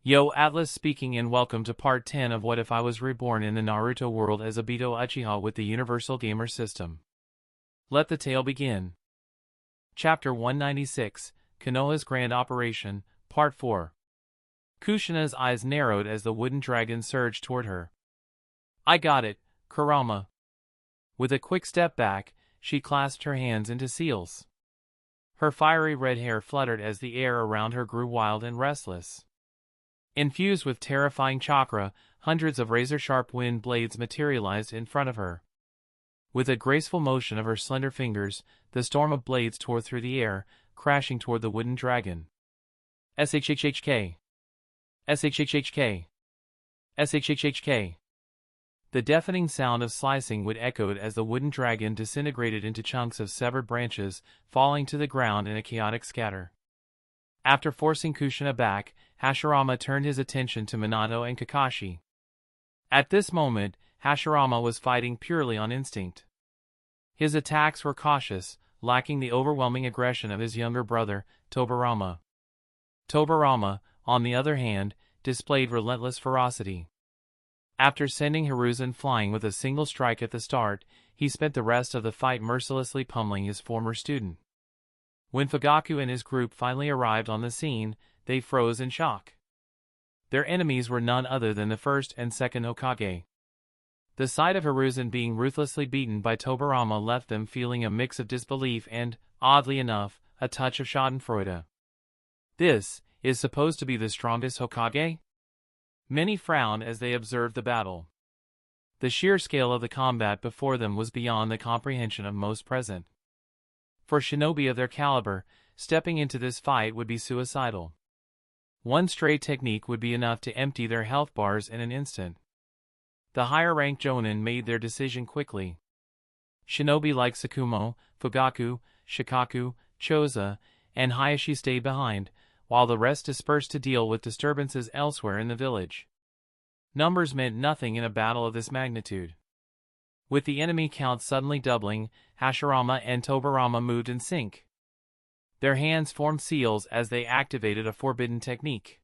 Yo, Atlas speaking and welcome to part 10 of What If I Was Reborn in the Naruto world as Obito Uchiha with the Universal Gamer System. Let the tale begin. Chapter 196, Konoha's Grand Operation, Part 4. Kushina's eyes narrowed as the wooden dragon surged toward her. I got it, Kurama. With a quick step back, she clasped her hands into seals. Her fiery red hair fluttered as the air around her grew wild and restless. Infused with terrifying chakra, hundreds of razor-sharp wind blades materialized in front of her. With a graceful motion of her slender fingers, the storm of blades tore through the air, crashing toward the wooden dragon. SHHHK. SHHHK. SHHHK. The deafening sound of slicing wood echoed as the wooden dragon disintegrated into chunks of severed branches, falling to the ground in a chaotic scatter. After forcing Kushina back, Hashirama turned his attention to Minato and Kakashi. At this moment, Hashirama was fighting purely on instinct. His attacks were cautious, lacking the overwhelming aggression of his younger brother, Tobirama. Tobirama, on the other hand, displayed relentless ferocity. After sending Hiruzen flying with a single strike at the start, he spent the rest of the fight mercilessly pummeling his former student. When Fugaku and his group finally arrived on the scene, they froze in shock. Their enemies were none other than the first and second Hokage. The sight of Hiruzen being ruthlessly beaten by Tobirama left them feeling a mix of disbelief and, oddly enough, a touch of schadenfreude. This is supposed to be the strongest Hokage? Many frowned as they observed the battle. The sheer scale of the combat before them was beyond the comprehension of most present. For shinobi of their caliber, stepping into this fight would be suicidal. One stray technique would be enough to empty their health bars in an instant. The higher-ranked Jonin made their decision quickly. Shinobi like Tsukumo, Fugaku, Shikaku, Choza, and Hayashi stayed behind, while the rest dispersed to deal with disturbances elsewhere in the village. Numbers meant nothing in a battle of this magnitude. With the enemy count suddenly doubling, Hashirama and Tobirama moved in sync. Their hands formed seals as they activated a forbidden technique.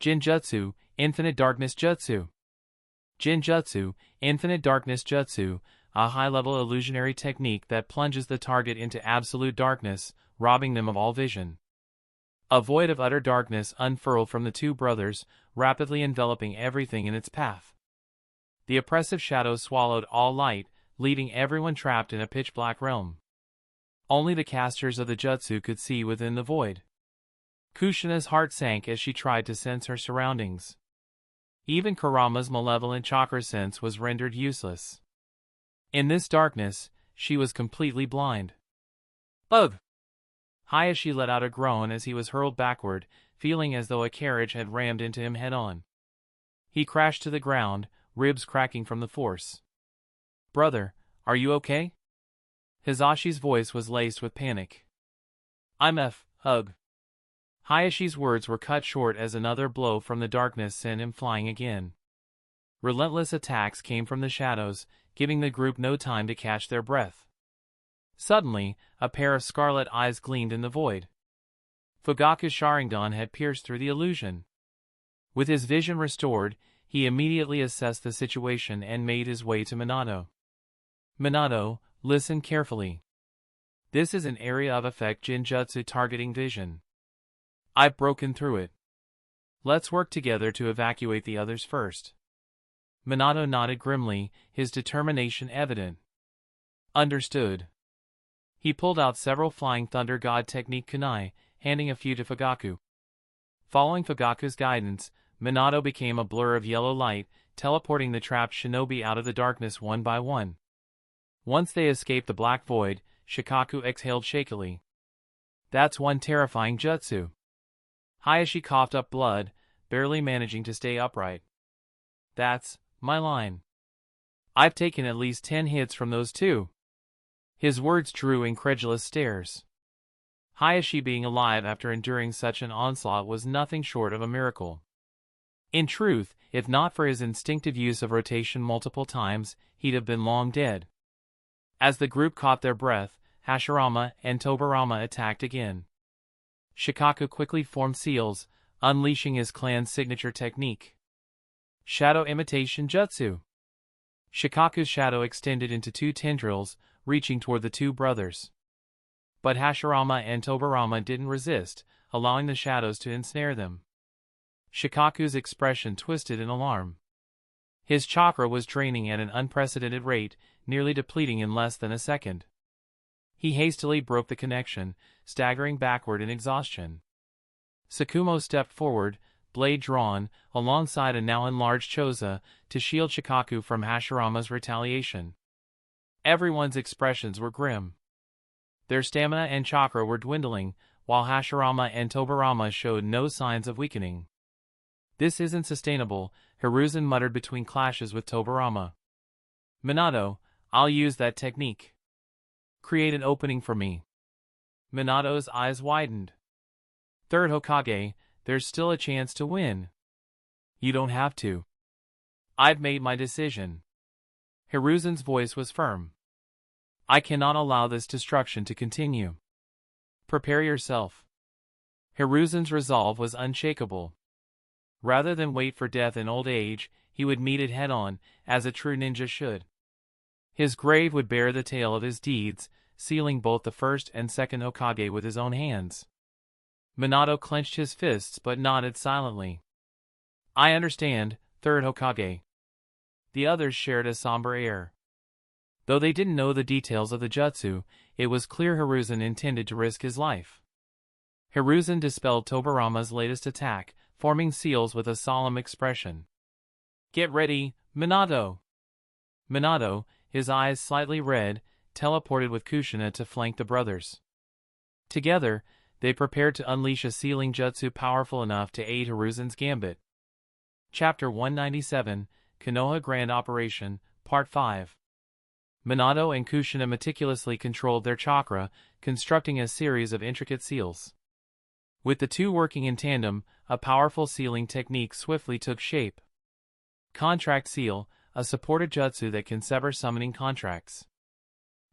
Jinjutsu, Infinite Darkness Jutsu. Jinjutsu, Infinite Darkness Jutsu, a high-level illusionary technique that plunges the target into absolute darkness, robbing them of all vision. A void of utter darkness unfurled from the two brothers, rapidly enveloping everything in its path. The oppressive shadows swallowed all light, leaving everyone trapped in a pitch-black realm. Only the casters of the jutsu could see within the void. Kushina's heart sank as she tried to sense her surroundings. Even Kurama's malevolent chakra sense was rendered useless. In this darkness, she was completely blind. Ugh! Hayashi let out a groan as he was hurled backward, feeling as though a carriage had rammed into him head-on. He crashed to the ground, ribs cracking from the force. Brother, are you okay? Hisashi's voice was laced with panic. I'm Hug. Hayashi's words were cut short as another blow from the darkness sent him flying again. Relentless attacks came from the shadows, giving the group no time to catch their breath. Suddenly, a pair of scarlet eyes gleamed in the void. Fugaku's Sharingan had pierced through the illusion. With his vision restored, he immediately assessed the situation and made his way to Minato. Minato, listen carefully. This is an area of effect Jinjutsu targeting vision. I've broken through it. Let's work together to evacuate the others first. Minato nodded grimly, his determination evident. Understood. He pulled out several Flying Thunder God technique kunai, handing a few to Fugaku. Following Fugaku's guidance, Minato became a blur of yellow light, teleporting the trapped shinobi out of the darkness one by one. Once they escaped the black void, Shikaku exhaled shakily. That's one terrifying jutsu. Hayashi coughed up blood, barely managing to stay upright. That's my line. I've taken at least 10 hits from those two. His words drew incredulous stares. Hayashi being alive after enduring such an onslaught was nothing short of a miracle. In truth, if not for his instinctive use of rotation multiple times, he'd have been long dead. As the group caught their breath, Hashirama and Tobirama attacked again. Shikaku quickly formed seals, unleashing his clan's signature technique. Shadow Imitation Jutsu. Shikaku's shadow extended into 2 tendrils, reaching toward the 2 brothers. But Hashirama and Tobirama didn't resist, allowing the shadows to ensnare them. Shikaku's expression twisted in alarm. His chakra was draining at an unprecedented rate, nearly depleting in less than a second. He hastily broke the connection, staggering backward in exhaustion. Tsukumo stepped forward, blade drawn, alongside a now enlarged Choza, to shield Shikaku from Hashirama's retaliation. Everyone's expressions were grim. Their stamina and chakra were dwindling, while Hashirama and Tobirama showed no signs of weakening. "This isn't sustainable," Hiruzen muttered between clashes with Tobirama. "Minato, I'll use that technique. Create an opening for me." Minato's eyes widened. "Third Hokage, there's still a chance to win." "You don't have to. I've made my decision." Hiruzen's voice was firm. "I cannot allow this destruction to continue. Prepare yourself." Hiruzen's resolve was unshakable. Rather than wait for death in old age, he would meet it head-on, as a true ninja should. His grave would bear the tale of his deeds, sealing both the first and second Hokage with his own hands. Minato clenched his fists but nodded silently. "I understand, third Hokage." The others shared a somber air. Though they didn't know the details of the jutsu, it was clear Hiruzen intended to risk his life. Hiruzen dispelled Tobirama's latest attack, forming seals with a solemn expression. "Get ready, Minato!" Minato, his eyes slightly red, teleported with Kushina to flank the brothers. Together, they prepared to unleash a sealing jutsu powerful enough to aid Hiruzen's gambit. Chapter 197, Konoha Grand Operation, Part 5. Minato and Kushina meticulously controlled their chakra, constructing a series of intricate seals. With the 2 working in tandem, a powerful sealing technique swiftly took shape. Contract Seal, a supported jutsu that can sever summoning contracts.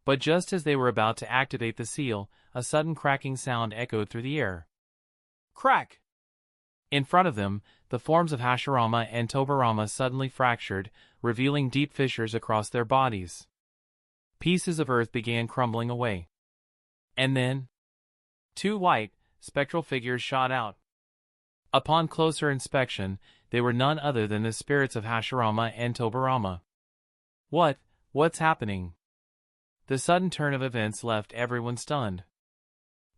But just as they were about to activate the seal, a sudden cracking sound echoed through the air. Crack! In front of them, the forms of Hashirama and Tobirama suddenly fractured, revealing deep fissures across their bodies. Pieces of earth began crumbling away. And then 2 white, spectral figures shot out. Upon closer inspection, they were none other than the spirits of Hashirama and Tobirama. What's happening? The sudden turn of events left everyone stunned.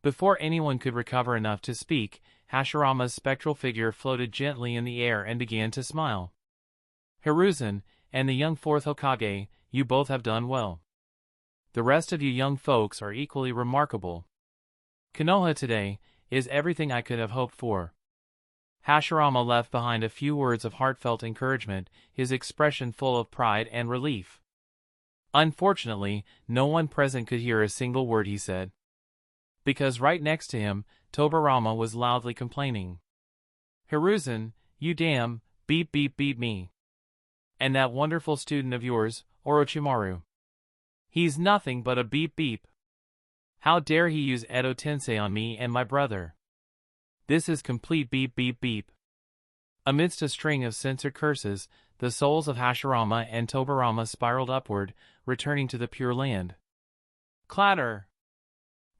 Before anyone could recover enough to speak, Hashirama's spectral figure floated gently in the air and began to smile. "Hiruzen, and the young 4th Hokage, you both have done well. The rest of you young folks are equally remarkable. Konoha today is everything I could have hoped for." Hashirama left behind a few words of heartfelt encouragement, his expression full of pride and relief. Unfortunately, no one present could hear a single word he said. Because right next to him, Tobirama was loudly complaining. "Hiruzen, you damn, beep me. And that wonderful student of yours, Orochimaru. He's nothing but a beep. How dare he use Edo Tensei on me and my brother? This is complete beep. Amidst a string of censored curses, the souls of Hashirama and Tobirama spiraled upward, returning to the Pure Land. Clatter!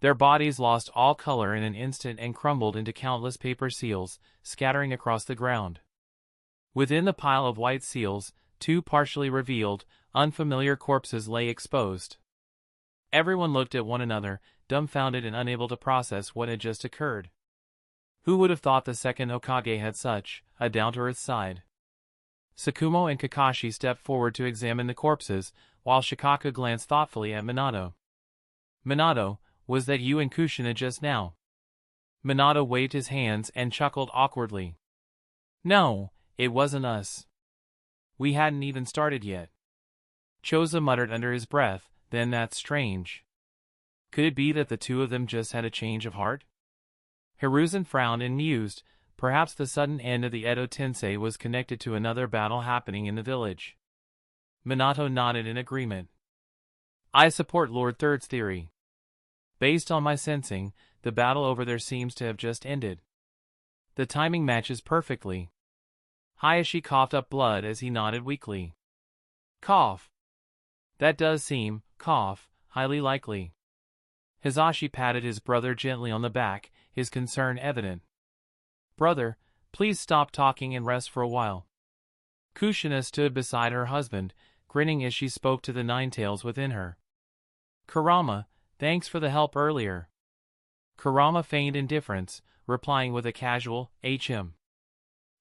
Their bodies lost all color in an instant and crumbled into countless paper seals, scattering across the ground. Within the pile of white seals, 2 partially revealed, unfamiliar corpses lay exposed. Everyone looked at one another, dumbfounded and unable to process what had just occurred. Who would have thought the second Hokage had such a down-to-earth side? Tsukumo and Kakashi stepped forward to examine the corpses, while Shikaku glanced thoughtfully at Minato. "Minato, was that you and Kushina just now?" Minato waved his hands and chuckled awkwardly. "No, it wasn't us. We hadn't even started yet." Choza muttered under his breath, "Then that's strange. Could it be that the 2 of them just had a change of heart?" Hiruzen frowned and mused. Perhaps the sudden end of the Edo Tensei was connected to another battle happening in the village. Minato nodded in agreement. "I support Lord Third's theory. Based on my sensing, the battle over there seems to have just ended." The timing matches perfectly. Hayashi coughed up blood as he nodded weakly. Cough. That does seem, highly likely. Hisashi patted his brother gently on the back, his concern evident. Brother, please stop talking and rest for a while. Kushina stood beside her husband, grinning as she spoke to the Ninetales within her. Kurama, thanks for the help earlier. Kurama feigned indifference, replying with a casual, "Hm."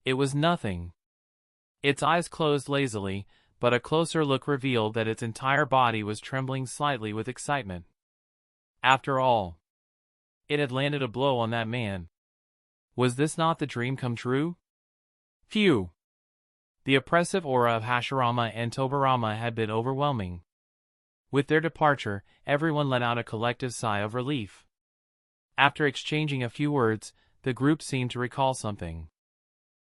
It was nothing. Its eyes closed lazily, but a closer look revealed that its entire body was trembling slightly with excitement. After all, it had landed a blow on that man. Was this not the dream come true? Phew! The oppressive aura of Hashirama and Tobirama had been overwhelming. With their departure, everyone let out a collective sigh of relief. After exchanging a few words, the group seemed to recall something.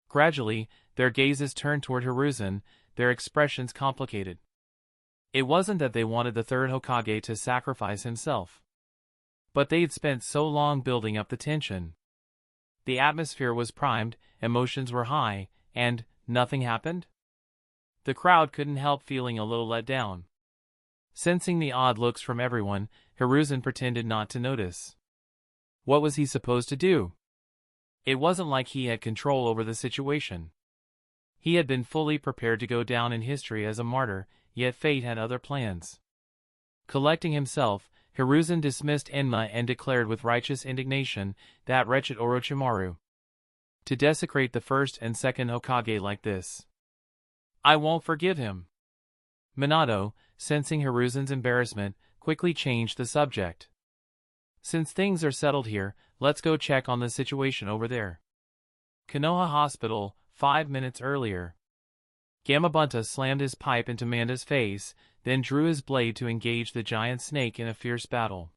Gradually, their gazes turned toward Hiruzen, their expressions complicated. It wasn't that they wanted the third Hokage to sacrifice himself. But they'd spent so long building up the tension. The atmosphere was primed, emotions were high, and nothing happened? The crowd couldn't help feeling a little let down. Sensing the odd looks from everyone, Hiruzen pretended not to notice. What was he supposed to do? It wasn't like he had control over the situation. He had been fully prepared to go down in history as a martyr, yet fate had other plans. Collecting himself, Hiruzen dismissed Enma and declared with righteous indignation, that wretched Orochimaru. To desecrate the first and second Hokage like this. I won't forgive him. Minato, sensing Hiruzen's embarrassment, quickly changed the subject. Since things are settled here, let's go check on the situation over there. Konoha Hospital, 5 minutes earlier. Gamabunta slammed his pipe into Manda's face, then drew his blade to engage the giant snake in a fierce battle.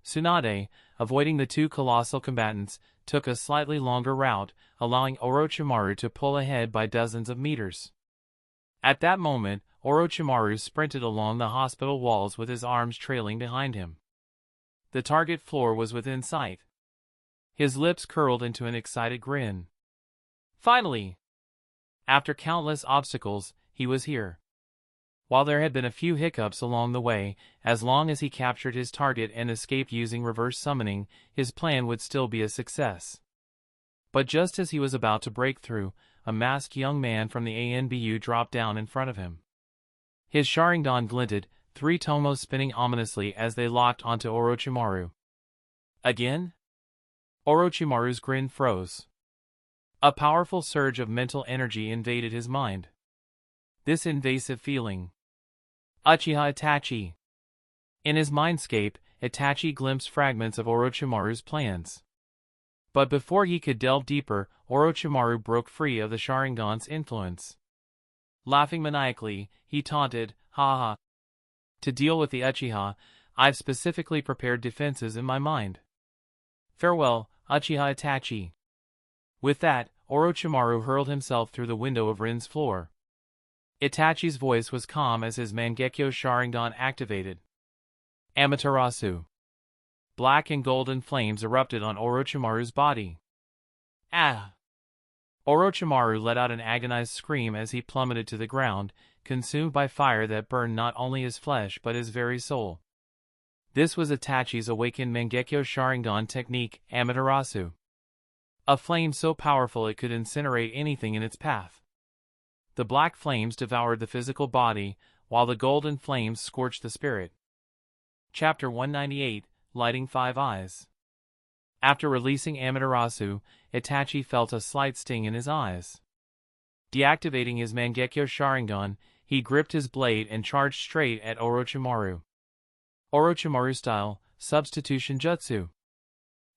Tsunade, avoiding the two colossal combatants, took a slightly longer route, allowing Orochimaru to pull ahead by dozens of meters. At that moment, Orochimaru sprinted along the hospital walls with his arms trailing behind him. The target floor was within sight. His lips curled into an excited grin. Finally! After countless obstacles, he was here. While there had been a few hiccups along the way, as long as he captured his target and escaped using reverse summoning, his plan would still be a success. But just as he was about to break through, a masked young man from the ANBU dropped down in front of him. His Sharingan glinted, 3 tomos spinning ominously as they locked onto Orochimaru. Again? Orochimaru's grin froze. A powerful surge of mental energy invaded his mind. This invasive feeling. Uchiha Itachi. In his mindscape, Itachi glimpsed fragments of Orochimaru's plans. But before he could delve deeper, Orochimaru broke free of the Sharingan's influence. Laughing maniacally, he taunted, "Ha ha. To deal with the Uchiha, I've specifically prepared defenses in my mind. Farewell, Uchiha Itachi." With that, Orochimaru hurled himself through the window of Rin's floor. Itachi's voice was calm as his Mangekyo Sharingan activated. Amaterasu. Black and golden flames erupted on Orochimaru's body. Ah! Orochimaru let out an agonized scream as he plummeted to the ground, consumed by fire that burned not only his flesh but his very soul. This was Itachi's awakened Mangekyo Sharingan technique, Amaterasu. A flame so powerful it could incinerate anything in its path. The black flames devoured the physical body, while the golden flames scorched the spirit. Chapter 198, Lighting 5 Eyes. After releasing Amaterasu, Itachi felt a slight sting in his eyes. Deactivating his Mangekyo Sharingan, he gripped his blade and charged straight at Orochimaru. Orochimaru style, substitution jutsu.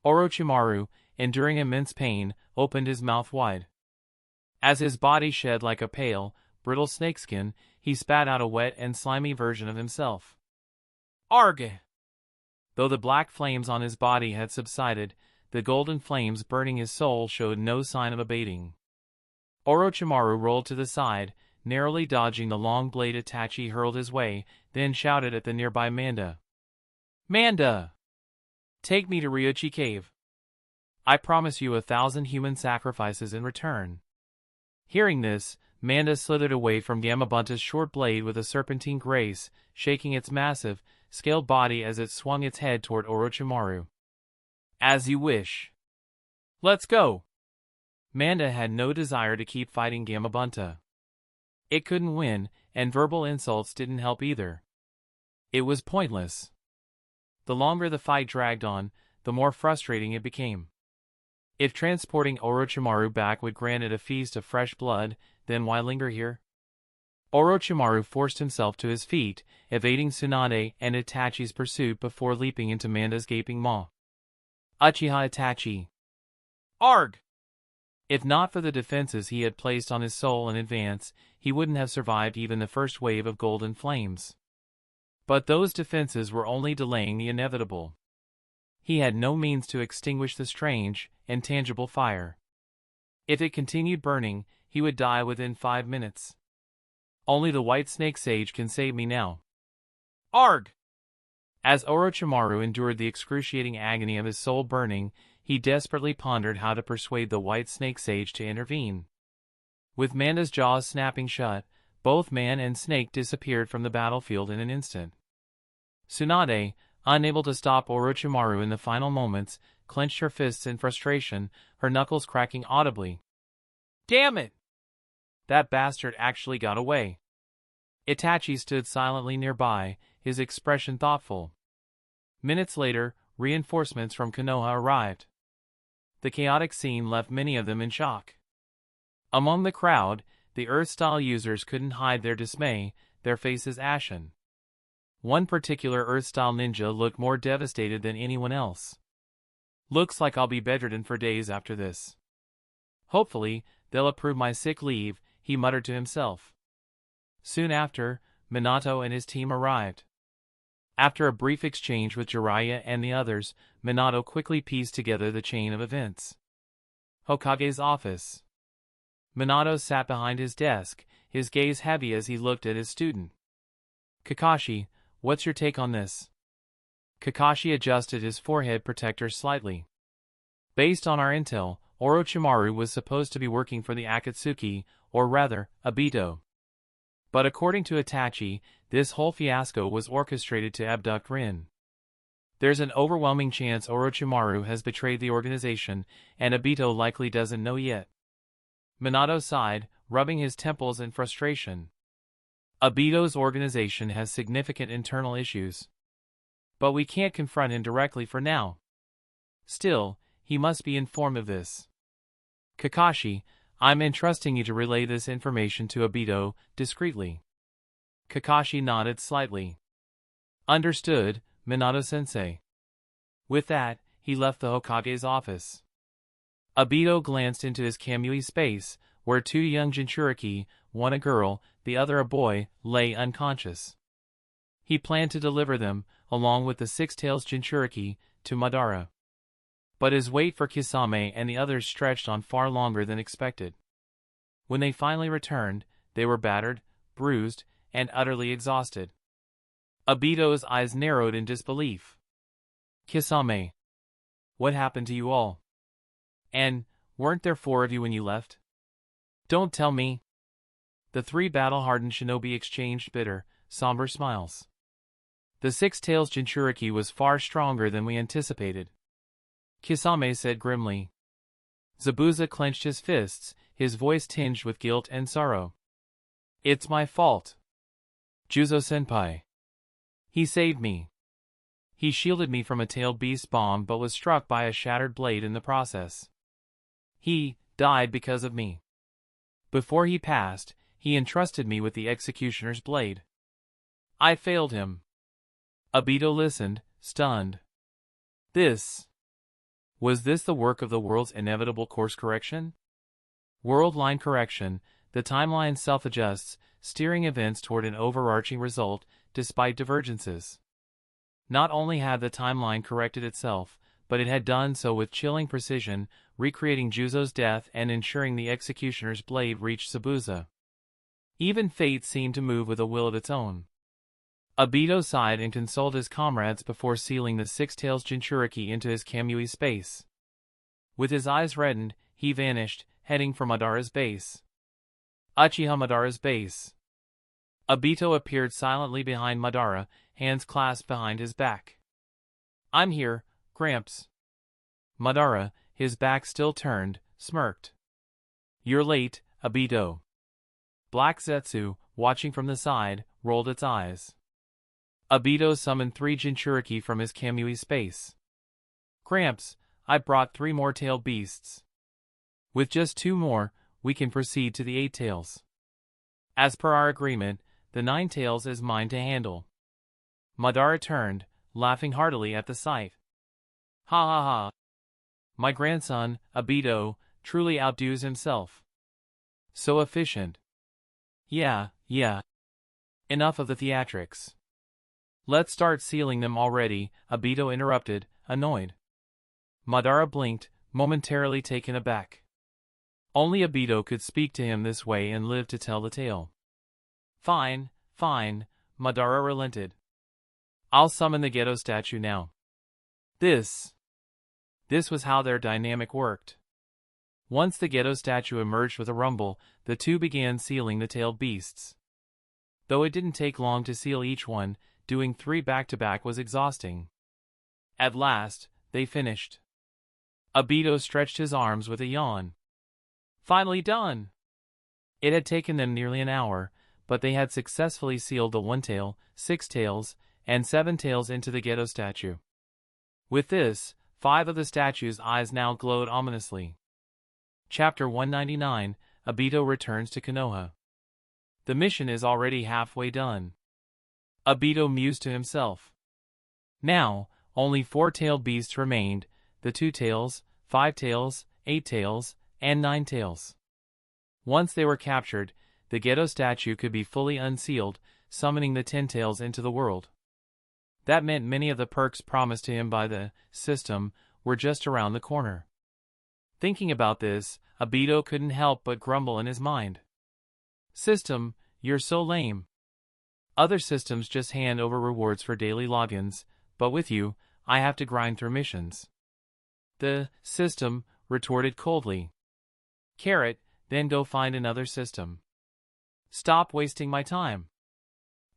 Orochimaru, enduring immense pain, opened his mouth wide. As his body shed like a pale, brittle snakeskin, he spat out a wet and slimy version of himself. Arg! Though the black flames on his body had subsided, the golden flames burning his soul showed no sign of abating. Orochimaru rolled to the side, narrowly dodging the long blade Itachi hurled his way, then shouted at the nearby Manda. "Manda! Take me to Ryuchi Cave. I promise you 1,000 human sacrifices in return." Hearing this, Manda slithered away from Gamabunta's short blade with a serpentine grace, shaking its massive, scaled body as it swung its head toward Orochimaru. "As you wish. Let's go." Manda had no desire to keep fighting Gamabunta. It couldn't win, and verbal insults didn't help either. It was pointless. The longer the fight dragged on, the more frustrating it became. If transporting Orochimaru back would grant it a feast of fresh blood, then why linger here? Orochimaru forced himself to his feet, evading Tsunade and Itachi's pursuit before leaping into Manda's gaping maw. Uchiha Itachi. Arg! If not for the defenses he had placed on his soul in advance, he wouldn't have survived even the first wave of golden flames. But those defenses were only delaying the inevitable. He had no means to extinguish the strange, intangible fire. If it continued burning, he would die within 5 minutes. Only the White Snake Sage can save me now. Arg! As Orochimaru endured the excruciating agony of his soul burning, he desperately pondered how to persuade the White Snake Sage to intervene. With Manda's jaws snapping shut, both man and snake disappeared from the battlefield in an instant. Tsunade, unable to stop Orochimaru in the final moments, clenched her fists in frustration, her knuckles cracking audibly. "Damn it! That bastard actually got away." Itachi stood silently nearby, his expression thoughtful. Minutes later, reinforcements from Konoha arrived. The chaotic scene left many of them in shock. Among the crowd, the Earth-style users couldn't hide their dismay, their faces ashen. One particular Earth-style ninja looked more devastated than anyone else. "Looks like I'll be bedridden for days after this. Hopefully, they'll approve my sick leave," he muttered to himself. Soon after, Minato and his team arrived. After a brief exchange with Jiraiya and the others, Minato quickly pieced together the chain of events. Hokage's office. Minato sat behind his desk, his gaze heavy as he looked at his student. "Kakashi, what's your take on this?" Kakashi adjusted his forehead protector slightly. "Based on our intel, Orochimaru was supposed to be working for the Akatsuki, or rather, Obito. But according to Itachi, this whole fiasco was orchestrated to abduct Rin. There's an overwhelming chance Orochimaru has betrayed the organization, and Obito likely doesn't know yet." Minato sighed, rubbing his temples in frustration. Obito's organization has significant internal issues. But we can't confront him directly for now. Still, he must be informed of this. "Kakashi, I'm entrusting you to relay this information to Obito, discreetly." Kakashi nodded slightly. "Understood, Minato-sensei." With that, he left the Hokage's office. Obito glanced into his Kamui space, where 2 young Jinchuriki, one a girl, the other a boy, lay unconscious. He planned to deliver them, along with the 6 tails Jinchuriki, to Madara. But his wait for Kisame and the others stretched on far longer than expected. When they finally returned, they were battered, bruised, and utterly exhausted. Obito's eyes narrowed in disbelief. "Kisame, what happened to you all? And, weren't there 4 of you when you left?" "Don't tell me." The 3 battle-hardened shinobi exchanged bitter, somber smiles. "The 6 tails Jinchuriki was far stronger than we anticipated," Kisame said grimly. Zabuza clenched his fists, his voice tinged with guilt and sorrow. "It's my fault. Juzo-senpai. He saved me. He shielded me from a tailed beast bomb but was struck by a shattered blade in the process. He died because of me. Before he passed, he entrusted me with the executioner's blade. I failed him." Obito listened, stunned. Was this the work of the world's inevitable course correction? World line correction, the timeline self-adjusts, steering events toward an overarching result, despite divergences. Not only had the timeline corrected itself, but it had done so with chilling precision, recreating Juzo's death and ensuring the executioner's blade reached Zabuza. Even fate seemed to move with a will of its own. Obito sighed and consoled his comrades before sealing the 6 tails Jinchuriki into his Kamui space. With his eyes reddened, he vanished, heading for Madara's base. Uchiha Madara's base. Obito appeared silently behind Madara, hands clasped behind his back. "I'm here, Gramps." Madara, his back still turned, smirked. "You're late, Obito." Black Zetsu, watching from the side, rolled its eyes. Obito summoned 3 Jinchuriki from his Kamui space. "Gramps, I brought 3 more tailed beasts. With just 2 more, we can proceed to the 8 tails. As per our agreement, the 9 tails is mine to handle." Madara turned, laughing heartily at the sight. "Ha ha ha. My grandson, Obito, truly outdoes himself. So efficient." Yeah. Enough of the theatrics. "Let's start sealing them already," Obito interrupted, annoyed. Madara blinked, momentarily taken aback. Only Obito could speak to him this way and live to tell the tale. Fine, Madara relented. "I'll summon the ghetto statue now." This was how their dynamic worked. Once the ghetto statue emerged with a rumble, the two began sealing the tailed beasts. Though it didn't take long to seal each one, doing 3 back-to-back was exhausting. At last, they finished. Obito stretched his arms with a yawn. Finally done! It had taken them nearly an hour, but they had successfully sealed the 1 tail, 6 tails, and 7 tails into the ghetto statue. With this, 5 of the statue's eyes now glowed ominously. Chapter 199, Obito returns to Konoha. The mission is already halfway done. Obito mused to himself. Now, only 4 tailed beasts remained, the 2 tails, 5 tails, 8 tails, and 9 tails. Once they were captured, the ghetto statue could be fully unsealed, summoning the 10 tails into the world. That meant many of the perks promised to him by the system were just around the corner. Thinking about this, Obito couldn't help but grumble in his mind. "System, you're so lame. Other systems just hand over rewards for daily logins, but with you, I have to grind through missions." The system retorted coldly. "Carrot, then go find another system. Stop wasting my time."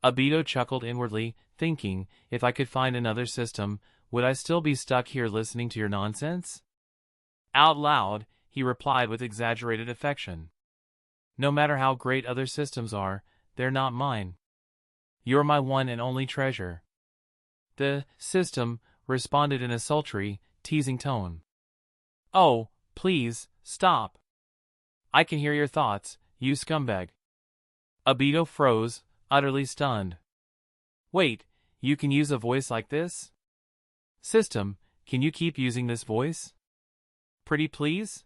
Obito chuckled inwardly, thinking, if I could find another system, would I still be stuck here listening to your nonsense? Out loud, he replied with exaggerated affection. "No matter how great other systems are, they're not mine. You're my one and only treasure." The system responded in a sultry, teasing tone. "Oh, please, stop. I can hear your thoughts, you scumbag." Obito froze, utterly stunned. "Wait, you can use a voice like this? System, can you keep using this voice? Pretty please?"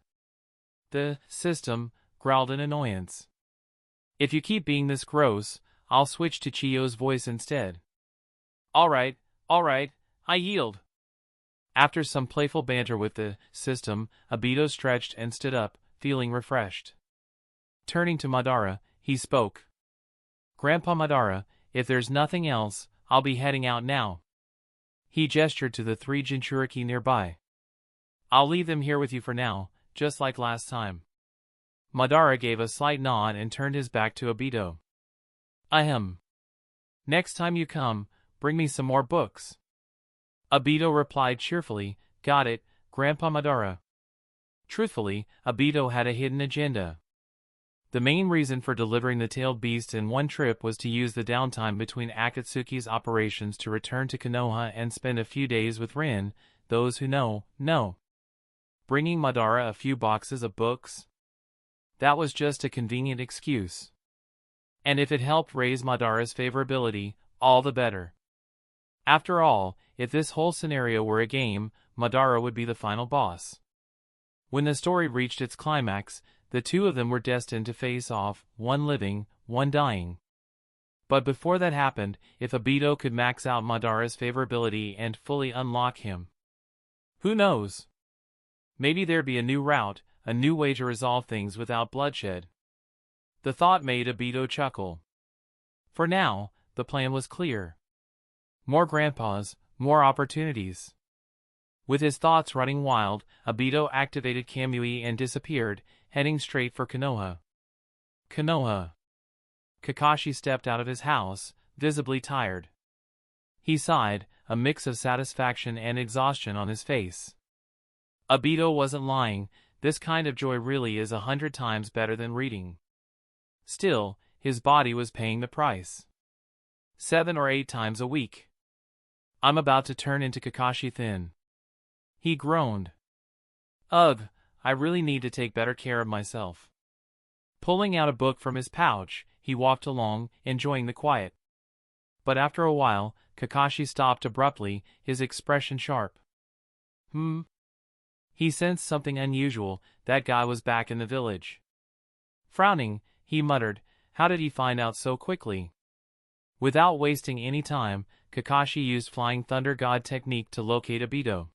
The system growled in annoyance. "If you keep being this gross, I'll switch to Chiyo's voice instead." All right, I yield." After some playful banter with the system, Obito stretched and stood up, feeling refreshed. Turning to Madara, he spoke. "Grandpa Madara, if there's nothing else, I'll be heading out now." He gestured to the 3 Jinchuriki nearby. "I'll leave them here with you for now, just like last time." Madara gave a slight nod and turned his back to Obito. "Ahem. Next time you come, bring me some more books." Obito replied cheerfully, "Got it, Grandpa Madara." Truthfully, Obito had a hidden agenda. The main reason for delivering the tailed beasts in one trip was to use the downtime between Akatsuki's operations to return to Konoha and spend a few days with Rin. Those who know. Bringing Madara a few boxes of books? That was just a convenient excuse. And if it helped raise Madara's favorability, all the better. After all, if this whole scenario were a game, Madara would be the final boss. When the story reached its climax, the 2 of them were destined to face off, one living, one dying. But before that happened, if Obito could max out Madara's favorability and fully unlock him, who knows? Maybe there'd be a new route, a new way to resolve things without bloodshed. The thought made Obito chuckle. For now, the plan was clear. More grandpas, more opportunities. With his thoughts running wild, Obito activated Kamui and disappeared, heading straight for Konoha. Konoha. Kakashi stepped out of his house, visibly tired. He sighed, a mix of satisfaction and exhaustion on his face. Obito wasn't lying, this kind of joy really is 100 times better than reading. Still, his body was paying the price. 7 or 8 times a week. I'm about to turn into Kakashi Thin. He groaned. Ugh, I really need to take better care of myself. Pulling out a book from his pouch, he walked along, enjoying the quiet. But after a while, Kakashi stopped abruptly, his expression sharp. He sensed something unusual, that guy was back in the village. Frowning, he muttered, how did he find out so quickly? Without wasting any time, Kakashi used Flying Thunder God technique to locate Obito.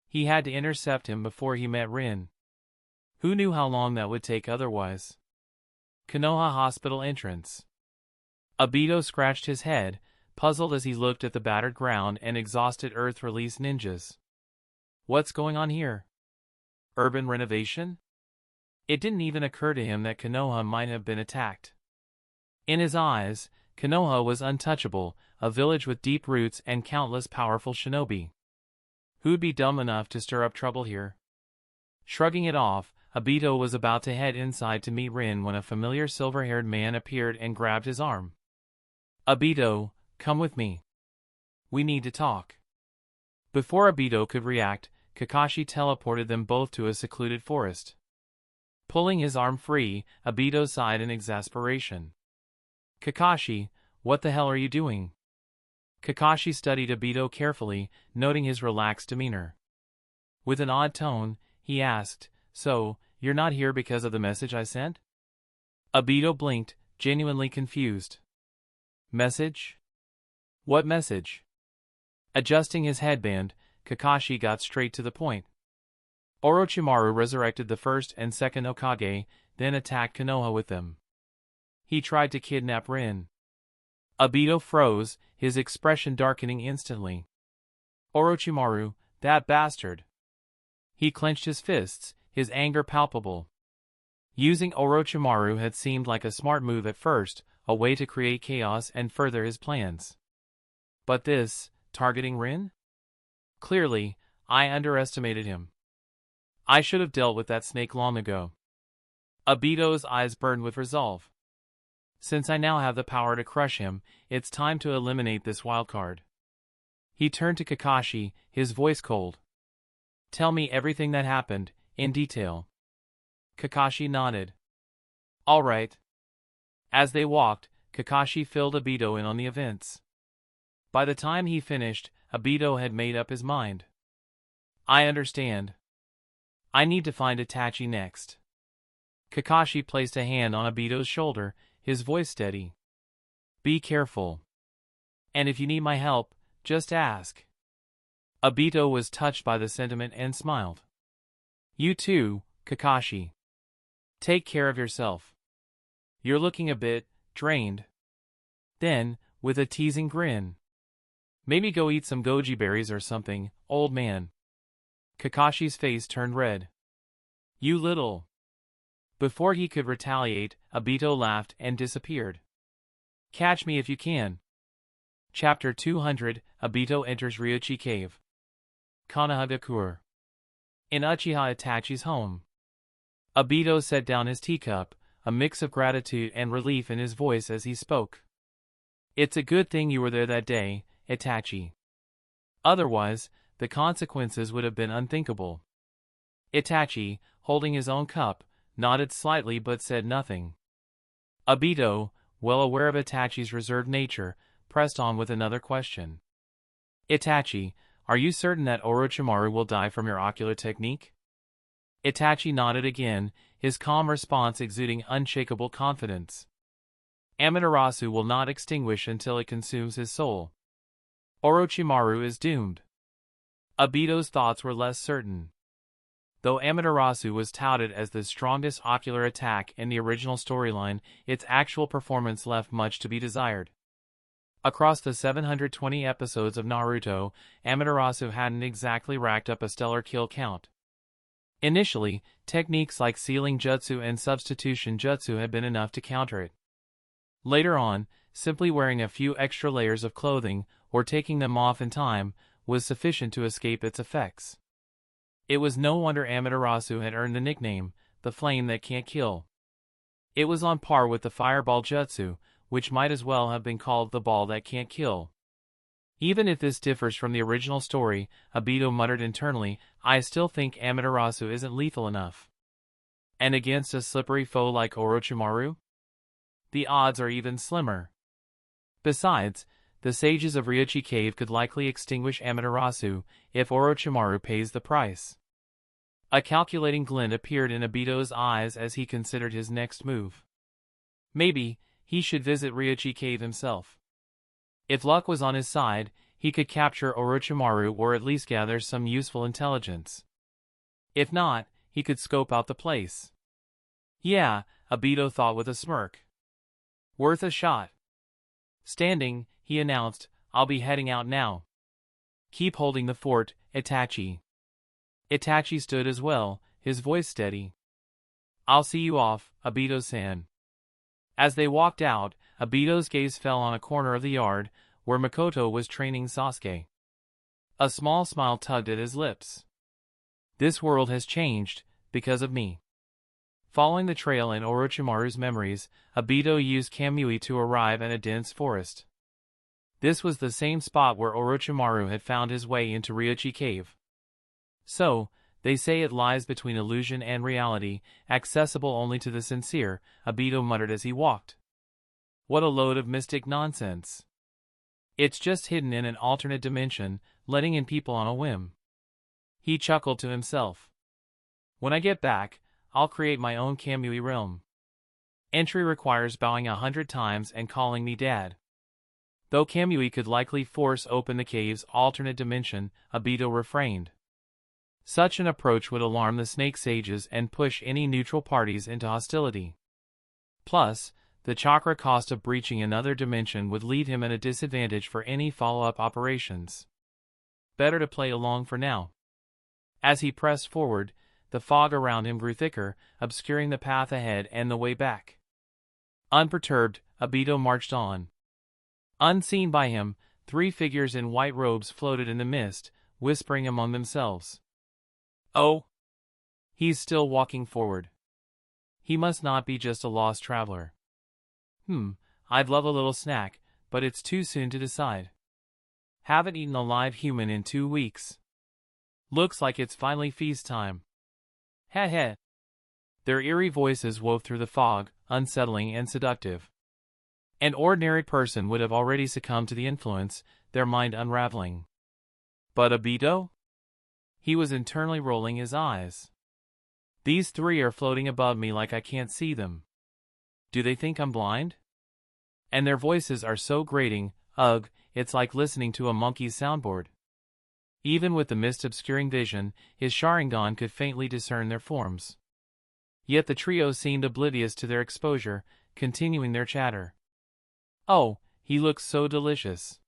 He had to intercept him before he met Rin. Who knew how long that would take otherwise? Konoha Hospital entrance. Obito scratched his head, puzzled as he looked at the battered ground and exhausted Earth-release ninjas. What's going on here? Urban renovation? It didn't even occur to him that Konoha might have been attacked. In his eyes, Konoha was untouchable, a village with deep roots and countless powerful shinobi. Who'd be dumb enough to stir up trouble here? Shrugging it off, Obito was about to head inside to meet Rin when a familiar silver-haired man appeared and grabbed his arm. Obito, come with me. We need to talk. Before Obito could react, Kakashi teleported them both to a secluded forest. Pulling his arm free, Obito sighed in exasperation. Kakashi, what the hell are you doing? Kakashi studied Obito carefully, noting his relaxed demeanor. With an odd tone, he asked, so, you're not here because of the message I sent? Obito blinked, genuinely confused. Message? What message? Adjusting his headband, Kakashi got straight to the point. Orochimaru resurrected the first and second Hokage, then attacked Konoha with them. He tried to kidnap Rin. Obito froze, his expression darkening instantly. Orochimaru, that bastard. He clenched his fists, his anger palpable. Using Orochimaru had seemed like a smart move at first, a way to create chaos and further his plans. But this, targeting Rin? Clearly, I underestimated him. I should have dealt with that snake long ago. Obito's eyes burned with resolve. Since I now have the power to crush him, it's time to eliminate this wildcard. He turned to Kakashi, his voice cold. Tell me everything that happened, in detail. Kakashi nodded. All right. As they walked, Kakashi filled Obito in on the events. By the time he finished, Obito had made up his mind. I understand. I need to find Itachi next. Kakashi placed a hand on Obito's shoulder, his voice steady. Be careful. And if you need my help, just ask. Obito was touched by the sentiment and smiled. You too, Kakashi. Take care of yourself. You're looking a bit drained. Then, with a teasing grin. Maybe go eat some goji berries or something, old man. Kakashi's face turned red. You little. Before he could retaliate, Obito laughed and disappeared. Catch me if you can. Chapter 200, Obito enters Ryuchi Cave. Konohagakure. In Uchiha Itachi's home. Obito set down his teacup, a mix of gratitude and relief in his voice as he spoke. It's a good thing you were there that day, Itachi. Otherwise, the consequences would have been unthinkable. Itachi, holding his own cup, nodded slightly but said nothing. Obito, well aware of Itachi's reserved nature, pressed on with another question. Itachi, are you certain that Orochimaru will die from your ocular technique? Itachi nodded again, his calm response exuding unshakable confidence. Amaterasu will not extinguish until it consumes his soul. Orochimaru is doomed. Obito's thoughts were less certain. Though Amaterasu was touted as the strongest ocular attack in the original storyline, its actual performance left much to be desired. Across the 720 episodes of Naruto, Amaterasu hadn't exactly racked up a stellar kill count. Initially, techniques like sealing jutsu and substitution jutsu had been enough to counter it. Later on, simply wearing a few extra layers of clothing, or taking them off in time, was sufficient to escape its effects. It was no wonder Amaterasu had earned the nickname, the flame that can't kill. It was on par with the fireball jutsu, which might as well have been called the ball that can't kill. Even if this differs from the original story, Obito muttered internally, I still think Amaterasu isn't lethal enough. And against a slippery foe like Orochimaru? The odds are even slimmer. Besides, the sages of Ryuchi Cave could likely extinguish Amaterasu if Orochimaru pays the price. A calculating glint appeared in Obito's eyes as he considered his next move. Maybe he should visit Ryuchi Cave himself. If luck was on his side, he could capture Orochimaru or at least gather some useful intelligence. If not, he could scope out the place. Yeah, Obito thought with a smirk. Worth a shot. Standing, he announced, I'll be heading out now. Keep holding the fort, Itachi. Itachi stood as well, his voice steady. I'll see you off, Obito-san. As they walked out, Obito's gaze fell on a corner of the yard, where Makoto was training Sasuke. A small smile tugged at his lips. This world has changed, because of me. Following the trail in Orochimaru's memories, Obito used Kamui to arrive at a dense forest. This was the same spot where Orochimaru had found his way into Ryuchi Cave. So, they say it lies between illusion and reality, accessible only to the sincere, Obito muttered as he walked. What a load of mystic nonsense. It's just hidden in an alternate dimension, letting in people on a whim. He chuckled to himself. When I get back, I'll create my own Kamui realm. Entry requires bowing 100 times and calling me Dad. Though Kamui could likely force open the cave's alternate dimension, Obito refrained. Such an approach would alarm the Snake Sages and push any neutral parties into hostility. Plus, the chakra cost of breaching another dimension would leave him at a disadvantage for any follow-up operations. Better to play along for now. As he pressed forward, the fog around him grew thicker, obscuring the path ahead and the way back. Unperturbed, Obito marched on. Unseen by him, 3 figures in white robes floated in the mist, whispering among themselves. Oh! He's still walking forward. He must not be just a lost traveler. I'd love a little snack, but it's too soon to decide. Haven't eaten a live human in 2 weeks. Looks like it's finally feast time. Heh heh. Their eerie voices wove through the fog, unsettling and seductive. An ordinary person would have already succumbed to the influence, their mind unraveling. But Obito? He was internally rolling his eyes. These 3 are floating above me like I can't see them. Do they think I'm blind? And their voices are so grating, ugh, it's like listening to a monkey's soundboard. Even with the mist obscuring vision, his Sharingan could faintly discern their forms. Yet the trio seemed oblivious to their exposure, continuing their chatter. Oh, he looks so delicious.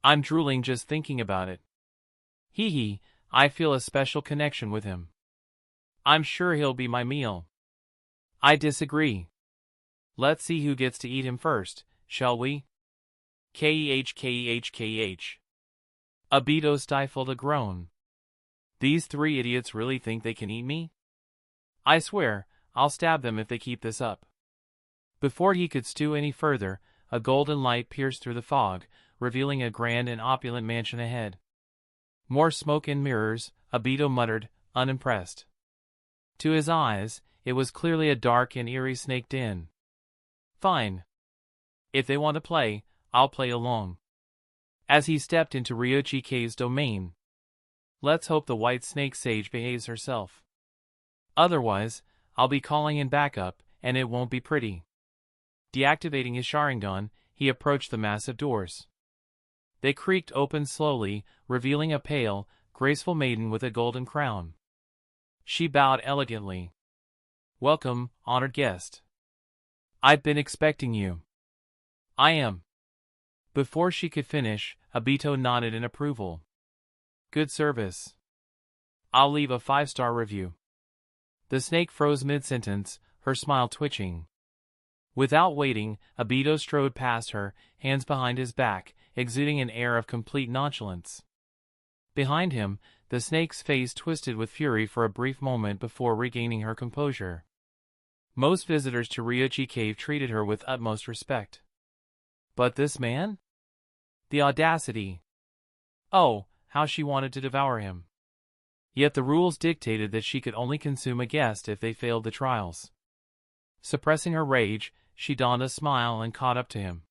I'm drooling just thinking about it. Hee hee, I feel a special connection with him. I'm sure he'll be my meal. I disagree. Let's see who gets to eat him first, shall we? K-E-H-K-E-H-K-E-H. Obito stifled a groan. These 3 idiots really think they can eat me? I swear, I'll stab them if they keep this up. Before he could stew any further, a golden light pierced through the fog, revealing a grand and opulent mansion ahead. More smoke and mirrors, Obito muttered, unimpressed. To his eyes, it was clearly a dark and eerie snake den. Fine. If they want to play, I'll play along. As he stepped into Ryuchi Cave's domain. Let's hope the White Snake Sage behaves herself. Otherwise, I'll be calling in backup, and it won't be pretty. Deactivating his Sharingan, he approached the massive doors. They creaked open slowly, revealing a pale, graceful maiden with a golden crown. She bowed elegantly. Welcome, honored guest. I've been expecting you. I am. Before she could finish, Obito nodded in approval. Good service. I'll leave a 5-star review. The snake froze mid-sentence, her smile twitching. Without waiting, Obito strode past her, hands behind his back, exuding an air of complete nonchalance. Behind him, the snake's face twisted with fury for a brief moment before regaining her composure. Most visitors to Ryuchi Cave treated her with utmost respect. But this man? The audacity! Oh, how she wanted to devour him. Yet the rules dictated that she could only consume a guest if they failed the trials. Suppressing her rage, she donned a smile and caught up to him.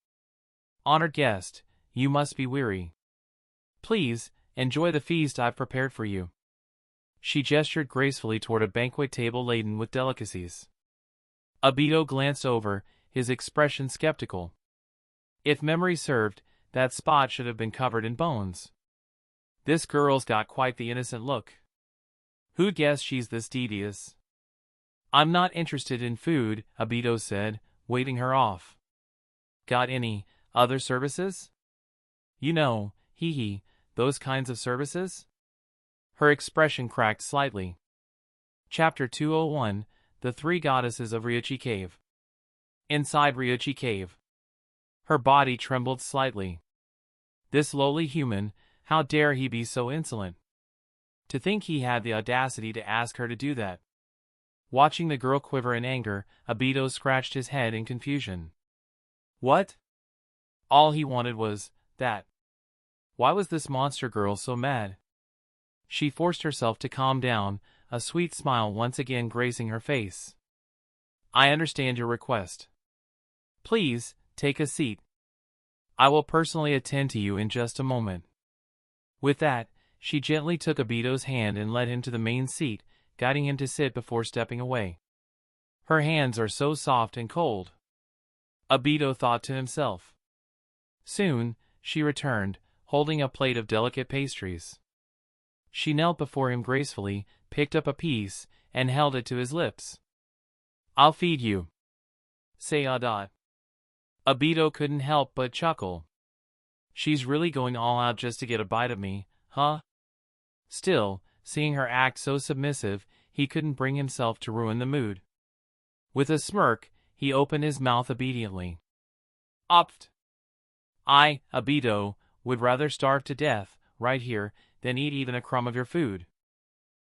Honored guest, you must be weary. Please, enjoy the feast I've prepared for you. She gestured gracefully toward a banquet table laden with delicacies. Obito glanced over, his expression skeptical. If memory served, that spot should have been covered in bones. This girl's got quite the innocent look. Who'd guess she's this devious? I'm not interested in food, Obito said, waving her off. Got any other services? You know, hee, those kinds of services? Her expression cracked slightly. Chapter 201, The Three Goddesses of Ryuchi Cave. Inside Ryuchi Cave. Her body trembled slightly. This lowly human, how dare he be so insolent? To think he had the audacity to ask her to do that. Watching the girl quiver in anger, Obito scratched his head in confusion. What? All he wanted was that. Why was this monster girl so mad? She forced herself to calm down, a sweet smile once again gracing her face. I understand your request. Please, take a seat. I will personally attend to you in just a moment. With that, she gently took Obito's hand and led him to the main seat, guiding him to sit before stepping away. Her hands are so soft and cold. Obito thought to himself. Soon, she returned, holding a plate of delicate pastries. She knelt before him gracefully, picked up a piece, and held it to his lips. I'll feed you. Say Adat. Obito couldn't help but chuckle. She's really going all out just to get a bite of me, huh? Still, seeing her act so submissive, he couldn't bring himself to ruin the mood. With a smirk, he opened his mouth obediently. Opt! I, Obito, would rather starve to death, right here, than eat even a crumb of your food.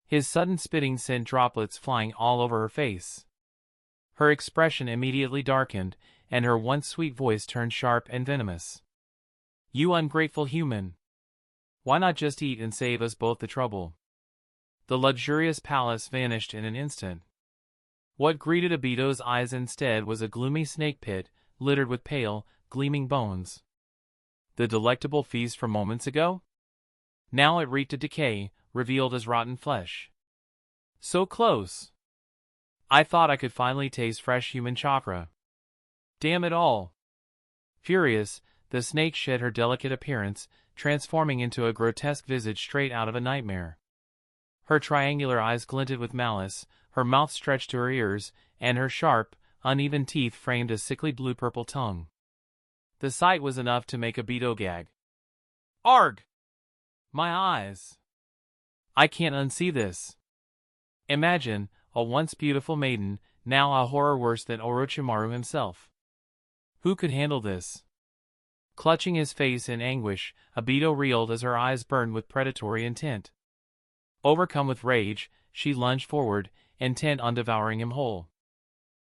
His sudden spitting sent droplets flying all over her face. Her expression immediately darkened, and her once sweet voice turned sharp and venomous. You ungrateful human! Why not just eat and save us both the trouble? The luxurious palace vanished in an instant. What greeted Obito's eyes instead was a gloomy snake pit, littered with pale, gleaming bones. The delectable feast from moments ago? Now it reeked of decay, revealed as rotten flesh. So close! I thought I could finally taste fresh human chakra. Damn it all! Furious, the snake shed her delicate appearance, transforming into a grotesque visage straight out of a nightmare. Her triangular eyes glinted with malice, her mouth stretched to her ears, and her sharp, uneven teeth framed a sickly blue-purple tongue. The sight was enough to make Obito gag. Arg! My eyes! I can't unsee this. Imagine, a once beautiful maiden, now a horror worse than Orochimaru himself. Who could handle this? Clutching his face in anguish, Obito reeled as her eyes burned with predatory intent. Overcome with rage, she lunged forward, intent on devouring him whole.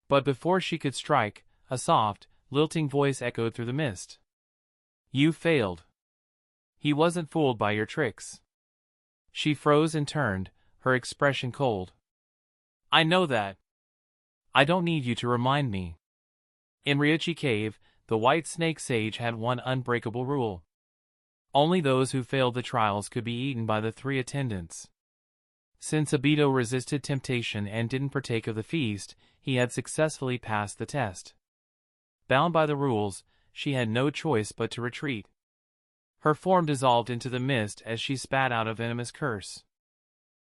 But before she could strike, a soft, lilting voice echoed through the mist. You failed. He wasn't fooled by your tricks. She froze and turned, her expression cold. I know that. I don't need you to remind me. In Ryuchi Cave, the White Snake Sage had one unbreakable rule. Only those who failed the trials could be eaten by the three attendants. Since Obito resisted temptation and didn't partake of the feast, he had successfully passed the test. Bound by the rules, she had no choice but to retreat. Her form dissolved into the mist as she spat out a venomous curse.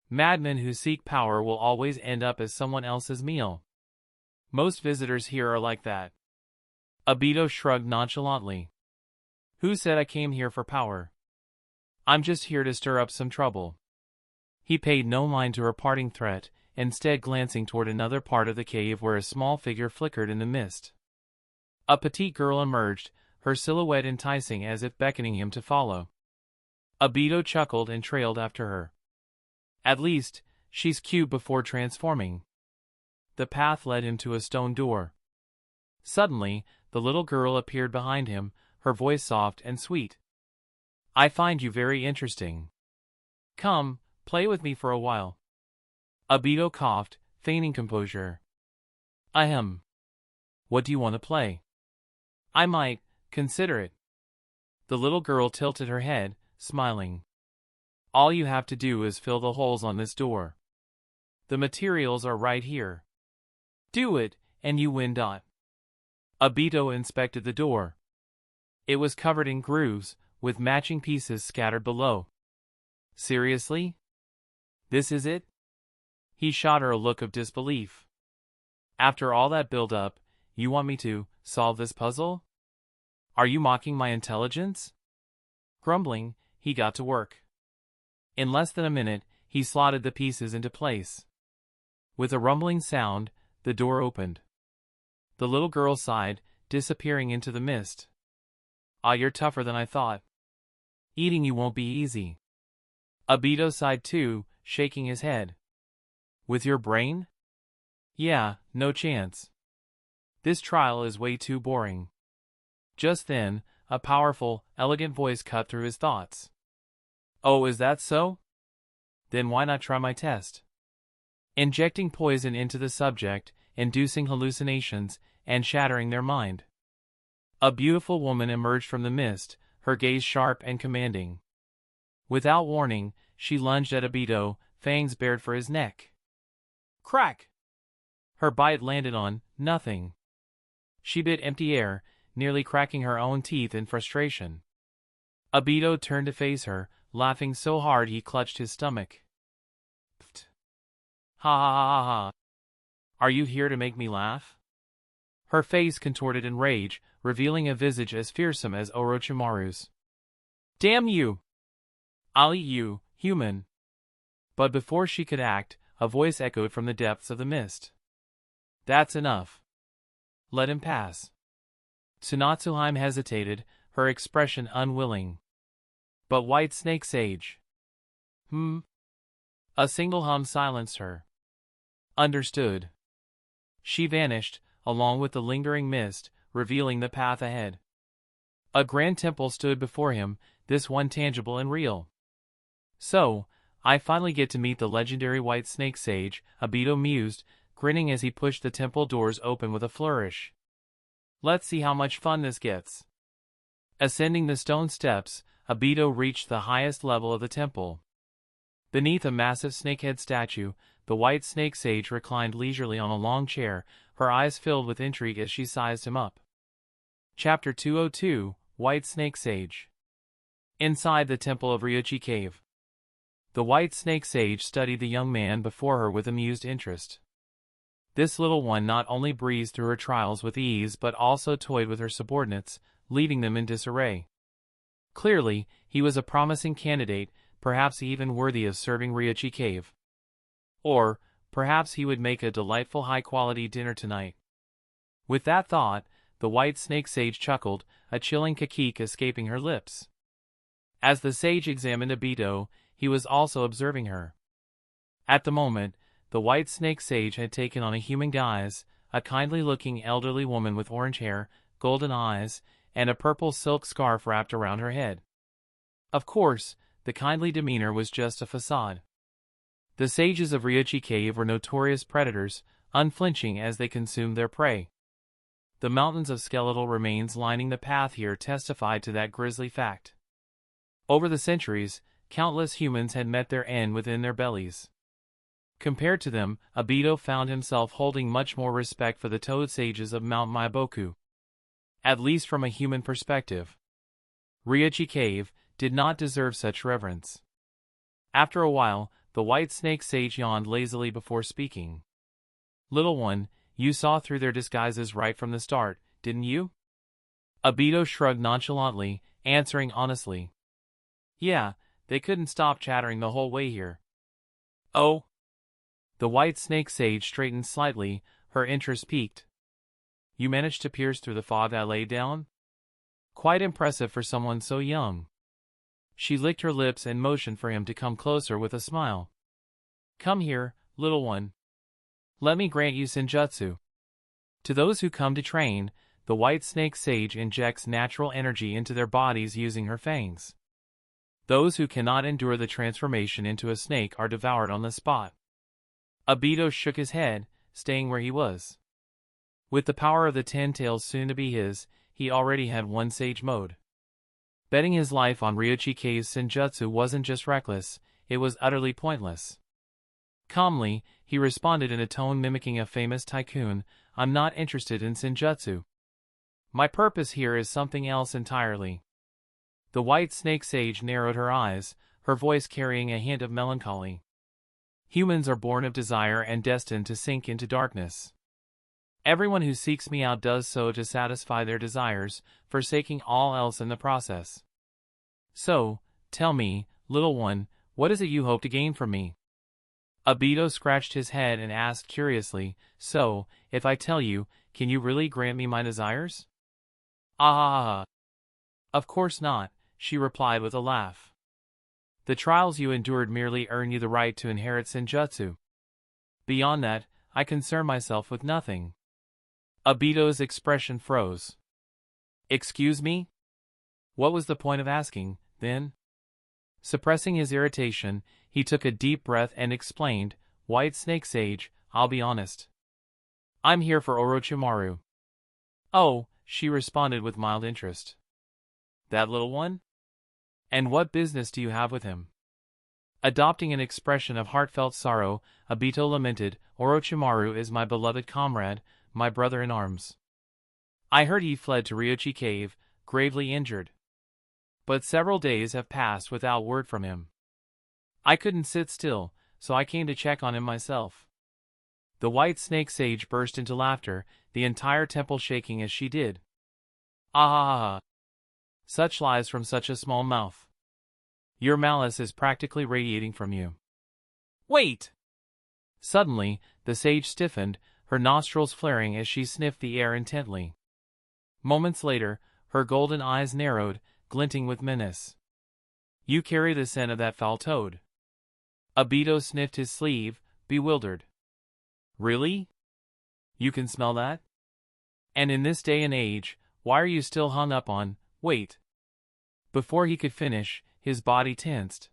Madmen who seek power will always end up as someone else's meal. Most visitors here are like that. Obito shrugged nonchalantly. Who said I came here for power? I'm just here to stir up some trouble. He paid no mind to her parting threat, instead glancing toward another part of the cave where a small figure flickered in the mist. A petite girl emerged, her silhouette enticing as if beckoning him to follow. Obito chuckled and trailed after her. At least, she's cute before transforming. The path led him to a stone door. Suddenly, the little girl appeared behind him, her voice soft and sweet. I find you very interesting. Come, play with me for a while. Obito coughed, feigning composure. Ahem. What do you want to play? I might consider it. The little girl tilted her head, smiling. All you have to do is fill the holes on this door. The materials are right here. Do it, and you win. Obito inspected the door. It was covered in grooves, with matching pieces scattered below. Seriously? This is it? He shot her a look of disbelief. After all that build-up, you want me to solve this puzzle? Are you mocking my intelligence? Grumbling, he got to work. In less than a minute, he slotted the pieces into place. With a rumbling sound, the door opened. The little girl sighed, disappearing into the mist. Ah, you're tougher than I thought. Eating you won't be easy. Obito sighed too, shaking his head. With your brain? Yeah, no chance. This trial is way too boring. Just then, a powerful, elegant voice cut through his thoughts. Oh, is that so? Then why not try my test? Injecting poison into the subject, inducing hallucinations, and shattering their mind. A beautiful woman emerged from the mist, her gaze sharp and commanding. Without warning, she lunged at Obito, fangs bared for his neck. Crack! Her bite landed on nothing. She bit empty air, nearly cracking her own teeth in frustration. Obito turned to face her, laughing so hard he clutched his stomach. Pfft. Ha ha ha ha ha. Are you here to make me laugh? Her face contorted in rage, revealing a visage as fearsome as Orochimaru's. Damn you! I'll eat you, human. But before she could act, a voice echoed from the depths of the mist. That's enough. Let him pass. Tsunatsuhime hesitated, her expression unwilling. But White Snake Sage. A single hum silenced her. Understood. She vanished, along with the lingering mist, revealing the path ahead. A grand temple stood before him, this one tangible and real. So, I finally get to meet the legendary White Snake Sage, Obito mused, grinning as he pushed the temple doors open with a flourish. Let's see how much fun this gets. Ascending the stone steps, Obito reached the highest level of the temple. Beneath a massive snakehead statue, the White Snake Sage reclined leisurely on a long chair, her eyes filled with intrigue as she sized him up. Chapter 202, White Snake Sage. Inside the Temple of Ryuchi Cave. The White Snake Sage studied the young man before her with amused interest. This little one not only breezed through her trials with ease but also toyed with her subordinates, leaving them in disarray. Clearly, he was a promising candidate, perhaps even worthy of serving Ryuchi Cave. Or, perhaps he would make a delightful high-quality dinner tonight. With that thought, the White Snake Sage chuckled, a chilling kikik escaping her lips. As the sage examined Obito, he was also observing her. At the moment, the White Snake Sage had taken on a human guise, a kindly-looking elderly woman with orange hair, golden eyes, and a purple silk scarf wrapped around her head. Of course, the kindly demeanor was just a facade. The sages of Ryuchi Cave were notorious predators, unflinching as they consumed their prey. The mountains of skeletal remains lining the path here testified to that grisly fact. Over the centuries, countless humans had met their end within their bellies. Compared to them, Obito found himself holding much more respect for the toad sages of Mount Maiboku. At least from a human perspective. Ryuchi Cave did not deserve such reverence. After a while, the White Snake Sage yawned lazily before speaking. Little one, you saw through their disguises right from the start, didn't you? Obito shrugged nonchalantly, answering honestly. Yeah, they couldn't stop chattering the whole way here. Oh? The white snake sage straightened slightly, her interest piqued. You managed to pierce through the fog I laid down? Quite impressive for someone so young. She licked her lips and motioned for him to come closer with a smile. Come here, little one. Let me grant you Senjutsu. To those who come to train, the white snake sage injects natural energy into their bodies using her fangs. Those who cannot endure the transformation into a snake are devoured on the spot. Obito shook his head, staying where he was. With the power of the 10 tails soon to be his, he already had one sage mode. Betting his life on Ryuichike's Senjutsu wasn't just reckless, it was utterly pointless. Calmly, he responded in a tone mimicking a famous tycoon, I'm not interested in Senjutsu. My purpose here is something else entirely. The white snake sage narrowed her eyes, her voice carrying a hint of melancholy. Humans are born of desire and destined to sink into darkness. Everyone who seeks me out does so to satisfy their desires, forsaking all else in the process. So, tell me, little one, what is it you hope to gain from me? Obito scratched his head and asked curiously, so, if I tell you, can you really grant me my desires? Ah! Of course not, she replied with a laugh. The trials you endured merely earn you the right to inherit Senjutsu. Beyond that, I concern myself with nothing. Obito's expression froze. Excuse me? What was the point of asking, then? Suppressing his irritation, he took a deep breath and explained, White Snake Sage, I'll be honest. I'm here for Orochimaru. Oh, she responded with mild interest. That little one? And what business do you have with him? Adopting an expression of heartfelt sorrow, Obito lamented, Orochimaru is my beloved comrade, my brother in arms. I heard he fled to Ryuchi Cave, gravely injured. But several days have passed without word from him. I couldn't sit still, so I came to check on him myself. The white snake sage burst into laughter, the entire temple shaking as she did. Ah! Such lies from such a small mouth. Your malice is practically radiating from you. Wait! Suddenly, the sage stiffened, her nostrils flaring as she sniffed the air intently. Moments later, her golden eyes narrowed, glinting with menace. You carry the scent of that foul toad. Obito sniffed his sleeve, bewildered. Really? You can smell that? And in this day and age, why are you still hung up on, wait? Before he could finish, his body tensed.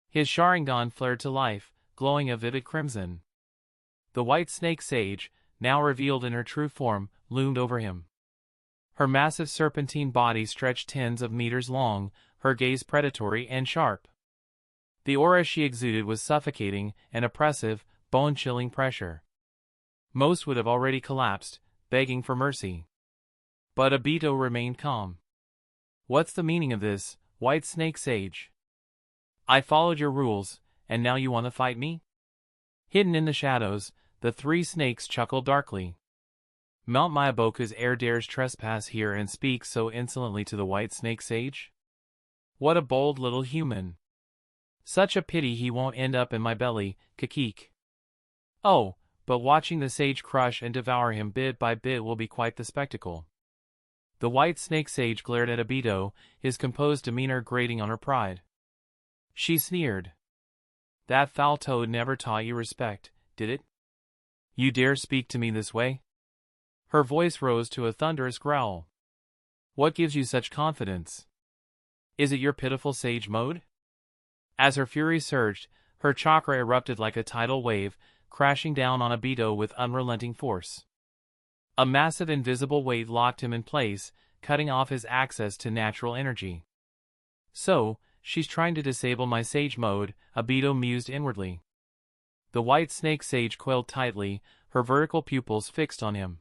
His Sharingan flared to life, glowing a vivid crimson. The white snake sage, now revealed in her true form, loomed over him. Her massive serpentine body stretched tens of meters long, her gaze predatory and sharp. The aura she exuded was suffocating, an oppressive, bone-chilling pressure. Most would have already collapsed, begging for mercy. But Obito remained calm. What's the meaning of this, white snake sage? I followed your rules, and now you want to fight me? Hidden in the shadows, the three snakes chuckled darkly. Mount Myaboku's heir dares trespass here and speak so insolently to the white snake sage? What a bold little human. Such a pity he won't end up in my belly, Kakik. Oh, but watching the sage crush and devour him bit by bit will be quite the spectacle. The white snake sage glared at Obito, his composed demeanor grating on her pride. She sneered. That foul toad never taught you respect, did it? You dare speak to me this way? Her voice rose to a thunderous growl. What gives you such confidence? Is it your pitiful sage mode? As her fury surged, her chakra erupted like a tidal wave, crashing down on Obito with unrelenting force. A massive invisible weight locked him in place, cutting off his access to natural energy. So, she's trying to disable my sage mode, Obito mused inwardly. The white snake sage coiled tightly, her vertical pupils fixed on him.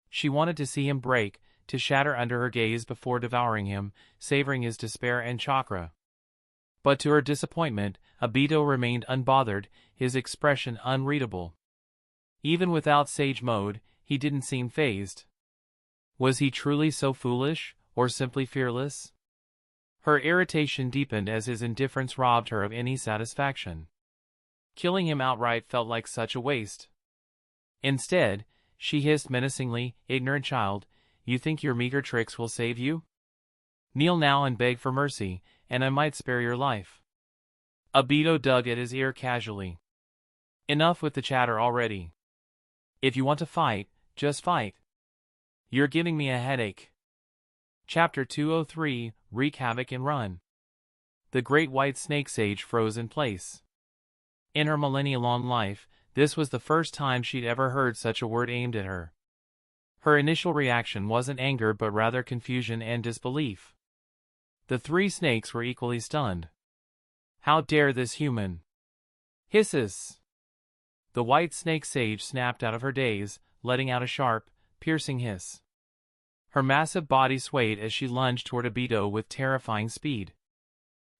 She wanted to see him break, to shatter under her gaze before devouring him, savoring his despair and chakra. But to her disappointment, Obito remained unbothered, his expression unreadable. Even without sage mode, he didn't seem fazed. Was he truly so foolish, or simply fearless? Her irritation deepened as his indifference robbed her of any satisfaction. Killing him outright felt like such a waste. Instead, she hissed menacingly, "Ignorant child, you think your meager tricks will save you? Kneel now and beg for mercy, and I might spare your life." Obito dug at his ear casually. "Enough with the chatter already. If you want to fight, just fight. You're giving me a headache." Chapter 203, Wreak Havoc and Run. The Great White Snake Sage froze in place. In her millennia-long life, this was the first time she'd ever heard such a word aimed at her. Her initial reaction wasn't anger but rather confusion and disbelief. The three snakes were equally stunned. How dare this human? Hisses! The White Snake Sage snapped out of her daze, letting out a sharp, piercing hiss. Her massive body swayed as she lunged toward Obito with terrifying speed.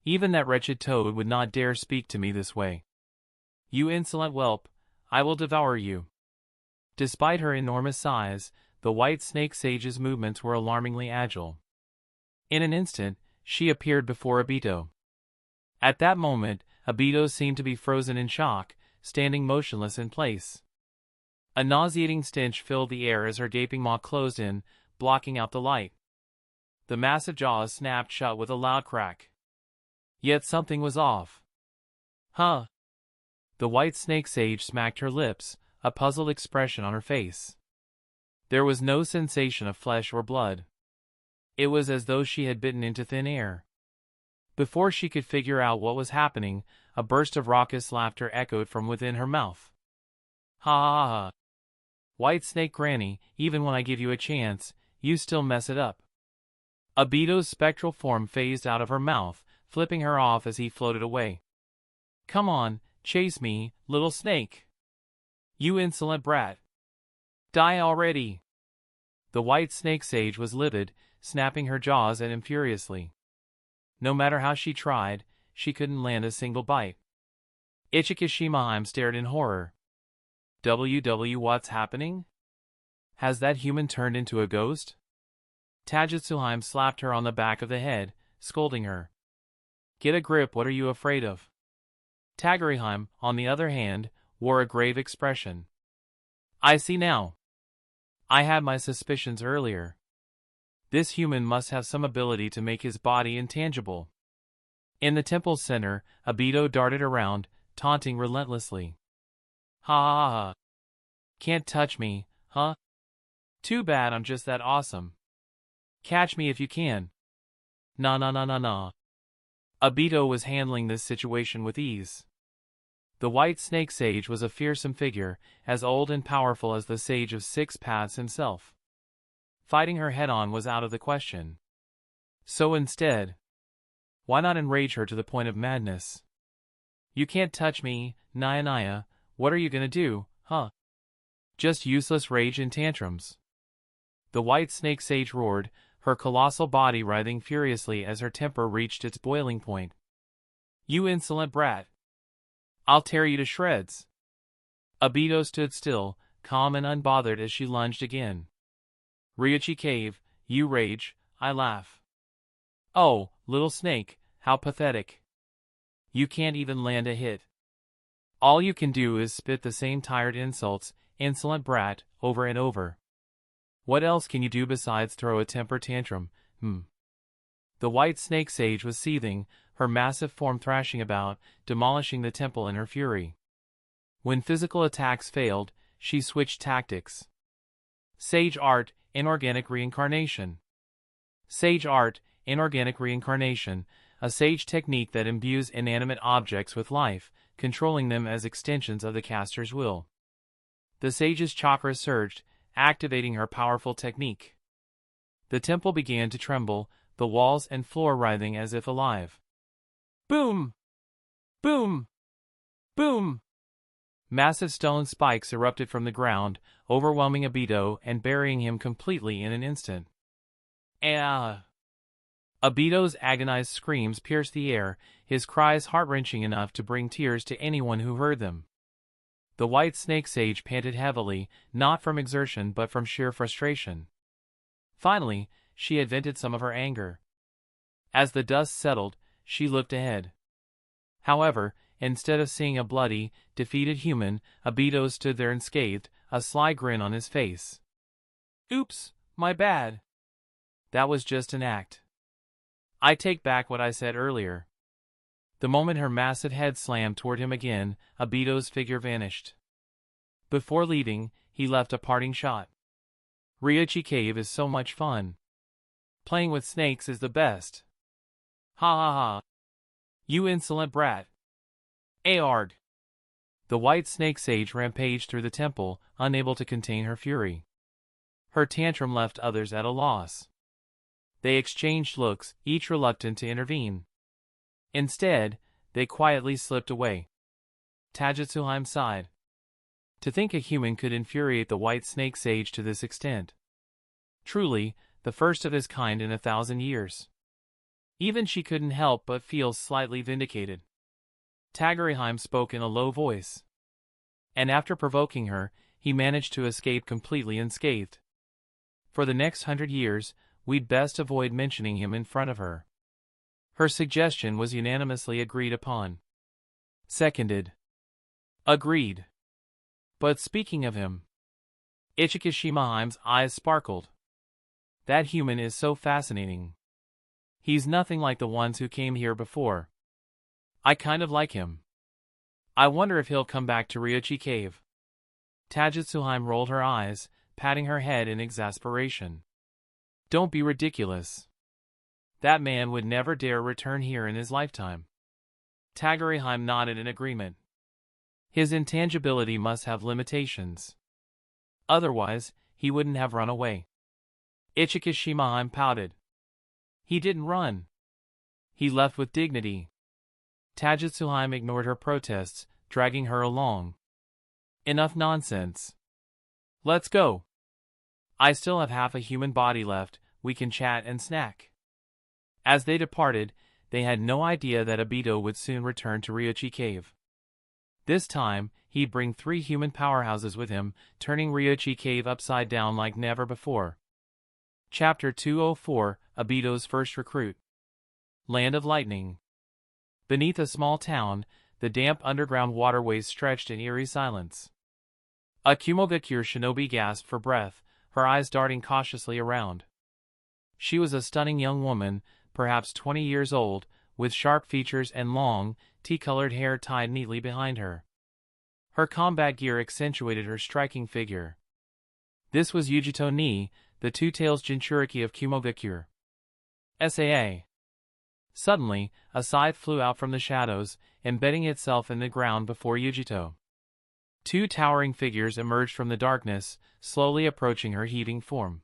"Even that wretched toad would not dare speak to me this way. You insolent whelp, I will devour you." Despite her enormous size, the White Snake Sage's movements were alarmingly agile. In an instant, she appeared before Obito. At that moment, Obito seemed to be frozen in shock, standing motionless in place. A nauseating stench filled the air as her gaping maw closed in, blocking out the light. The massive jaws snapped shut with a loud crack. Yet something was off. "Huh?" The White Snake Sage smacked her lips, a puzzled expression on her face. There was no sensation of flesh or blood. It was as though she had bitten into thin air. Before she could figure out what was happening, a burst of raucous laughter echoed from within her mouth. "Ha ha ha! White Snake Granny, even when I give you a chance, you still mess it up." Obito's spectral form phased out of her mouth, flipping her off as he floated away. "Come on, chase me, little snake! You insolent brat! Die already!" The White Snake Sage was livid, snapping her jaws at him furiously. No matter how she tried, she couldn't land a single bite. Ichikishimaheim stared in horror. What's happening? Has that human turned into a ghost? Tajutsuheim slapped her on the back of the head, scolding her. "Get a grip, what are you afraid of?" Taguriheim, on the other hand, wore a grave expression. "I see now. I had my suspicions earlier. This human must have some ability to make his body intangible." In the temple's center, Obito darted around, taunting relentlessly. "Ha ha ha! Can't touch me, huh? Too bad I'm just that awesome. Catch me if you can." "Nah nah nah nah nah." Obito was handling this situation with ease. The White Snake Sage was a fearsome figure, as old and powerful as the Sage of Six Paths himself. Fighting her head-on was out of the question. So instead, why not enrage her to the point of madness? "You can't touch me, Naya. What are you gonna do, huh? Just useless rage and tantrums." The White Snake Sage roared, her colossal body writhing furiously as her temper reached its boiling point. "You insolent brat! I'll tear you to shreds." Obito stood still, calm and unbothered as she lunged again. "Ryuchi Cave, you rage, I laugh. Oh, little snake, how pathetic. You can't even land a hit. All you can do is spit the same tired insults, insolent brat, over and over. What else can you do besides throw a temper tantrum, The White Snake Sage was seething, her massive form thrashing about, demolishing the temple in her fury. When physical attacks failed, she switched tactics. Sage Art, Inorganic Reincarnation. Sage Art, Inorganic Reincarnation, a sage technique that imbues inanimate objects with life, controlling them as extensions of the caster's will. The sage's chakra surged, activating her powerful technique. The temple began to tremble, the walls and floor writhing as if alive. Boom! Boom! Boom! Massive stone spikes erupted from the ground, overwhelming Obito and burying him completely in an instant. Ah! Obito's agonized screams pierced the air, his cries heart-wrenching enough to bring tears to anyone who heard them. The White Snake Sage panted heavily, not from exertion but from sheer frustration. Finally, she had vented some of her anger. As the dust settled, she looked ahead. However, instead of seeing a bloody, defeated human, Obito stood there unscathed, a sly grin on his face. Oops, my bad. That was just an act. I take back what I said earlier. The moment her massive head slammed toward him again, Obito's figure vanished. Before leaving, he left a parting shot. Ryuchi Cave is so much fun. Playing with snakes is the best. Ha ha ha. You insolent brat. Aarg. The white snake sage rampaged through the temple, unable to contain her fury. Her tantrum left others at a loss. They exchanged looks, each reluctant to intervene. Instead, they quietly slipped away. Taijutsuheim sighed. To think a human could infuriate the white snake sage to this extent. Truly, the first of his kind in 1,000 years. Even she couldn't help but feel slightly vindicated. Taijutsuheim spoke in a low voice. And after provoking her, he managed to escape completely unscathed. For the next 100 years, we'd best avoid mentioning him in front of her. Her suggestion was unanimously agreed upon. Seconded. Agreed. But speaking of him, Ichikishimaheim's eyes sparkled. That human is so fascinating. He's nothing like the ones who came here before. I kind of like him. I wonder if he'll come back to Ryuchi Cave. Taijutsuheim rolled her eyes, patting her head in exasperation. Don't be ridiculous. That man would never dare return here in his lifetime. Taijutsuheim nodded in agreement. His intangibility must have limitations. Otherwise, he wouldn't have run away. Ichikishimaheim pouted. He didn't run. He left with dignity. Taijutsuheim ignored her protests, dragging her along. Enough nonsense. Let's go. I still have half a human body left, we can chat and snack. As they departed, they had no idea that Obito would soon return to Ryuchi Cave. This time, he'd bring 3 human powerhouses with him, turning Ryuchi Cave upside down like never before. Chapter 204, Obito's First Recruit. Land of Lightning. Beneath a small town, the damp underground waterways stretched in eerie silence. A Kumogakure shinobi gasped for breath, her eyes darting cautiously around. She was a stunning young woman, perhaps 20 years old, with sharp features and long, tea-colored hair tied neatly behind her. Her combat gear accentuated her striking figure. This was Yujito Ni, the two-tails Jinchuriki of Kumogakure. SAA. Suddenly, a scythe flew out from the shadows, embedding itself in the ground before Yujito. 2 towering figures emerged from the darkness, slowly approaching her heaving form.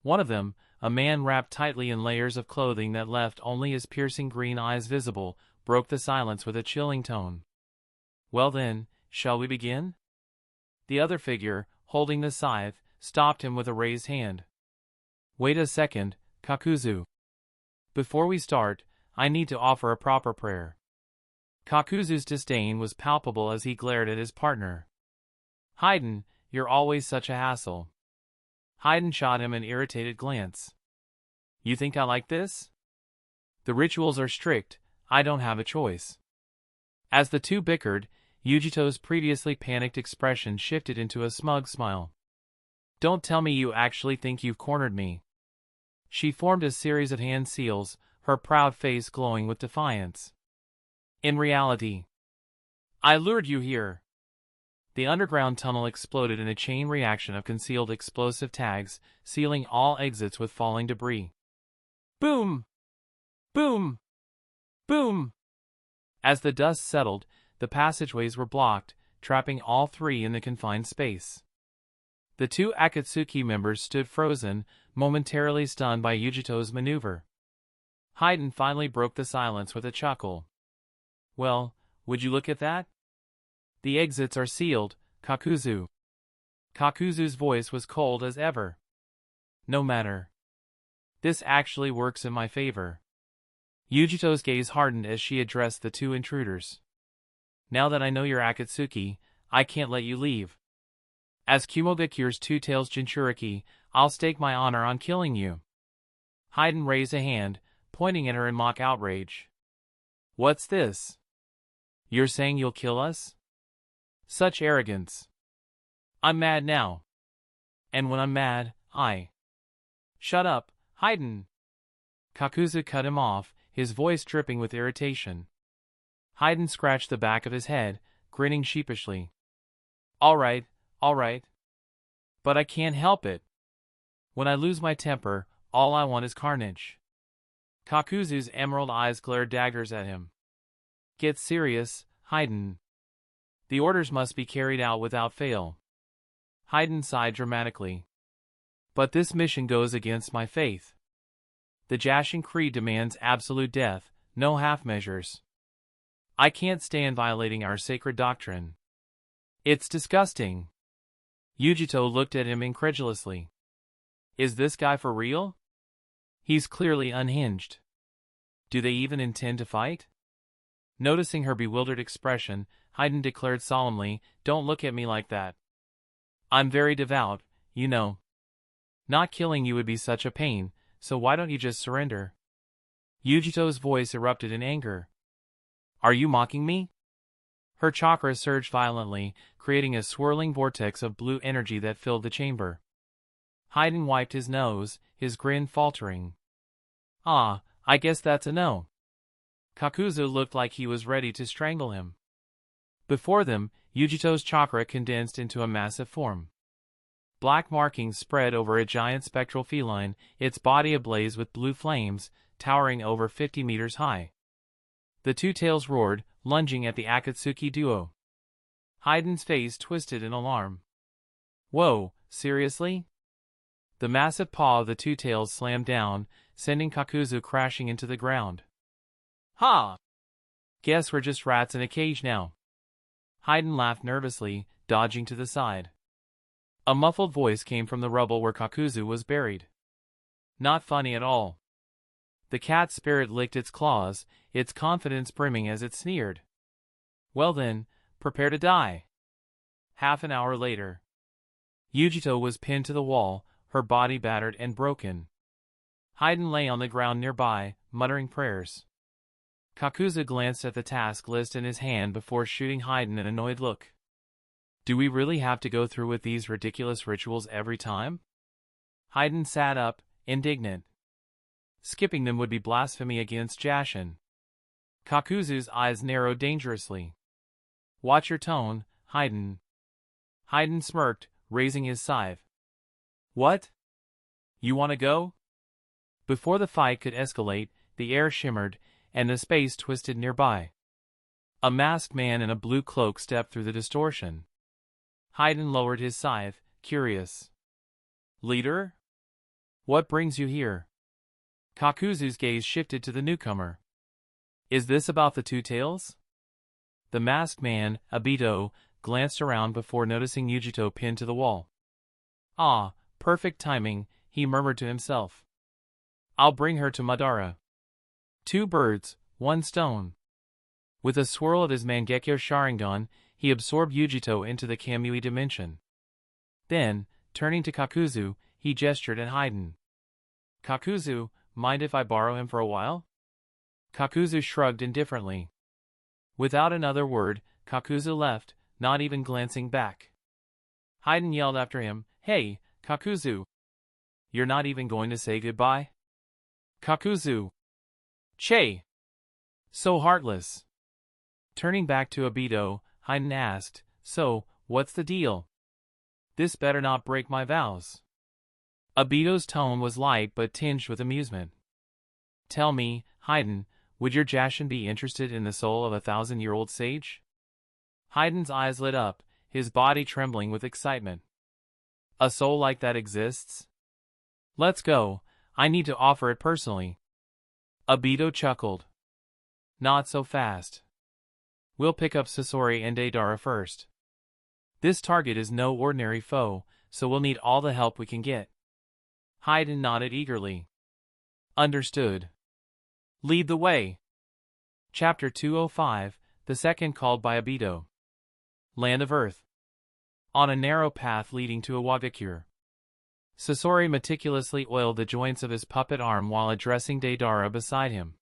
One of them, a man wrapped tightly in layers of clothing that left only his piercing green eyes visible, broke the silence with a chilling tone. Well then, shall we begin? The other figure, holding the scythe, stopped him with a raised hand. Wait a second, Kakuzu. Before we start, I need to offer a proper prayer. Kakuzu's disdain was palpable as he glared at his partner. Haiden, you're always such a hassle. Haiden shot him an irritated glance. You think I like this? The rituals are strict, I don't have a choice. As the two bickered, Yujito's previously panicked expression shifted into a smug smile. Don't tell me you actually think you've cornered me. She formed a series of hand seals, her proud face glowing with defiance. In reality, I lured you here. The underground tunnel exploded in a chain reaction of concealed explosive tags, sealing all exits with falling debris. Boom! Boom! Boom! As the dust settled, the passageways were blocked, trapping all 3 in the confined space. The 2 Akatsuki members stood frozen, momentarily stunned by Yujito's maneuver. Haiden finally broke the silence with a chuckle. Well, would you look at that? The exits are sealed, Kakuzu. Kakuzu's voice was cold as ever. No matter. This actually works in my favor. Yujito's gaze hardened as she addressed the 2 intruders. Now that I know you're Akatsuki, I can't let you leave. As Kumogakure's two-tails Jinchuriki, I'll stake my honor on killing you. Haiden raised a hand, pointing at her in mock outrage. What's this? You're saying you'll kill us? Such arrogance. I'm mad now. And when I'm mad, Shut up, Haydn. Kakuzu cut him off, his voice dripping with irritation. Haydn scratched the back of his head, grinning sheepishly. All right. But I can't help it. When I lose my temper, all I want is carnage. Kakuzu's emerald eyes glared daggers at him. Get serious, Haydn. The orders must be carried out without fail. Haydn sighed dramatically. But this mission goes against my faith. The Jashin Creed demands absolute death, no half measures. I can't stand violating our sacred doctrine. It's disgusting. Yujito looked at him incredulously. Is this guy for real? He's clearly unhinged. Do they even intend to fight? Noticing her bewildered expression, Haydn declared solemnly, Don't look at me like that. I'm very devout, you know. Not killing you would be such a pain, so why don't you just surrender? Yujito's voice erupted in anger. Are you mocking me? Her chakra surged violently, creating a swirling vortex of blue energy that filled the chamber. Haydn wiped his nose, his grin faltering. Ah, I guess that's a no. Kakuzu looked like he was ready to strangle him. Before them, Yujito's chakra condensed into a massive form. Black markings spread over a giant spectral feline, its body ablaze with blue flames, towering over 50 meters high. The two tails roared, lunging at the Akatsuki duo. Haydn's face twisted in alarm. Whoa, seriously? The massive paw of the two tails slammed down, sending Kakuzu crashing into the ground. Ha! Guess we're just rats in a cage now. Haydn laughed nervously, dodging to the side. A muffled voice came from the rubble where Kakuzu was buried. Not funny at all. The cat spirit licked its claws, its confidence brimming as it sneered. Well then, prepare to die. Half an hour later. Yujito was pinned to the wall, her body battered and broken. Haydn lay on the ground nearby, muttering prayers. Kakuzu glanced at the task list in his hand before shooting Haydn an annoyed look. Do we really have to go through with these ridiculous rituals every time? Haydn sat up, indignant. Skipping them would be blasphemy against Jashin. Kakuzu's eyes narrowed dangerously. Watch your tone, Haydn. Haydn smirked, raising his scythe. What? You want to go? Before the fight could escalate, the air shimmered, and the space twisted nearby. A masked man in a blue cloak stepped through the distortion. Haydn lowered his scythe, curious. Leader? What brings you here? Kakuzu's gaze shifted to the newcomer. Is this about the two tails? The masked man, Obito, glanced around before noticing Yujito pinned to the wall. Ah, perfect timing, he murmured to himself. I'll bring her to Madara. Two birds, one stone. With a swirl of his Mangekyo Sharingan, he absorbed Yujito into the Kamui dimension. Then, turning to Kakuzu, he gestured at Haydn. Kakuzu, mind if I borrow him for a while? Kakuzu shrugged indifferently. Without another word, Kakuzu left, not even glancing back. Haydn yelled after him, Hey, Kakuzu! You're not even going to say goodbye? Kakuzu! Che! So heartless. Turning back to Obito, Haydn asked, So, what's the deal? This better not break my vows. Obito's tone was light but tinged with amusement. Tell me, Haydn, would your Jashin be interested in the soul of a 1,000-year-old sage? Haydn's eyes lit up, his body trembling with excitement. A soul like that exists? Let's go, I need to offer it personally. Obito chuckled. Not so fast. We'll pick up Sasori and Deidara first. This target is no ordinary foe, so we'll need all the help we can get. Haydn nodded eagerly. Understood. Lead the way. Chapter 205, the second called by Obito. Land of Earth. On a narrow path leading to Iwagakure. Sasori meticulously oiled the joints of his puppet arm while addressing Deidara beside him.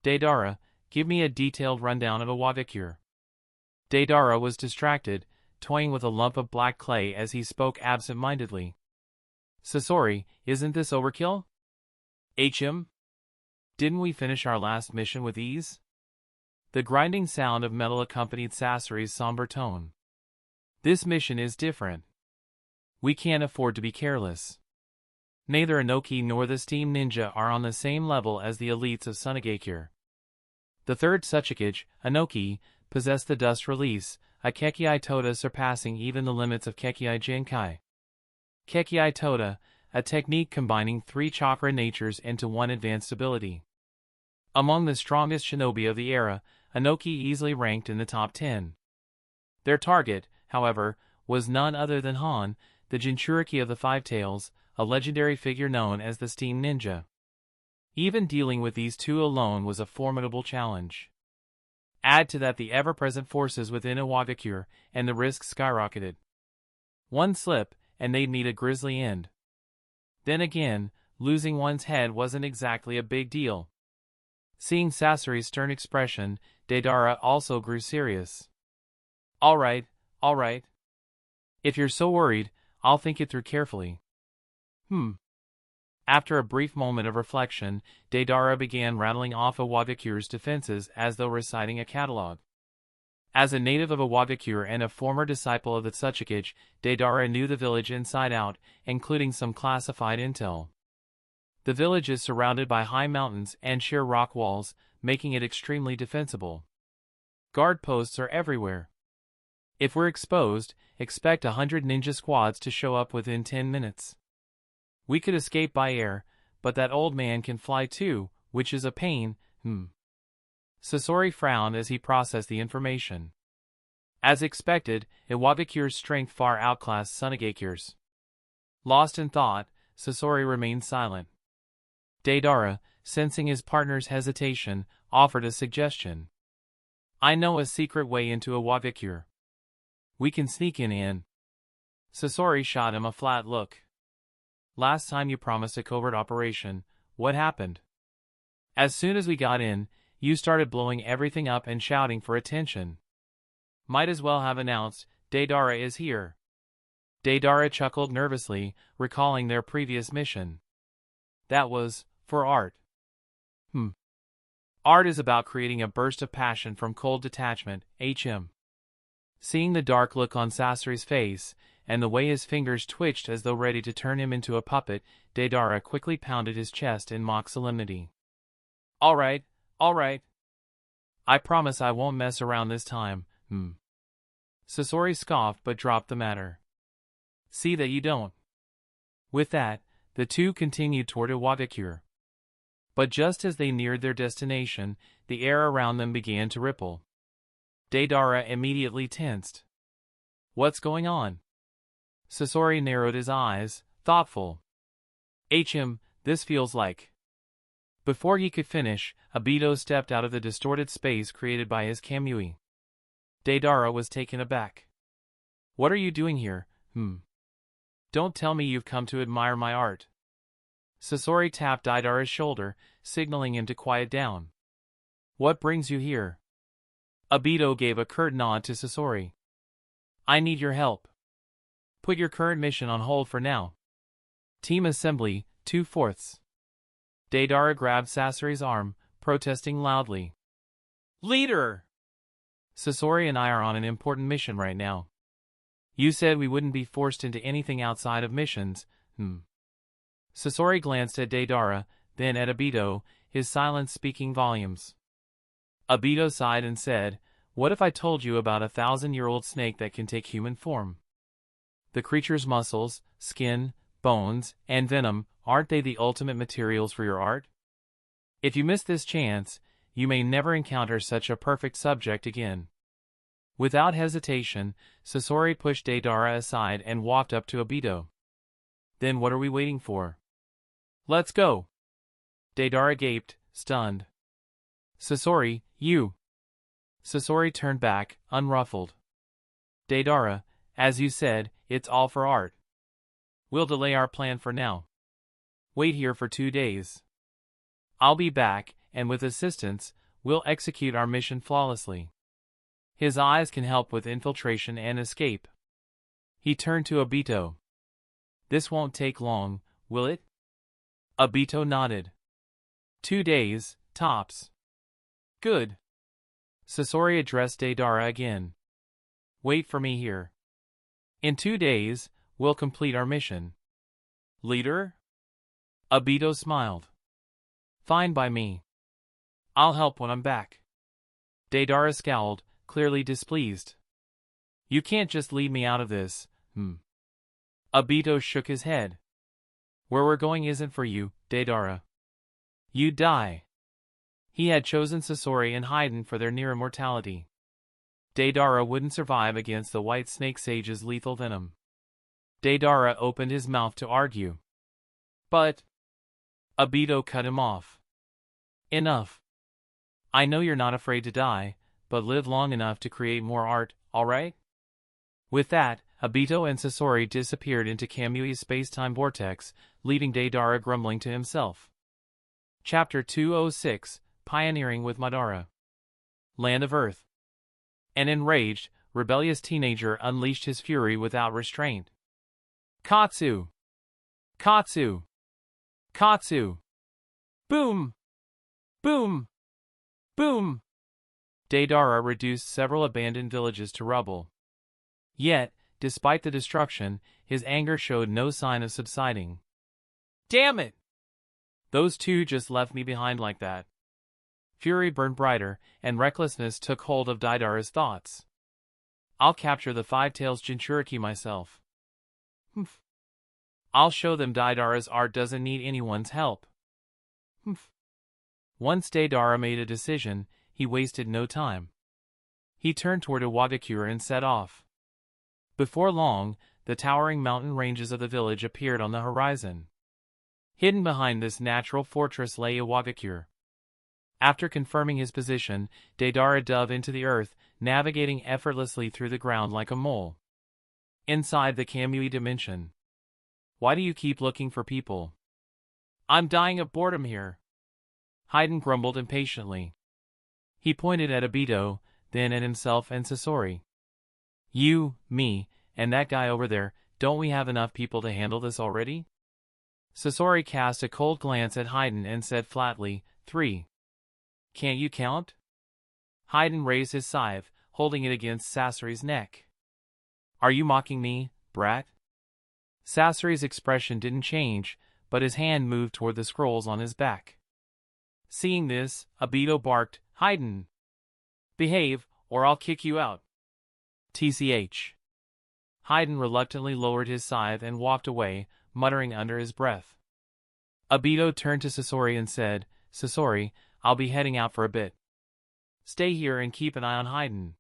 Deidara, give me a detailed rundown of a Wagakure. Deidara was distracted, toying with a lump of black clay as he spoke absent-mindedly. Sasori, isn't this overkill? Didn't we finish our last mission with ease? The grinding sound of metal accompanied Sasori's somber tone. This mission is different. We can't afford to be careless. Neither Inoki nor the Steam Ninja are on the same level as the elites of Sunagakure. The third Suchikage, Inoki, possessed the dust release, a Kekii Toda surpassing even the limits of Kekii Genkai. Kekii Toda, a technique combining 3 chakra natures into one advanced ability. Among the strongest shinobi of the era, Inoki easily ranked in the top 10. Their target, however, was none other than Han, the Jinchuriki of the Five Tails, a legendary figure known as the Steam Ninja. Even dealing with these two alone was a formidable challenge. Add to that the ever-present forces within Iwagakure, and the risk skyrocketed. One slip, and they'd meet a grisly end. Then again, losing one's head wasn't exactly a big deal. Seeing Sasori's stern expression, Deidara also grew serious. All right. If you're so worried, I'll think it through carefully. After a brief moment of reflection, Deidara began rattling off Iwagakure's defenses as though reciting a catalog. As a native of Iwagakure and a former disciple of the Tsuchikage, Deidara knew the village inside out, including some classified intel. The village is surrounded by high mountains and sheer rock walls, making it extremely defensible. Guard posts are everywhere. If we're exposed, expect 100 ninja squads to show up within 10 minutes. We could escape by air, but that old man can fly too, which is a pain. Sasori frowned as he processed the information. As expected, Iwagakure's strength far outclassed Sunagakure's. Lost in thought, Sasori remained silent. Deidara, sensing his partner's hesitation, offered a suggestion. I know a secret way into Iwagakure. We can sneak in. Sasori shot him a flat look. Last time you promised a covert operation, what happened? As soon as we got in, you started blowing everything up and shouting for attention. Might as well have announced, Deidara is here. Deidara chuckled nervously, recalling their previous mission. That was, for art. Art is about creating a burst of passion from cold detachment, Seeing the dark look on Sasori's face, and the way his fingers twitched as though ready to turn him into a puppet, Deidara quickly pounded his chest in mock solemnity. All right. I promise I won't mess around this time, Sasori scoffed but dropped the matter. See that you don't. With that, the two continued toward Iwagakure. But just as they neared their destination, the air around them began to ripple. Deidara immediately tensed. What's going on? Sasori narrowed his eyes, thoughtful. This feels like. Before he could finish, Obito stepped out of the distorted space created by his kamui. Deidara was taken aback. What are you doing here, Don't tell me you've come to admire my art. Sasori tapped Deidara's shoulder, signaling him to quiet down. What brings you here? Obito gave a curt nod to Sasori. I need your help. Put your current mission on hold for now. Team assembly, 2/4. Deidara grabbed Sasori's arm, protesting loudly. Leader! Sasori and I are on an important mission right now. You said we wouldn't be forced into anything outside of missions, Sasori glanced at Deidara, then at Obito, his silence speaking volumes. Obito sighed and said, What if I told you about a 1,000-year-old snake that can take human form? The creature's muscles, skin, bones, and venom, aren't they the ultimate materials for your art? If you miss this chance, you may never encounter such a perfect subject again. Without hesitation, Sasori pushed Deidara aside and walked up to Obito. Then what are we waiting for? Let's go! Deidara gaped, stunned. Sasori, you! Sasori turned back, unruffled. Deidara, as you said, it's all for art. We'll delay our plan for now. Wait here for 2 days. I'll be back, and with assistance, we'll execute our mission flawlessly. His eyes can help with infiltration and escape. He turned to Obito. This won't take long, will it? Obito nodded. 2 days, tops. Good. Sasori addressed Deidara again. Wait for me here. In 2 days, we'll complete our mission. Leader? Obito smiled. Fine by me. I'll help when I'm back. Deidara scowled, clearly displeased. You can't just leave me out of this, Obito shook his head. Where we're going isn't for you, Deidara. You'd die. He had chosen Sasori and Haiden for their near immortality. Deidara wouldn't survive against the White Snake Sage's lethal venom. Deidara opened his mouth to argue. But Obito cut him off. Enough. I know you're not afraid to die, but live long enough to create more art, alright? With that, Obito and Sasori disappeared into Kamui's space-time vortex, leaving Deidara grumbling to himself. Chapter 206, Pioneering with Madara. Land of Earth. An enraged, rebellious teenager unleashed his fury without restraint. Katsu! Katsu! Katsu! Boom! Boom! Boom! Deidara reduced several abandoned villages to rubble. Yet, despite the destruction, his anger showed no sign of subsiding. Damn it! Those two just left me behind like that. Fury burned brighter, and recklessness took hold of Deidara's thoughts. I'll capture the Five-Tails Jinchuriki myself. Humph. I'll show them Deidara's art doesn't need anyone's help. Humph. Once Deidara made a decision, he wasted no time. He turned toward Iwagakure and set off. Before long, the towering mountain ranges of the village appeared on the horizon. Hidden behind this natural fortress lay Iwagakure. After confirming his position, Deidara dove into the earth, navigating effortlessly through the ground like a mole. Inside the Kamui dimension. Why do you keep looking for people? I'm dying of boredom here. Haiden grumbled impatiently. He pointed at Obito, then at himself and Sasori. You, me, and that guy over there, don't we have enough people to handle this already? Sasori cast a cold glance at Haiden and said flatly, 3. Can't you count? Haiden raised his scythe, holding it against Sasori's neck. Are you mocking me, brat? Sasori's expression didn't change, but his hand moved toward the scrolls on his back. Seeing this, Obito barked, Haiden! Behave, or I'll kick you out. TCH. Haiden reluctantly lowered his scythe and walked away, muttering under his breath. Obito turned to Sasori and said, Sasori, I'll be heading out for a bit. Stay here and keep an eye on Haiden.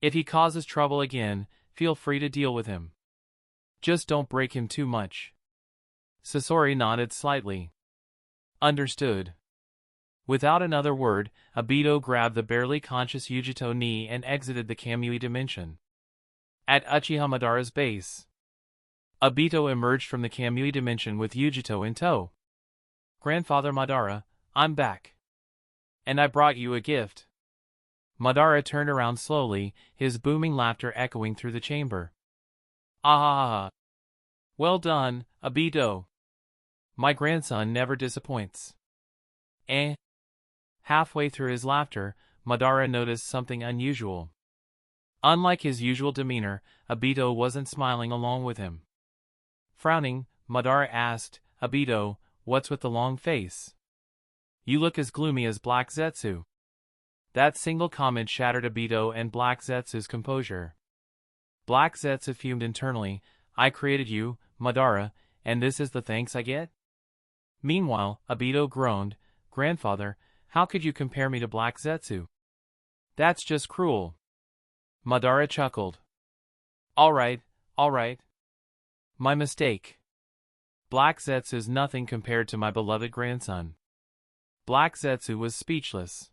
If he causes trouble again, feel free to deal with him. Just don't break him too much. Sasori nodded slightly. Understood. Without another word, Obito grabbed the barely conscious Yujito knee and exited the Kamui dimension. At Uchiha Madara's base, Obito emerged from the Kamui dimension with Yujito in tow. Grandfather Madara, I'm back. And I brought you a gift. Madara turned around slowly, his booming laughter echoing through the chamber. Ah! Well done, Obito. My grandson never disappoints. Eh? Halfway through his laughter, Madara noticed something unusual. Unlike his usual demeanor, Obito wasn't smiling along with him. Frowning, Madara asked, Obito, what's with the long face? You look as gloomy as Black Zetsu. That single comment shattered Obito and Black Zetsu's composure. Black Zetsu fumed internally, I created you, Madara, and this is the thanks I get? Meanwhile, Obito groaned, Grandfather, how could you compare me to Black Zetsu? That's just cruel. Madara chuckled. Alright. My mistake. Black Zetsu's nothing compared to my beloved grandson. Black Zetsu was speechless.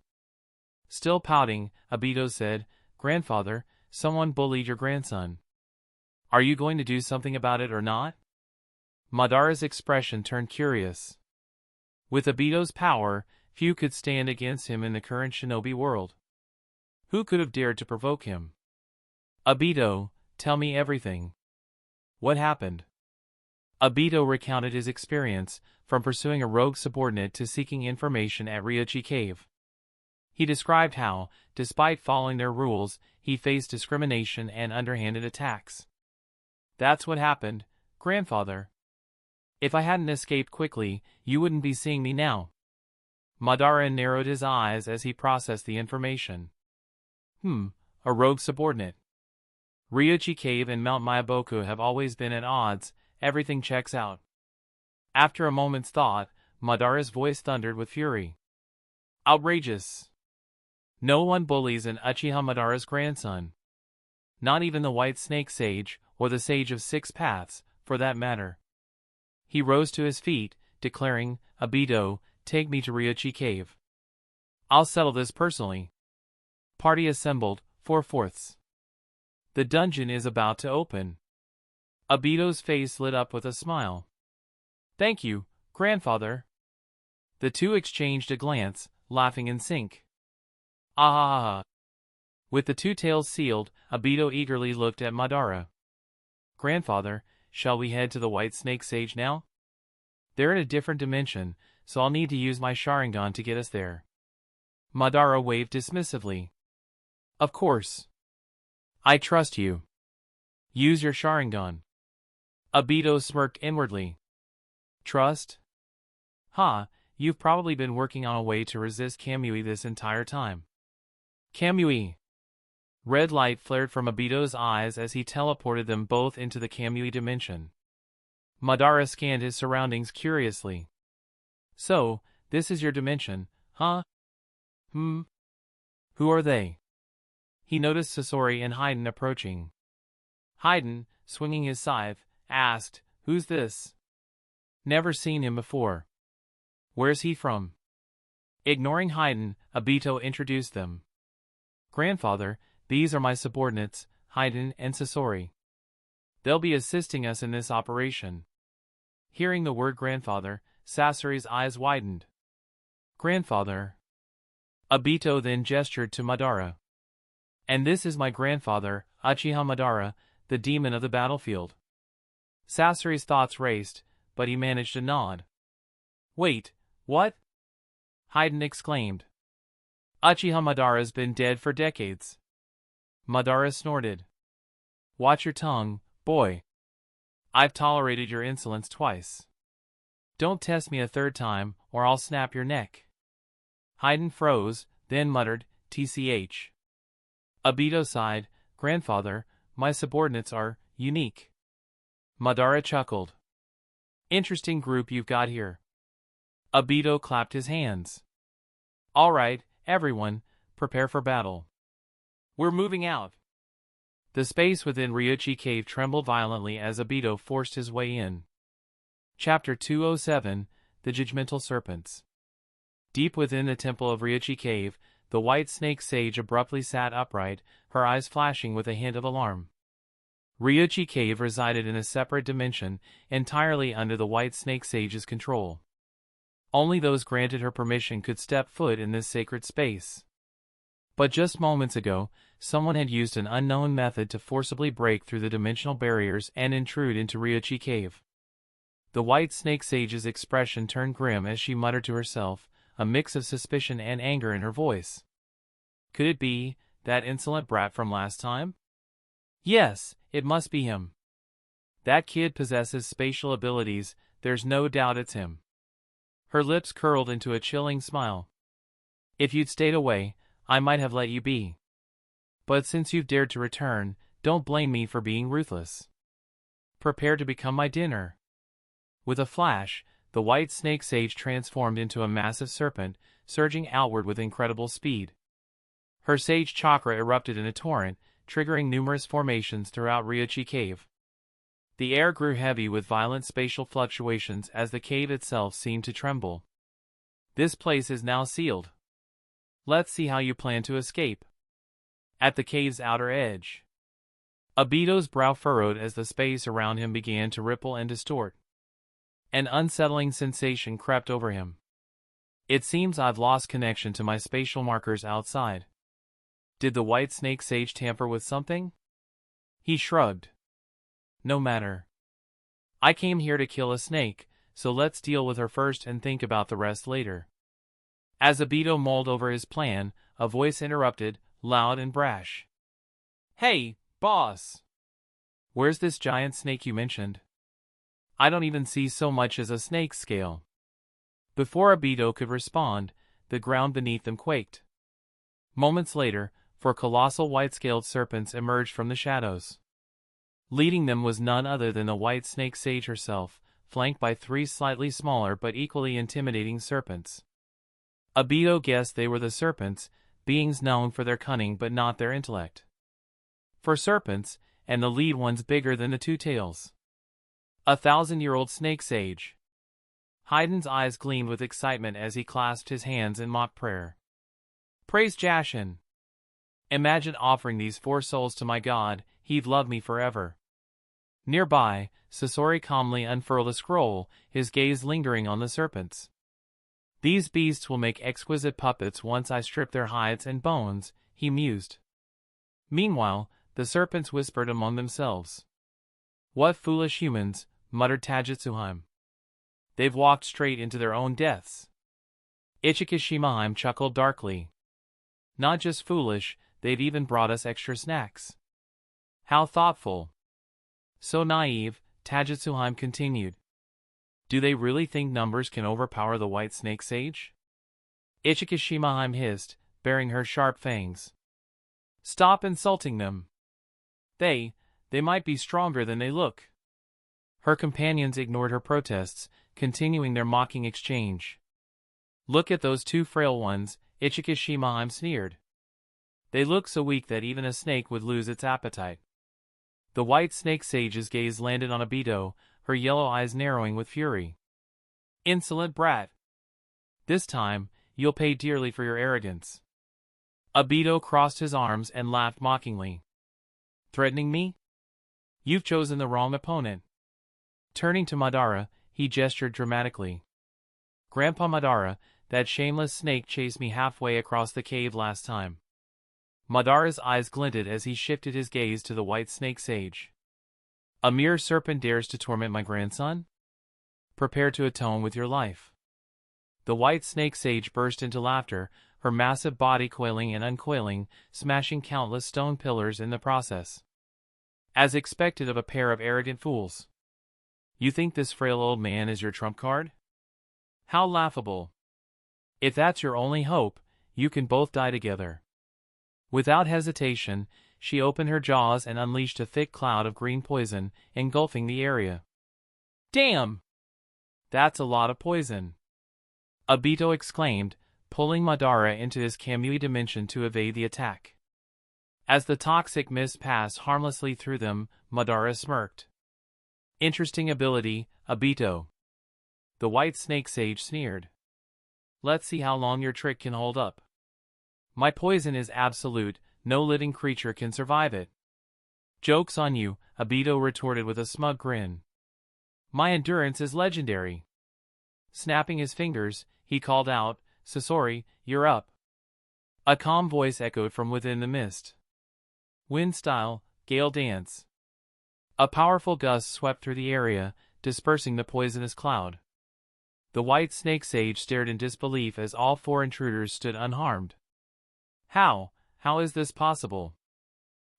Still pouting, Obito said, Grandfather, someone bullied your grandson. Are you going to do something about it or not? Madara's expression turned curious. With Obito's power, few could stand against him in the current shinobi world. Who could have dared to provoke him? Obito, tell me everything. What happened? Obito recounted his experience, from pursuing a rogue subordinate to seeking information at Ryuchi Cave. He described how, despite following their rules, he faced discrimination and underhanded attacks. That's what happened, grandfather. If I hadn't escaped quickly, you wouldn't be seeing me now. Madara narrowed his eyes as he processed the information. A rogue subordinate. Ryuchi Cave and Mount Myaboku have always been at odds, everything checks out. After a moment's thought, Madara's voice thundered with fury. Outrageous! No one bullies an Uchiha Madara's grandson. Not even the White Snake Sage, or the Sage of Six Paths, for that matter. He rose to his feet, declaring, Obito, take me to Ryuchi Cave. I'll settle this personally. Party assembled, 4/4. The dungeon is about to open. Obito's face lit up with a smile. Thank you, grandfather. The two exchanged a glance, laughing in sync. Ah! With the two tails sealed, Obito eagerly looked at Madara. Grandfather, shall we head to the White Snake Sage now? They're in a different dimension, so I'll need to use my Sharingan to get us there. Madara waved dismissively. Of course. I trust you. Use your Sharingan. Obito smirked inwardly. Trust? You've probably been working on a way to resist Kamui this entire time. Kamui! Red light flared from Obito's eyes as he teleported them both into the Kamui dimension. Madara scanned his surroundings curiously. So, this is your dimension, huh? Who are they? He noticed Sasori and Haiden approaching. Haiden, swinging his scythe, asked, Who's this? Never seen him before. Where's he from? Ignoring Haiden, Obito introduced them. Grandfather, these are my subordinates, Haiden and Sasori. They'll be assisting us in this operation. Hearing the word grandfather, Sasori's eyes widened. Grandfather. Obito then gestured to Madara. And this is my grandfather, Uchiha Madara, the demon of the battlefield. Sasori's thoughts raced, but he managed to nod. Wait, what? Haiden exclaimed. Uchiha Madara's been dead for decades. Madara snorted. Watch your tongue, boy. I've tolerated your insolence twice. Don't test me a third time, or I'll snap your neck. Haiden froze, then muttered, TCH. Obito sighed, Grandfather, my subordinates are unique. Madara chuckled. Interesting group you've got here. Obito clapped his hands. All right, everyone, prepare for battle. We're moving out. The space within Ryuchi Cave trembled violently as Obito forced his way in. Chapter 207, The Judgmental Serpents. Deep within the temple of Ryuchi Cave, the White Snake Sage abruptly sat upright, her eyes flashing with a hint of alarm. Ryuchi Cave resided in a separate dimension, entirely under the White Snake Sage's control. Only those granted her permission could step foot in this sacred space. But just moments ago, someone had used an unknown method to forcibly break through the dimensional barriers and intrude into Ryuchi Cave. The White Snake Sage's expression turned grim as she muttered to herself, a mix of suspicion and anger in her voice. Could it be that insolent brat from last time? Yes, it must be him. That kid possesses spatial abilities, there's no doubt it's him. Her lips curled into a chilling smile. If you'd stayed away, I might have let you be. But since you've dared to return, don't blame me for being ruthless. Prepare to become my dinner. With a flash, the White Snake Sage transformed into a massive serpent, surging outward with incredible speed. Her sage chakra erupted in a torrent, triggering numerous formations throughout Ryuchi Cave. The air grew heavy with violent spatial fluctuations as the cave itself seemed to tremble. This place is now sealed. Let's see how you plan to escape. At the cave's outer edge. Obito's brow furrowed as the space around him began to ripple and distort. An unsettling sensation crept over him. It seems I've lost connection to my spatial markers outside. Did the white snake sage tamper with something? He shrugged. No matter. I came here to kill a snake, so let's deal with her first and think about the rest later. As Obito mulled over his plan, a voice interrupted, loud and brash. Hey, boss! Where's this giant snake you mentioned? I don't even see so much as a snake's scale. Before Obito could respond, the ground beneath them quaked. Moments later, 4 colossal white-scaled serpents emerged from the shadows. Leading them was none other than the white snake sage herself, flanked by 3 slightly smaller but equally intimidating serpents. Obito guessed they were the serpents, beings known for their cunning but not their intellect. For serpents, and the lead one's bigger than the 2 tails. 1,000-year-old snake sage. Haiden's eyes gleamed with excitement as he clasped his hands in mock prayer. Praise Jashin! Imagine offering these 4 souls to my god, he'd love me forever. Nearby, Sasori calmly unfurled a scroll, his gaze lingering on the serpents. These beasts will make exquisite puppets once I strip their hides and bones, he mused. Meanwhile, the serpents whispered among themselves. What foolish humans, muttered Taijutsuheim. They've walked straight into their own deaths. Ichikishimaheim chuckled darkly. Not just foolish, they've even brought us extra snacks. How thoughtful. So naive, Taijutsuheim continued. Do they really think numbers can overpower the white snake sage? Ichikishimaheim hissed, baring her sharp fangs. Stop insulting them. They might be stronger than they look. Her companions ignored her protests, continuing their mocking exchange. Look at those 2 frail ones, Ichikishimaheim sneered. They look so weak that even a snake would lose its appetite. The white snake sage's gaze landed on Obito, her yellow eyes narrowing with fury. Insolent brat! This time, you'll pay dearly for your arrogance. Obito crossed his arms and laughed mockingly. Threatening me? You've chosen the wrong opponent. Turning to Madara, he gestured dramatically. Grandpa Madara, that shameless snake chased me halfway across the cave last time. Madara's eyes glinted as he shifted his gaze to the white snake sage. A mere serpent dares to torment my grandson? Prepare to atone with your life. The white snake sage burst into laughter, her massive body coiling and uncoiling, smashing countless stone pillars in the process. As expected of a pair of arrogant fools. You think this frail old man is your trump card? How laughable. If that's your only hope, you can both die together. Without hesitation, she opened her jaws and unleashed a thick cloud of green poison, engulfing the area. Damn! That's a lot of poison. Obito exclaimed, pulling Madara into his Kamui dimension to evade the attack. As the toxic mist passed harmlessly through them, Madara smirked. Interesting ability, Obito. The white snake sage sneered. Let's see how long your trick can hold up. My poison is absolute, no living creature can survive it. Joke's on you, Obito retorted with a smug grin. My endurance is legendary. Snapping his fingers, he called out, Sasori, you're up. A calm voice echoed from within the mist. Wind style, gale dance. A powerful gust swept through the area, dispersing the poisonous cloud. The white snake sage stared in disbelief as all 4 intruders stood unharmed. How is this possible?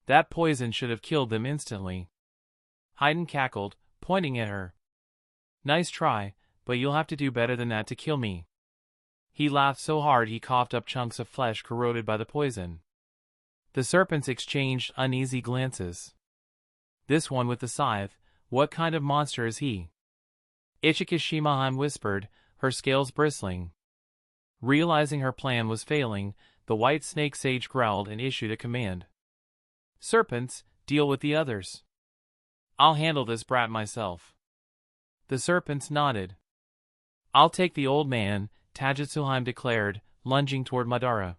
That poison should have killed them instantly. Haiden cackled, pointing at her. Nice try, but you'll have to do better than that to kill me. He laughed so hard he coughed up chunks of flesh corroded by the poison. The serpents exchanged uneasy glances. This one with the scythe, what kind of monster is he? Ichikishimaheim whispered, her scales bristling. Realizing her plan was failing, the white snake sage growled and issued a command. Serpents, deal with the others. I'll handle this brat myself. The serpents nodded. I'll take the old man, Taijutsuheim declared, lunging toward Madara.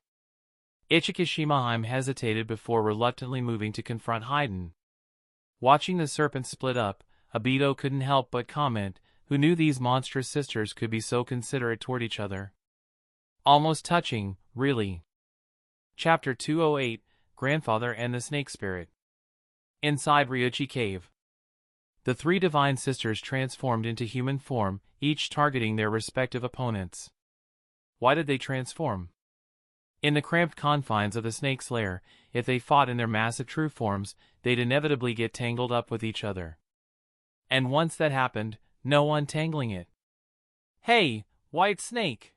Ichikishimaheim hesitated before reluctantly moving to confront Haiden. Watching the serpents split up, Obito couldn't help but comment, Who knew these monstrous sisters could be so considerate toward each other? Almost touching, really. Chapter 208, Grandfather and the Snake Spirit. Inside Ryuchi Cave. The three divine sisters transformed into human form, each targeting their respective opponents. Why did they transform? In the cramped confines of the snake's lair, if they fought in their massive true forms, they'd inevitably get tangled up with each other. And once that happened, no untangling it. Hey, White Snake!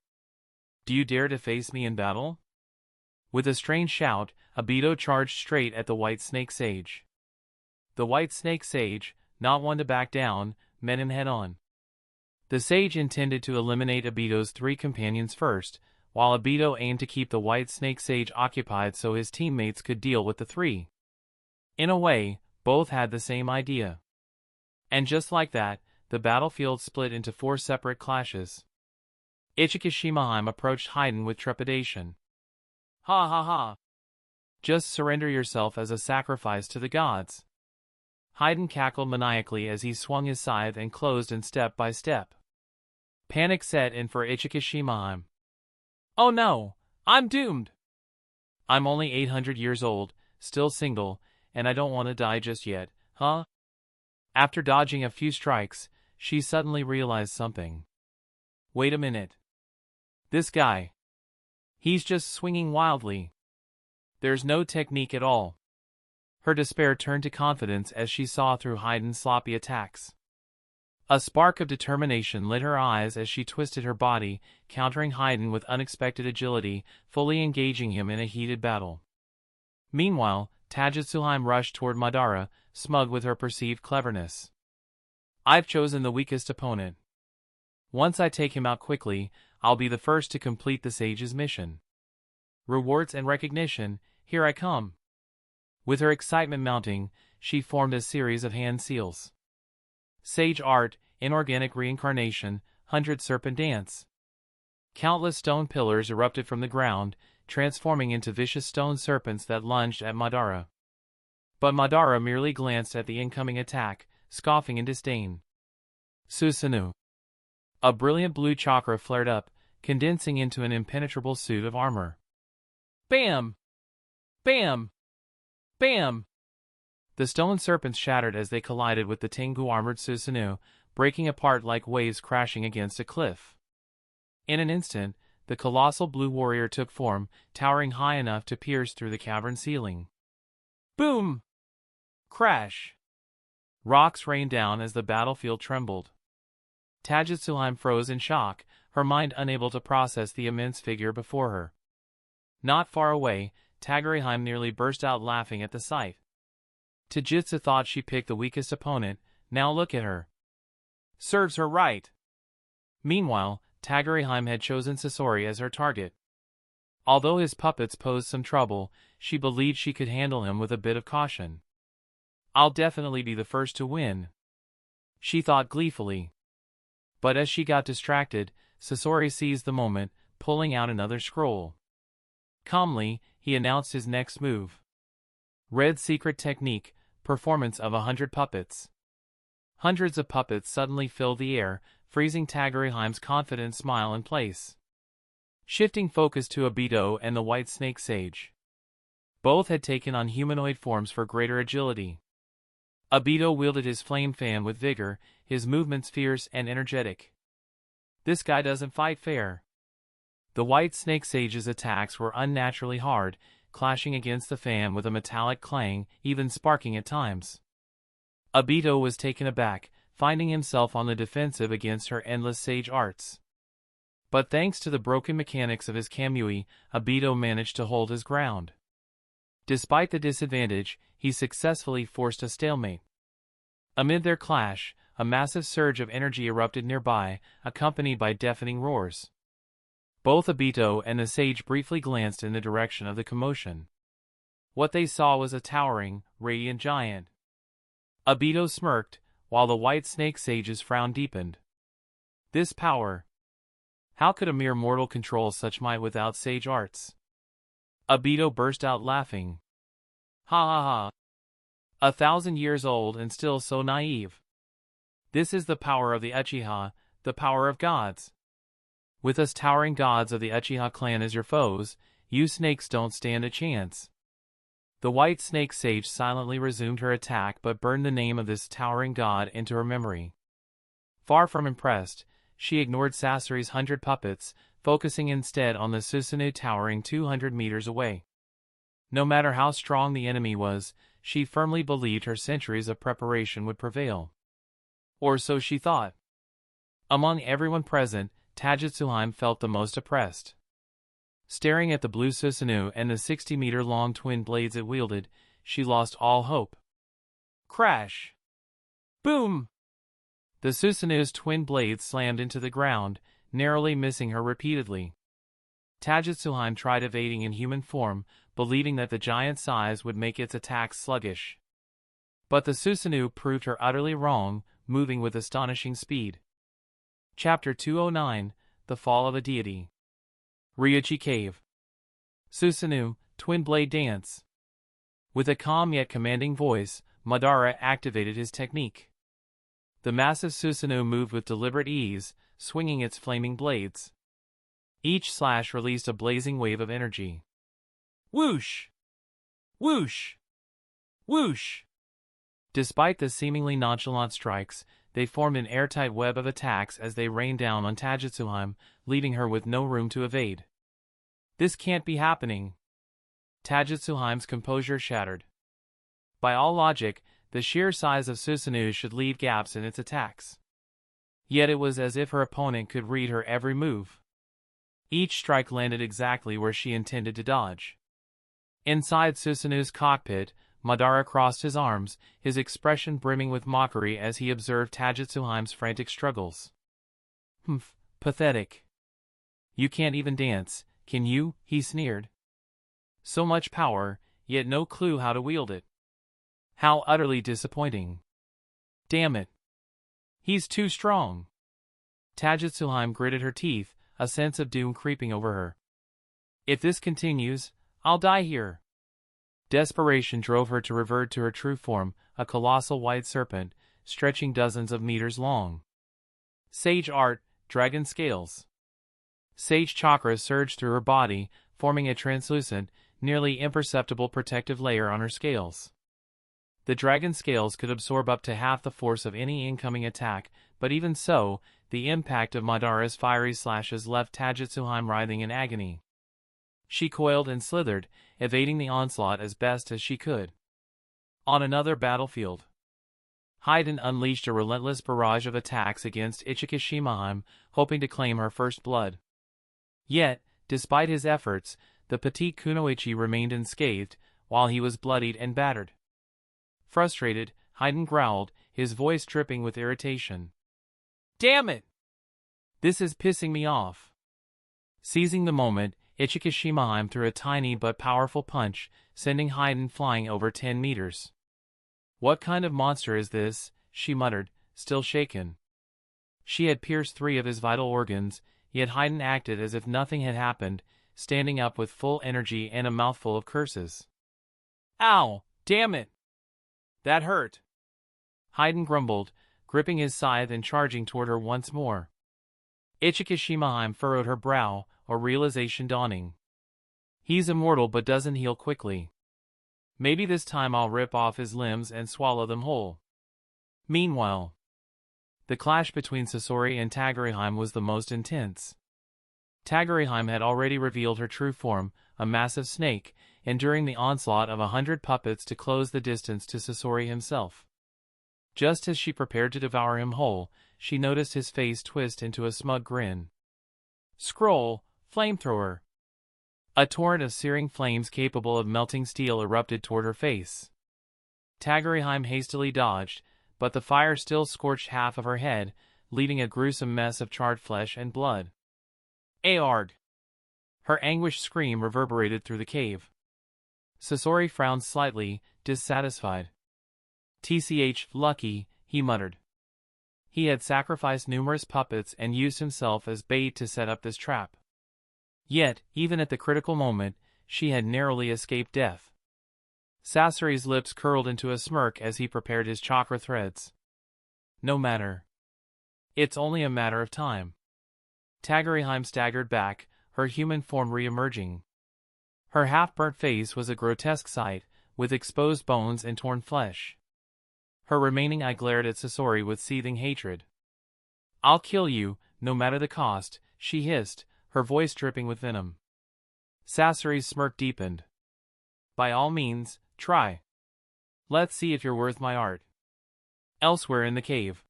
Do you dare to face me in battle? With a strange shout, Obito charged straight at the White Snake Sage. The White Snake Sage, not one to back down, met him head-on. The sage intended to eliminate Obito's three companions first, while Obito aimed to keep the White Snake Sage occupied so his teammates could deal with the three. In a way, both had the same idea. And just like that, the battlefield split into four separate clashes. Ichikishima approached Haiden with trepidation. Ha ha ha! Just surrender yourself as a sacrifice to the gods. Haiden cackled maniacally as he swung his scythe and closed in step by step. Panic set in for Ichikishima. Oh no, I'm doomed! I'm only 800 years old, still single, and I don't want to die just yet, huh? After dodging a few strikes, she suddenly realized something. Wait a minute. This guy. He's just swinging wildly. There's no technique at all. Her despair turned to confidence as she saw through Haiden's sloppy attacks. A spark of determination lit her eyes as she twisted her body, countering Haiden with unexpected agility, fully engaging him in a heated battle. Meanwhile, Taijutsuheim rushed toward Madara, smug with her perceived cleverness. I've chosen the weakest opponent. Once I take him out quickly, I'll be the first to complete the sage's mission. Rewards and recognition, here I come. With her excitement mounting, she formed a series of hand seals. Sage Art, Inorganic Reincarnation, 100 Serpent Dance. Countless stone pillars erupted from the ground, transforming into vicious stone serpents that lunged at Madara. But Madara merely glanced at the incoming attack, scoffing in disdain. Susanoo. A brilliant blue chakra flared up, condensing into an impenetrable suit of armor. Bam! Bam! Bam! The stone serpents shattered as they collided with the Tengu-armored Susanoo, breaking apart like waves crashing against a cliff. In an instant, the colossal blue warrior took form, towering high enough to pierce through the cavern ceiling. Boom! Crash! Rocks rained down as the battlefield trembled. Taijutsuheim froze in shock, her mind unable to process the immense figure before her. Not far away, Tagiriheim nearly burst out laughing at the sight. Taijutsu thought she picked the weakest opponent, now look at her. Serves her right. Meanwhile, Tagiriheim had chosen Sasori as her target. Although his puppets posed some trouble, she believed she could handle him with a bit of caution. I'll definitely be the first to win, she thought gleefully. But as she got distracted, Sasori seized the moment, pulling out another scroll. Calmly, he announced his next move. Red Secret Technique, Performance of 100 Puppets. Hundreds of puppets suddenly filled the air, freezing Tagiriheim's confident smile in place. Shifting focus to Obito and the White Snake Sage. Both had taken on humanoid forms for greater agility. Obito wielded his flame fan with vigor, his movements fierce and energetic. This guy doesn't fight fair. The White Snake Sage's attacks were unnaturally hard, clashing against the fan with a metallic clang, even sparking at times. Obito was taken aback, finding himself on the defensive against her endless sage arts. But thanks to the broken mechanics of his Kamui, Obito managed to hold his ground. Despite the disadvantage, he successfully forced a stalemate. Amid their clash, a massive surge of energy erupted nearby, accompanied by deafening roars. Both Obito and the sage briefly glanced in the direction of the commotion. What they saw was a towering, radiant giant. Obito smirked, while the White Snake Sage's frown deepened. This power. How could a mere mortal control such might without sage arts? Obito burst out laughing. Ha ha ha. 1,000 years old and still so naive. This is the power of the Uchiha, the power of gods. With us towering gods of the Uchiha clan as your foes, you snakes don't stand a chance. The white snake sage silently resumed her attack but burned the name of this towering god into her memory. Far from impressed, she ignored Sasori's 100 puppets, focusing instead on the Susanoo towering 200 meters away. No matter how strong the enemy was, she firmly believed her centuries of preparation would prevail. Or so she thought. Among everyone present, Taijutsuheim felt the most oppressed. Staring at the blue Susanoo and the 60-meter-long twin blades it wielded, she lost all hope. Crash! Boom! The Susanoo's twin blades slammed into the ground, narrowly missing her repeatedly. Taijutsuheim tried evading in human form, believing that the giant size would make its attacks sluggish. But the Susanoo proved her utterly wrong, moving with astonishing speed. Chapter 209, The Fall of a Deity. Ryuchi Cave. Susanoo, Twin Blade Dance. With a calm yet commanding voice, Madara activated his technique. The massive Susanoo moved with deliberate ease, swinging its flaming blades. Each slash released a blazing wave of energy. Whoosh! Whoosh! Whoosh! Despite the seemingly nonchalant strikes, they formed an airtight web of attacks as they rained down on Taijutsuheim, leaving her with no room to evade. This can't be happening. Taijutsuheim's composure shattered. By all logic, the sheer size of Susanoo should leave gaps in its attacks. Yet it was as if her opponent could read her every move. Each strike landed exactly where she intended to dodge. Inside Susanoo's cockpit, Madara crossed his arms, his expression brimming with mockery as he observed Taijutsuheim's frantic struggles. Humph, pathetic. You can't even dance, can you? He sneered. So much power, yet no clue how to wield it. How utterly disappointing. Damn it. He's too strong. Taijutsuheim gritted her teeth, a sense of doom creeping over her. If this continues, I'll die here. Desperation drove her to revert to her true form, a colossal white serpent, stretching dozens of meters long. Sage art, dragon scales. Sage chakra surged through her body, forming a translucent, nearly imperceptible protective layer on her scales. The dragon scales could absorb up to half the force of any incoming attack, but even so, the impact of Madara's fiery slashes left Taijutsuheim writhing in agony. She coiled and slithered, evading the onslaught as best as she could. On another battlefield, Haiden unleashed a relentless barrage of attacks against Ichikishimaheim, hoping to claim her first blood. Yet, despite his efforts, the petite kunoichi remained unscathed, while he was bloodied and battered. Frustrated, Haiden growled, his voice dripping with irritation. Damn it! This is pissing me off. Seizing the moment, Ichikishimaheim threw a tiny but powerful punch, sending Haiden flying over 10 meters. What kind of monster is this? She muttered, still shaken. She had pierced 3 of his vital organs, yet Haiden acted as if nothing had happened, standing up with full energy and a mouthful of curses. Ow! Damn it! That hurt. Haiden grumbled, gripping his scythe and charging toward her once more. Ichikishimaheim furrowed her brow, a realization dawning. He's immortal but doesn't heal quickly. Maybe this time I'll rip off his limbs and swallow them whole. Meanwhile, the clash between Sasori and Taguriheim was the most intense. Taguriheim had already revealed her true form, a massive snake, enduring the onslaught of 100 puppets to close the distance to Sasori himself. Just as she prepared to devour him whole, she noticed his face twist into a smug grin. Scroll, flamethrower. A torrent of searing flames capable of melting steel erupted toward her face. Taguriheim hastily dodged, but the fire still scorched half of her head, leaving a gruesome mess of charred flesh and blood. Aarg! Her anguished scream reverberated through the cave. Sasori frowned slightly, dissatisfied. "TCH, lucky," he muttered. He had sacrificed numerous puppets and used himself as bait to set up this trap. Yet, even at the critical moment, she had narrowly escaped death. Sasori's lips curled into a smirk as he prepared his chakra threads. No matter. It's only a matter of time. Tagerheim staggered back, her human form re-emerging. Her half-burnt face was a grotesque sight, with exposed bones and torn flesh. Her remaining eye glared at Sasori with seething hatred. "I'll kill you, no matter the cost," she hissed, her voice dripping with venom. Sasori's smirk deepened. "By all means, try. Let's see if you're worth my art." Elsewhere in the cave,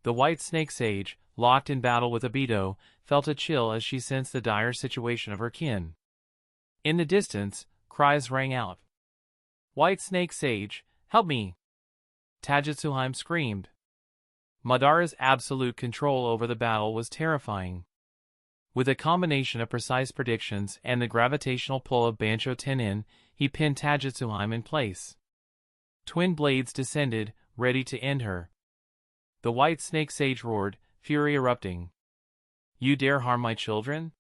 the White Snake Sage, locked in battle with Obito, felt a chill as she sensed the dire situation of her kin. In the distance, cries rang out. "White Snake Sage, help me!" Tagetsuheim screamed. Madara's absolute control over the battle was terrifying. With a combination of precise predictions and the gravitational pull of Bancho Tenin, he pinned Tagetsuheim in place. Twin blades descended, ready to end her. The White Snake Sage roared, fury erupting. "You dare harm my children?"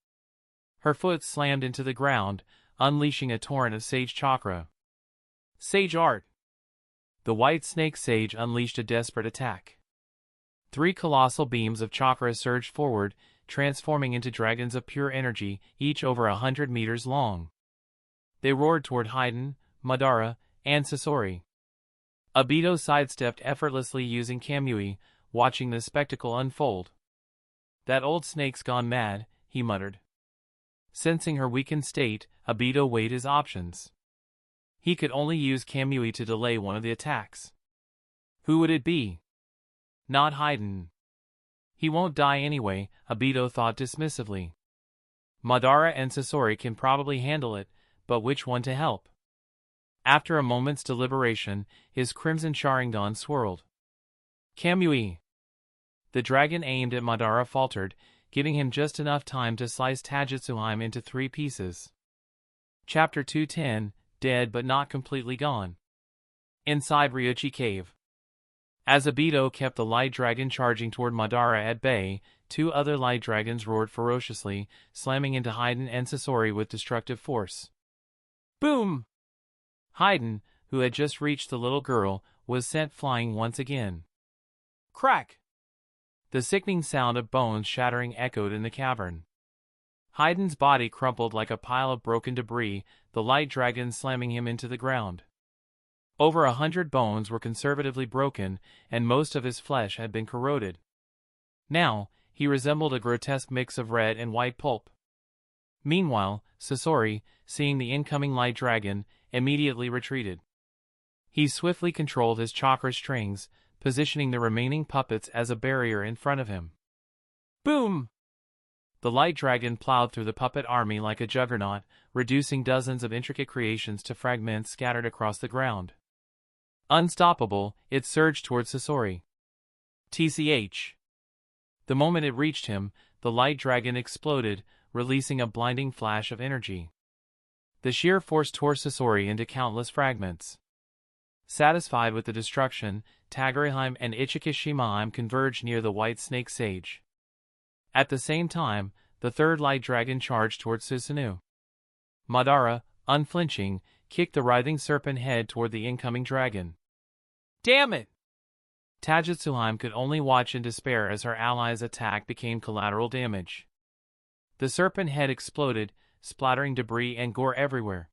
Her foot slammed into the ground, unleashing a torrent of sage chakra. "Sage art!" The White Snake Sage unleashed a desperate attack. 3 colossal beams of chakra surged forward, transforming into dragons of pure energy, each over 100 meters long. They roared toward Haiden, Madara, and Sasori. Obito sidestepped effortlessly using Kamui, watching the spectacle unfold. "That old snake's gone mad," he muttered. Sensing her weakened state, Obito weighed his options. He could only use Kamui to delay one of the attacks. Who would it be? Not Haiden. He won't die anyway, Obito thought dismissively. Madara and Sasori can probably handle it, but which one to help? After a moment's deliberation, his crimson Sharingan swirled. "Kamui!" The dragon aimed at Madara faltered, giving him just enough time to slice Tagetsuheim into 3 pieces. Chapter 210, Dead but not completely gone. Inside Ryuchi Cave. As Obito kept the light dragon charging toward Madara at bay, 2 other light dragons roared ferociously, slamming into Haiden and Sasori with destructive force. Boom! Haiden, who had just reached the little girl, was sent flying once again. Crack! The sickening sound of bones shattering echoed in the cavern. Haiden's body crumpled like a pile of broken debris, the light dragon slamming him into the ground. Over 100 bones were conservatively broken, and most of his flesh had been corroded. Now, he resembled a grotesque mix of red and white pulp. Meanwhile, Sasori, seeing the incoming light dragon, immediately retreated. He swiftly controlled his chakra strings, positioning the remaining puppets as a barrier in front of him. Boom! The light dragon plowed through the puppet army like a juggernaut, reducing dozens of intricate creations to fragments scattered across the ground. Unstoppable, it surged towards Sasori. TCH. The moment it reached him, the light dragon exploded, releasing a blinding flash of energy. The sheer force tore Sasori into countless fragments. Satisfied with the destruction, Tagerheim and Ichikishimaheim converged near the White Snake Sage. At the same time, the third light dragon charged towards Susanoo. Madara, unflinching, kicked the writhing serpent head toward the incoming dragon. Damn it! Tagetsuheim could only watch in despair as her allies' attack became collateral damage. The serpent head exploded, splattering debris and gore everywhere.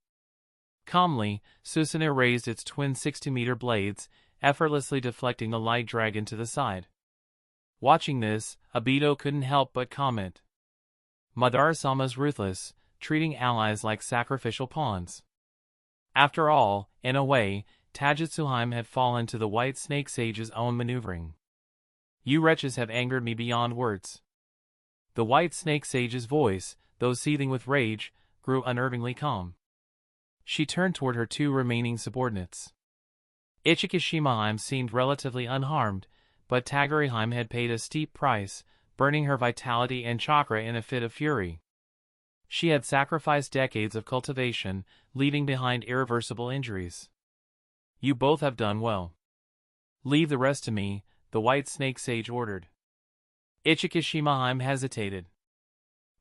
Calmly, Susanoo raised its twin 60-meter blades, effortlessly deflecting the light dragon to the side. Watching this, Obito couldn't help but comment. Madara-sama's ruthless, treating allies like sacrificial pawns. After all, in a way, Tagetsuheim had fallen to the White Snake Sage's own maneuvering. You wretches have angered me beyond words. The White Snake Sage's voice, though seething with rage, grew unnervingly calm. She turned toward her 2 remaining subordinates. Ichikishimaheim seemed relatively unharmed, but Tagerheim had paid a steep price, burning her vitality and chakra in a fit of fury. She had sacrificed decades of cultivation, leaving behind irreversible injuries. You both have done well. Leave the rest to me, the White Snake Sage ordered. Ichikishimaheim hesitated.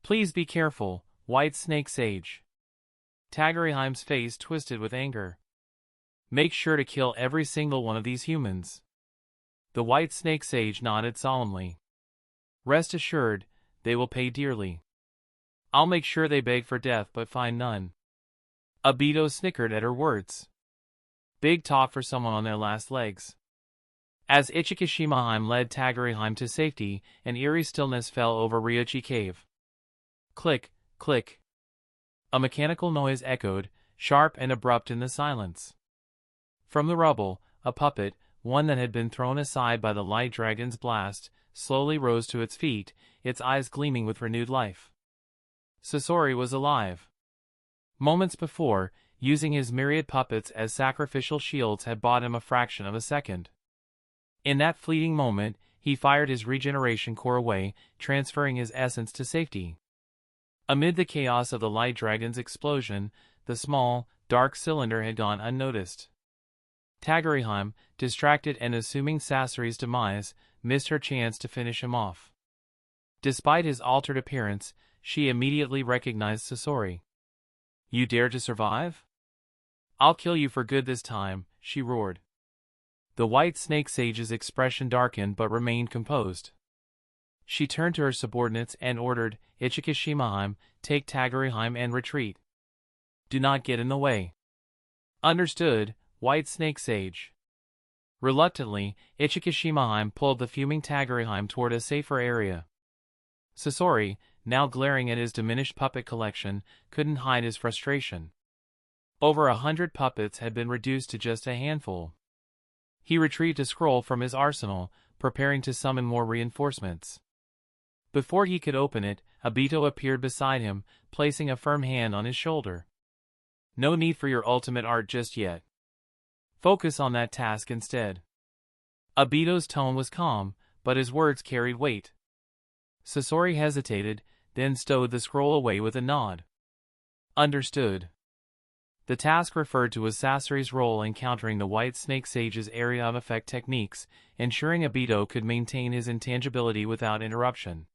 Please be careful, White Snake Sage. Tagerheim's face twisted with anger. Make sure to kill every single one of these humans. The White Snake Sage nodded solemnly. Rest assured, they will pay dearly. I'll make sure they beg for death but find none. Obito snickered at her words. Big talk for someone on their last legs. As Ichikishimaheim led Taguriheim to safety, an eerie stillness fell over Ryuchi Cave. Click, click. A mechanical noise echoed, sharp and abrupt in the silence. From the rubble, a puppet, one that had been thrown aside by the light dragon's blast, slowly rose to its feet, its eyes gleaming with renewed life. Sasori was alive. Moments before, using his myriad puppets as sacrificial shields had bought him a fraction of a second. In that fleeting moment, he fired his regeneration core away, transferring his essence to safety. Amid the chaos of the light dragon's explosion, the small, dark cylinder had gone unnoticed. Taguriheim, distracted and assuming Sasori's demise, missed her chance to finish him off. Despite his altered appearance, she immediately recognized Sasori. You dare to survive? I'll kill you for good this time, she roared. The white snake sage's expression darkened but remained composed. She turned to her subordinates and ordered, Ichikishimaheim, take Taguriheim and retreat. Do not get in the way. Understood, white snake sage. Reluctantly, Ichikishimaheim pulled the fuming Taguriheim toward a safer area. Sasori, now glaring at his diminished puppet collection, couldn't hide his frustration. Over 100 puppets had been reduced to just a handful. He retrieved a scroll from his arsenal, preparing to summon more reinforcements. Before he could open it, Obito appeared beside him, placing a firm hand on his shoulder. No need for your ultimate art just yet. Focus on that task instead. Obito's tone was calm, but his words carried weight. Sasori hesitated, then stowed the scroll away with a nod. Understood. The task referred to was Sasori's role in countering the White Snake Sage's area of effect techniques, ensuring Obito could maintain his intangibility without interruption.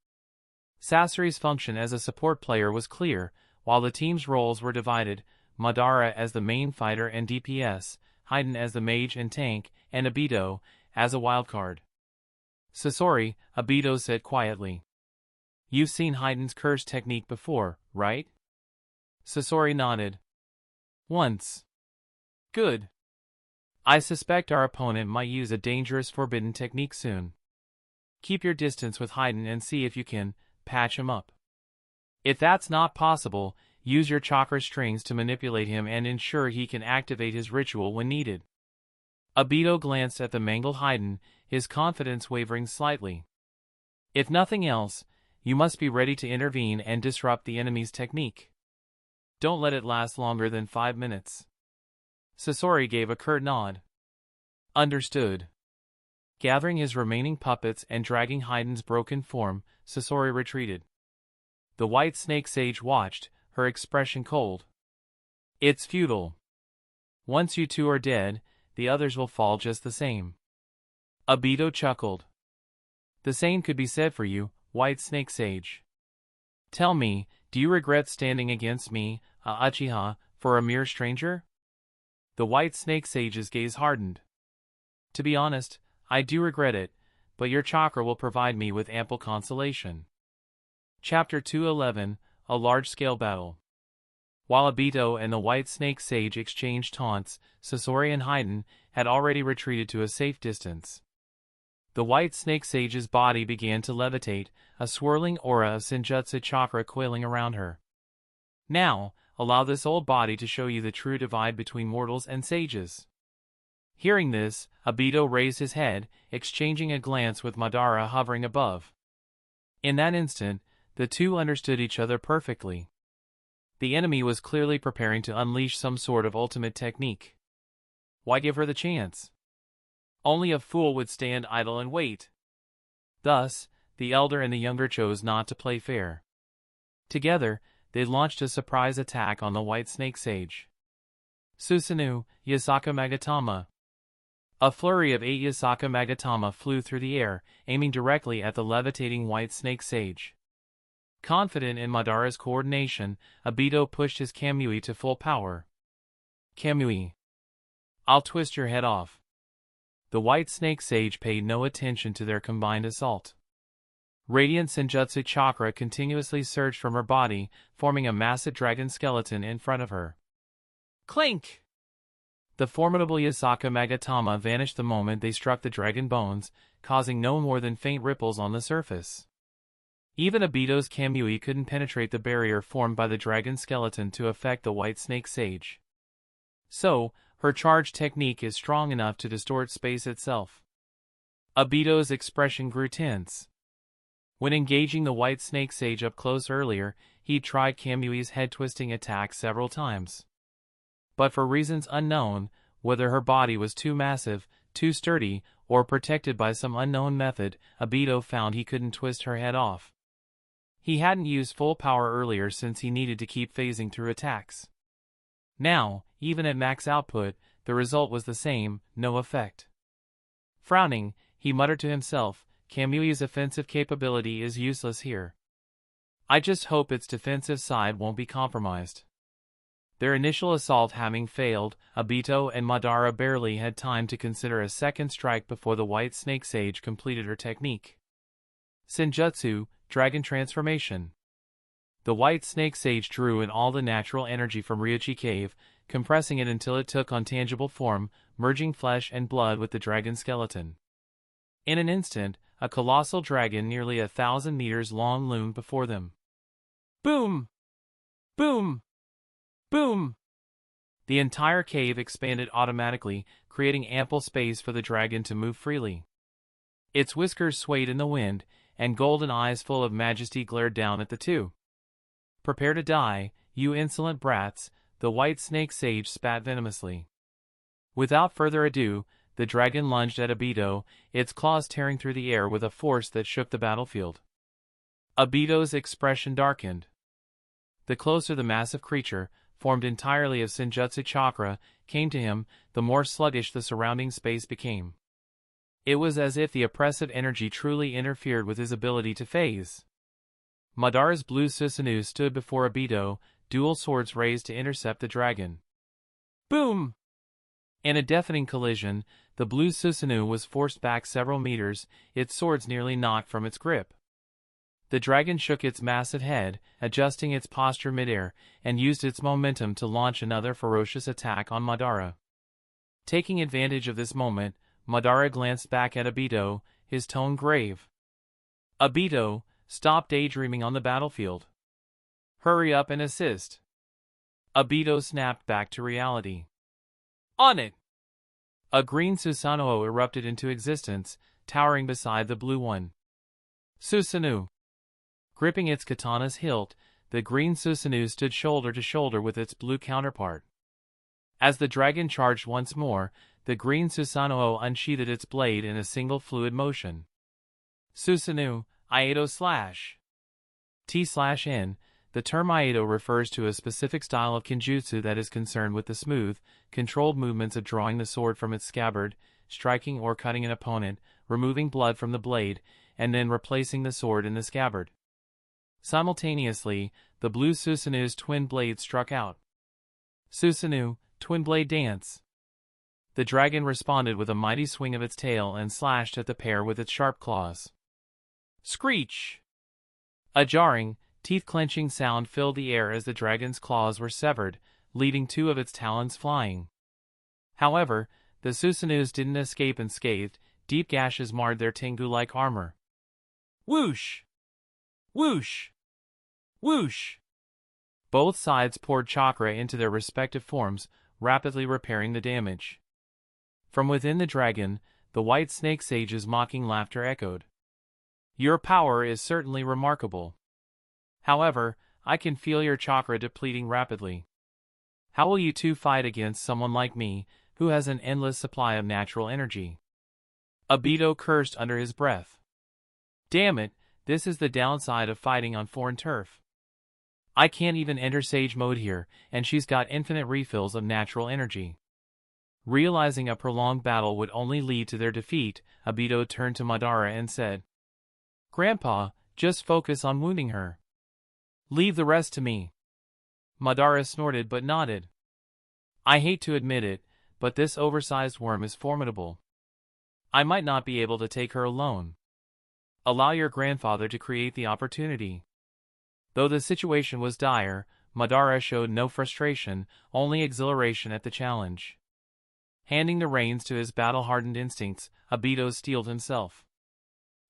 Sasori's function as a support player was clear, while the team's roles were divided, Madara as the main fighter and DPS, Haiden as the mage and tank, and Obito as a wildcard. Sasori, Obito said quietly. You've seen Haiden's curse technique before, right? Sasori nodded. Once. Good. I suspect our opponent might use a dangerous forbidden technique soon. Keep your distance with Haiden and see if you can patch him up. If that's not possible, use your chakra strings to manipulate him and ensure he can activate his ritual when needed. Obito glanced at the mangled Haiden, his confidence wavering slightly. If nothing else, you must be ready to intervene and disrupt the enemy's technique. Don't let it last longer than 5 minutes. Sasori gave a curt nod. Understood. Gathering his remaining puppets and dragging Haiden's broken form, Sasori retreated. The White Snake Sage watched, her expression cold. It's futile. Once you two are dead, the others will fall just the same. Obito chuckled. The same could be said for you, White Snake Sage. Tell me, do you regret standing against me, Uchiha, for a mere stranger? The White Snake Sage's gaze hardened. To be honest, I do regret it, but your chakra will provide me with ample consolation. Chapter 211, A Large-Scale Battle. While Obito and the White Snake Sage exchanged taunts, Sasori and Haiden had already retreated to a safe distance. The White Snake Sage's body began to levitate, a swirling aura of Senjutsu chakra coiling around her. Now, allow this old body to show you the true divide between mortals and sages. Hearing this, Obito raised his head, exchanging a glance with Madara hovering above. In that instant, the two understood each other perfectly. The enemy was clearly preparing to unleash some sort of ultimate technique. Why give her the chance? Only a fool would stand idle and wait. Thus, the elder and the younger chose not to play fair. Together, they launched a surprise attack on the White Snake Sage. Susanoo, Yasaka Magatama. A flurry of 8 Yasaka Magatama flew through the air, aiming directly at the levitating White Snake Sage. Confident in Madara's coordination, Obito pushed his Kamui to full power. Kamui. I'll twist your head off. The White Snake Sage paid no attention to their combined assault. Radiant Senjutsu chakra continuously surged from her body, forming a massive dragon skeleton in front of her. Clink! The formidable Yasaka Magatama vanished the moment they struck the dragon bones, causing no more than faint ripples on the surface. Even Obito's Kamui couldn't penetrate the barrier formed by the dragon skeleton to affect the White Snake Sage. So, her charge technique is strong enough to distort space itself. Obito's expression grew tense. When engaging the White Snake Sage up close earlier, he tried Kamui's head-twisting attack several times. But for reasons unknown, whether her body was too massive, too sturdy, or protected by some unknown method, Obito found he couldn't twist her head off. He hadn't used full power earlier since he needed to keep phasing through attacks. Now, even at max output, the result was the same, no effect. Frowning, he muttered to himself, Kamui's offensive capability is useless here. I just hope its defensive side won't be compromised. Their initial assault having failed, Obito and Madara barely had time to consider a second strike before the White Snake Sage completed her technique. Senjutsu, Dragon Transformation. The White Snake Sage drew in all the natural energy from Ryuchi Cave, compressing it until it took on tangible form, merging flesh and blood with the dragon skeleton. In an instant, a colossal dragon nearly 1,000 meters long loomed before them. Boom! Boom! Boom! The entire cave expanded automatically, creating ample space for the dragon to move freely. Its whiskers swayed in the wind, and golden eyes full of majesty glared down at the two. Prepare to die, you insolent brats, the White Snake Sage spat venomously. Without further ado, the dragon lunged at Obito, its claws tearing through the air with a force that shook the battlefield. Obito's expression darkened. The closer the massive creature, formed entirely of Senjutsu chakra, came to him, the more sluggish the surrounding space became. It was as if the oppressive energy truly interfered with his ability to phase. Madara's blue Susanoo stood before Obito, dual swords raised to intercept the dragon. Boom! In a deafening collision, the blue Susanoo was forced back several meters, its swords nearly knocked from its grip. The dragon shook its massive head, adjusting its posture midair, and used its momentum to launch another ferocious attack on Madara. Taking advantage of this moment, Madara glanced back at Obito, his tone grave. Obito, stop daydreaming on the battlefield. Hurry up and assist. Obito snapped back to reality. On it! A green Susanoo erupted into existence, towering beside the blue one. Susanoo. Gripping its katana's hilt, the green Susanoo stood shoulder to shoulder with its blue counterpart. As the dragon charged once more, the green Susanoo unsheathed its blade in a single fluid motion. Susanoo, Iato slash. T/N. The term Iato refers to a specific style of kenjutsu that is concerned with the smooth, controlled movements of drawing the sword from its scabbard, striking or cutting an opponent, removing blood from the blade, and then replacing the sword in the scabbard. Simultaneously, the blue Susanoo's twin blades struck out. Susanoo, twin blade dance. The dragon responded with a mighty swing of its tail and slashed at the pair with its sharp claws. Screech! A jarring, teeth-clenching sound filled the air as the dragon's claws were severed, leaving two of its talons flying. However, the Susanoos didn't escape unscathed, deep gashes marred their Tengu-like armor. Whoosh! Whoosh! Whoosh! Both sides poured chakra into their respective forms, rapidly repairing the damage. From within the dragon, the White Snake Sage's mocking laughter echoed. Your power is certainly remarkable. However, I can feel your chakra depleting rapidly. How will you two fight against someone like me, who has an endless supply of natural energy? Obito cursed under his breath. Damn it, this is the downside of fighting on foreign turf. I can't even enter Sage mode here, and she's got infinite refills of natural energy. Realizing a prolonged battle would only lead to their defeat, Obito turned to Madara and said, Grandpa, just focus on wounding her. Leave the rest to me. Madara snorted but nodded. I hate to admit it, but this oversized worm is formidable. I might not be able to take her alone. Allow your grandfather to create the opportunity. Though the situation was dire, Madara showed no frustration, only exhilaration at the challenge. Handing the reins to his battle-hardened instincts, Obito steeled himself.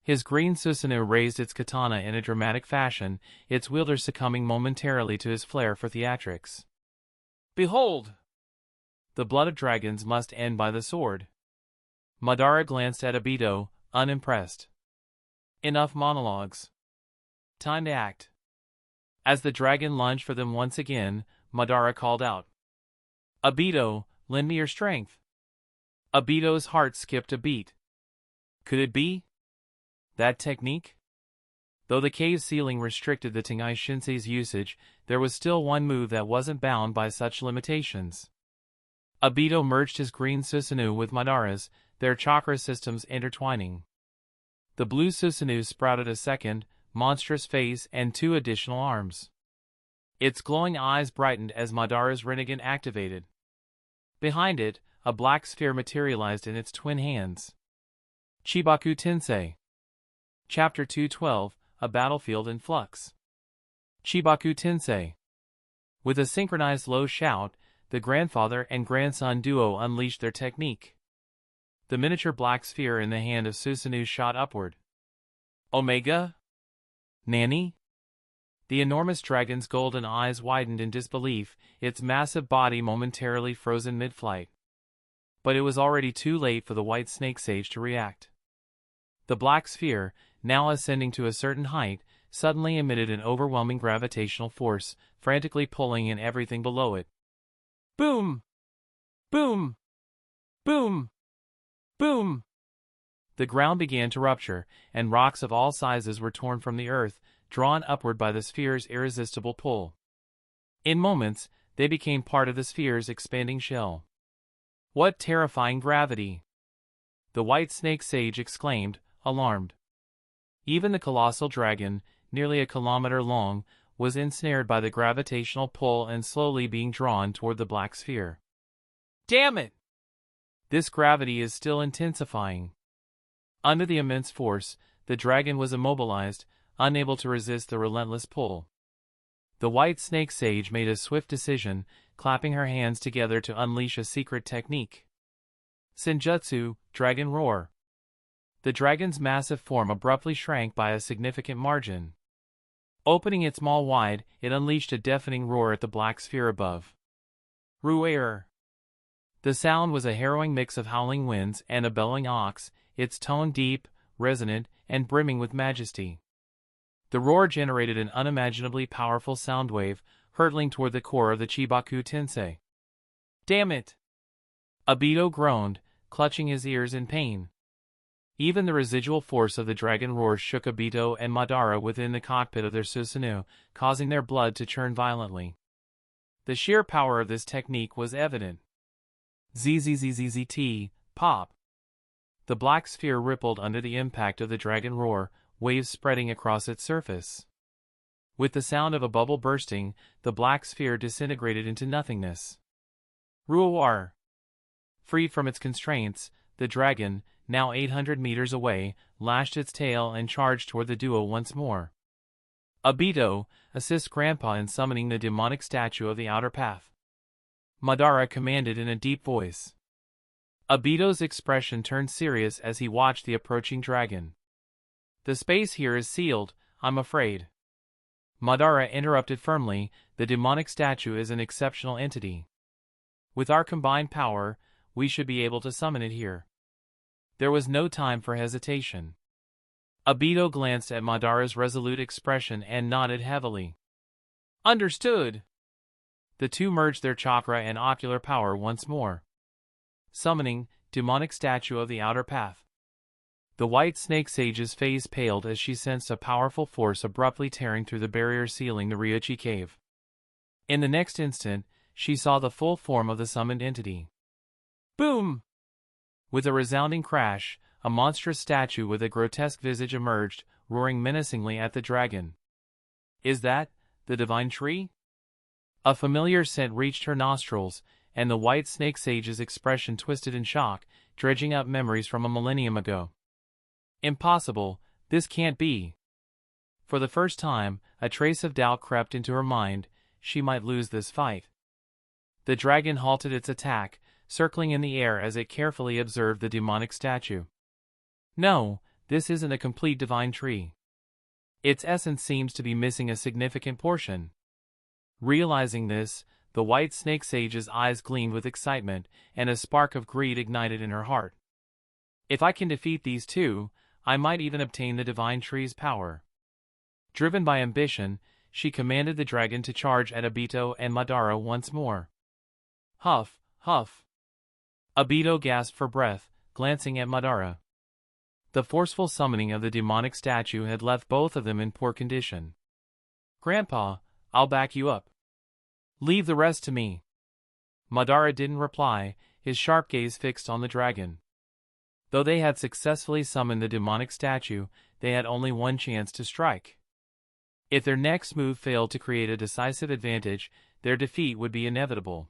His green Susanoo raised its katana in a dramatic fashion, its wielder succumbing momentarily to his flair for theatrics. Behold! The blood of dragons must end by the sword. Madara glanced at Obito, unimpressed. Enough monologues. Time to act. As the dragon lunged for them once again, Madara called out, Obito, lend me your strength. Obito's heart skipped a beat. Could it be? That technique? Though the cave ceiling restricted the Tengai Shinsei's usage, there was still one move that wasn't bound by such limitations. Obito merged his green Susanoo with Madara's, their chakra systems intertwining. The blue Susanoo sprouted a second, monstrous face and 2 additional arms. Its glowing eyes brightened as Madara's Rinnegan activated. Behind it, a black sphere materialized in its twin hands. Chibaku Tensei. Chapter 212, A Battlefield in Flux. Chibaku Tensei. With a synchronized low shout, the grandfather and grandson duo unleashed their technique. The miniature black sphere in the hand of Susanoo shot upward. Omega? Nani? The enormous dragon's golden eyes widened in disbelief, its massive body momentarily frozen mid-flight. But it was already too late for the white snake sage to react. The black sphere, now ascending to a certain height, suddenly emitted an overwhelming gravitational force, frantically pulling in everything below it. Boom! Boom! Boom! Boom! The ground began to rupture, and rocks of all sizes were torn from the earth, drawn upward by the sphere's irresistible pull. In moments, they became part of the sphere's expanding shell. What terrifying gravity! The white snake sage exclaimed, alarmed. Even the colossal dragon, nearly a kilometer long, was ensnared by the gravitational pull and slowly being drawn toward the black sphere. Damn it! This gravity is still intensifying. Under the immense force, the dragon was immobilized, unable to resist the relentless pull. The white snake sage made a swift decision, clapping her hands together to unleash a secret technique. Senjutsu, Dragon Roar. The dragon's massive form abruptly shrank by a significant margin. Opening its maw wide, it unleashed a deafening roar at the black sphere above. Ruer. The sound was a harrowing mix of howling winds and a bellowing ox, its tone deep, resonant, and brimming with majesty. The roar generated an unimaginably powerful sound wave, hurtling toward the core of the Chibaku Tensei. Damn it! Obito groaned, clutching his ears in pain. Even the residual force of the dragon roar shook Obito and Madara within the cockpit of their Susanoo, causing their blood to churn violently. The sheer power of this technique was evident. ZZZZZT, pop. The black sphere rippled under the impact of the dragon roar, waves spreading across its surface. With the sound of a bubble bursting, the black sphere disintegrated into nothingness. Ruar. Freed from its constraints, the dragon, now 800 meters away, lashed its tail and charged toward the duo once more. Obito, assist Grandpa in summoning the demonic statue of the outer path. Madara commanded in a deep voice. Obito's expression turned serious as he watched the approaching dragon. The space here is sealed, I'm afraid. Madara interrupted firmly, the demonic statue is an exceptional entity. With our combined power, we should be able to summon it here. There was no time for hesitation. Obito glanced at Madara's resolute expression and nodded heavily. Understood. The two merged their chakra and ocular power once more. Summoning, demonic statue of the outer path. The white snake sage's face paled as she sensed a powerful force abruptly tearing through the barrier sealing the Ryuchi cave. In the next instant, she saw the full form of the summoned entity. Boom! With a resounding crash, a monstrous statue with a grotesque visage emerged, roaring menacingly at the dragon. Is that the divine tree? A familiar scent reached her nostrils, and the white snake sage's expression twisted in shock, dredging up memories from a millennium ago. Impossible, This can't be. For the first time, a trace of doubt crept into her mind. She might lose this fight. The dragon halted its attack, circling in the air as it carefully observed the demonic statue. No, this isn't a complete divine tree. Its essence seems to be missing a significant portion. Realizing this, the white snake sage's eyes gleamed with excitement, and a spark of greed ignited in her heart. If I can defeat these two, I might even obtain the divine tree's power. Driven by ambition, she commanded the dragon to charge at Obito and Madara once more. Huff, huff. Obito gasped for breath, glancing at Madara. The forceful summoning of the demonic statue had left both of them in poor condition. Grandpa, I'll back you up. Leave the rest to me. Madara didn't reply, his sharp gaze fixed on the dragon. Though they had successfully summoned the demonic statue, they had only one chance to strike. If their next move failed to create a decisive advantage, their defeat would be inevitable.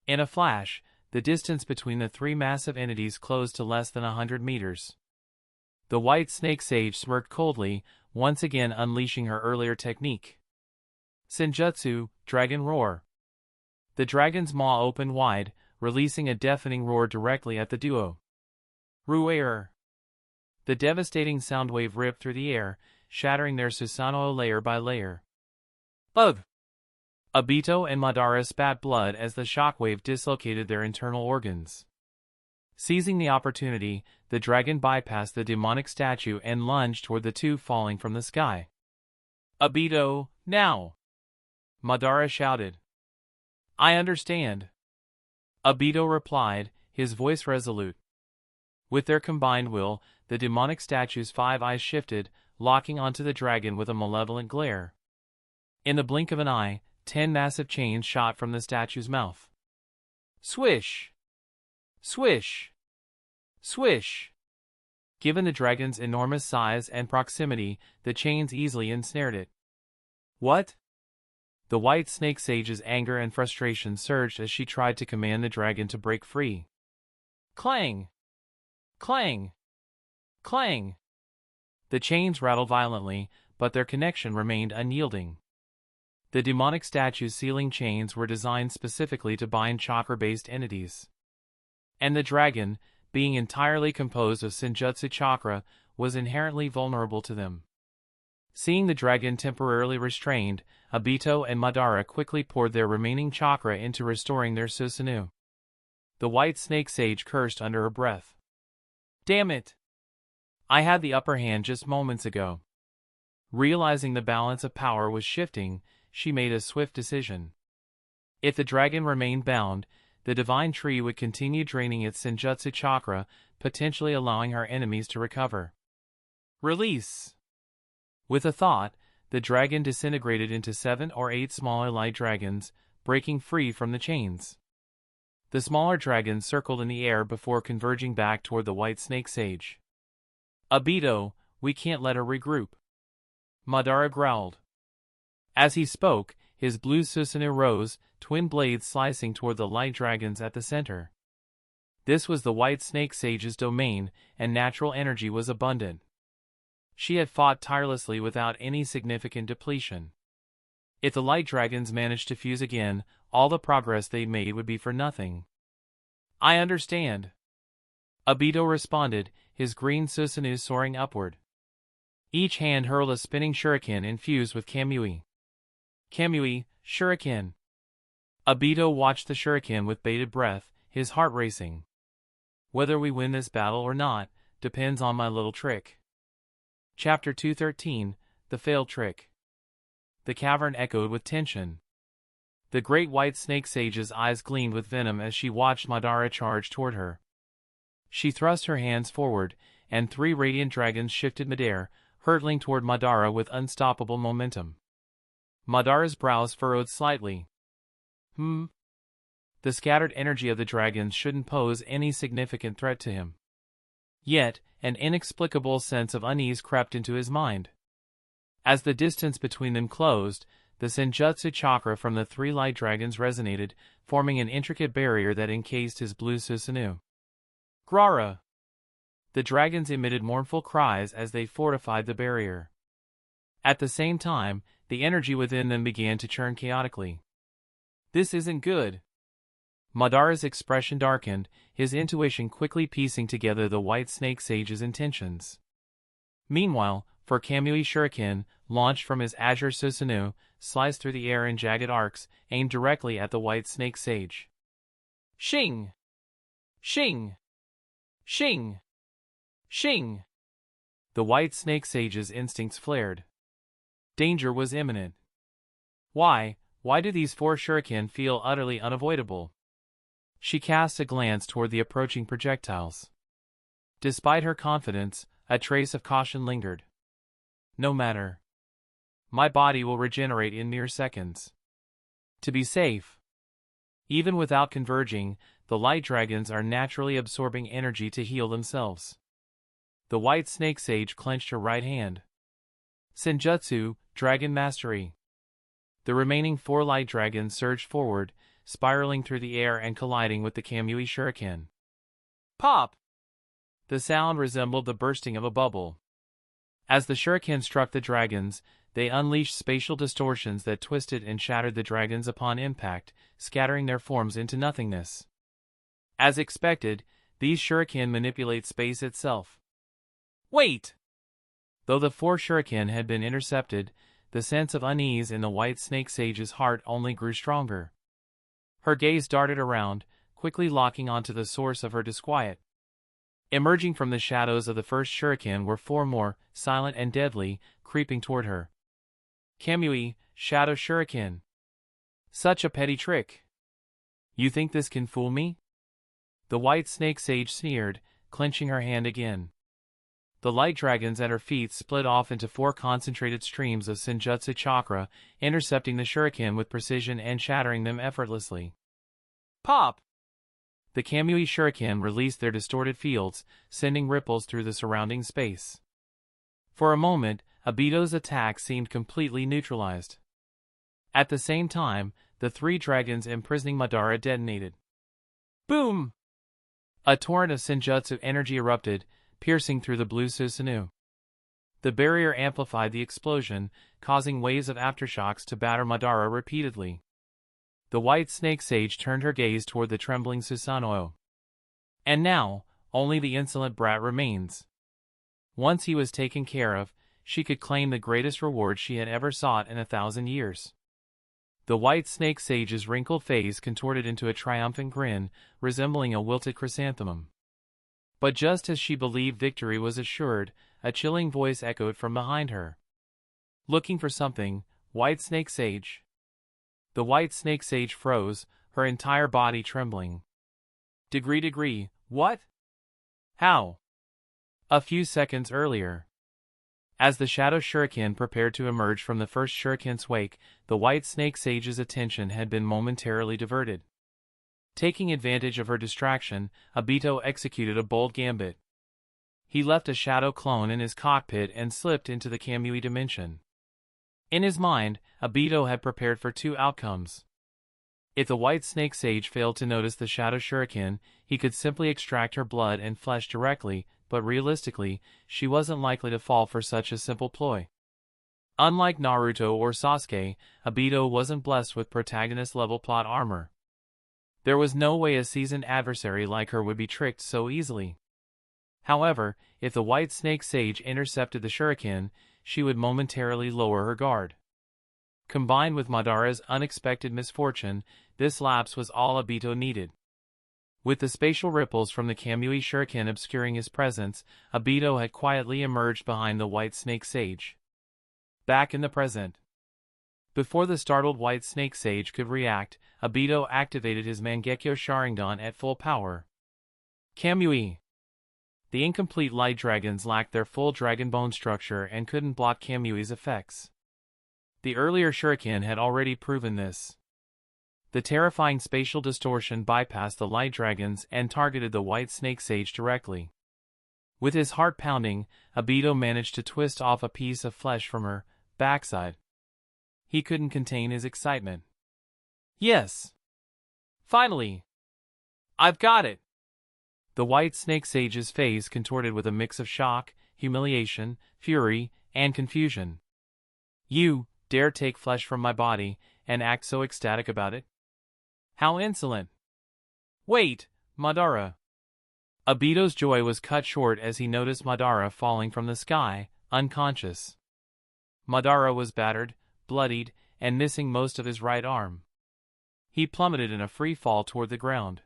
In a flash, the distance between the three massive entities closed to less than 100 meters. The white snake sage smirked coldly, once again unleashing her earlier technique. Senjutsu, Dragon Roar. The dragon's maw opened wide, releasing a deafening roar directly at the duo. Ruer. The devastating sound wave ripped through the air, shattering their Susanoo layer by layer. Ugh! Obito and Madara spat blood as the shockwave dislocated their internal organs. Seizing the opportunity, the dragon bypassed the demonic statue and lunged toward the two falling from the sky. Obito, now! Madara shouted. I understand. Obito replied, his voice resolute. With their combined will, the demonic statue's 5 eyes shifted, locking onto the dragon with a malevolent glare. In the blink of an eye, 10 massive chains shot from the statue's mouth. Swish! Swish! Swish! Given the dragon's enormous size and proximity, the chains easily ensnared it. What? The white snake sage's anger and frustration surged as she tried to command the dragon to break free. Clang! Clang! Clang! The chains rattled violently, but their connection remained unyielding. The demonic statue's sealing chains were designed specifically to bind chakra-based entities. And the dragon, being entirely composed of Senjutsu chakra, was inherently vulnerable to them. Seeing the dragon temporarily restrained, Obito and Madara quickly poured their remaining chakra into restoring their Susanoo. The white snake sage cursed under her breath. Damn it! I had the upper hand just moments ago. Realizing the balance of power was shifting, she made a swift decision. If the dragon remained bound, the divine tree would continue draining its Senjutsu chakra, potentially allowing her enemies to recover. Release! With a thought, the dragon disintegrated into 7 or 8 smaller light dragons, breaking free from the chains. The smaller dragons circled in the air before converging back toward the white snake sage. Obito, we can't let her regroup. Madara growled. As he spoke, his blue Susanoo rose, twin blades slicing toward the light dragons at the center. This was the white snake sage's domain, and natural energy was abundant. She had fought tirelessly without any significant depletion. If the light dragons managed to fuse again, all the progress they made would be for nothing. I understand. Obito responded, his green Susanoo soaring upward. Each hand hurled a spinning shuriken infused with Kamui. Kamui, shuriken. Obito watched the shuriken with bated breath, his heart racing. Whether we win this battle or not, depends on my little trick. Chapter 213, The Failed Trick. The cavern echoed with tension. The great white snake sage's eyes gleamed with venom as she watched Madara charge toward her. She thrust her hands forward, and 3 radiant dragons shifted midair, hurtling toward Madara with unstoppable momentum. Madara's brows furrowed slightly. The scattered energy of the dragons shouldn't pose any significant threat to him. Yet, an inexplicable sense of unease crept into his mind. As the distance between them closed, the Senjutsu chakra from the 3 light dragons resonated, forming an intricate barrier that encased his blue Susanoo. Grara! The dragons emitted mournful cries as they fortified the barrier. At the same time, the energy within them began to churn chaotically. This isn't good. Madara's expression darkened, his intuition quickly piecing together the White Snake Sage's intentions. Meanwhile, for Kamui Shuriken, launched from his Azure Susanoo, sliced through the air in jagged arcs, aimed directly at the White Snake Sage. Shing! Shing! Shing! Shing! The White Snake Sage's instincts flared. Danger was imminent. Why do these 4 shuriken feel utterly unavoidable? She cast a glance toward the approaching projectiles. Despite her confidence, a trace of caution lingered. No matter. My body will regenerate in mere seconds. To be safe. Even without converging, the light dragons are naturally absorbing energy to heal themselves. The White Snake Sage clenched her right hand. Senjutsu, Dragon Mastery. The remaining 4 light dragons surged forward, spiraling through the air and colliding with the Kamui Shuriken. Pop! The sound resembled the bursting of a bubble. As the shuriken struck the dragons, they unleashed spatial distortions that twisted and shattered the dragons upon impact, scattering their forms into nothingness. As expected, these shuriken manipulate space itself. Wait! Though the 4 shuriken had been intercepted, the sense of unease in the White Snake Sage's heart only grew stronger. Her gaze darted around, quickly locking onto the source of her disquiet. Emerging from the shadows of the first shuriken were 4 more, silent and deadly, creeping toward her. Kamui, Shadow Shuriken. Such a petty trick. You think this can fool me? The White Snake Sage sneered, clenching her hand again. The light dragons at her feet split off into 4 concentrated streams of Senjutsu chakra, intercepting the shuriken with precision and shattering them effortlessly. Pop! The Kamui shuriken released their distorted fields, sending ripples through the surrounding space. For a moment, Obito's attack seemed completely neutralized. At the same time, the 3 dragons imprisoning Madara detonated. Boom! A torrent of Senjutsu energy erupted, piercing through the blue Susanoo. The barrier amplified the explosion, causing waves of aftershocks to batter Madara repeatedly. The White Snake Sage turned her gaze toward the trembling Susanoo. And now, only the insolent brat remains. Once he was taken care of, she could claim the greatest reward she had ever sought in 1,000 years. The White Snake Sage's wrinkled face contorted into a triumphant grin, resembling a wilted chrysanthemum. But just as she believed victory was assured, a chilling voice echoed from behind her. Looking for something, White Snake Sage? The White Snake Sage froze, her entire body trembling. Degree, what? How? A few seconds earlier. As the Shadow Shuriken prepared to emerge from the first shuriken's wake, the White Snake Sage's attention had been momentarily diverted. Taking advantage of her distraction, Obito executed a bold gambit. He left a shadow clone in his cockpit and slipped into the Kamui dimension. In his mind, Obito had prepared for 2 outcomes. If the White Snake Sage failed to notice the Shadow Shuriken, he could simply extract her blood and flesh directly, but realistically, she wasn't likely to fall for such a simple ploy. Unlike Naruto or Sasuke, Obito wasn't blessed with protagonist-level plot armor. There was no way a seasoned adversary like her would be tricked so easily. However, if the White Snake Sage intercepted the shuriken, she would momentarily lower her guard. Combined with Madara's unexpected misfortune, this lapse was all Obito needed. With the spatial ripples from the Kamui shuriken obscuring his presence, Obito had quietly emerged behind the White Snake Sage. Back in the present. Before the startled White Snake Sage could react, Obito activated his Mangekyo Sharingan at full power. Kamui. The incomplete light dragons lacked their full dragon bone structure and couldn't block Kamui's effects. The earlier shuriken had already proven this. The terrifying spatial distortion bypassed the light dragons and targeted the White Snake Sage directly. With his heart pounding, Obito managed to twist off a piece of flesh from her backside. He couldn't contain his excitement. Yes! Finally! I've got it! The white snake sage's face contorted with a mix of shock, humiliation, fury, and confusion. You dare take flesh from my body and act so ecstatic about it? How insolent! Wait, Madara! Obito's joy was cut short as he noticed Madara falling from the sky, unconscious. Madara was battered, bloodied, and missing most of his right arm. He plummeted in a free fall toward the ground.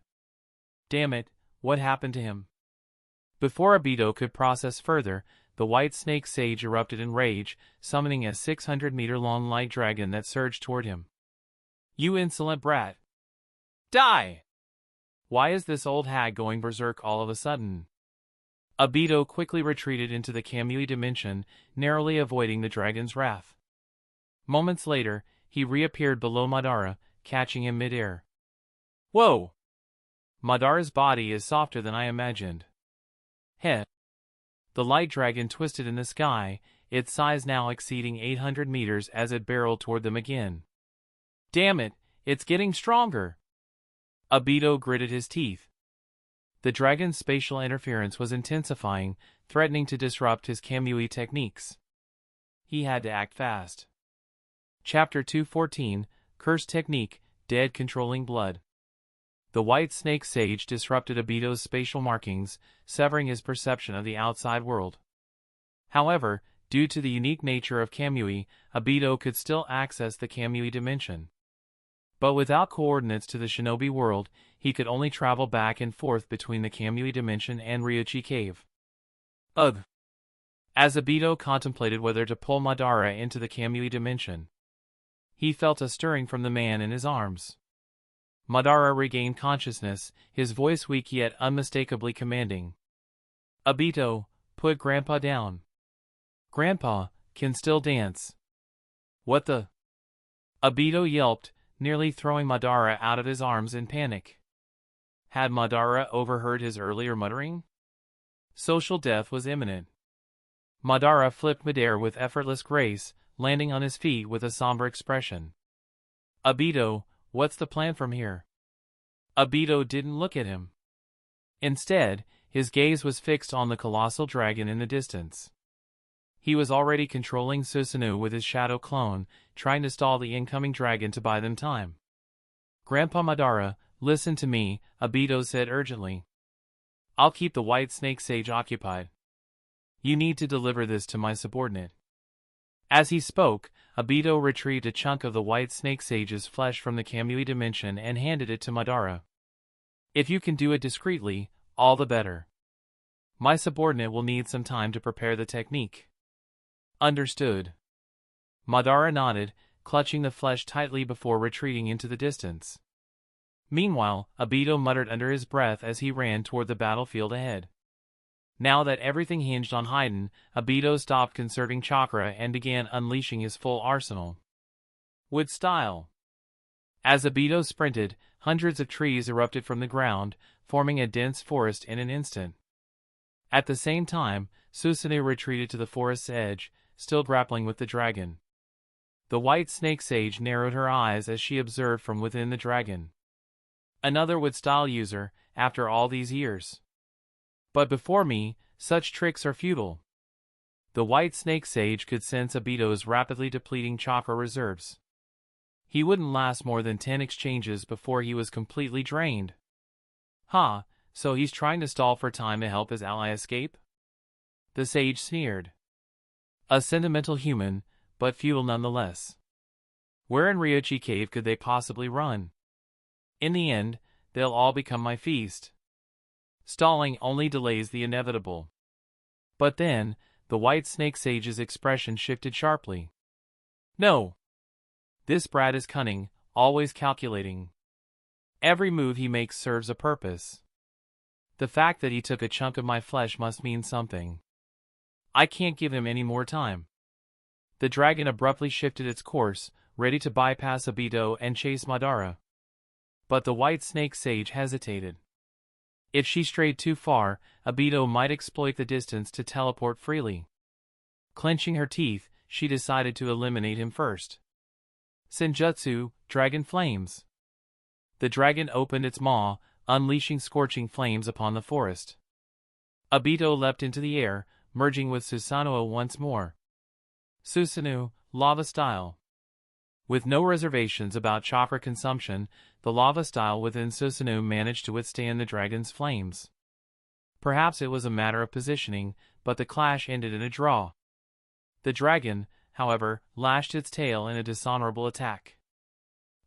Damn it, what happened to him? Before Obito could process further, the white snake sage erupted in rage, summoning a 600-meter-long light dragon that surged toward him. You insolent brat! Die! Why is this old hag going berserk all of a sudden? Obito quickly retreated into the Kamui dimension, narrowly avoiding the dragon's wrath. Moments later, he reappeared below Madara, catching him mid-air. Whoa! Madara's body is softer than I imagined. Heh. The light dragon twisted in the sky, its size now exceeding 800 meters as it barreled toward them again. Damn it, it's getting stronger! Obito gritted his teeth. The dragon's spatial interference was intensifying, threatening to disrupt his Kamui techniques. He had to act fast. Chapter 214, Cursed Technique, Dead Controlling Blood. The white snake sage disrupted Obito's spatial markings, severing his perception of the outside world. However, due to the unique nature of Kamui, Obito could still access the Kamui dimension. But without coordinates to the shinobi world, he could only travel back and forth between the Kamui dimension and Ryuchi Cave. Ugh! As Obito contemplated whether to pull Madara into the Kamui dimension, he felt a stirring from the man in his arms. Madara regained consciousness, his voice weak yet unmistakably commanding. Obito, put Grandpa down. Grandpa can still dance. What the? Obito yelped, nearly throwing Madara out of his arms in panic. Had Madara overheard his earlier muttering? Social death was imminent. Madara flipped midair with effortless grace, landing on his feet with a somber expression. Obito, what's the plan from here? Obito didn't look at him. Instead, his gaze was fixed on the colossal dragon in the distance. He was already controlling Susanoo with his shadow clone, trying to stall the incoming dragon to buy them time. Grandpa Madara, listen to me, Obito said urgently. I'll keep the white snake sage occupied. You need to deliver this to my subordinate. As he spoke, Obito retrieved a chunk of the white snake sage's flesh from the Kamui dimension and handed it to Madara. If you can do it discreetly, all the better. My subordinate will need some time to prepare the technique. Understood. Madara nodded, clutching the flesh tightly before retreating into the distance. Meanwhile, Obito muttered under his breath as he ran toward the battlefield ahead. Now that everything hinged on Haiden, Obito stopped conserving chakra and began unleashing his full arsenal. With style. As Obito sprinted, hundreds of trees erupted from the ground, forming a dense forest in an instant. At the same time, Susanoo retreated to the forest's edge, still grappling with the dragon. The white snake sage narrowed her eyes as she observed from within the dragon. Another wood-style user, after all these years. But before me, such tricks are futile. The white snake sage could sense Obito's rapidly depleting chakra reserves. He wouldn't last more than 10 exchanges before he was completely drained. So he's trying to stall for time to help his ally escape? The sage sneered. A sentimental human, but futile nonetheless. Where in Ryuchi Cave could they possibly run? In the end, they'll all become my feast. Stalling only delays the inevitable. But then, the white snake sage's expression shifted sharply. No. This brat is cunning, always calculating. Every move he makes serves a purpose. The fact that he took a chunk of my flesh must mean something. I can't give him any more time. The dragon abruptly shifted its course, ready to bypass Obito and chase Madara. But the white snake sage hesitated. If she strayed too far, Obito might exploit the distance to teleport freely. Clenching her teeth, she decided to eliminate him first. Senjutsu, Dragon Flames. The dragon opened its maw, unleashing scorching flames upon the forest. Obito leapt into the air, merging with Susanoo once more. Susanoo, lava style. With no reservations about chakra consumption, the lava style within Susanoo managed to withstand the dragon's flames. Perhaps it was a matter of positioning, but the clash ended in a draw. The dragon, however, lashed its tail in a dishonorable attack.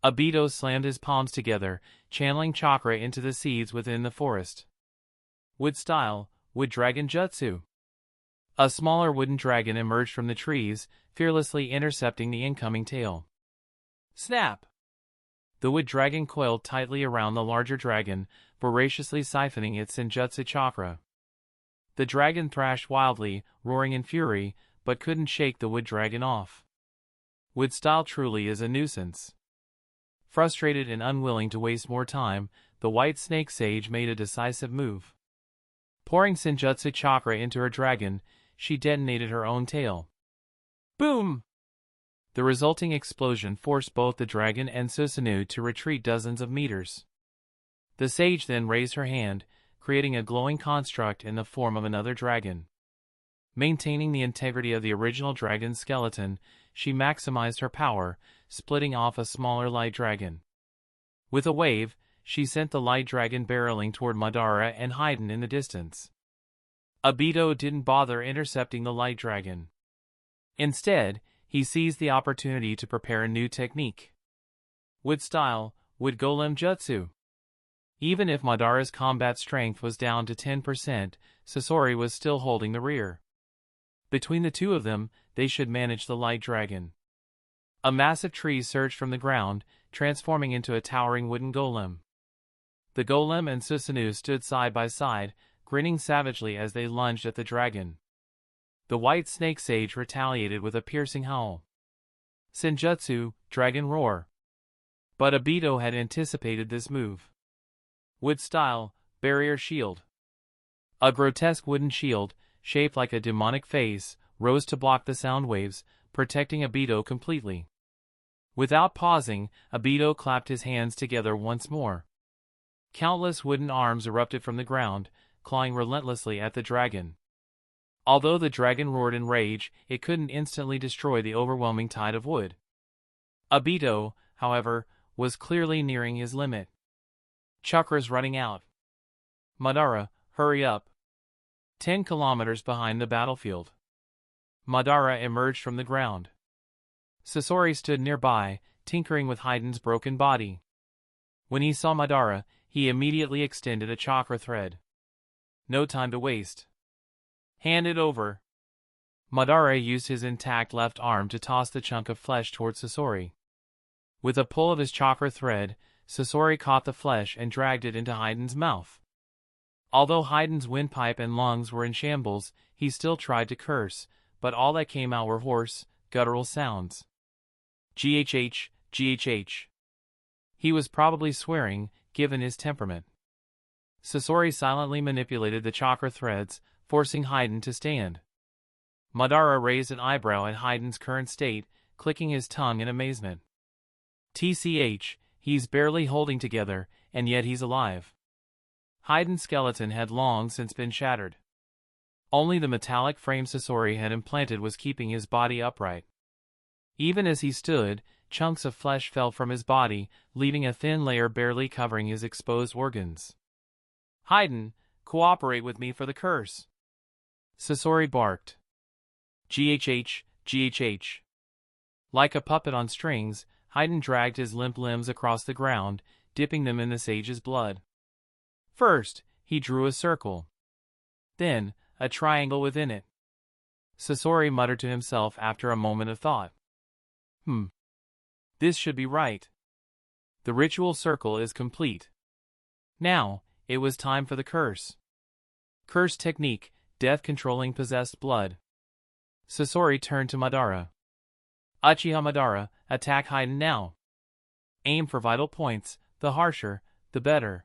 Obito slammed his palms together, channeling chakra into the seeds within the forest. Wood style, wood dragon jutsu. A smaller wooden dragon emerged from the trees, fearlessly intercepting the incoming tail. Snap! The wood dragon coiled tightly around the larger dragon, voraciously siphoning its senjutsu chakra. The dragon thrashed wildly, roaring in fury, but couldn't shake the wood dragon off. Wood style truly is a nuisance. Frustrated and unwilling to waste more time, the white snake sage made a decisive move. Pouring senjutsu chakra into her dragon, she detonated her own tail. Boom! The resulting explosion forced both the dragon and Susanoo to retreat dozens of meters. The sage then raised her hand, creating a glowing construct in the form of another dragon. Maintaining the integrity of the original dragon's skeleton, she maximized her power, splitting off a smaller light dragon. With a wave, she sent the light dragon barreling toward Madara and Haiden in the distance. Obito didn't bother intercepting the light dragon. Instead, he seized the opportunity to prepare a new technique. Wood style, wood golem jutsu. Even if Madara's combat strength was down to 10%, Sasori was still holding the rear. Between the two of them, they should manage the light dragon. A massive tree surged from the ground, transforming into a towering wooden golem. The golem and Susanoo stood side by side, grinning savagely as they lunged at the dragon. The white snake sage retaliated with a piercing howl. Senjutsu, dragon roar. But Obito had anticipated this move. Wood style, barrier shield. A grotesque wooden shield, shaped like a demonic face, rose to block the sound waves, protecting Obito completely. Without pausing, Obito clapped his hands together once more. Countless wooden arms erupted from the ground, clawing relentlessly at the dragon. Although the dragon roared in rage, it couldn't instantly destroy the overwhelming tide of wood. Obito, however, was clearly nearing his limit. Chakra's running out. Madara, hurry up. 10 kilometers behind the battlefield. Madara emerged from the ground. Sasori stood nearby, tinkering with Haiden's broken body. When he saw Madara, he immediately extended a chakra thread. No time to waste. Hand it over. Madara used his intact left arm to toss the chunk of flesh towards Sasori. With a pull of his chakra thread, Sasori caught the flesh and dragged it into Haiden's mouth. Although Haiden's windpipe and lungs were in shambles, he still tried to curse, but all that came out were hoarse, guttural sounds. GHH, GHH. He was probably swearing, given his temperament. Sasori silently manipulated the chakra threads, forcing Haiden to stand. Madara raised an eyebrow at Haiden's current state, clicking his tongue in amazement. TCH, he's barely holding together, and yet he's alive. Haiden's skeleton had long since been shattered. Only the metallic frame Sasori had implanted was keeping his body upright. Even as he stood, chunks of flesh fell from his body, leaving a thin layer barely covering his exposed organs. Haiden, cooperate with me for the curse. Sasori barked. GHH, GHH. Like a puppet on strings, Haiden dragged his limp limbs across the ground, dipping them in the sage's blood. First, he drew a circle. Then, a triangle within it. Sasori muttered to himself after a moment of thought. This should be right. The ritual circle is complete. Now, it was time for the curse. Curse technique, death controlling possessed blood. Sasori turned to Madara. Uchiha Madara, attack Haiden now. Aim for vital points, the harsher, the better.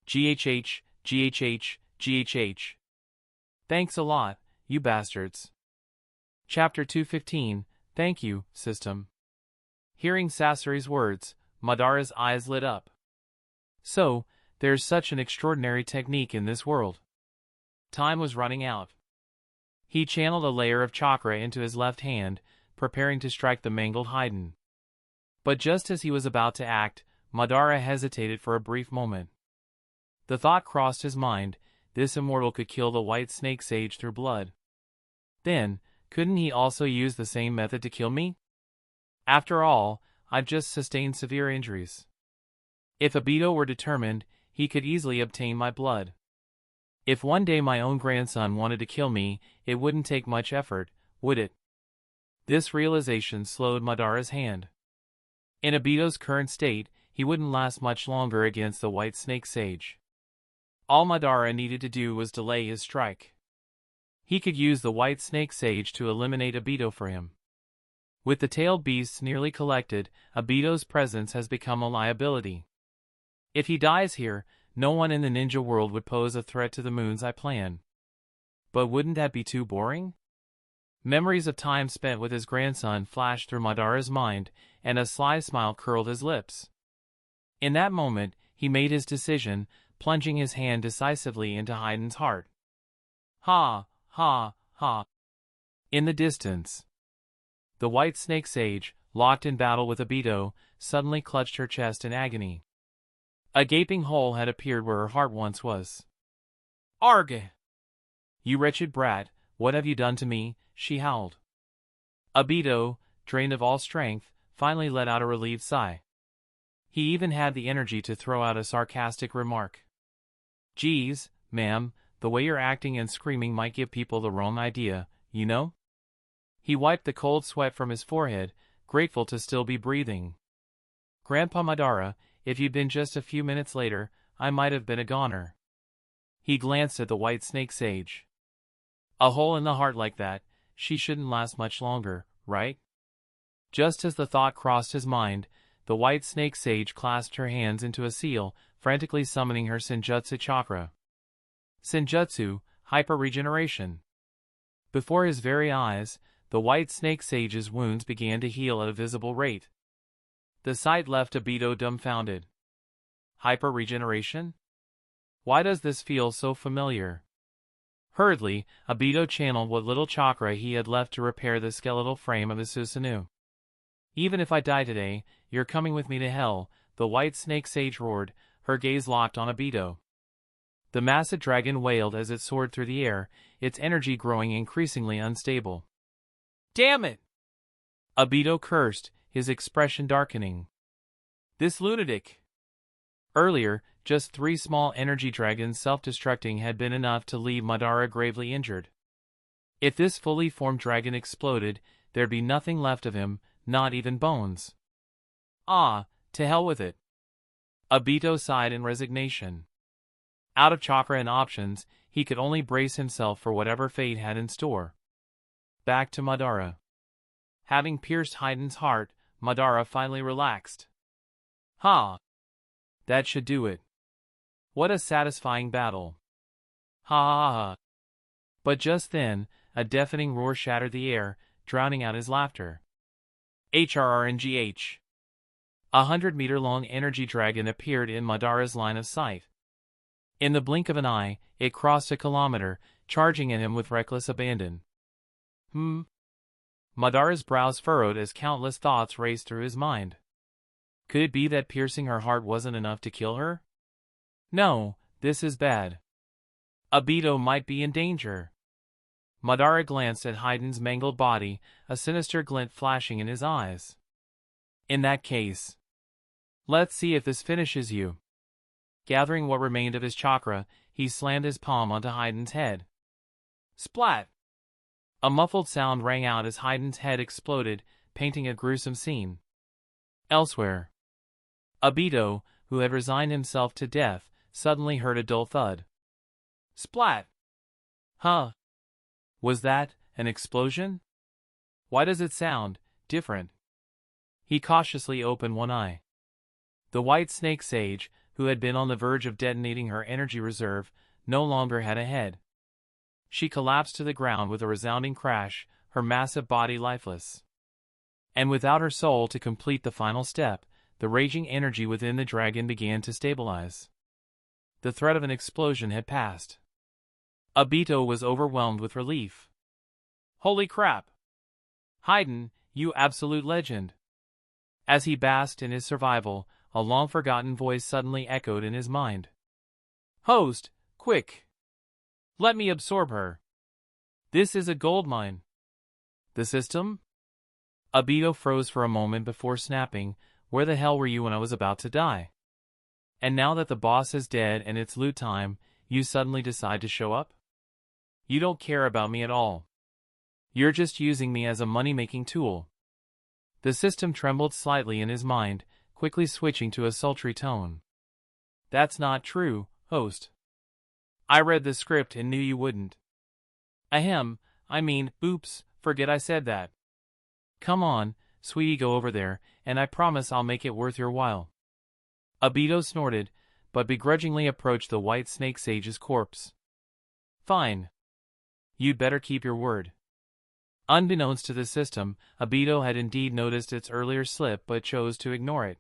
GHH, GHH, GHH. Thanks a lot, you bastards. Chapter 215, Thank you, System. Hearing Sasori's words, Madara's eyes lit up. So, There's such an extraordinary technique in this world. Time was running out. He channeled a layer of chakra into his left hand, preparing to strike the mangled Haiden. But just as he was about to act, Madara hesitated for a brief moment. The thought crossed his mind, this immortal could kill the white snake sage through blood. Then, couldn't he also use the same method to kill me? After all, I've just sustained severe injuries. If Obito were determined, he could easily obtain my blood. If one day my own grandson wanted to kill me, it wouldn't take much effort, would it? This realization slowed Madara's hand. In Obito's current state, he wouldn't last much longer against the white snake sage. All Madara needed to do was delay his strike. He could use the white snake sage to eliminate Obito for him. With the tailed beasts nearly collected, Obito's presence has become a liability. If he dies here, no one in the ninja world would pose a threat to the moon's eye plan. But wouldn't that be too boring? Memories of time spent with his grandson flashed through Madara's mind, and a sly smile curled his lips. In that moment, he made his decision, plunging his hand decisively into Haiden's heart. Ha, ha, ha. In the distance, the white snake sage, locked in battle with Obito, suddenly clutched her chest in agony. A gaping hole had appeared where her heart once was. Arg! You wretched brat, what have you done to me? She howled. Obito, drained of all strength, finally let out a relieved sigh. He even had the energy to throw out a sarcastic remark. Geez, ma'am, the way you're acting and screaming might give people the wrong idea, you know? He wiped the cold sweat from his forehead, grateful to still be breathing. Grandpa Madara, if you'd been just a few minutes later, I might have been a goner. He glanced at the white snake sage. A hole in the heart like that, she shouldn't last much longer, right? Just as the thought crossed his mind, the white snake sage clasped her hands into a seal, frantically summoning her Senjutsu chakra. Senjutsu, hyper-regeneration. Before his very eyes, the white snake sage's wounds began to heal at a visible rate. The sight left Obito dumbfounded. Hyper-regeneration? Why does this feel so familiar? Hurriedly, Obito channeled what little chakra he had left to repair the skeletal frame of his Susanoo. Even if I die today, you're coming with me to hell, the white snake sage roared, her gaze locked on Obito. The massive dragon wailed as it soared through the air, its energy growing increasingly unstable. Damn it! Obito cursed, his expression darkening. This lunatic! Earlier, just 3 small energy dragons self-destructing had been enough to leave Madara gravely injured. If this fully formed dragon exploded, there'd be nothing left of him, not even bones. Ah, to hell with it. Obito sighed in resignation. Out of chakra and options, he could only brace himself for whatever fate had in store. Back to Madara. Having pierced Haiden's heart, Madara finally relaxed. Ha! That should do it. What a satisfying battle. Ha ha ha. But just then, a deafening roar shattered the air, drowning out his laughter. HRRNGH. 100-meter-long energy dragon appeared in Madara's line of sight. In the blink of an eye, it crossed a kilometer, charging at him with reckless abandon. Madara's brows furrowed as countless thoughts raced through his mind. Could it be that piercing her heart wasn't enough to kill her? No, this is bad. Obito might be in danger. Madara glanced at Haiden's mangled body, a sinister glint flashing in his eyes. In that case, let's see if this finishes you. Gathering what remained of his chakra, he slammed his palm onto Haiden's head. Splat! A muffled sound rang out as Haiden's head exploded, painting a gruesome scene. Elsewhere, Obito, who had resigned himself to death, suddenly heard a dull thud. Splat! Huh? Was that an explosion? Why does it sound different? He cautiously opened one eye. The white snake sage, who had been on the verge of detonating her energy reserve, no longer had a head. She collapsed to the ground with a resounding crash, her massive body lifeless. And without her soul to complete the final step, the raging energy within the dragon began to stabilize. The threat of an explosion had passed. Obito was overwhelmed with relief. Holy crap! Haydn, you absolute legend! As he basked in his survival, a long-forgotten voice suddenly echoed in his mind. Host, quick! Let me absorb her. This is a goldmine. The system? Obito froze for a moment before snapping, where the hell were you when I was about to die? And now that the boss is dead and it's loot time, you suddenly decide to show up? You don't care about me at all. You're just using me as a money-making tool. The system trembled slightly in his mind, quickly switching to a sultry tone. That's not true, host. I read the script and knew you wouldn't. Oops, forget I said that. Come on, sweetie, go over there, and I promise I'll make it worth your while. Obito snorted, but begrudgingly approached the white snake sage's corpse. Fine. You'd better keep your word. Unbeknownst to the system, Obito had indeed noticed its earlier slip but chose to ignore it.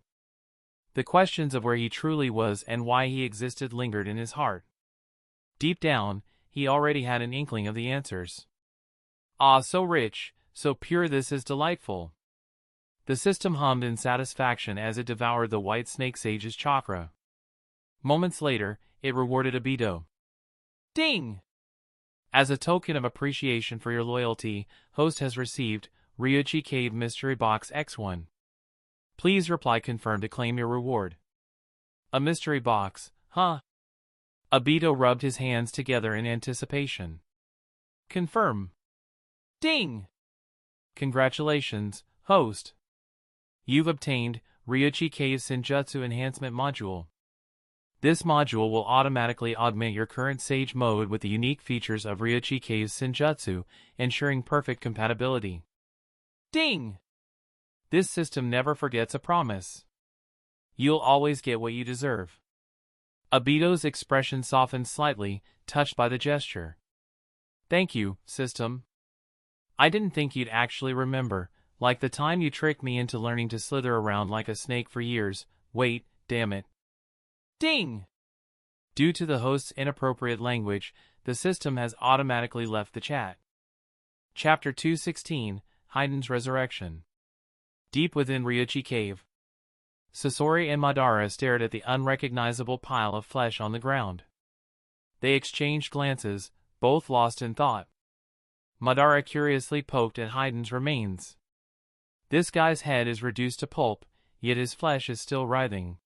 The questions of where he truly was and why he existed lingered in his heart. Deep down, he already had an inkling of the answers. Ah, so rich, so pure, this is delightful. The system hummed in satisfaction as it devoured the white snake sage's chakra. Moments later, it rewarded Obito. Ding! As a token of appreciation for your loyalty, host has received Ryuchi Cave Mystery Box X1. Please reply confirm to claim your reward. A mystery box, huh? Obito rubbed his hands together in anticipation. Confirm. Ding! Congratulations, host. You've obtained Ryuchi Cave Senjutsu Enhancement Module. This module will automatically augment your current Sage mode with the unique features of Ryuchi Cave's Senjutsu, ensuring perfect compatibility. Ding! This system never forgets a promise. You'll always get what you deserve. Obito's expression softened slightly, touched by the gesture. Thank you, system. I didn't think you'd actually remember, like the time you tricked me into learning to slither around like a snake for years. Wait, damn it. Ding! Due to the host's inappropriate language, the system has automatically left the chat. Chapter 216, Haydn's Resurrection. Deep within Ryuchi Cave, Sasori and Madara stared at the unrecognizable pile of flesh on the ground. They exchanged glances, both lost in thought. Madara curiously poked at Haydn's remains. This guy's head is reduced to pulp, yet his flesh is still writhing.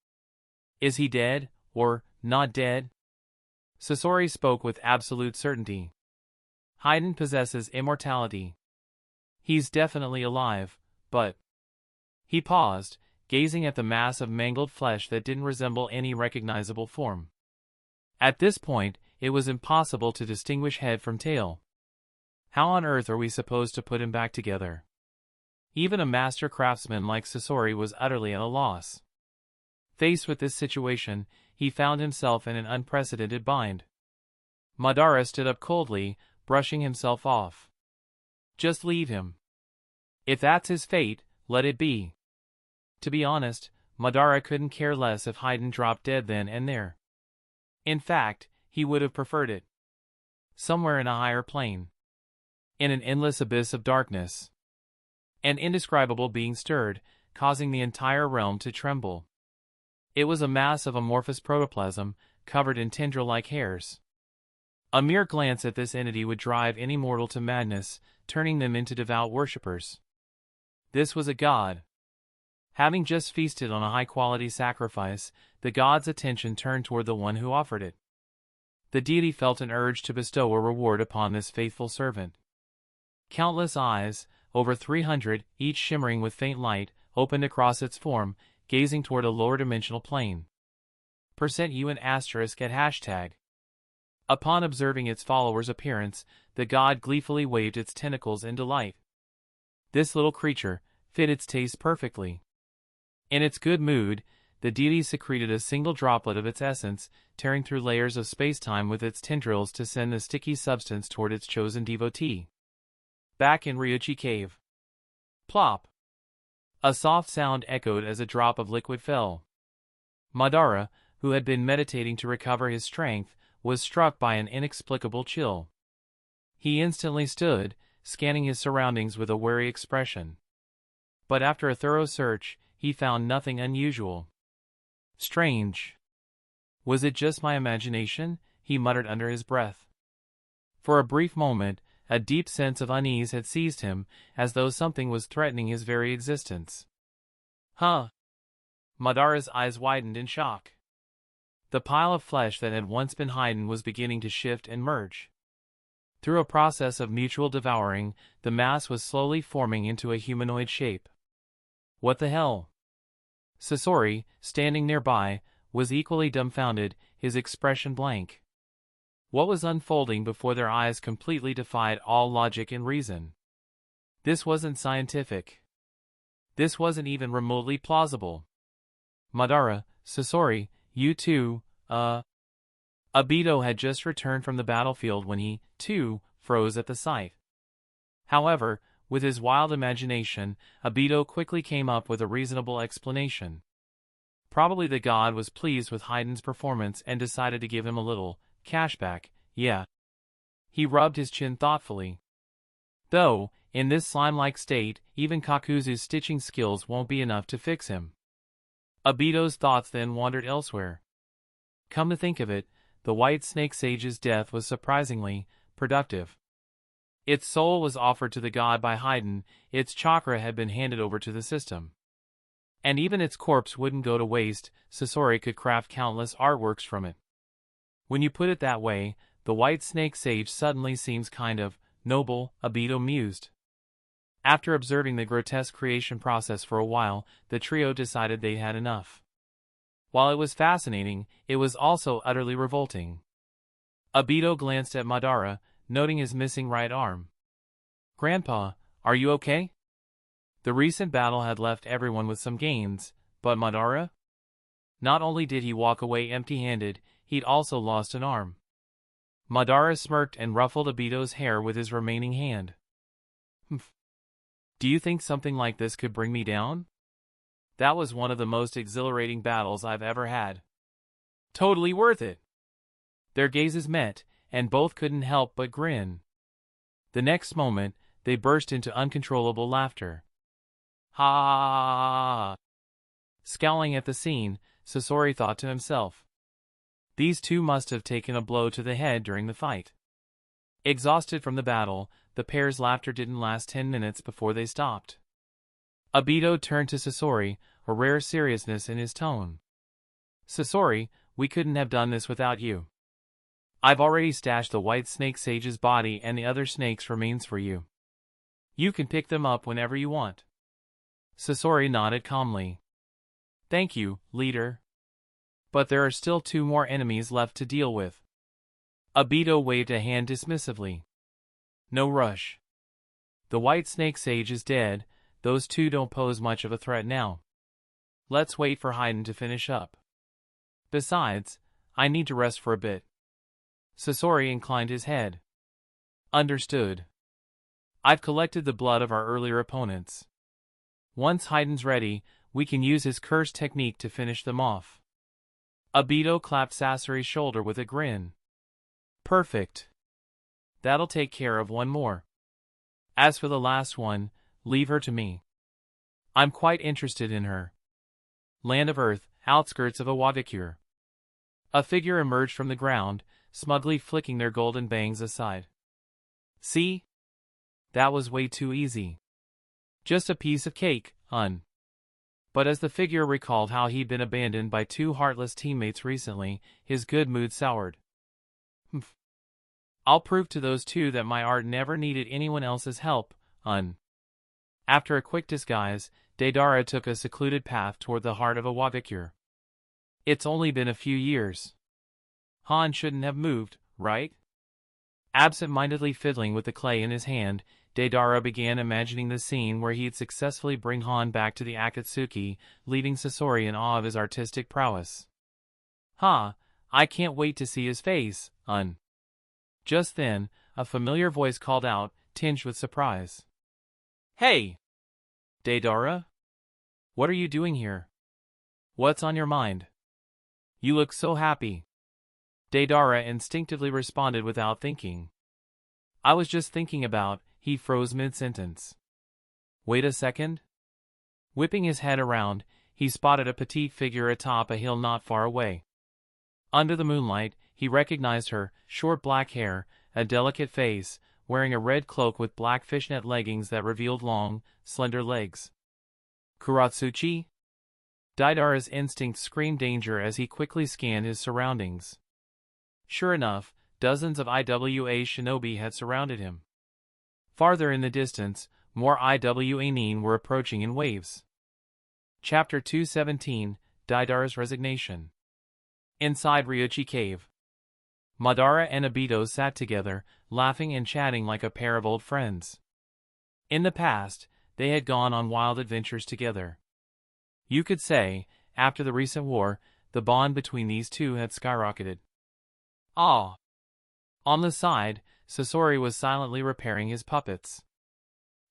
Is he dead, or not dead? Sasori spoke with absolute certainty. Haydn possesses immortality. He's definitely alive, but... He paused, gazing at the mass of mangled flesh that didn't resemble any recognizable form. At this point, it was impossible to distinguish head from tail. How on earth are we supposed to put him back together? Even a master craftsman like Sasori was utterly at a loss. Faced with this situation, he found himself in an unprecedented bind. Madara stood up coldly, brushing himself off. Just leave him. If that's his fate, let it be. To be honest, Madara couldn't care less if Haydn dropped dead then and there. In fact, he would have preferred it. Somewhere in a higher plane. In an endless abyss of darkness. An indescribable being stirred, causing the entire realm to tremble. It was a mass of amorphous protoplasm, covered in tendril-like hairs. A mere glance at this entity would drive any mortal to madness, turning them into devout worshippers. This was a god. Having just feasted on a high-quality sacrifice, the god's attention turned toward the one who offered it. The deity felt an urge to bestow a reward upon this faithful servant. Countless eyes, over 300, each shimmering with faint light, opened across its form, gazing toward a lower dimensional plane. %U and asterisk at hashtag. Upon observing its follower's appearance, the god gleefully waved its tentacles in delight. This little creature fit its taste perfectly. In its good mood, the deity secreted a single droplet of its essence, tearing through layers of space-time with its tendrils to send the sticky substance toward its chosen devotee. Back in Ryuchi Cave. Plop! A soft sound echoed as a drop of liquid fell. Madara, who had been meditating to recover his strength, was struck by an inexplicable chill. He instantly stood, scanning his surroundings with a wary expression. But after a thorough search, he found nothing unusual. Strange. Was it just my imagination? He muttered under his breath. For a brief moment, a deep sense of unease had seized him, as though something was threatening his very existence. Huh? Madara's eyes widened in shock. The pile of flesh that had once been hidden was beginning to shift and merge. Through a process of mutual devouring, the mass was slowly forming into a humanoid shape. What the hell? Sasori, standing nearby, was equally dumbfounded, his expression blank. What was unfolding before their eyes completely defied all logic and reason. This wasn't scientific. This wasn't even remotely plausible. Madara, Sasori, you two, Obito had just returned from the battlefield when he, too, froze at the sight. However, with his wild imagination, Obito quickly came up with a reasonable explanation. Probably the god was pleased with Heiden's performance and decided to give him a little cashback, yeah. He rubbed his chin thoughtfully. Though, in this slime-like state, even Kakuzu's stitching skills won't be enough to fix him. Obito's thoughts then wandered elsewhere. Come to think of it, the White Snake Sage's death was surprisingly productive. Its soul was offered to the god by Heiden, its chakra had been handed over to the system. And even its corpse wouldn't go to waste, Sasori could craft countless artworks from it. When you put it that way, the White Snake Sage suddenly seems kind of noble, Obito mused. After observing the grotesque creation process for a while, the trio decided they had enough. While it was fascinating, it was also utterly revolting. Obito glanced at Madara, noting his missing right arm. Grandpa, are you okay? The recent battle had left everyone with some gains, but Madara? Not only did he walk away empty-handed, he'd also lost an arm. Madara smirked and ruffled Obito's hair with his remaining hand. Humph. Do you think something like this could bring me down? That was one of the most exhilarating battles I've ever had. Totally worth it. Their gazes met, and both couldn't help but grin. The next moment, they burst into uncontrollable laughter. Ha ha ha! Scowling at the scene, Sasori thought to himself. These two must have taken a blow to the head during the fight. Exhausted from the battle, the pair's laughter didn't last 10 minutes before they stopped. Obito turned to Sasori, a rare seriousness in his tone. Sasori, we couldn't have done this without you. I've already stashed the White Snake Sage's body and the other snake's remains for you. You can pick them up whenever you want. Sasori nodded calmly. Thank you, leader. But there are still 2 more enemies left to deal with. Obito waved a hand dismissively. No rush. The White Snake Sage is dead, those 2 don't pose much of a threat now. Let's wait for Heiden to finish up. Besides, I need to rest for a bit. Sasori inclined his head. Understood. I've collected the blood of our earlier opponents. Once Heiden's ready, we can use his curse technique to finish them off. Obito clapped Sasori's shoulder with a grin. Perfect. That'll take care of 1 more. As for the last one, leave her to me. I'm quite interested in her. Land of Earth, outskirts of Awadikure. A figure emerged from the ground, smugly flicking their golden bangs aside. See? That was way too easy. Just a piece of cake, But as the figure recalled how he'd been abandoned by 2 heartless teammates recently, his good mood soured. Humph. I'll prove to those 2 that my art never needed anyone else's help, After a quick disguise, Deidara took a secluded path toward the heart of Awadikure. It's only been a few years. Han shouldn't have moved, right? Absent-mindedly fiddling with the clay in his hand, Deidara began imagining the scene where he'd successfully bring Han back to the Akatsuki, leaving Sasori in awe of his artistic prowess. I can't wait to see his face, Just then, a familiar voice called out, tinged with surprise. Hey! Deidara? What are you doing here? What's on your mind? You look so happy. Deidara instinctively responded without thinking. I was just thinking about, he froze mid-sentence. Wait a second. Whipping his head around, he spotted a petite figure atop a hill not far away. Under the moonlight, he recognized her, short black hair, a delicate face, wearing a red cloak with black fishnet leggings that revealed long, slender legs. Kuratsuchi? Deidara's instinct screamed danger as he quickly scanned his surroundings. Sure enough, dozens of IWA shinobi had surrounded him. Farther in the distance, more IWA nin were approaching in waves. Chapter 217, Deidara's Resignation. Inside Ryuchi Cave. Madara and Obito sat together, laughing and chatting like a pair of old friends. In the past, they had gone on wild adventures together. You could say, after the recent war, the bond between these two had skyrocketed. Ah! On the side, Sasori was silently repairing his puppets.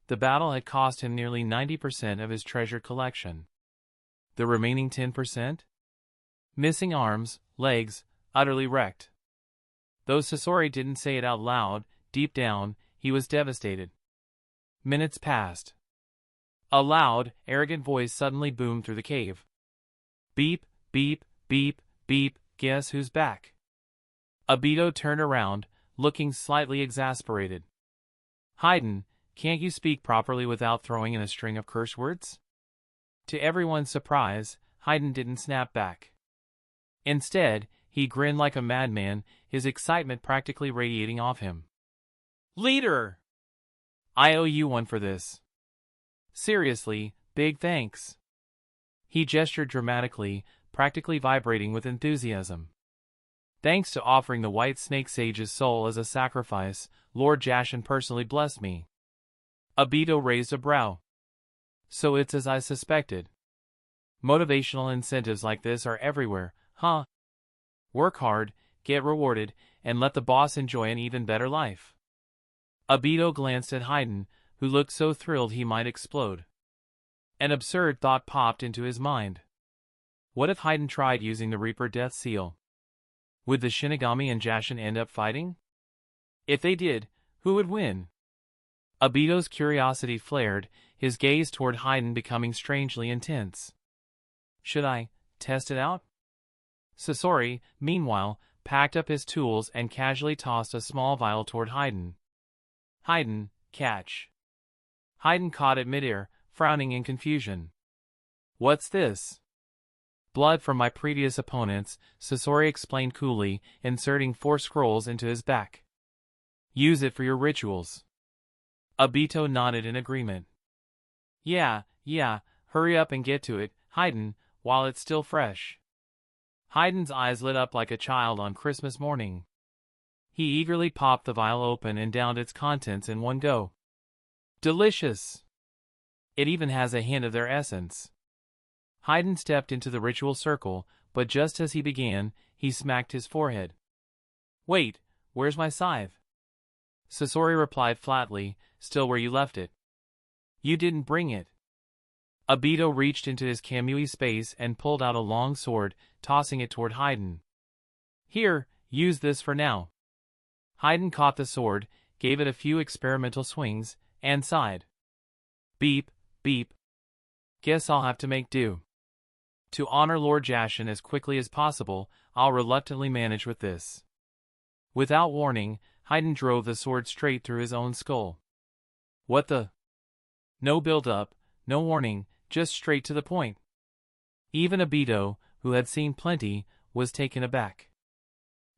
The battle had cost him nearly 90% of his treasure collection. The remaining 10%? Missing arms, legs, utterly wrecked. Though Sasori didn't say it out loud, deep down, he was devastated. Minutes passed. A loud, arrogant voice suddenly boomed through the cave. Beep, beep, beep, beep, guess who's back? Obito turned around, looking slightly exasperated. Haydn, can't you speak properly without throwing in a string of curse words? To everyone's surprise, Haydn didn't snap back. Instead, he grinned like a madman, his excitement practically radiating off him. Leader! I owe you one for this. Seriously, big thanks. He gestured dramatically, practically vibrating with enthusiasm. Thanks to offering the White Snake Sage's soul as a sacrifice, Lord Jashin personally blessed me. Obito raised a brow. So it's as I suspected. Motivational incentives like this are everywhere, huh? Work hard, get rewarded, and let the boss enjoy an even better life. Obito glanced at Haydn, who looked so thrilled he might explode. An absurd thought popped into his mind. What if Haydn tried using the Reaper Death Seal? Would the Shinigami and Jashin end up fighting? If they did, who would win? Obito's curiosity flared, his gaze toward Haydn becoming strangely intense. Should I test it out? Sasori, meanwhile, packed up his tools and casually tossed a small vial toward Haydn. Haydn, catch. Haydn caught it midair, frowning in confusion. What's this? Blood from my previous opponents, Sasori explained coolly, inserting 4 scrolls into his back. Use it for your rituals. Obito nodded in agreement. Yeah, hurry up and get to it, Haydn, while it's still fresh. Haydn's eyes lit up like a child on Christmas morning. He eagerly popped the vial open and downed its contents in one go. Delicious! It even has a hint of their essence. Haydn stepped into the ritual circle, but just as he began, he smacked his forehead. Wait, where's my scythe? Sasori replied flatly, still where you left it. You didn't bring it. Obito reached into his kamui space and pulled out a long sword, tossing it toward Haydn. Here, use this for now. Haydn caught the sword, gave it a few experimental swings, and sighed. Beep, beep. Guess I'll have to make do. To honor Lord Jashin as quickly as possible, I'll reluctantly manage with this. Without warning, Haydn drove the sword straight through his own skull. What the? No build-up, no warning, just straight to the point. Even Obito, who had seen plenty, was taken aback.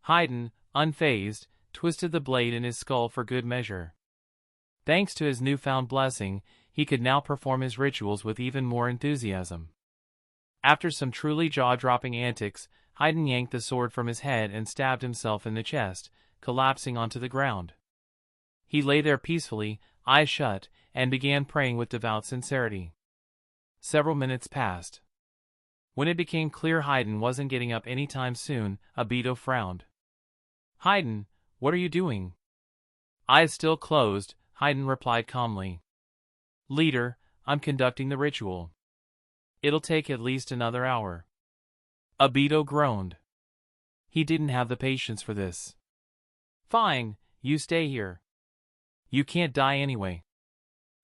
Haydn, unfazed, twisted the blade in his skull for good measure. Thanks to his newfound blessing, he could now perform his rituals with even more enthusiasm. After some truly jaw-dropping antics, Haydn yanked the sword from his head and stabbed himself in the chest, collapsing onto the ground. He lay there peacefully, eyes shut, and began praying with devout sincerity. Several minutes passed. When it became clear Haydn wasn't getting up anytime soon, Obito frowned. Haydn, what are you doing? Eyes still closed, Haydn replied calmly. Leader, I'm conducting the ritual. It'll take at least another hour. Obito groaned. He didn't have the patience for this. Fine, you stay here. You can't die anyway.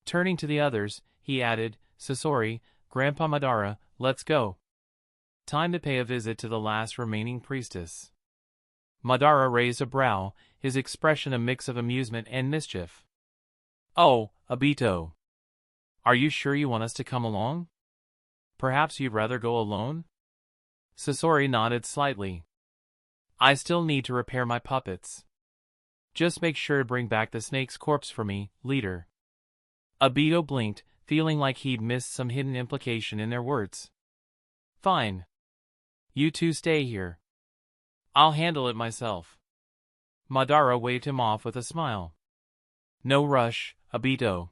Turning to the others, he added, Sasori, Grandpa Madara, let's go. Time to pay a visit to the last remaining priestess. Madara raised a brow, his expression a mix of amusement and mischief. Oh, Obito. Are you sure you want us to come along? Perhaps you'd rather go alone? Sasori nodded slightly. I still need to repair my puppets. Just make sure to bring back the snake's corpse for me, leader. Obito blinked, feeling like he'd missed some hidden implication in their words. Fine. You two stay here. I'll handle it myself. Madara waved him off with a smile. No rush, Obito.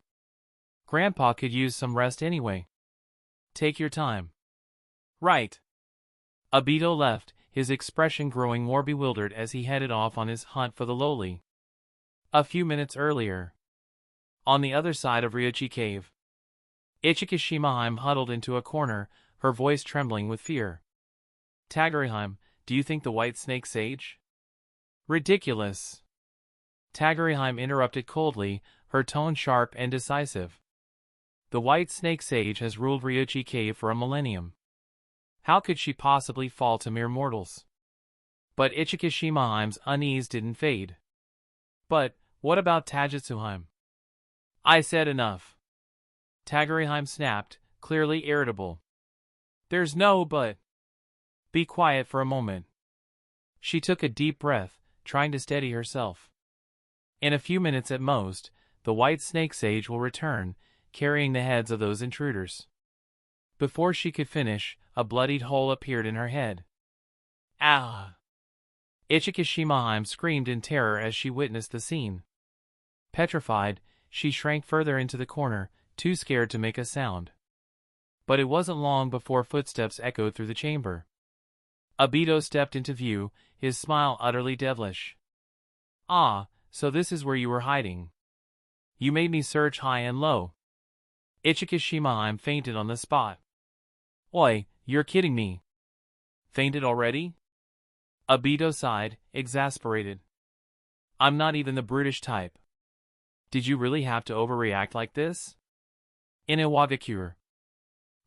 Grandpa could use some rest anyway. Take your time. Right. Obito left, his expression growing more bewildered as he headed off on his hunt for the lowly. A few minutes earlier. On the other side of Ryuchi Cave. Ichika Shimaheim huddled into a corner, her voice trembling with fear. Taguriheim, do you think the white snake sage? Ridiculous. Taguriheim interrupted coldly, her tone sharp and decisive. The white snake sage has ruled Ryuchi Cave for a millennium. How could she possibly fall to mere mortals? But Ichika Shimaheim's unease didn't fade. But, what about Taijutsuheim? I said enough. Taguriheim snapped, clearly irritable. There's no but. Be quiet for a moment. She took a deep breath, trying to steady herself. In a few minutes at most, the white snake sage will return, carrying the heads of those intruders. Before she could finish, a bloodied hole appeared in her head. Ah! Ichika Shimaheim screamed in terror as she witnessed the scene. Petrified, she shrank further into the corner, too scared to make a sound. But it wasn't long before footsteps echoed through the chamber. Obito stepped into view, his smile utterly devilish. Ah, so this is where you were hiding. You made me search high and low. Ichika Shimaheim fainted on the spot. Oi, you're kidding me. Fainted already? Obito sighed, exasperated. I'm not even the brutish type. Did you really have to overreact like this? In Iwagakure.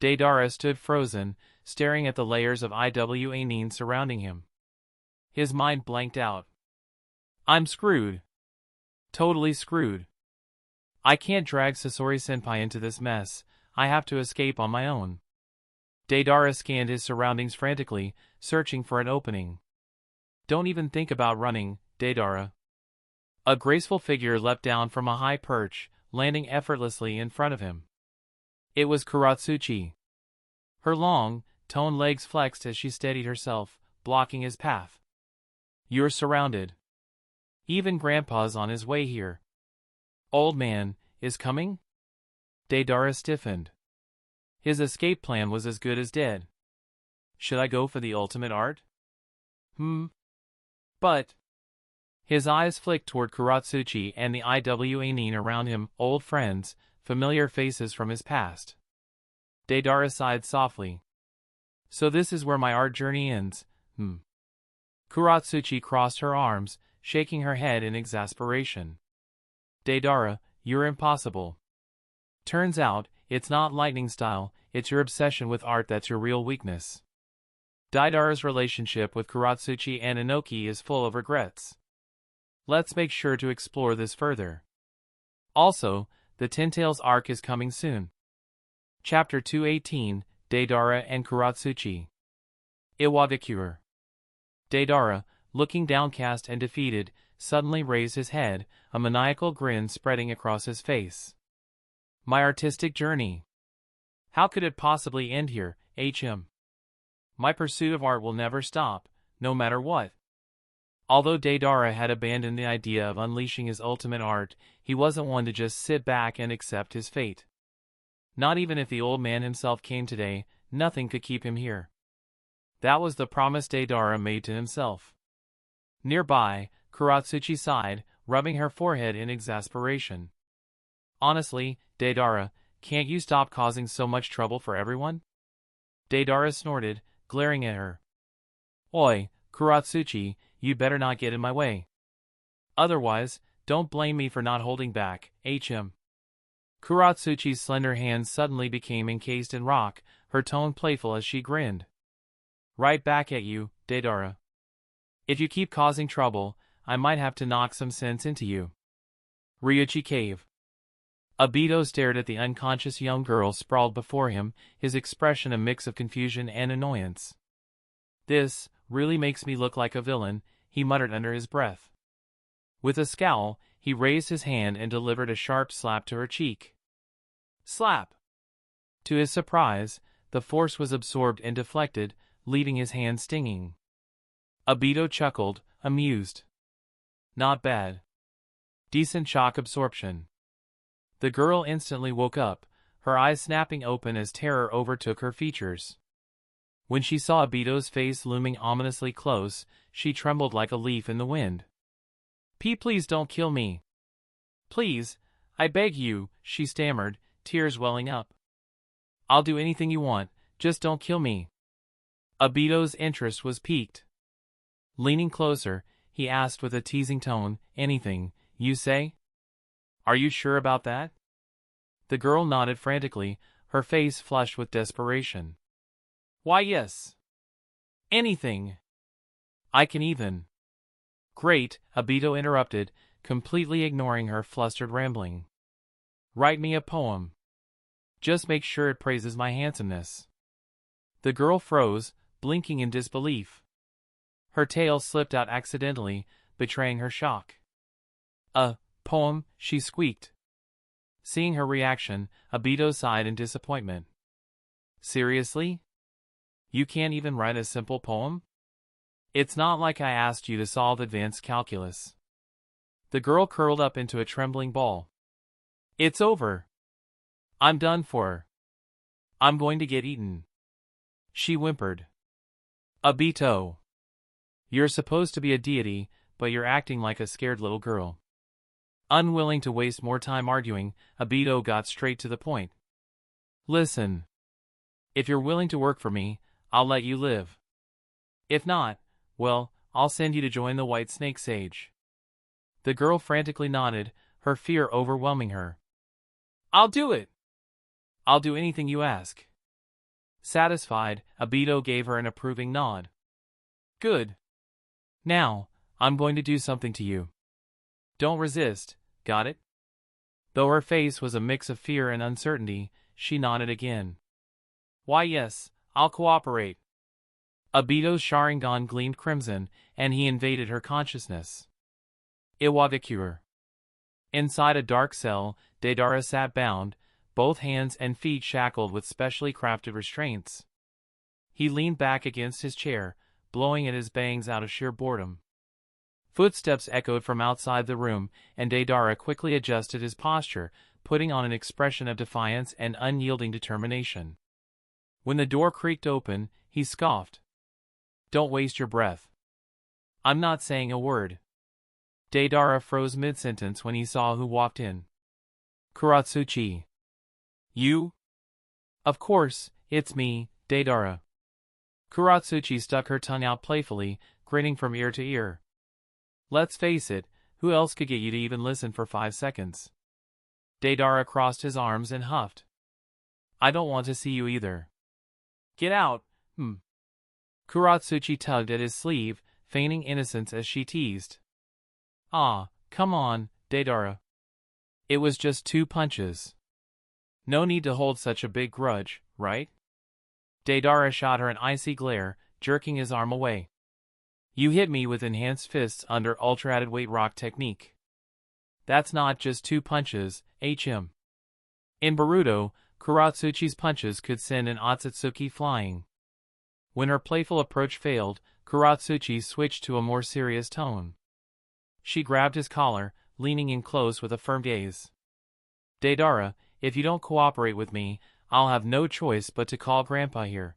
Deidara stood frozen, staring at the layers of Iwanin surrounding him. His mind blanked out. I'm screwed. Totally screwed. I can't drag Sasori-senpai into this mess, I have to escape on my own. Deidara scanned his surroundings frantically, searching for an opening. Don't even think about running, Deidara. A graceful figure leapt down from a high perch, landing effortlessly in front of him. It was Kuratsuchi. Her long, toned legs flexed as she steadied herself, blocking his path. You're surrounded. Even Grandpa's on his way here. Old man, is coming? Deidara stiffened. His escape plan was as good as dead. Should I go for the ultimate art? But... His eyes flicked toward Kuratsuchi and the Iwanin around him, old friends, familiar faces from his past. Deidara sighed softly. So this is where my art journey ends, Kuratsuchi crossed her arms, shaking her head in exasperation. Deidara, you're impossible. Turns out, it's not lightning style, it's your obsession with art that's your real weakness. Deidara's relationship with Kuratsuchi and Inoki is full of regrets. Let's make sure to explore this further. Also, the Ten Tails arc is coming soon. Chapter 218, Deidara and Kuratsuchi. Iwagakure. Deidara, looking downcast and defeated, suddenly raised his head, a maniacal grin spreading across his face. My artistic journey. How could it possibly end here, HM? My pursuit of art will never stop, no matter what. Although Deidara had abandoned the idea of unleashing his ultimate art, he wasn't one to just sit back and accept his fate. Not even if the old man himself came today, nothing could keep him here. That was the promise Deidara made to himself. Nearby, Kuratsuchi sighed, rubbing her forehead in exasperation. Honestly, Deidara, can't you stop causing so much trouble for everyone? Deidara snorted, glaring at her. Oi, Kuratsuchi, you better not get in my way. Otherwise, don't blame me for not holding back, HM. Kuratsuchi's slender hands suddenly became encased in rock, her tone playful as she grinned. Right back at you, Deidara. If you keep causing trouble, I might have to knock some sense into you. Ryuchi Cave. Obito stared at the unconscious young girl sprawled before him, his expression a mix of confusion and annoyance. This really makes me look like a villain, he muttered under his breath. With a scowl, he raised his hand and delivered a sharp slap to her cheek. Slap! To his surprise, the force was absorbed and deflected, leaving his hand stinging. Obito chuckled, amused. Not bad. Decent shock absorption. The girl instantly woke up, her eyes snapping open as terror overtook her features. When she saw Obito's face looming ominously close, she trembled like a leaf in the wind. Please don't kill me. Please, I beg you, she stammered, tears welling up. I'll do anything you want, just don't kill me. Obito's interest was piqued. Leaning closer, he asked with a teasing tone, anything, you say? Are you sure about that? The girl nodded frantically, her face flushed with desperation. Why yes. Anything. I can even. Great, Obito interrupted, completely ignoring her flustered rambling. Write me a poem. Just make sure it praises my handsomeness. The girl froze, blinking in disbelief. Her tail slipped out accidentally, betraying her shock. A poem, she squeaked. Seeing her reaction, Obito sighed in disappointment. Seriously? You can't even write a simple poem? It's not like I asked you to solve advanced calculus. The girl curled up into a trembling ball. It's over. I'm done for. I'm going to get eaten. She whimpered. Obito. You're supposed to be a deity, but you're acting like a scared little girl. Unwilling to waste more time arguing, Obito got straight to the point. Listen. If you're willing to work for me, I'll let you live. If not, well, I'll send you to join the White Snake Sage. The girl frantically nodded, her fear overwhelming her. I'll do it. I'll do anything you ask. Satisfied, Obito gave her an approving nod. Good. Now, I'm going to do something to you. Don't resist, got it? Though her face was a mix of fear and uncertainty, she nodded again. Why yes, I'll cooperate. Obito's Sharingan gleamed crimson, and he invaded her consciousness. Iwagakure. Inside a dark cell, Deidara sat bound, both hands and feet shackled with specially crafted restraints. He leaned back against his chair, blowing at his bangs out of sheer boredom. Footsteps echoed from outside the room, and Deidara quickly adjusted his posture, putting on an expression of defiance and unyielding determination. When the door creaked open, he scoffed. Don't waste your breath. I'm not saying a word. Deidara froze mid-sentence when he saw who walked in. Kuratsuchi. You? Of course, it's me, Deidara. Kuratsuchi stuck her tongue out playfully, grinning from ear to ear. Let's face it, who else could get you to even listen for 5 seconds? Deidara crossed his arms and huffed. I don't want to see you either. Get out, Kuratsuchi tugged at his sleeve, feigning innocence as she teased. Ah, come on, Deidara. It was just 2 punches. No need to hold such a big grudge, right? Deidara shot her an icy glare, jerking his arm away. You hit me with enhanced fists under ultra-added weight rock technique. That's not just 2 punches, HM. In Boruto, Kuratsuchi's punches could send an Akatsuki flying. When her playful approach failed, Kuratsuchi switched to a more serious tone. She grabbed his collar, leaning in close with a firm gaze. Deidara, if you don't cooperate with me, I'll have no choice but to call Grandpa here.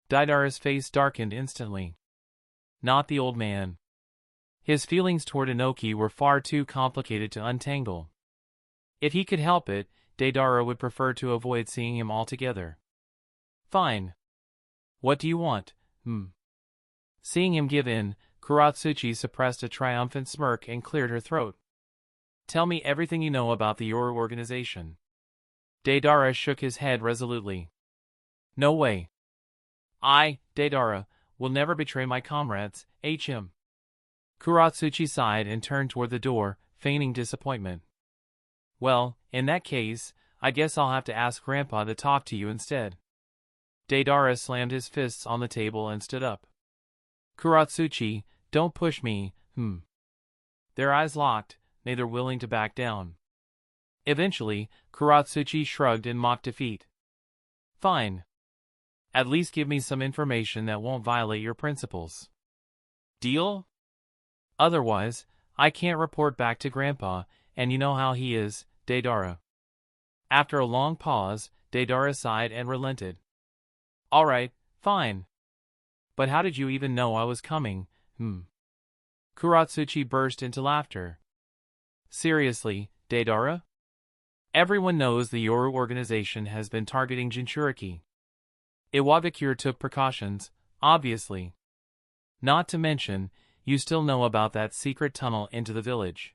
Deidara's face darkened instantly. Not the old man. His feelings toward Inoki were far too complicated to untangle. If he could help it, Deidara would prefer to avoid seeing him altogether. Fine. What do you want, Seeing him give in, Kuratsuchi suppressed a triumphant smirk and cleared her throat. Tell me everything you know about the Yoru organization. Deidara shook his head resolutely. No way. I, Deidara, will never betray my comrades, him. Kuratsuchi sighed and turned toward the door, feigning disappointment. Well, in that case, I guess I'll have to ask Grandpa to talk to you instead. Deidara slammed his fists on the table and stood up. Kuratsuchi, don't push me, Their eyes locked, neither willing to back down. Eventually, Kuratsuchi shrugged in mock defeat. Fine. At least give me some information that won't violate your principles. Deal? Otherwise, I can't report back to Grandpa, and you know how he is, Deidara. After a long pause, Deidara sighed and relented. All right, fine. But how did you even know I was coming, Kuratsuchi burst into laughter. Seriously, Deidara? Everyone knows the Yoru organization has been targeting Jinchuriki. Iwabikure took precautions, obviously. Not to mention, you still know about that secret tunnel into the village.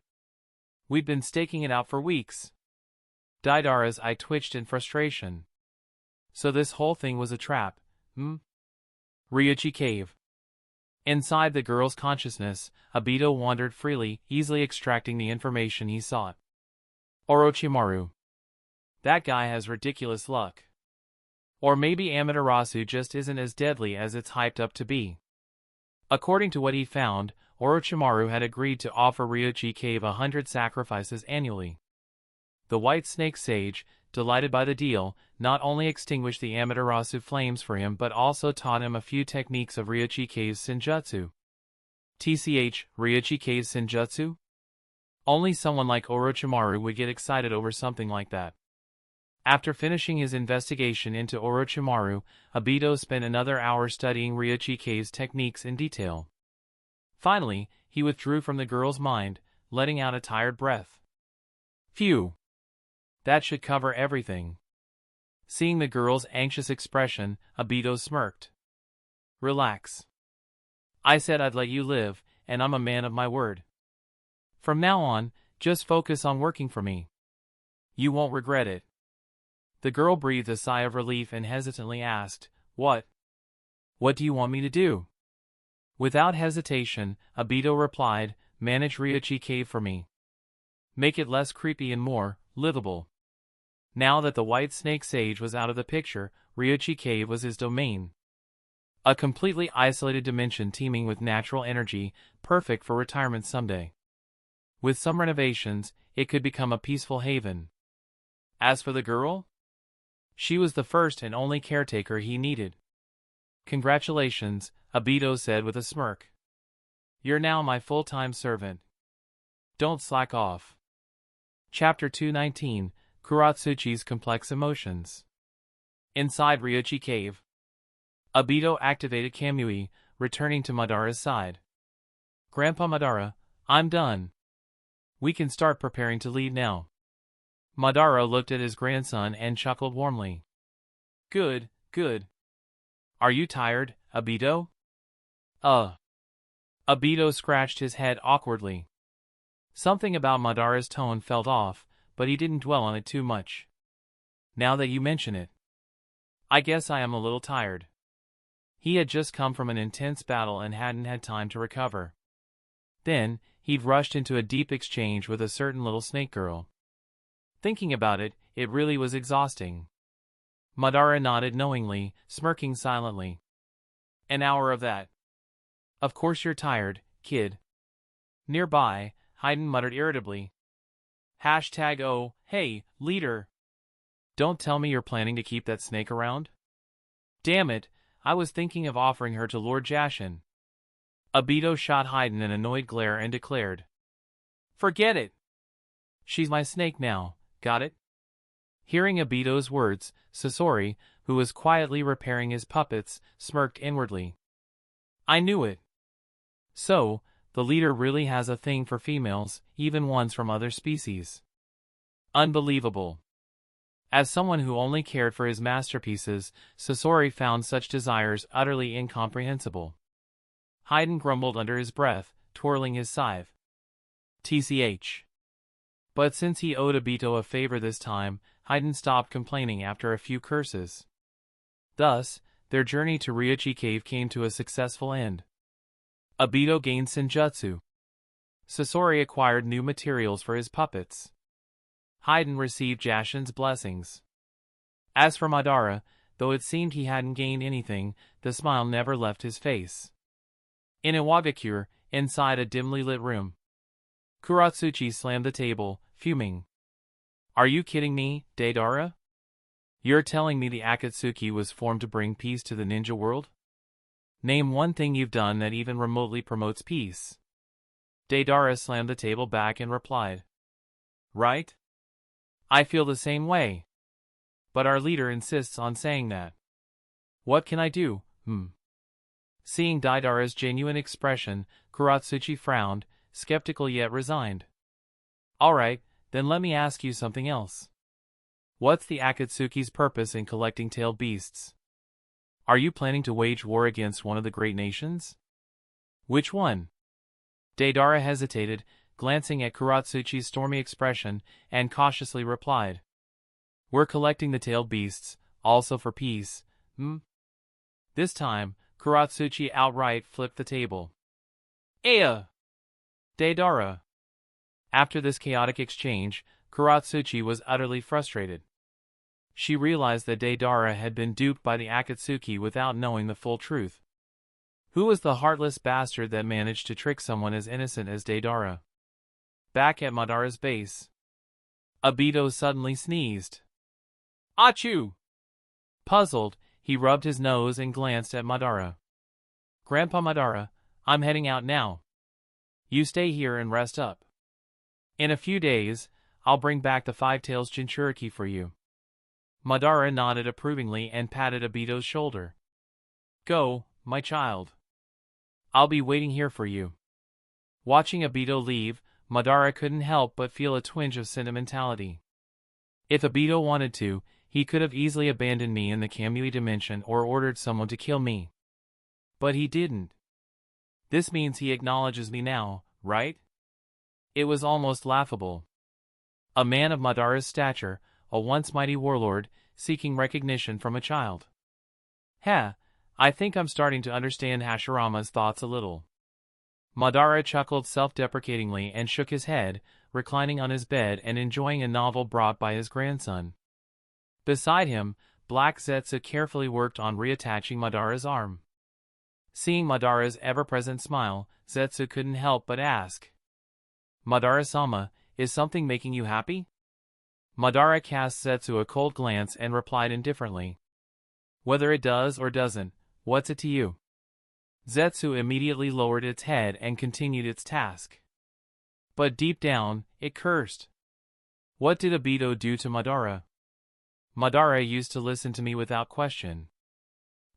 We've been staking it out for weeks. Deidara's eye twitched in frustration. So this whole thing was a trap, Ryuchi Cave. Inside the girl's consciousness, Obito wandered freely, easily extracting the information he sought. Orochimaru. That guy has ridiculous luck. Or maybe Amaterasu just isn't as deadly as it's hyped up to be. According to what he found, Orochimaru had agreed to offer Ryuchi Cave 100 sacrifices annually. The White Snake Sage, delighted by the deal, not only extinguished the Amaterasu flames for him but also taught him a few techniques of Ryuchi Cave's Senjutsu. TCH, Ryuchi Cave's Senjutsu? Only someone like Orochimaru would get excited over something like that. After finishing his investigation into Orochimaru, Obito spent another hour studying Ryuchi Cave's techniques in detail. Finally, he withdrew from the girl's mind, letting out a tired breath. Phew. That should cover everything. Seeing the girl's anxious expression, Obito smirked. Relax. I said I'd let you live, and I'm a man of my word. From now on, just focus on working for me. You won't regret it. The girl breathed a sigh of relief and hesitantly asked, What? What do you want me to do? Without hesitation, Obito replied, Manage Ryuchi Cave for me. Make it less creepy and more livable. Now that the White Snake Sage was out of the picture, Ryuchi Cave was his domain. A completely isolated dimension teeming with natural energy, perfect for retirement someday. With some renovations, it could become a peaceful haven. As for the girl? She was the first and only caretaker he needed. Congratulations, Obito said with a smirk. You're now my full-time servant. Don't slack off. Chapter 219, Kuratsuchi's Complex Emotions. Inside Ryuchi Cave, Obito activated Kamui, returning to Madara's side. Grandpa Madara, I'm done. We can start preparing to leave now. Madara looked at his grandson and chuckled warmly. Good, good. Are you tired, Obito? Obito scratched his head awkwardly. Something about Madara's tone felt off, but he didn't dwell on it too much. Now that you mention it, I guess I am a little tired. He had just come from an intense battle and hadn't had time to recover. Then, he'd rushed into a deep exchange with a certain little snake girl. Thinking about it, it really was exhausting. Madara nodded knowingly, smirking silently. An hour of that. Of course you're tired, kid. Nearby, Hayden muttered irritably. #Oh, hey, leader. Don't tell me you're planning to keep that snake around? Damn it, I was thinking of offering her to Lord Jashin. Obito shot Hayden an annoyed glare and declared. Forget it. She's my snake now, got it? Hearing Obito's words, Sasori, who was quietly repairing his puppets, smirked inwardly. I knew it. So, the leader really has a thing for females, even ones from other species. Unbelievable. As someone who only cared for his masterpieces, Sasori found such desires utterly incomprehensible. Haydn grumbled under his breath, twirling his scythe. TCH. But since he owed Obito a favor this time, Haydn stopped complaining after a few curses. Thus, their journey to Ryuchi Cave came to a successful end. Obito gained Senjutsu. Sasori acquired new materials for his puppets. Haydn received Jashin's blessings. As for Madara, though it seemed he hadn't gained anything, the smile never left his face. In Iwagakure, inside a dimly lit room, Kuratsuchi slammed the table, fuming. "Are you kidding me, Deidara? You're telling me the Akatsuki was formed to bring peace to the ninja world? Name one thing you've done that even remotely promotes peace." Deidara slammed the table back and replied. "Right? I feel the same way. But our leader insists on saying that. What can I do, Seeing Deidara's genuine expression, Kuratsuchi frowned, skeptical yet resigned. "Alright, then let me ask you something else. What's the Akatsuki's purpose in collecting tailed beasts? Are you planning to wage war against one of the great nations?" "Which one?" Deidara hesitated, glancing at Kuratsuchi's stormy expression, and cautiously replied. "We're collecting the tailed beasts, also for peace, This time, Kuratsuchi outright flipped the table. "Aya! Deidara!" After this chaotic exchange, Kuratsuchi was utterly frustrated. She realized that Deidara had been duped by the Akatsuki without knowing the full truth. Who was the heartless bastard that managed to trick someone as innocent as Deidara? Back at Madara's base, Obito suddenly sneezed. "Achoo!" Puzzled, he rubbed his nose and glanced at Madara. "Grandpa Madara, I'm heading out now. You stay here and rest up. In a few days, I'll bring back the Five Tails Jinchuriki for you." Madara nodded approvingly and patted Obito's shoulder. "Go, my child. I'll be waiting here for you." Watching Obito leave, Madara couldn't help but feel a twinge of sentimentality. If Obito wanted to, he could have easily abandoned me in the Kamui dimension or ordered someone to kill me. But he didn't. This means he acknowledges me now, right? It was almost laughable. A man of Madara's stature, a once mighty warlord, seeking recognition from a child. I think I'm starting to understand Hashirama's thoughts a little. Madara chuckled self-deprecatingly and shook his head, reclining on his bed and enjoying a novel brought by his grandson. Beside him, Black Zetsu carefully worked on reattaching Madara's arm. Seeing Madara's ever-present smile, Zetsu couldn't help but ask. "Madara-sama, is something making you happy?" Madara cast Zetsu a cold glance and replied indifferently. "Whether it does or doesn't, what's it to you?" Zetsu immediately lowered its head and continued its task. But deep down, it cursed. What did Obito do to Madara? Madara used to listen to me without question.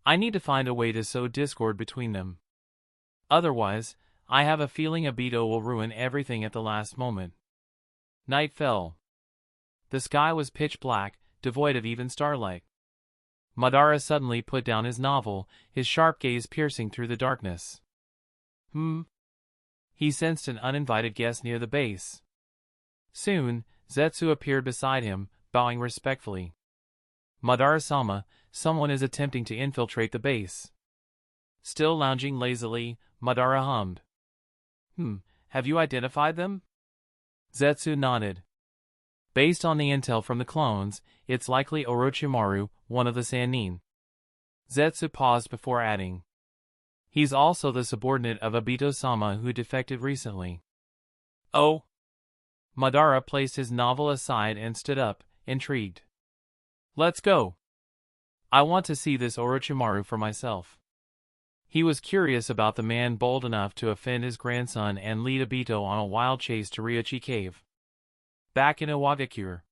I need to find a way to sow discord between them. Otherwise, I have a feeling Obito will ruin everything at the last moment. Night fell. The sky was pitch black, devoid of even starlight. Madara suddenly put down his novel, his sharp gaze piercing through the darkness. He sensed an uninvited guest near the base. Soon, Zetsu appeared beside him, bowing respectfully. "Madara-sama, someone is attempting to infiltrate the base." Still lounging lazily, Madara hummed. Have you identified them?" Zetsu nodded. "Based on the intel from the clones, it's likely Orochimaru, one of the Sannin." Zetsu paused before adding. "He's also the subordinate of Obito-sama who defected recently." "Oh?" Madara placed his novel aside and stood up, intrigued. "Let's go. I want to see this Orochimaru for myself." He was curious about the man bold enough to offend his grandson and lead Obito on a wild chase to Ryuchi Cave. Back in Iwagakure,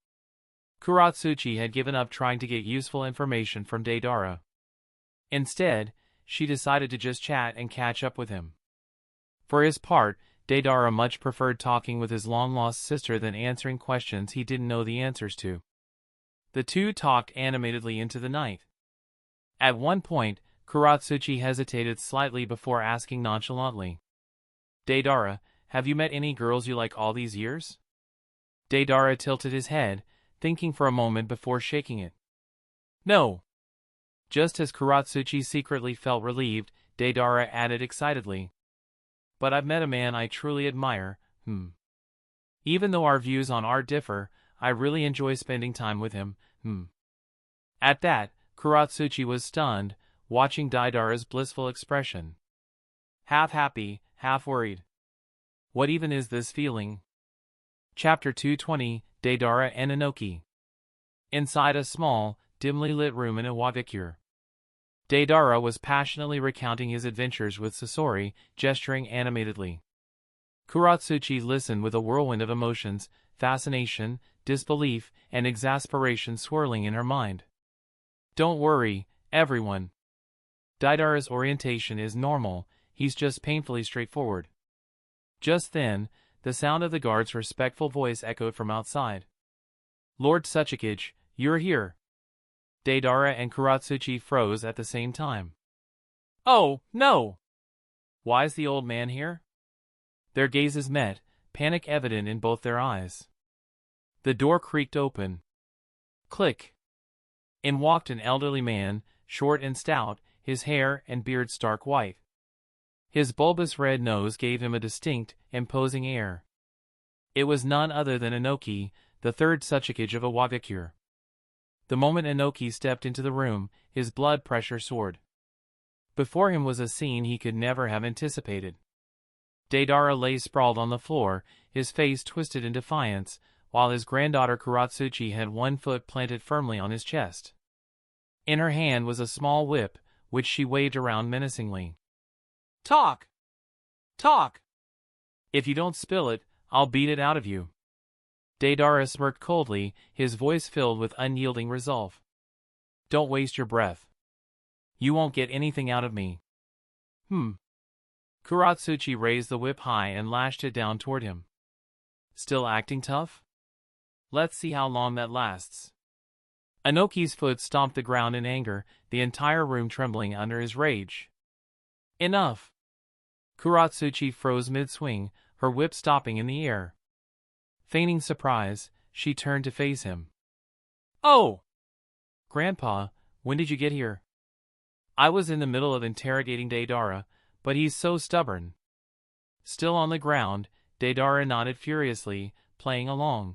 Kuratsuchi had given up trying to get useful information from Deidara. Instead, she decided to just chat and catch up with him. For his part, Deidara much preferred talking with his long-lost sister than answering questions he didn't know the answers to. The two talked animatedly into the night. At one point, Kuratsuchi hesitated slightly before asking nonchalantly. Deidara, have you met any girls you like all these years? Deidara tilted his head, thinking for a moment before shaking it. No. Just as Kuratsuchi secretly felt relieved, Deidara added excitedly. But I've met a man I truly admire, Even though our views on art differ, I really enjoy spending time with him, At that, Kuratsuchi was stunned, watching Deidara's blissful expression. Half happy, half worried. What even is this feeling? Chapter 220, Deidara and Inoki. Inside a small, dimly lit room in Iwagakure. Deidara was passionately recounting his adventures with Sasori, gesturing animatedly. Kuratsuchi listened with a whirlwind of emotions, fascination, disbelief, and exasperation swirling in her mind. Don't worry, everyone. Deidara's orientation is normal, he's just painfully straightforward. Just then, the sound of the guard's respectful voice echoed from outside. Lord Suchikage, you're here. Deidara and Kuratsuchi froze at the same time. Oh, no! Why's the old man here? Their gazes met, panic evident in both their eyes. The door creaked open. Click. In walked an elderly man, short and stout, his hair and beard stark white. His bulbous red nose gave him a distinct, imposing air. It was none other than Inoki, the third Suchikage of Iwagakure. The moment Inoki stepped into the room, his blood pressure soared. Before him was a scene he could never have anticipated. Deidara lay sprawled on the floor, his face twisted in defiance, while his granddaughter Kuratsuchi had one foot planted firmly on his chest. In her hand was a small whip, which she waved around menacingly. Talk! Talk! If you don't spill it, I'll beat it out of you. Deidara smirked coldly, his voice filled with unyielding resolve. Don't waste your breath. You won't get anything out of me. Kuratsuchi raised the whip high and lashed it down toward him. Still acting tough? Let's see how long that lasts. Inoki's foot stomped the ground in anger, the entire room trembling under his rage. Enough! Kuratsuchi froze mid-swing, her whip stopping in the air. Feigning surprise, she turned to face him. Oh! Grandpa, when did you get here? I was in the middle of interrogating Deidara, but he's so stubborn. Still on the ground, Deidara nodded furiously, playing along.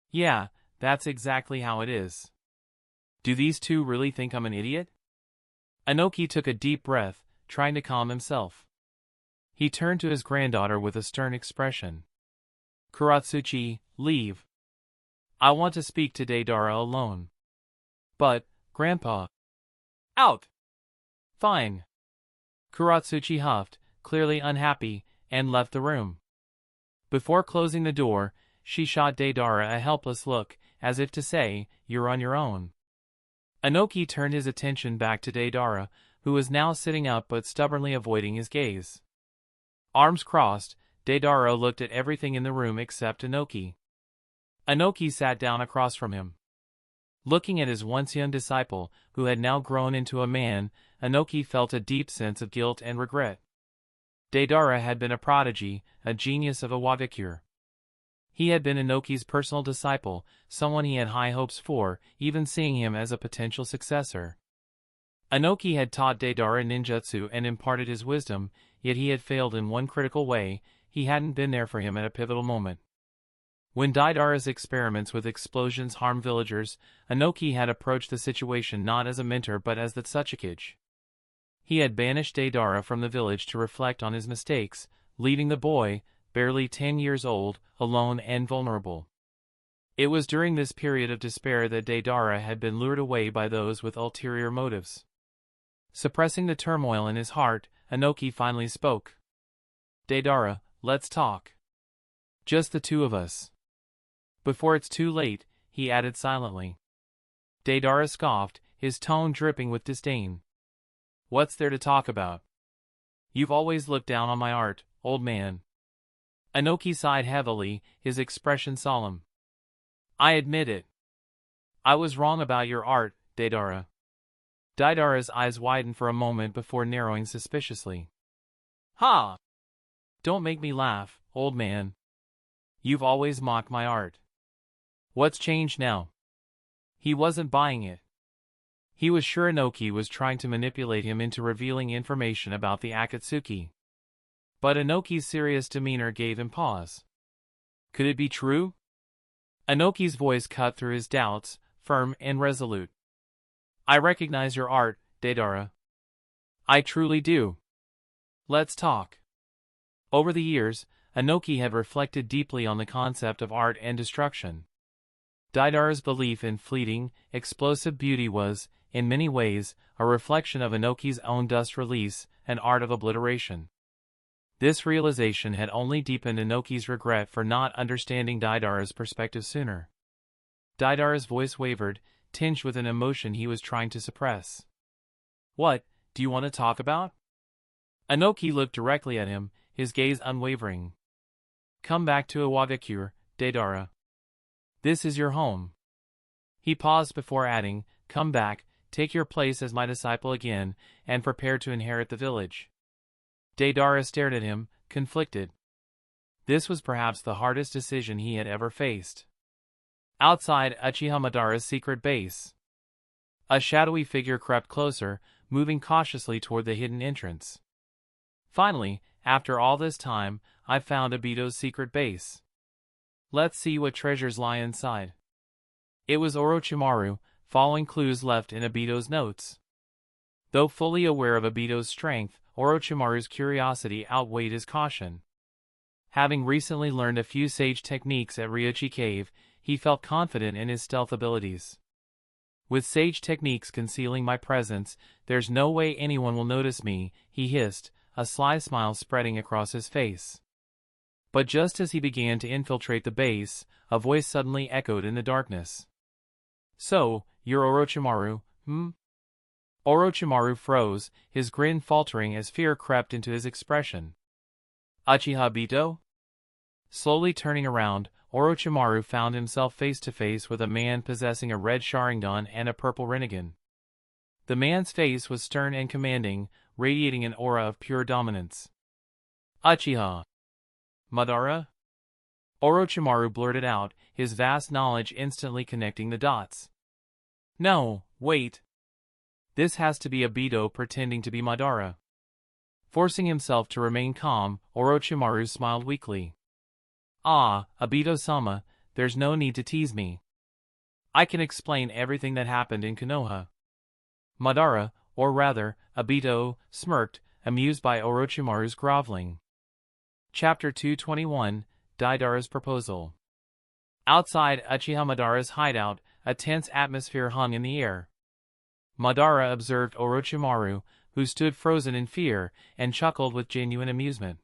Yeah, that's exactly how it is. Do these two really think I'm an idiot? Inoki took a deep breath, trying to calm himself. He turned to his granddaughter with a stern expression. Kuratsuchi, leave. I want to speak to Deidara alone. But, Grandpa. Out! Fine. Kuratsuchi huffed, clearly unhappy, and left the room. Before closing the door, she shot Deidara a helpless look, as if to say, you're on your own. Inoki turned his attention back to Deidara, who was now sitting up but stubbornly avoiding his gaze. Arms crossed, Deidara looked at everything in the room except Inoki. Inoki sat down across from him. Looking at his once young disciple, who had now grown into a man, Inoki felt a deep sense of guilt and regret. Deidara had been a prodigy, a genius of Iwagakure. He had been Inoki's personal disciple, someone he had high hopes for, even seeing him as a potential successor. Inoki had taught Deidara ninjutsu and imparted his wisdom, yet he had failed in one critical way: he hadn't been there for him at a pivotal moment. When Deidara's experiments with explosions harmed villagers, Inoki had approached the situation not as a mentor but as the Suchikage. He had banished Deidara from the village to reflect on his mistakes, leaving the boy, barely 10 years old, alone and vulnerable. It was during this period of despair that Deidara had been lured away by those with ulterior motives. Suppressing the turmoil in his heart, Inoki finally spoke. Deidara, let's talk. Just the two of us. Before it's too late, he added silently. Deidara scoffed, his tone dripping with disdain. What's there to talk about? You've always looked down on my art, old man. Inoki sighed heavily, his expression solemn. I admit it. I was wrong about your art, Deidara. Deidara's eyes widened for a moment before narrowing suspiciously. Ha! Don't make me laugh, old man. You've always mocked my art. What's changed now? He wasn't buying it. He was sure Inoki was trying to manipulate him into revealing information about the Akatsuki. But Inoki's serious demeanor gave him pause. Could it be true? Inoki's voice cut through his doubts, firm and resolute. I recognize your art, Deidara. I truly do. Let's talk. Over the years, Inoki had reflected deeply on the concept of art and destruction. Deidara's belief in fleeting, explosive beauty was, in many ways, a reflection of Inoki's own dust release, an art of obliteration. This realization had only deepened Inoki's regret for not understanding Deidara's perspective sooner. Deidara's voice wavered, tinged with an emotion he was trying to suppress. What do you want to talk about? Inoki looked directly at him, his gaze unwavering. Come back to Iwagakure, Deidara. This is your home. He paused before adding, come back, take your place as my disciple again, and prepare to inherit the village. Deidara stared at him, conflicted. This was perhaps the hardest decision he had ever faced. Outside Uchiha Madara's secret base, a shadowy figure crept closer, moving cautiously toward the hidden entrance. Finally, after all this time, I've found Obito's secret base. Let's see what treasures lie inside. It was Orochimaru, following clues left in Obito's notes. Though fully aware of Obito's strength, Orochimaru's curiosity outweighed his caution. Having recently learned a few sage techniques at Ryuchi Cave, he felt confident in his stealth abilities. With sage techniques concealing my presence, there's no way anyone will notice me, he hissed, a sly smile spreading across his face. But just as he began to infiltrate the base, a voice suddenly echoed in the darkness. So, you're Orochimaru, hmm? Orochimaru froze, his grin faltering as fear crept into his expression. Uchiha Obito? Slowly turning around, Orochimaru found himself face to face with a man possessing a red Sharingan and a purple Rinnegan. The man's face was stern and commanding, radiating an aura of pure dominance. Uchiha Madara? Orochimaru blurted out, his vast knowledge instantly connecting the dots. No, wait. This has to be Obito pretending to be Madara. Forcing himself to remain calm, Orochimaru smiled weakly. Ah, Obito-sama, there's no need to tease me. I can explain everything that happened in Konoha. Madara, or rather, Obito, smirked, amused by Orochimaru's groveling. Chapter 221, Deidara's Proposal. Outside Uchiha Madara's hideout, a tense atmosphere hung in the air. Madara observed Orochimaru, who stood frozen in fear, and chuckled with genuine amusement.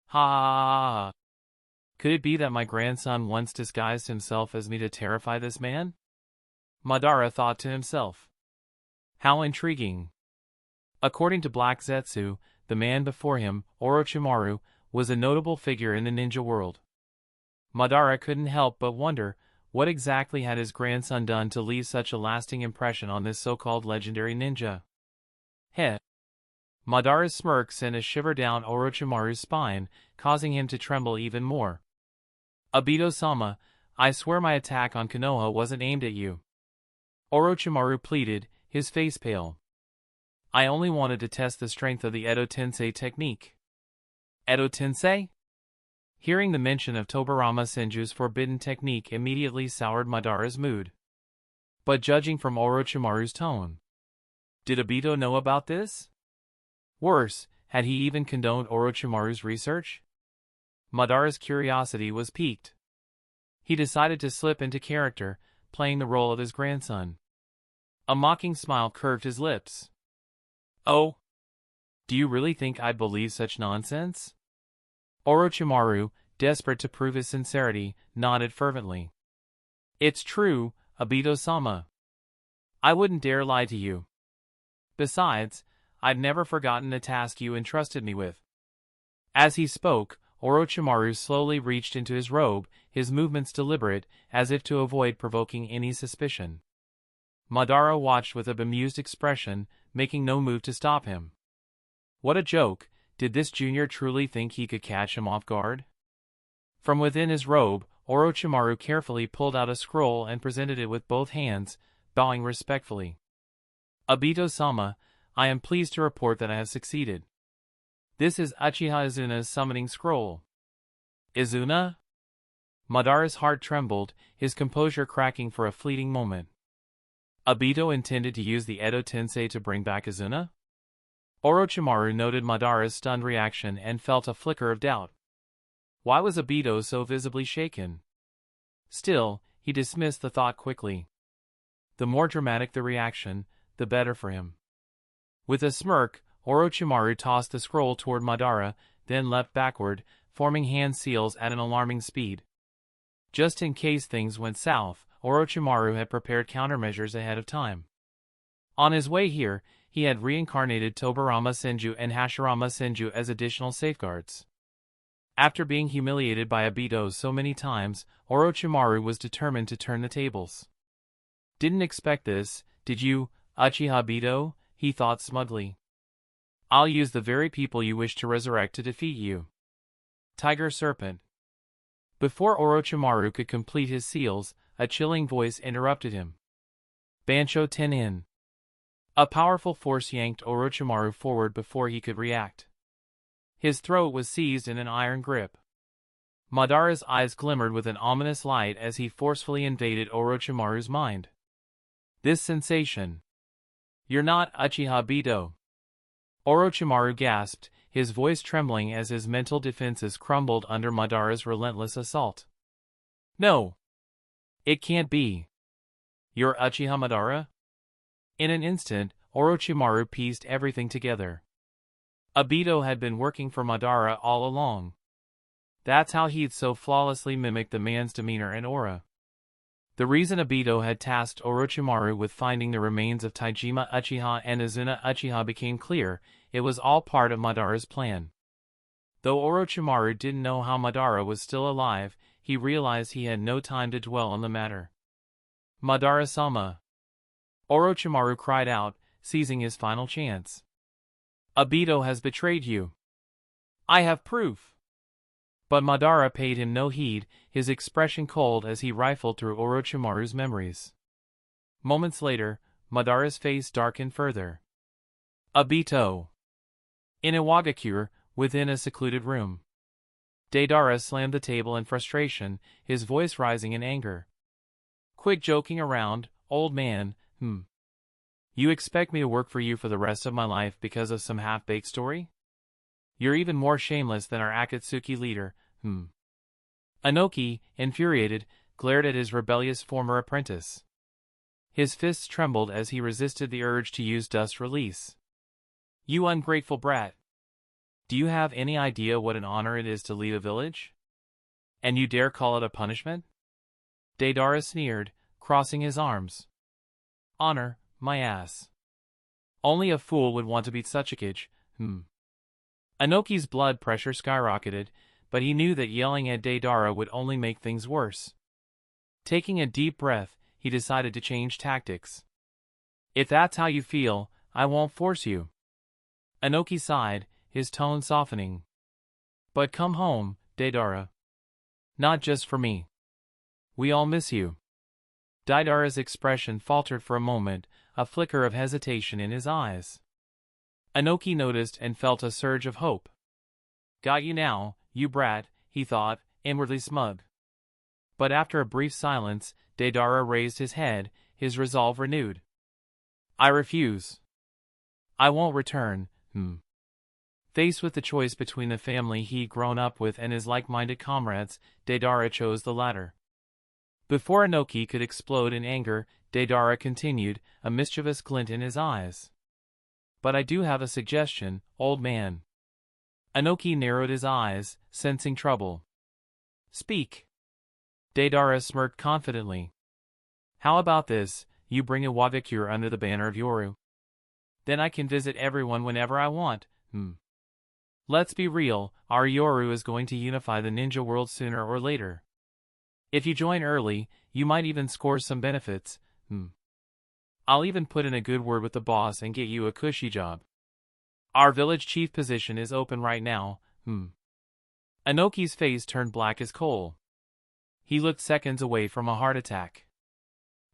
Ha ha ha! Could it be that my grandson once disguised himself as me to terrify this man? Madara thought to himself. How intriguing. According to Black Zetsu, the man before him, Orochimaru, was a notable figure in the ninja world. Madara couldn't help but wonder, what exactly had his grandson done to leave such a lasting impression on this so-called legendary ninja? Heh. Madara's smirk sent a shiver down Orochimaru's spine, causing him to tremble even more. Obito-sama, I swear my attack on Konoha wasn't aimed at you. Orochimaru pleaded, his face pale. I only wanted to test the strength of the Edo Tensei technique. Edo Tensei? Hearing the mention of Tobirama Senju's forbidden technique immediately soured Madara's mood. But judging from Orochimaru's tone, did Obito know about this? Worse, had he even condoned Orochimaru's research? Madara's curiosity was piqued. He decided to slip into character, playing the role of his grandson. A mocking smile curved his lips. Oh? Do you really think I'd believe such nonsense? Orochimaru, desperate to prove his sincerity, nodded fervently. It's true, Obito-sama. I wouldn't dare lie to you. Besides, I've never forgotten the task you entrusted me with. As he spoke, Orochimaru slowly reached into his robe, his movements deliberate, as if to avoid provoking any suspicion. Madara watched with a bemused expression, making no move to stop him. What a joke! Did this junior truly think he could catch him off guard? From within his robe, Orochimaru carefully pulled out a scroll and presented it with both hands, bowing respectfully. Obito-sama, I am pleased to report that I have succeeded. This is Uchiha Izuna's summoning scroll. Izuna? Madara's heart trembled, his composure cracking for a fleeting moment. Obito intended to use the Edo Tensei to bring back Izuna? Orochimaru noted Madara's stunned reaction and felt a flicker of doubt. Why was Obito so visibly shaken? Still, he dismissed the thought quickly. The more dramatic the reaction, the better for him. With a smirk, Orochimaru tossed the scroll toward Madara, then leapt backward, forming hand seals at an alarming speed. Just in case things went south, Orochimaru had prepared countermeasures ahead of time. On his way here, he had reincarnated Tobirama Senju and Hashirama Senju as additional safeguards. After being humiliated by Obito so many times, Orochimaru was determined to turn the tables. Didn't expect this, did you, Uchiha Obito? He thought smugly. I'll use the very people you wish to resurrect to defeat you. Tiger Serpent. Before Orochimaru could complete his seals, a chilling voice interrupted him. Bansho Tenin. A powerful force yanked Orochimaru forward before he could react. His throat was seized in an iron grip. Madara's eyes glimmered with an ominous light as he forcefully invaded Orochimaru's mind. This sensation. You're not Uchiha Obito. Orochimaru gasped, his voice trembling as his mental defenses crumbled under Madara's relentless assault. No. It can't be. You're Uchiha Madara? In an instant, Orochimaru pieced everything together. Obito had been working for Madara all along. That's how he'd so flawlessly mimicked the man's demeanor and aura. The reason Obito had tasked Orochimaru with finding the remains of Taijima Uchiha and Izuna Uchiha became clear. It was all part of Madara's plan. Though Orochimaru didn't know how Madara was still alive, he realized he had no time to dwell on the matter. Madara-sama. Orochimaru cried out, seizing his final chance. Obito has betrayed you. I have proof. But Madara paid him no heed, his expression cold as he rifled through Orochimaru's memories. Moments later, Madara's face darkened further. Obito. In Iwagakure, within a secluded room. Deidara slammed the table in frustration, his voice rising in anger. Quit joking around, old man, You expect me to work for you for the rest of my life because of some half-baked story? You're even more shameless than our Akatsuki leader, Inoki, infuriated, glared at his rebellious former apprentice. His fists trembled as he resisted the urge to use Dust Release. You ungrateful brat! Do you have any idea what an honor it is to lead a village? And you dare call it a punishment? Deidara sneered, crossing his arms. Honor, my ass. Only a fool would want to beat such a kid, Inoki's blood pressure skyrocketed, but he knew that yelling at Deidara would only make things worse. Taking a deep breath, he decided to change tactics. If that's how you feel, I won't force you. Inoki sighed, his tone softening. But come home, Deidara. Not just for me. We all miss you. Deidara's expression faltered for a moment, a flicker of hesitation in his eyes. Inoki noticed and felt a surge of hope. Got you now, you brat, he thought, inwardly smug. But after a brief silence, Deidara raised his head, his resolve renewed. I refuse. I won't return, Faced with the choice between the family he'd grown up with and his like-minded comrades, Deidara chose the latter. Before Inoki could explode in anger, Deidara continued, a mischievous glint in his eyes. But I do have a suggestion, old man. Inoki narrowed his eyes, sensing trouble. Speak. Deidara smirked confidently. How about this, you bring Iwagakure under the banner of Yoru? Then I can visit everyone whenever I want, Let's be real, our Yoru is going to unify the ninja world sooner or later. If you join early, you might even score some benefits, I'll even put in a good word with the boss and get you a cushy job. Our village chief position is open right now, Inoki's face turned black as coal. He looked seconds away from a heart attack.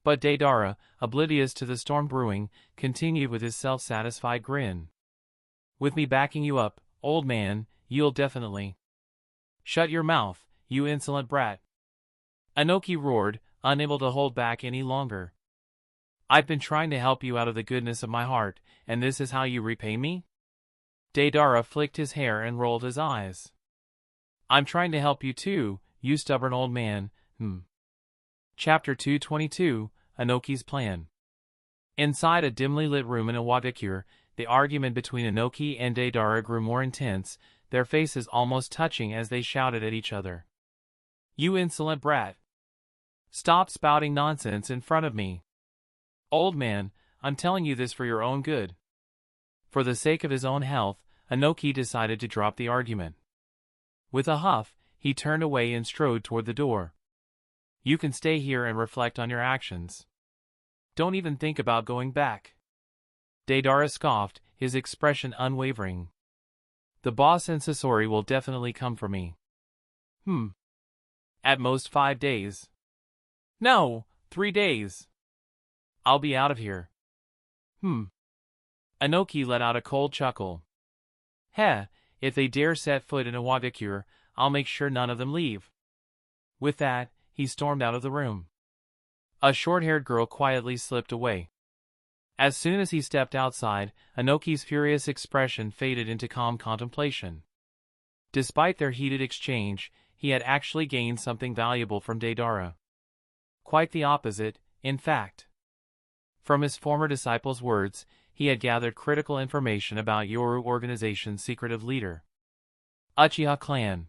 But Deidara, oblivious to the storm brewing, continued with his self-satisfied grin. With me backing you up, old man, you'll definitely. Shut your mouth, you insolent brat. Inoki roared, unable to hold back any longer. I've been trying to help you out of the goodness of my heart, and this is how you repay me? Deidara flicked his hair and rolled his eyes. I'm trying to help you too, you stubborn old man, Chapter 222, Inoki's Plan. Inside a dimly lit room in Iwadakure, the argument between Inoki and Deidara grew more intense, their faces almost touching as they shouted at each other. You insolent brat! Stop spouting nonsense in front of me! Old man, I'm telling you this for your own good. For the sake of his own health, Inoki decided to drop the argument. With a huff, he turned away and strode toward the door. You can stay here and reflect on your actions. Don't even think about going back. Deidara scoffed, his expression unwavering. The boss and Sasori will definitely come for me. At most 5 days. No, 3 days. I'll be out of here. Inoki let out a cold chuckle. Heh, if they dare set foot in Iwadakure, I'll make sure none of them leave. With that, he stormed out of the room. A short-haired girl quietly slipped away. As soon as he stepped outside, Inoki's furious expression faded into calm contemplation. Despite their heated exchange, he had actually gained something valuable from Deidara. Quite the opposite, in fact. From his former disciple's words, he had gathered critical information about Yoru Organization's secretive leader. Uchiha clan.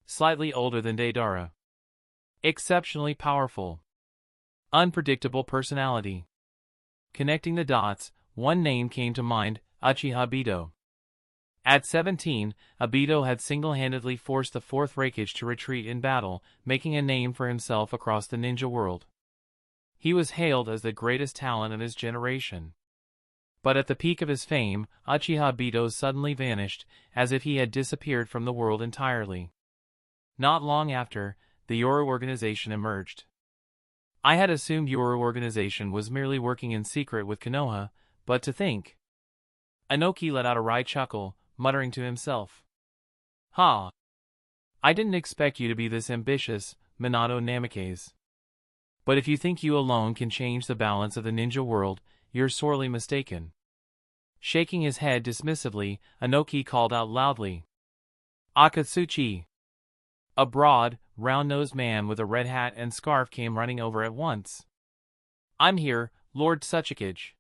Slightly older than Deidara. Exceptionally powerful. Unpredictable personality. Connecting the dots, one name came to mind, Uchiha Obito. At 17, Obito had single-handedly forced the 4th Raikage to retreat in battle, making a name for himself across the ninja world. He was hailed as the greatest talent of his generation. But at the peak of his fame, Uchiha Obito suddenly vanished, as if he had disappeared from the world entirely. Not long after, the Yoru Organization emerged. I had assumed Yoru Organization was merely working in secret with Konoha, but to think. Inoki let out a wry chuckle, muttering to himself. Ha! I didn't expect you to be this ambitious, Minato Namikaze. But if you think you alone can change the balance of the ninja world, you're sorely mistaken. Shaking his head dismissively, Inoki called out loudly. Akatsuki! A broad, round-nosed man with a red hat and scarf came running over at once. I'm here, Lord Tsuchikage.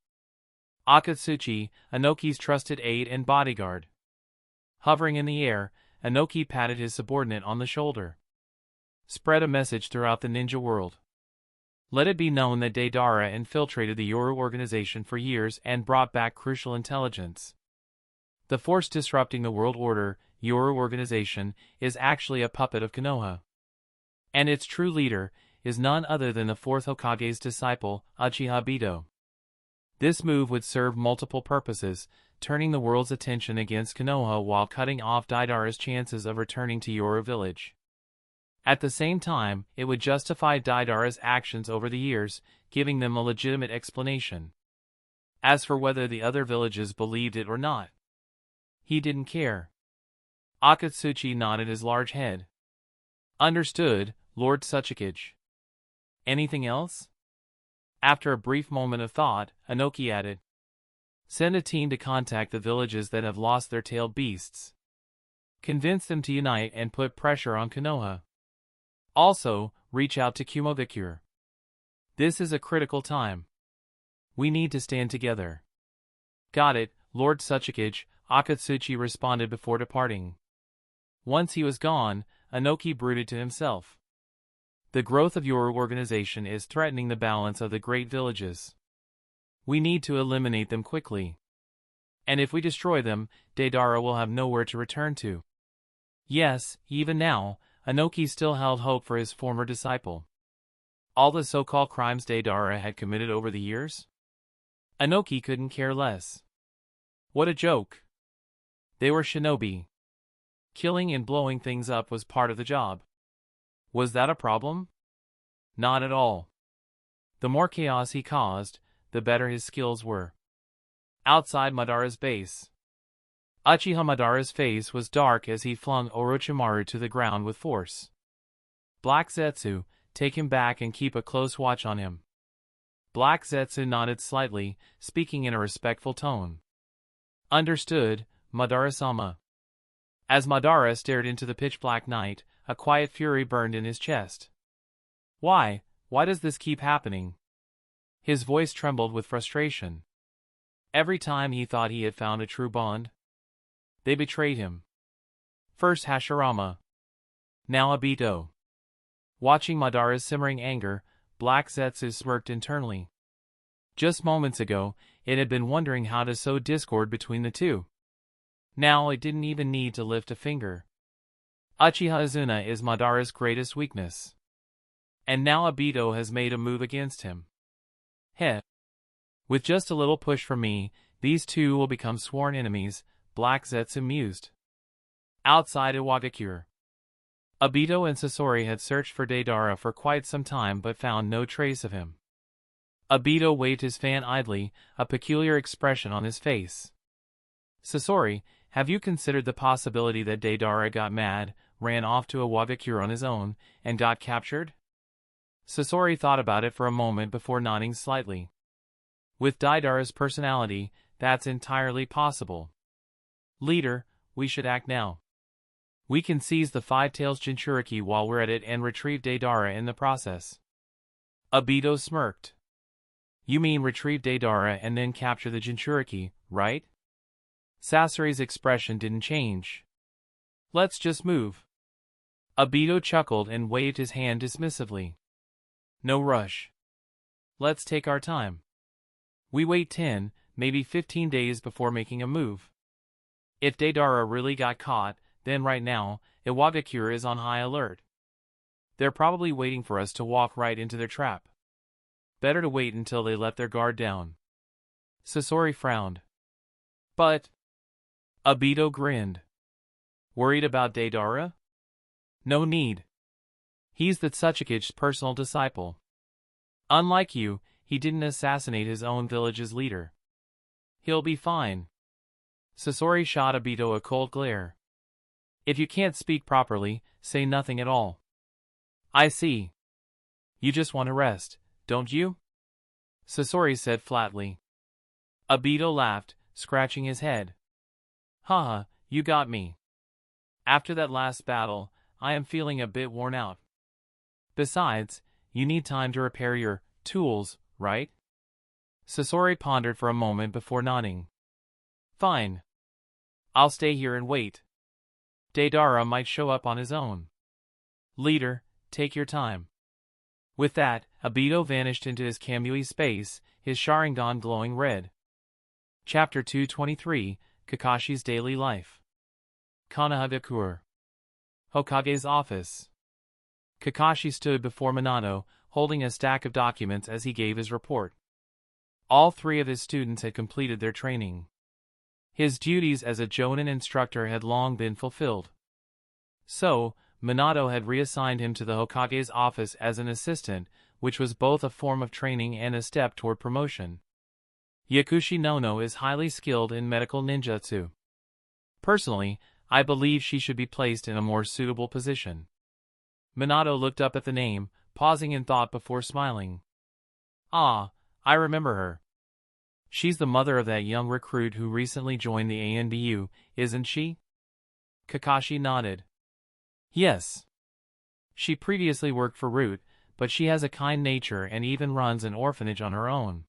Akatsuki, Inoki's trusted aide and bodyguard. Hovering in the air, Inoki patted his subordinate on the shoulder. Spread a message throughout the ninja world. Let it be known that Deidara infiltrated the Yoru Organization for years and brought back crucial intelligence. The force disrupting the world order, Yoru Organization, is actually a puppet of Konoha. And its true leader is none other than the 4th Hokage's disciple, Uchiha Obito. This move would serve multiple purposes, turning the world's attention against Konoha while cutting off Deidara's chances of returning to Yoru village. At the same time, it would justify Deidara's actions over the years, giving them a legitimate explanation. As for whether the other villages believed it or not, he didn't care. Akatsuki nodded his large head. Understood, Lord Tsuchikage. Anything else? After a brief moment of thought, Inoki added. Send a team to contact the villages that have lost their tailed beasts. Convince them to unite and put pressure on Konoha. Also, reach out to Kumogakure. This is a critical time. We need to stand together. Got it, Lord Tsuchikage, Akatsuki responded before departing. Once he was gone, Inoki brooded to himself. The growth of your organization is threatening the balance of the great villages. We need to eliminate them quickly. And if we destroy them, Deidara will have nowhere to return to. Yes, even now, Inoki still held hope for his former disciple. All the so-called crimes Deidara had committed over the years? Inoki couldn't care less. What a joke. They were shinobi. Killing and blowing things up was part of the job. Was that a problem? Not at all. The more chaos he caused, the better his skills were. Outside Madara's base, Uchiha Madara's face was dark as he flung Orochimaru to the ground with force. Black Zetsu, take him back and keep a close watch on him. Black Zetsu nodded slightly, speaking in a respectful tone. Understood, Madara-sama. As Madara stared into the pitch-black night, a quiet fury burned in his chest. Why does this keep happening? His voice trembled with frustration. Every time he thought he had found a true bond, they betrayed him. First Hashirama, now Obito. Watching Madara's simmering anger, Black Zetsu smirked internally. Just moments ago, it had been wondering how to sow discord between the two. Now it didn't even need to lift a finger. Uchiha Izuna is Madara's greatest weakness. And now Obito has made a move against him. Heh. With just a little push from me, these two will become sworn enemies, Black Zetsu mused. Outside Iwagakure, Obito and Sasori had searched for Deidara for quite some time but found no trace of him. Obito waved his fan idly, a peculiar expression on his face. Sasori, have you considered the possibility that Deidara got mad, ran off to Iwagakure on his own, and got captured? Sasori thought about it for a moment before nodding slightly. With Deidara's personality, that's entirely possible. Leader, we should act now. We can seize the Five Tails Jinchuriki while we're at it and retrieve Deidara in the process. Obito smirked. You mean retrieve Deidara and then capture the Jinchuriki, right? Sasori's expression didn't change. Let's just move. Obito chuckled and waved his hand dismissively. No rush. Let's take our time. We wait 10, maybe 15 days before making a move. If Deidara really got caught, then right now, Iwagakure is on high alert. They're probably waiting for us to walk right into their trap. Better to wait until they let their guard down. Sasori frowned. But... Obito grinned. Worried about Deidara? No need. He's the Tsuchiki's personal disciple. Unlike you, he didn't assassinate his own village's leader. He'll be fine. Sasori shot Obito a cold glare. If you can't speak properly, say nothing at all. I see. You just want to rest, don't you? Sasori said flatly. Obito laughed, scratching his head. Haha, you got me. After that last battle, I am feeling a bit worn out. Besides, you need time to repair your tools, right? Sasori pondered for a moment before nodding. Fine. I'll stay here and wait. Deidara might show up on his own. Leader, take your time. With that, Obito vanished into his Kamui space, his Sharingan glowing red. Chapter 223, Kakashi's Daily Life. Konohagakure. Hokage's office. Kakashi stood before Minato, holding a stack of documents as he gave his report. All three of his students had completed their training. His duties as a Jonin instructor had long been fulfilled. So, Minato had reassigned him to the Hokage's office as an assistant, which was both a form of training and a step toward promotion. Yakushi Nono is highly skilled in medical ninjutsu. Personally, I believe she should be placed in a more suitable position. Minato looked up at the name, pausing in thought before smiling. Ah, I remember her. She's the mother of that young recruit who recently joined the ANBU, isn't she? Kakashi nodded. Yes. She previously worked for Root, but she has a kind nature and even runs an orphanage on her own.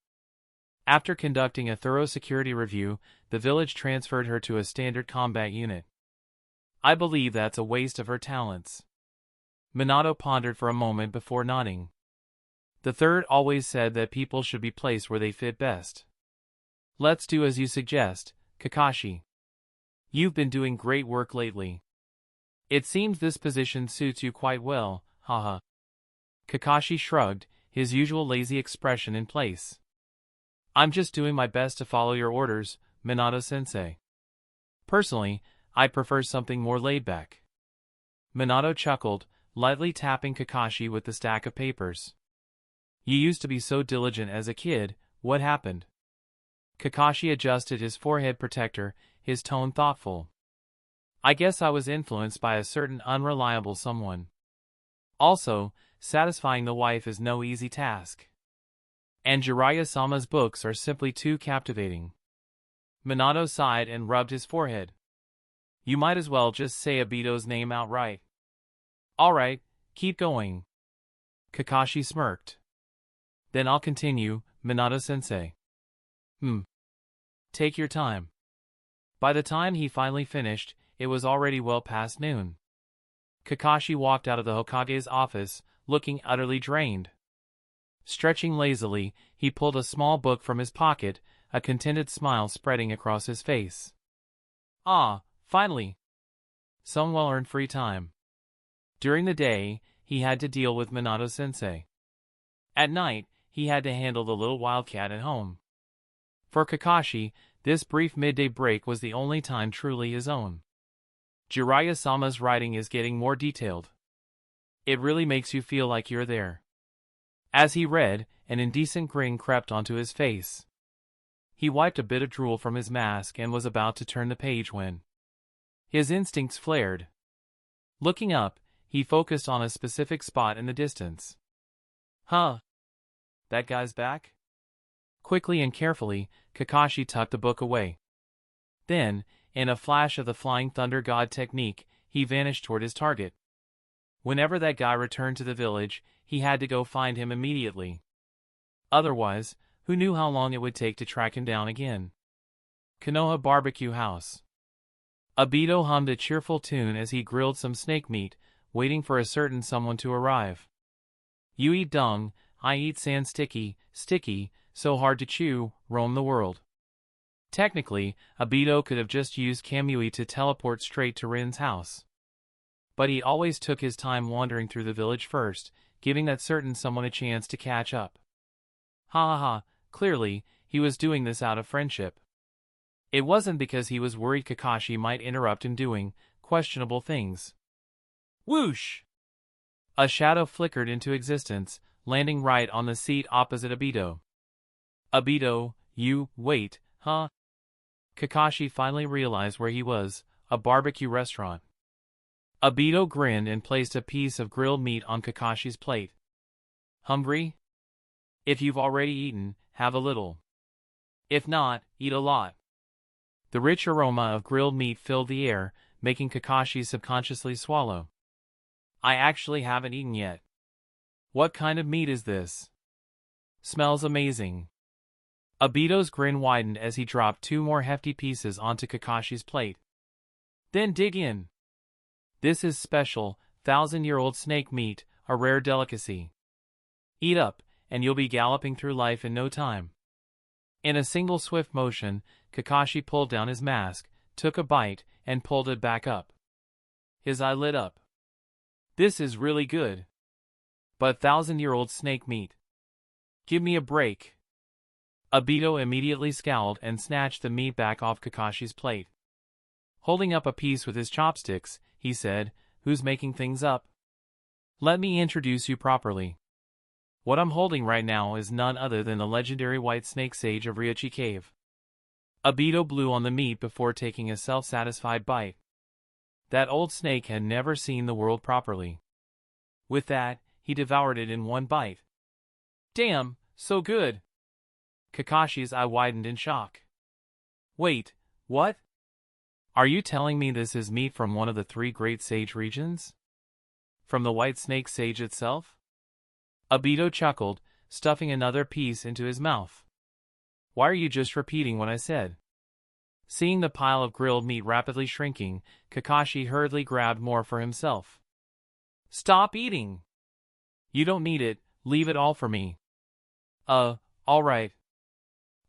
After conducting a thorough security review, the village transferred her to a standard combat unit. I believe that's a waste of her talents. Minato pondered for a moment before nodding. The third always said that people should be placed where they fit best. Let's do as you suggest, Kakashi. You've been doing great work lately. It seems this position suits you quite well, haha. Kakashi shrugged, his usual lazy expression in place. I'm just doing my best to follow your orders, Minato-sensei. Personally, I prefer something more laid back. Minato chuckled, lightly tapping Kakashi with the stack of papers. You used to be so diligent as a kid, what happened? Kakashi adjusted his forehead protector, his tone thoughtful. I guess I was influenced by a certain unreliable someone. Also, satisfying the wife is no easy task. And Jiraiya-sama's books are simply too captivating. Minato sighed and rubbed his forehead. You might as well just say Obito's name outright. Alright, keep going. Kakashi smirked. Then I'll continue, Minato-sensei. Take your time. By the time he finally finished, it was already well past noon. Kakashi walked out of the Hokage's office, looking utterly drained. Stretching lazily, he pulled a small book from his pocket, a contented smile spreading across his face. Ah, finally! Some well-earned free time. During the day, he had to deal with Minato-sensei. At night, he had to handle the little wildcat at home. For Kakashi, this brief midday break was the only time truly his own. Jiraiya-sama's writing is getting more detailed. It really makes you feel like you're there. As he read, an indecent grin crept onto his face. He wiped a bit of drool from his mask and was about to turn the page when his instincts flared. Looking up, he focused on a specific spot in the distance. Huh? That guy's back? Quickly and carefully, Kakashi tucked the book away. Then, in a flash of the Flying Thunder God technique, he vanished toward his target. Whenever that guy returned to the village, he had to go find him immediately. Otherwise, who knew how long it would take to track him down again? Konoha Barbecue House. Obito hummed a cheerful tune as he grilled some snake meat, waiting for a certain someone to arrive. You eat dung, I eat sand sticky, so hard to chew, roam the world. Technically, Obito could have just used Kamui to teleport straight to Rin's house. But he always took his time wandering through the village first, giving that certain someone a chance to catch up. Ha ha ha, clearly, he was doing this out of friendship. It wasn't because he was worried Kakashi might interrupt him doing questionable things. Whoosh! A shadow flickered into existence, landing right on the seat opposite Obito. Obito, wait, huh? Kakashi finally realized where he was, a barbecue restaurant. Obito grinned and placed a piece of grilled meat on Kakashi's plate. Hungry? If you've already eaten, have a little. If not, eat a lot. The rich aroma of grilled meat filled the air, making Kakashi subconsciously swallow. I actually haven't eaten yet. What kind of meat is this? Smells amazing. Obito's grin widened as he dropped 2 more hefty pieces onto Kakashi's plate. Then dig in. This is special, 1,000-year-old snake meat, a rare delicacy. Eat up, and you'll be galloping through life in no time. In a single swift motion, Kakashi pulled down his mask, took a bite, and pulled it back up. His eye lit up. This is really good. But 1,000-year-old snake meat. Give me a break. Obito immediately scowled and snatched the meat back off Kakashi's plate. Holding up a piece with his chopsticks, he said, "Who's making things up? Let me introduce you properly. What I'm holding right now is none other than the legendary white snake sage of Ryochi Cave." Obito blew on the meat before taking a self-satisfied bite. That old snake had never seen the world properly. With that, he devoured it in one bite. Damn, so good! Kakashi's eye widened in shock. Wait, what? Are you telling me this is meat from one of the 3 great sage regions? From the white snake sage itself? Obito chuckled, stuffing another piece into his mouth. Why are you just repeating what I said? Seeing the pile of grilled meat rapidly shrinking, Kakashi hurriedly grabbed more for himself. Stop eating! You don't need it, leave it all for me. Alright.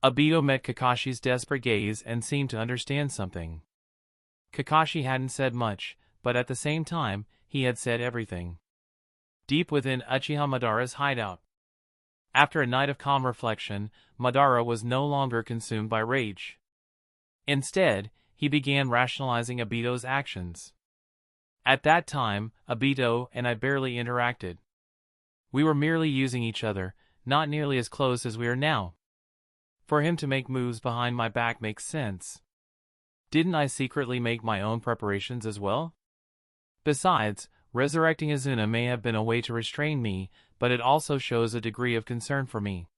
Obito met Kakashi's desperate gaze and seemed to understand something. Kakashi hadn't said much, but at the same time, he had said everything. Deep within Uchiha Madara's hideout, After a night of calm reflection, Madara was no longer consumed by rage. Instead, he began rationalizing Obito's actions. At that time, Obito and I barely interacted. We were merely using each other, not nearly as close as we are now. For him to make moves behind my back makes sense. Didn't I secretly make my own preparations as well? Besides, resurrecting Izuna may have been a way to restrain me, but it also shows a degree of concern for me.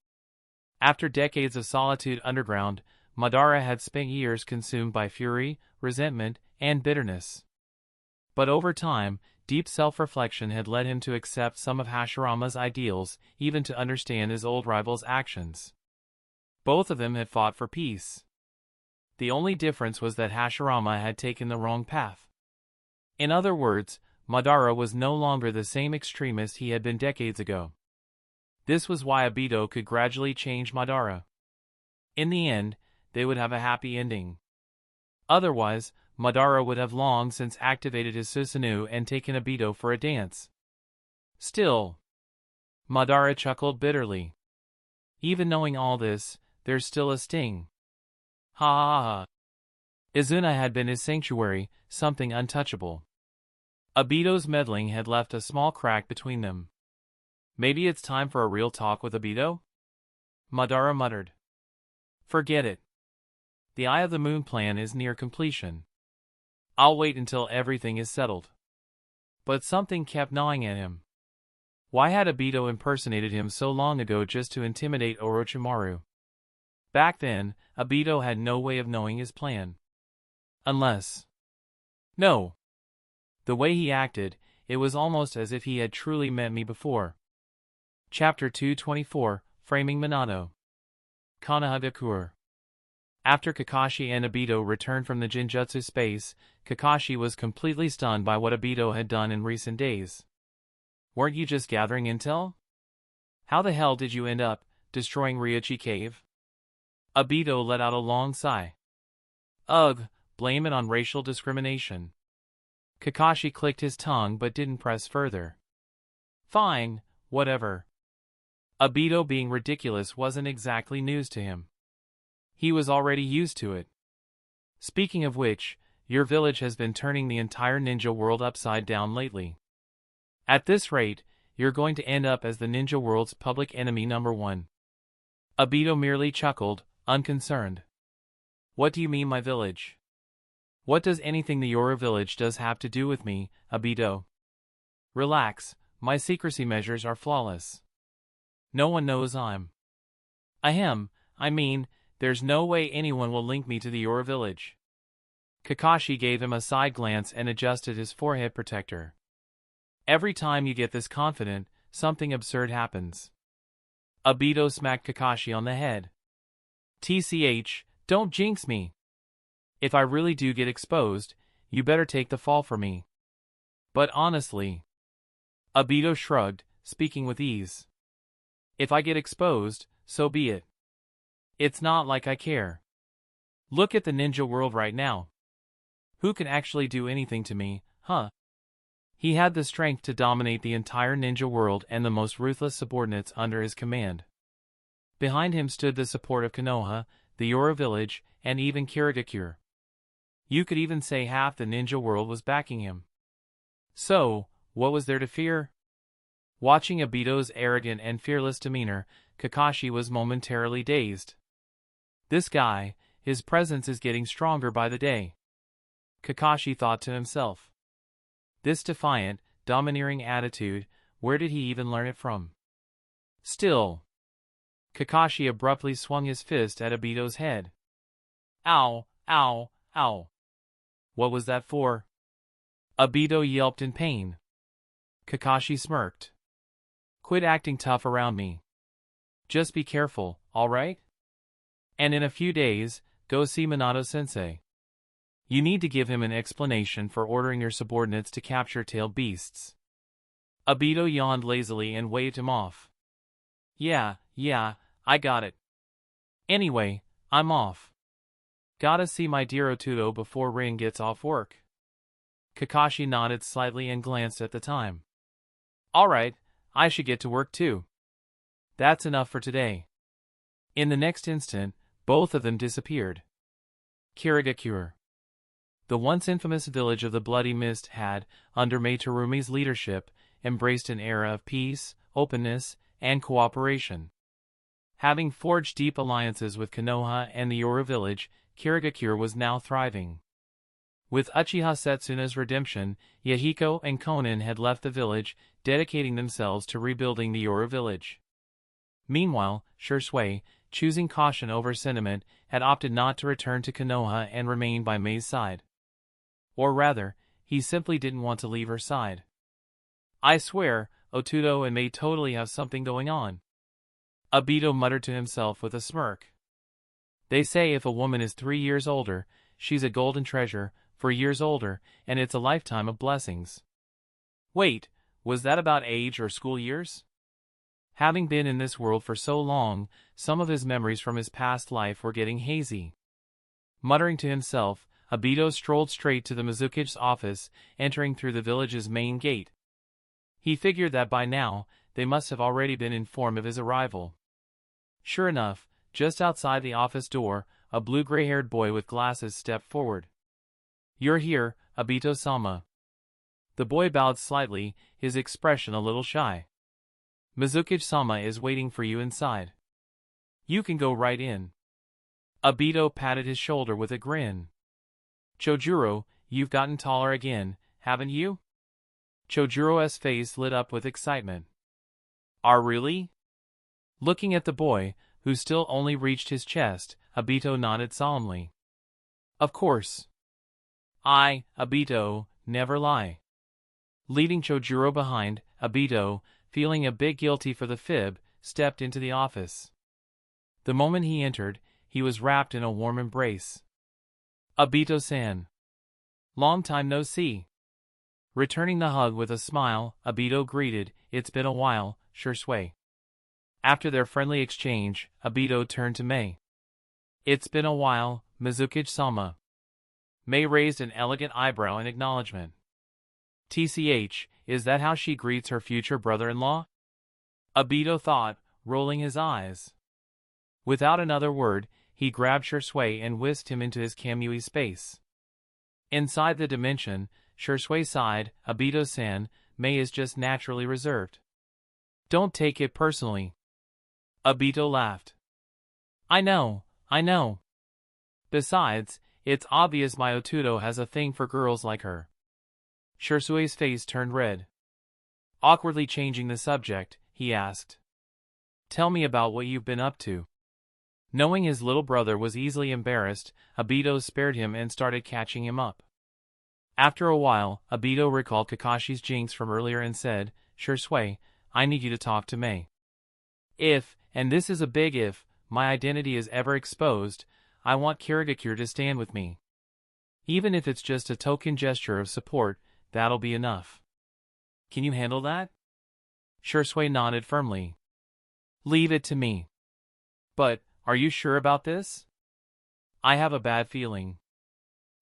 After decades of solitude underground, Madara had spent years consumed by fury, resentment, and bitterness. But over time, deep self-reflection had led him to accept some of Hashirama's ideals, even to understand his old rival's actions. Both of them had fought for peace. The only difference was that Hashirama had taken the wrong path. In other words, Madara was no longer the same extremist he had been decades ago. This was why Obito could gradually change Madara. In the end, they would have a happy ending. Otherwise, Madara would have long since activated his Susanoo and taken Obito for a dance. Still, Madara chuckled bitterly. Even knowing all this, there's still a sting. Ha ha ha. Izuna had been his sanctuary, something untouchable. Obito's meddling had left a small crack between them. Maybe it's time for a real talk with Obito? Madara muttered. Forget it. The Eye of the Moon plan is near completion. I'll wait until everything is settled. But something kept gnawing at him. Why had Obito impersonated him so long ago just to intimidate Orochimaru? Back then, Obito had no way of knowing his plan. Unless... No. The way he acted, it was almost as if he had truly met me before. Chapter 224, Framing Minato. Konohagakure. After Kakashi and Obito returned from the Jinjutsu space, Kakashi was completely stunned by what Obito had done in recent days. Weren't you just gathering intel? How the hell did you end up destroying Ryuchi Cave? Obito let out a long sigh. Ugh, blame it on racial discrimination. Kakashi clicked his tongue but didn't press further. Fine, whatever. Obito being ridiculous wasn't exactly news to him. He was already used to it. Speaking of which, your village has been turning the entire ninja world upside down lately. At this rate, you're going to end up as the ninja world's public enemy #1. Obito merely chuckled, unconcerned. What do you mean my village? What does anything the Yoro village does have to do with me, Obito? Relax, my secrecy measures are flawless. No one knows I'm. Ahem, I mean, there's no way anyone will link me to the Yoro village. Kakashi gave him a side glance and adjusted his forehead protector. Every time you get this confident, something absurd happens. Obito smacked Kakashi on the head. TCH, don't jinx me. If I really do get exposed, you better take the fall for me. But honestly... Obito shrugged, speaking with ease. If I get exposed, so be it. It's not like I care. Look at the ninja world right now. Who can actually do anything to me, huh? He had the strength to dominate the entire ninja world and the most ruthless subordinates under his command. Behind him stood the support of Konoha, the Yoro village, and even Kirigakure. You could even say half the ninja world was backing him. So, what was there to fear? Watching Obito's arrogant and fearless demeanor, Kakashi was momentarily dazed. This guy, his presence is getting stronger by the day. Kakashi thought to himself. This defiant, domineering attitude, where did he even learn it from? Still. Kakashi abruptly swung his fist at Obito's head. Ow, ow, ow. What was that for? Obito yelped in pain. Kakashi smirked. Quit acting tough around me. Just be careful, alright? And in a few days, go see Minato-sensei. You need to give him an explanation for ordering your subordinates to capture tailed beasts. Obito yawned lazily and waved him off. Yeah, I got it. Anyway, I'm off. Gotta see my dear Otuto before Rin gets off work. Kakashi nodded slightly and glanced at the time. Alright, I should get to work too. That's enough for today." In the next instant, both of them disappeared. Kirigakure. The once infamous village of the Bloody Mist had, under Mei Terumi's leadership, embraced an era of peace, openness, and cooperation. Having forged deep alliances with Konoha and the Yoru village, Kirigakure was now thriving. With Uchiha Setsuna's redemption, Yahiko and Konan had left the village, dedicating themselves to rebuilding the Yoru village. Meanwhile, Shisui, choosing caution over sentiment, had opted not to return to Konoha and remain by Mei's side. Or rather, he simply didn't want to leave her side. "I swear, Obito and Mei totally have something going on," Obito muttered to himself with a smirk. "They say if a woman is 3 years older, she's a golden treasure, 4 years older, and it's a lifetime of blessings." Wait, was that about age or school years? Having been in this world for so long, some of his memories from his past life were getting hazy. Muttering to himself, Obito strolled straight to the Mizuki's office, entering through the village's main gate. He figured that by now, they must have already been informed of his arrival. Sure enough, just outside the office door, a blue gray-haired boy with glasses stepped forward. "You're here, Obito-sama." The boy bowed slightly, his expression a little shy. "Mizuki-sama is waiting for you inside. You can go right in." Obito patted his shoulder with a grin. "Chojuro, you've gotten taller again, haven't you?" Chojuro's face lit up with excitement. Really?" Looking at the boy, who still only reached his chest, Obito nodded solemnly. "Of course. Obito, never lie." Leaving Chojuro behind, Obito, feeling a bit guilty for the fib, stepped into the office. The moment he entered, he was wrapped in a warm embrace. "Obito-san. Long time no see." Returning the hug with a smile, Obito greeted, "It's been a while, Shisui." After their friendly exchange, Obito turned to Mei. "It's been a while, Mizuki-sama." Mei raised an elegant eyebrow in acknowledgement. "TCH, is that how she greets her future brother-in-law?" Obito thought, rolling his eyes. Without another word, he grabbed Shisui and whisked him into his Kamui space. Inside the dimension, Shisui sighed, "Obito-san, Mei is just naturally reserved. Don't take it personally." Obito laughed. I know. Besides, it's obvious my Obito has a thing for girls like her." Shisui's face turned red. Awkwardly changing the subject, he asked, "Tell me about what you've been up to." Knowing his little brother was easily embarrassed, Obito spared him and started catching him up. After a while, Obito recalled Kakashi's jinx from earlier and said, "Shisui, I need you to talk to Mei. If, and this is a big if, my identity is ever exposed, I want Kirigakure to stand with me. Even if it's just a token gesture of support, that'll be enough. Can you handle that?" Shisui nodded firmly. "Leave it to me." "But, are you sure about this?" "I have a bad feeling."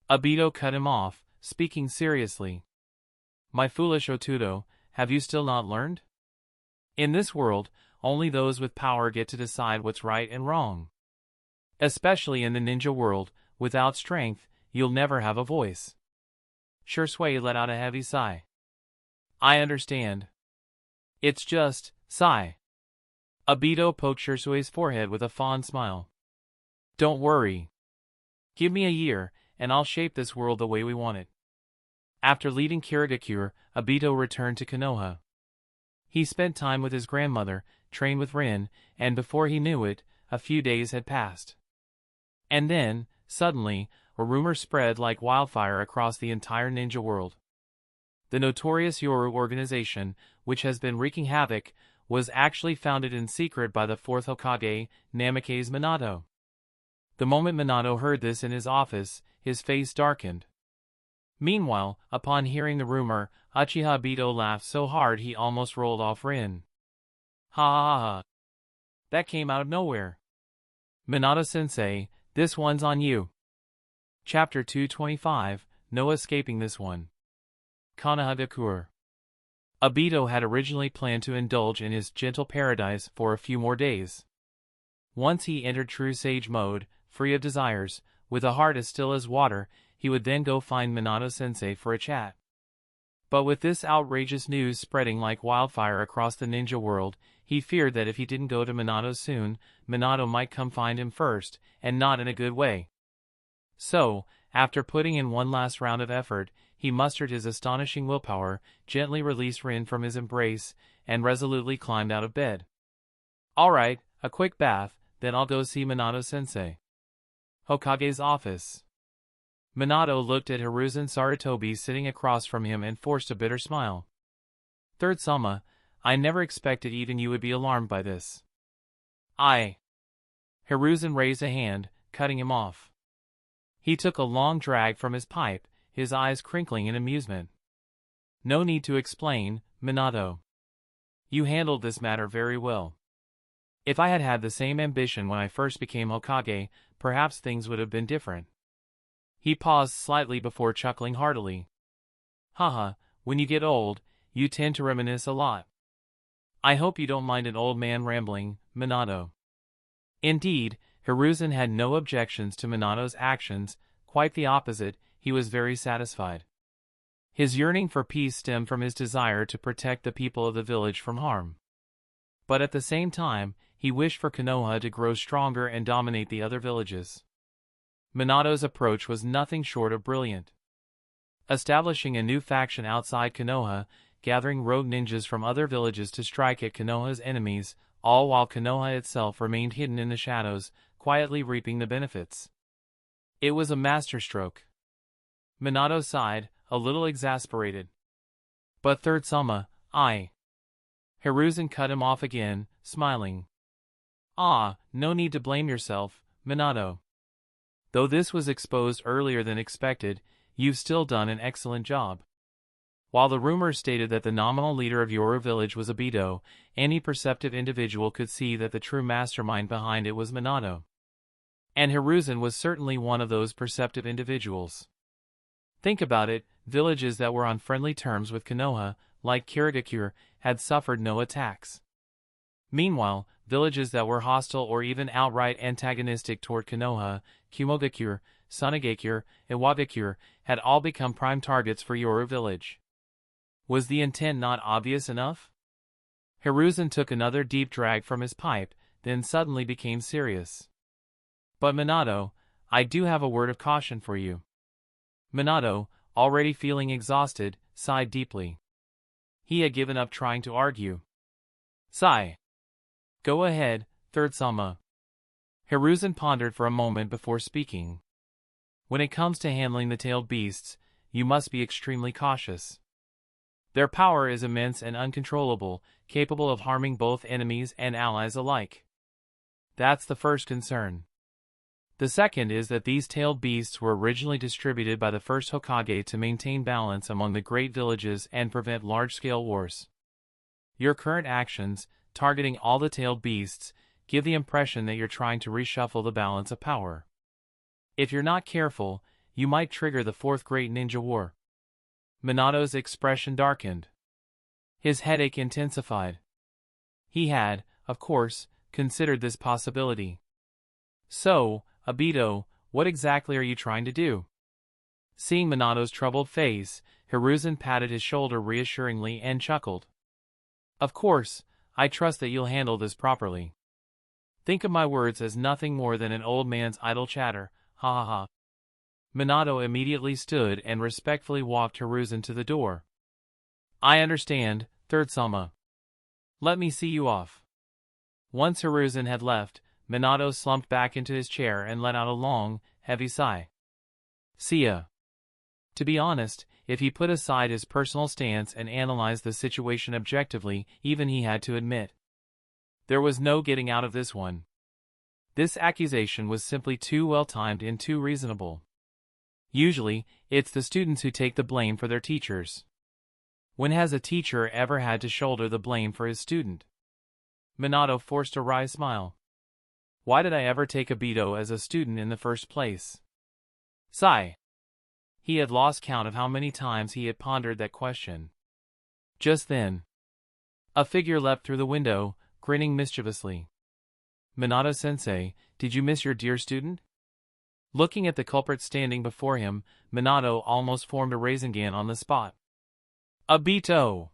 Obito cut him off, speaking seriously. "My foolish Obito, have you still not learned? In this world, only those with power get to decide what's right and wrong. Especially in the ninja world, without strength, you'll never have a voice." Shisui let out a heavy sigh. "I understand. It's just, sigh." Obito poked Shisui's forehead with a fond smile. "Don't worry. Give me a year, and I'll shape this world the way we want it." After leaving Kirigakure, Obito returned to Konoha. He spent time with his grandmother, trained with Rin, and before he knew it, a few days had passed. And then, suddenly, a rumor spread like wildfire across the entire ninja world. The notorious Yoru organization, which has been wreaking havoc, was actually founded in secret by the fourth Hokage, Namikaze Minato. The moment Minato heard this in his office, his face darkened. Meanwhile, upon hearing the rumor, Uchiha Obito laughed so hard he almost rolled off Rin. "Ha ha ha. That came out of nowhere. Minato-sensei, this one's on you." Chapter 225, No Escaping This One. Konoha Gakure. Obito had originally planned to indulge in his gentle paradise for a few more days. Once he entered true sage mode, free of desires, with a heart as still as water, he would then go find Minato-sensei for a chat. But with this outrageous news spreading like wildfire across the ninja world, he feared that if he didn't go to Minato soon, Minato might come find him first, and not in a good way. So, after putting in one last round of effort, he mustered his astonishing willpower, gently released Rin from his embrace, and resolutely climbed out of bed. Alright, a quick bath, then I'll go see Minato-sensei. Hokage's office. Minato looked at Hiruzen Sarutobi sitting across from him and forced a bitter smile. Third Sama, I never expected even you would be alarmed by this. Hiruzen raised a hand, cutting him off. He took a long drag from his pipe, his eyes crinkling in amusement. No need to explain, Minato. You handled this matter very well. If I had had the same ambition when I first became Hokage, perhaps things would have been different. He paused slightly before chuckling heartily. Haha, when you get old, you tend to reminisce a lot. I hope you don't mind an old man rambling, Minato. Indeed, Hiruzen had no objections to Minato's actions, quite the opposite, he was very satisfied. His yearning for peace stemmed from his desire to protect the people of the village from harm. But at the same time, he wished for Konoha to grow stronger and dominate the other villages. Minato's approach was nothing short of brilliant. Establishing a new faction outside Konoha, gathering rogue ninjas from other villages to strike at Konoha's enemies, all while Konoha itself remained hidden in the shadows, quietly reaping the benefits. It was a masterstroke. Minato sighed, a little exasperated. But Third Sama, Hiruzen cut him off again, smiling. No need to blame yourself, Minato. Though this was exposed earlier than expected, you've still done an excellent job. While the rumors stated that the nominal leader of your village was Obito, any perceptive individual could see that the true mastermind behind it was Minato. And Hiruzen was certainly one of those perceptive individuals. Think about it, villages that were on friendly terms with Konoha, like Kirigakure, had suffered no attacks. Meanwhile, villages that were hostile or even outright antagonistic toward Konoha, Kumogakure, Sonogakure, Iwagakure, had all become prime targets for your village. Was the intent not obvious enough? Hiruzen took another deep drag from his pipe, then suddenly became serious. But Minato, I do have a word of caution for you. Minato, already feeling exhausted, sighed deeply. He had given up trying to argue. Sigh. Go ahead, Third Sama. Hiruzen pondered for a moment before speaking. When it comes to handling the tailed beasts, you must be extremely cautious. Their power is immense and uncontrollable, capable of harming both enemies and allies alike. That's the first concern. The second is that these tailed beasts were originally distributed by the first Hokage to maintain balance among the great villages and prevent large-scale wars. Your current actions, targeting all the tailed beasts, give the impression that you're trying to reshuffle the balance of power. If you're not careful, you might trigger the Fourth Great Ninja War. Minato's expression darkened. His headache intensified. He had, of course, considered this possibility. So, Obito, what exactly are you trying to do? Seeing Minato's troubled face, Hiruzen patted his shoulder reassuringly and chuckled. Of course, I trust that you'll handle this properly. Think of my words as nothing more than an old man's idle chatter, ha ha ha. Minato immediately stood and respectfully walked Hiruzen to the door. I understand, Third Sama. Let me see you off. Once Hiruzen had left, Minato slumped back into his chair and let out a long, heavy sigh. See ya. To be honest, if he put aside his personal stance and analyzed the situation objectively, even he had to admit, there was no getting out of this one. This accusation was simply too well-timed and too reasonable. Usually, it's the students who take the blame for their teachers. When has a teacher ever had to shoulder the blame for his student? Minato forced a wry smile. Why did I ever take Obito as a student in the first place? Sigh. He had lost count of how many times he had pondered that question. Just then, a figure leapt through the window, grinning mischievously. Minato-sensei, did you miss your dear student? Looking at the culprit standing before him, Minato almost formed a Rasengan on the spot. Obito!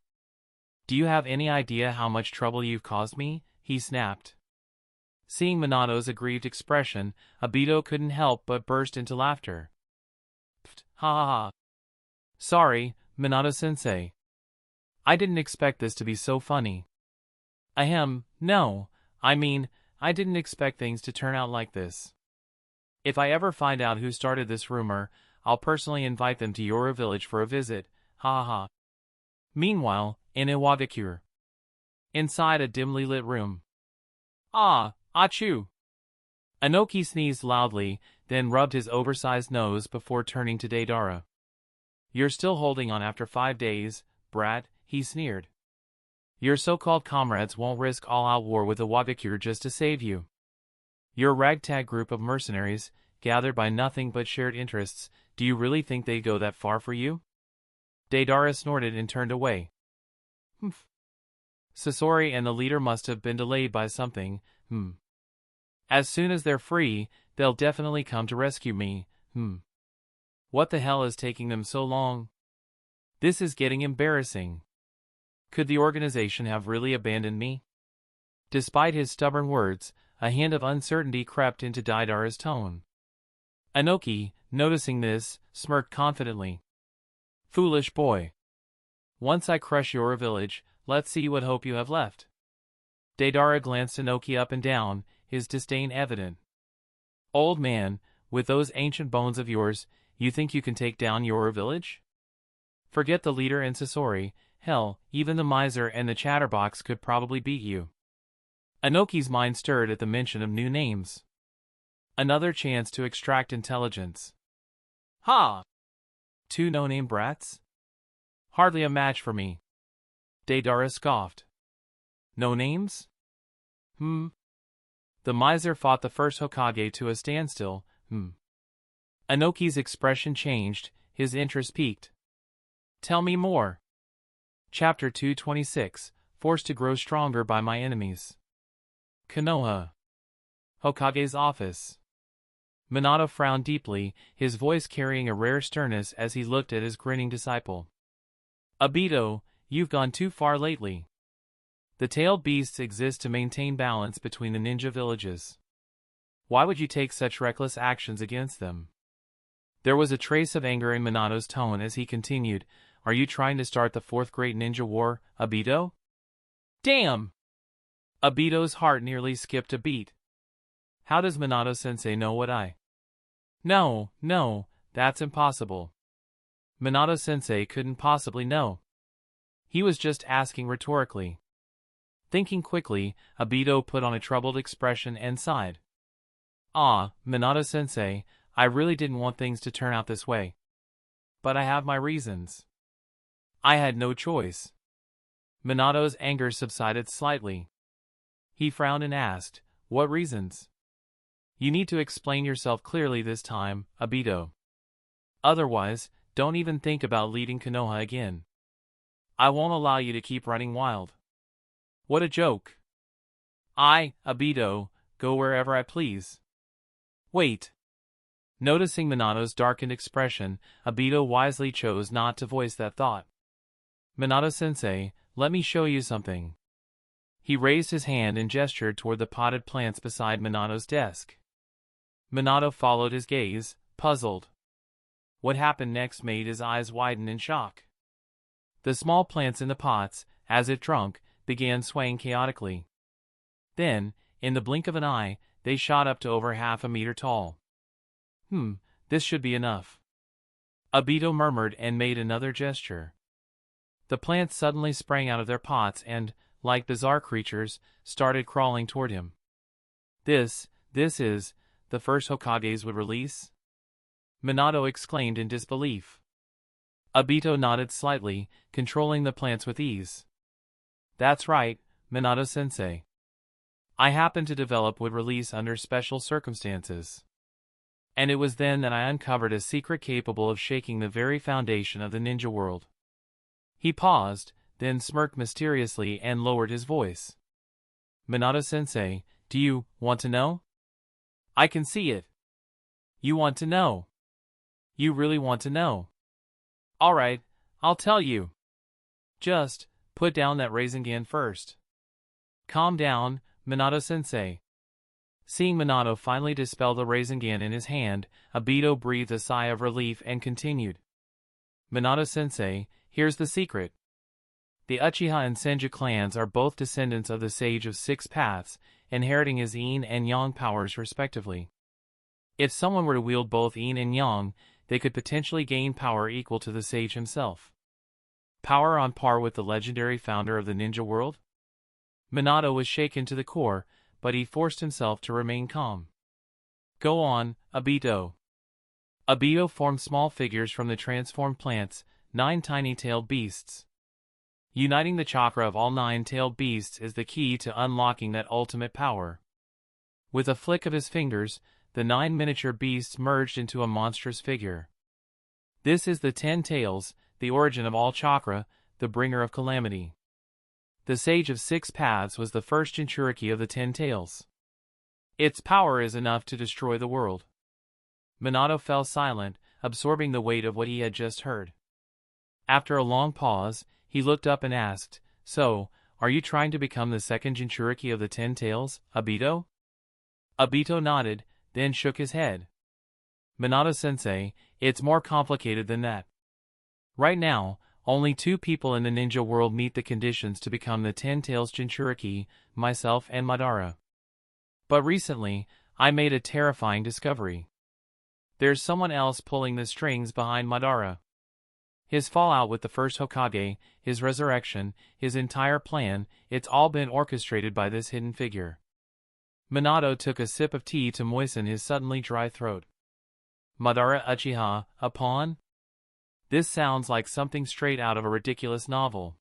Do you have any idea how much trouble you've caused me? He snapped. Seeing Minato's aggrieved expression, Obito couldn't help but burst into laughter. Pfft, ha ha ha. Sorry, Minato-sensei. I didn't expect this to be so funny. Ahem, no, I mean, I didn't expect things to turn out like this. If I ever find out who started this rumor, I'll personally invite them to your village for a visit, ha ha ha. Meanwhile, in Iwagakure, inside a dimly lit room. Ah, achoo! Inoki sneezed loudly, then rubbed his oversized nose before turning to Deidara. You're still holding on after 5 days, brat, he sneered. Your so-called comrades won't risk all-out war with Iwagakure just to save you. Your ragtag group of mercenaries, gathered by nothing but shared interests, do you really think they'd go that far for you? Deidara snorted and turned away. Humph. Sasori and the leader must have been delayed by something, As soon as they're free, they'll definitely come to rescue me, What the hell is taking them so long? This is getting embarrassing. Could the organization have really abandoned me? Despite his stubborn words, a hint of uncertainty crept into Deidara's tone. Inoki, noticing this, smirked confidently. Foolish boy. Once I crush your village, let's see what hope you have left. Deidara glanced Inoki up and down, his disdain evident. Old man, with those ancient bones of yours, you think you can take down your village? Forget the leader and Sasori, hell, even the miser and the chatterbox could probably beat you. Inoki's mind stirred at the mention of new names. Another chance to extract intelligence. Ha! 2 no-name brats? Hardly a match for me. Deidara scoffed. No names? The miser fought the first Hokage to a standstill, Inoki's expression changed, his interest peaked. Tell me more. Chapter 226, Forced to Grow Stronger by My Enemies. Konoha. Hokage's office. Minato frowned deeply, his voice carrying a rare sternness as he looked at his grinning disciple. Obito, you've gone too far lately. The tailed beasts exist to maintain balance between the ninja villages. Why would you take such reckless actions against them? There was a trace of anger in Minato's tone as he continued, Are you trying to start the 4th Great Ninja War, Obito? Damn! Obito's heart nearly skipped a beat. How does Minato-sensei know what I... No, that's impossible. Minato-sensei couldn't possibly know. He was just asking rhetorically. Thinking quickly, Obito put on a troubled expression and sighed. Ah, Minato-sensei, I really didn't want things to turn out this way. But I have my reasons. I had no choice. Minato's anger subsided slightly. He frowned and asked, What reasons? You need to explain yourself clearly this time, Obito. Otherwise, don't even think about leading Konoha again. I won't allow you to keep running wild. What a joke. I, Obito, go wherever I please. Wait. Noticing Minato's darkened expression, Obito wisely chose not to voice that thought. Minato-sensei, let me show you something. He raised his hand and gestured toward the potted plants beside Minato's desk. Minato followed his gaze, puzzled. What happened next made his eyes widen in shock. The small plants in the pots, as if drunk, began swaying chaotically. Then, in the blink of an eye, they shot up to over half a meter tall. This should be enough. Obito murmured and made another gesture. The plants suddenly sprang out of their pots and, like bizarre creatures, started crawling toward him. This is, the first Hokages would release? Minato exclaimed in disbelief. Obito nodded slightly, controlling the plants with ease. That's right, Minato-sensei. I happened to develop would release under special circumstances. And it was then that I uncovered a secret capable of shaking the very foundation of the ninja world. He paused, then smirked mysteriously and lowered his voice. Minato-sensei, do you want to know? I can see it. You want to know. You really want to know. Alright, I'll tell you. Just put down that Rasengan first. Calm down, Minato-sensei. Seeing Minato finally dispel the Rasengan in his hand, Obito breathed a sigh of relief and continued. Minato-sensei, here's the secret. The Uchiha and Senju clans are both descendants of the Sage of Six Paths, inheriting his Yin and Yang powers respectively. If someone were to wield both Yin and Yang, they could potentially gain power equal to the Sage himself. Power on par with the legendary founder of the ninja world? Minato was shaken to the core, but he forced himself to remain calm. Go on, Obito. Obito formed small figures from the transformed plants, 9 tiny-tailed beasts. Uniting the chakra of all 9-tailed beasts is the key to unlocking that ultimate power. With a flick of his fingers, the 9 miniature beasts merged into a monstrous figure. This is the 10 Tails, the origin of all chakra, the bringer of calamity. The Sage of Six Paths was the first Jinchuriki of the 10 Tails. Its power is enough to destroy the world. Minato fell silent, absorbing the weight of what he had just heard. After a long pause, he looked up and asked, So, are you trying to become the second Jinchuriki of the 10 Tails, Obito? Obito nodded, then shook his head. Minato-sensei, it's more complicated than that. Right now, only 2 people in the ninja world meet the conditions to become the 10 Tails Jinchuriki, myself and Madara. But recently, I made a terrifying discovery. There's someone else pulling the strings behind Madara. His fallout with the first Hokage, his resurrection, his entire plan, it's all been orchestrated by this hidden figure. Minato took a sip of tea to moisten his suddenly dry throat. Madara Uchiha, a pawn? This sounds like something straight out of a ridiculous novel.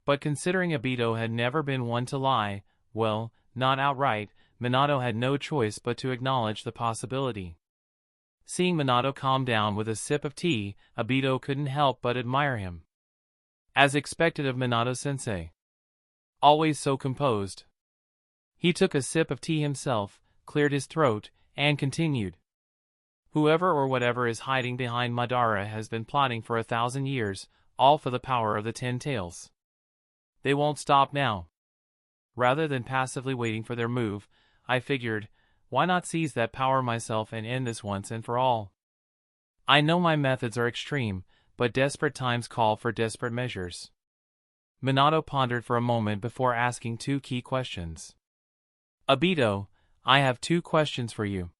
But considering Obito had never been one to lie, well, not outright, Minato had no choice but to acknowledge the possibility. Seeing Minato calm down with a sip of tea, Obito couldn't help but admire him. As expected of Minato-sensei. Always so composed. He took a sip of tea himself, cleared his throat, and continued. Whoever or whatever is hiding behind Madara has been plotting for 1,000 years, all for the power of the 10 Tails. They won't stop now. Rather than passively waiting for their move, I figured, why not seize that power myself and end this once and for all? I know my methods are extreme, but desperate times call for desperate measures. Minato pondered for a moment before asking 2 key questions. Obito, I have 2 questions for you.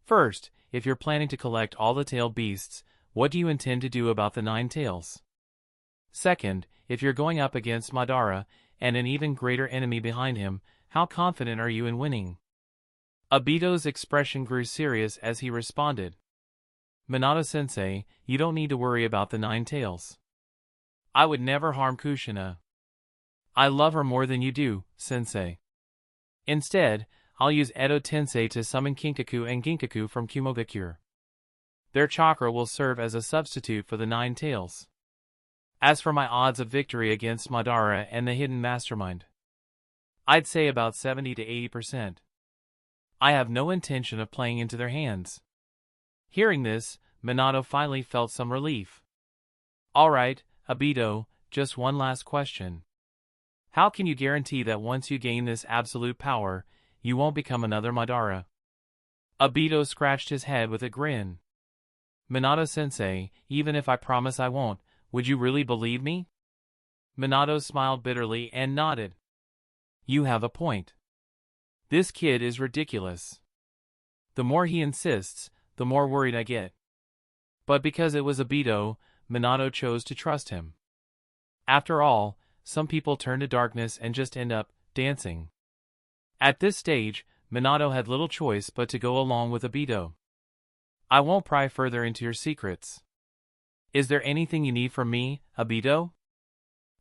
First, if you're planning to collect all the tailed beasts, what do you intend to do about the 9 tails? Second, if you're going up against Madara, and an even greater enemy behind him, how confident are you in winning? Obito's expression grew serious as he responded. Minato-sensei, you don't need to worry about the 9 tails. I would never harm Kushina. I love her more than you do, sensei. Instead, I'll use Edo Tensei to summon Kinkaku and Ginkaku from Kumogakure. Their chakra will serve as a substitute for the 9 tails. As for my odds of victory against Madara and the hidden mastermind, I'd say about 70 to 80%. I have no intention of playing into their hands. Hearing this, Minato finally felt some relief. Alright, Obito, just one last question. How can you guarantee that once you gain this absolute power, you won't become another Madara? Obito scratched his head with a grin. Minato-sensei, even if I promise I won't, would you really believe me? Minato smiled bitterly and nodded. You have a point. This kid is ridiculous. The more he insists, the more worried I get. But because it was Obito, Minato chose to trust him. After all, some people turn to darkness and just end up dancing. At this stage, Minato had little choice but to go along with Obito. I won't pry further into your secrets. Is there anything you need from me, Obito?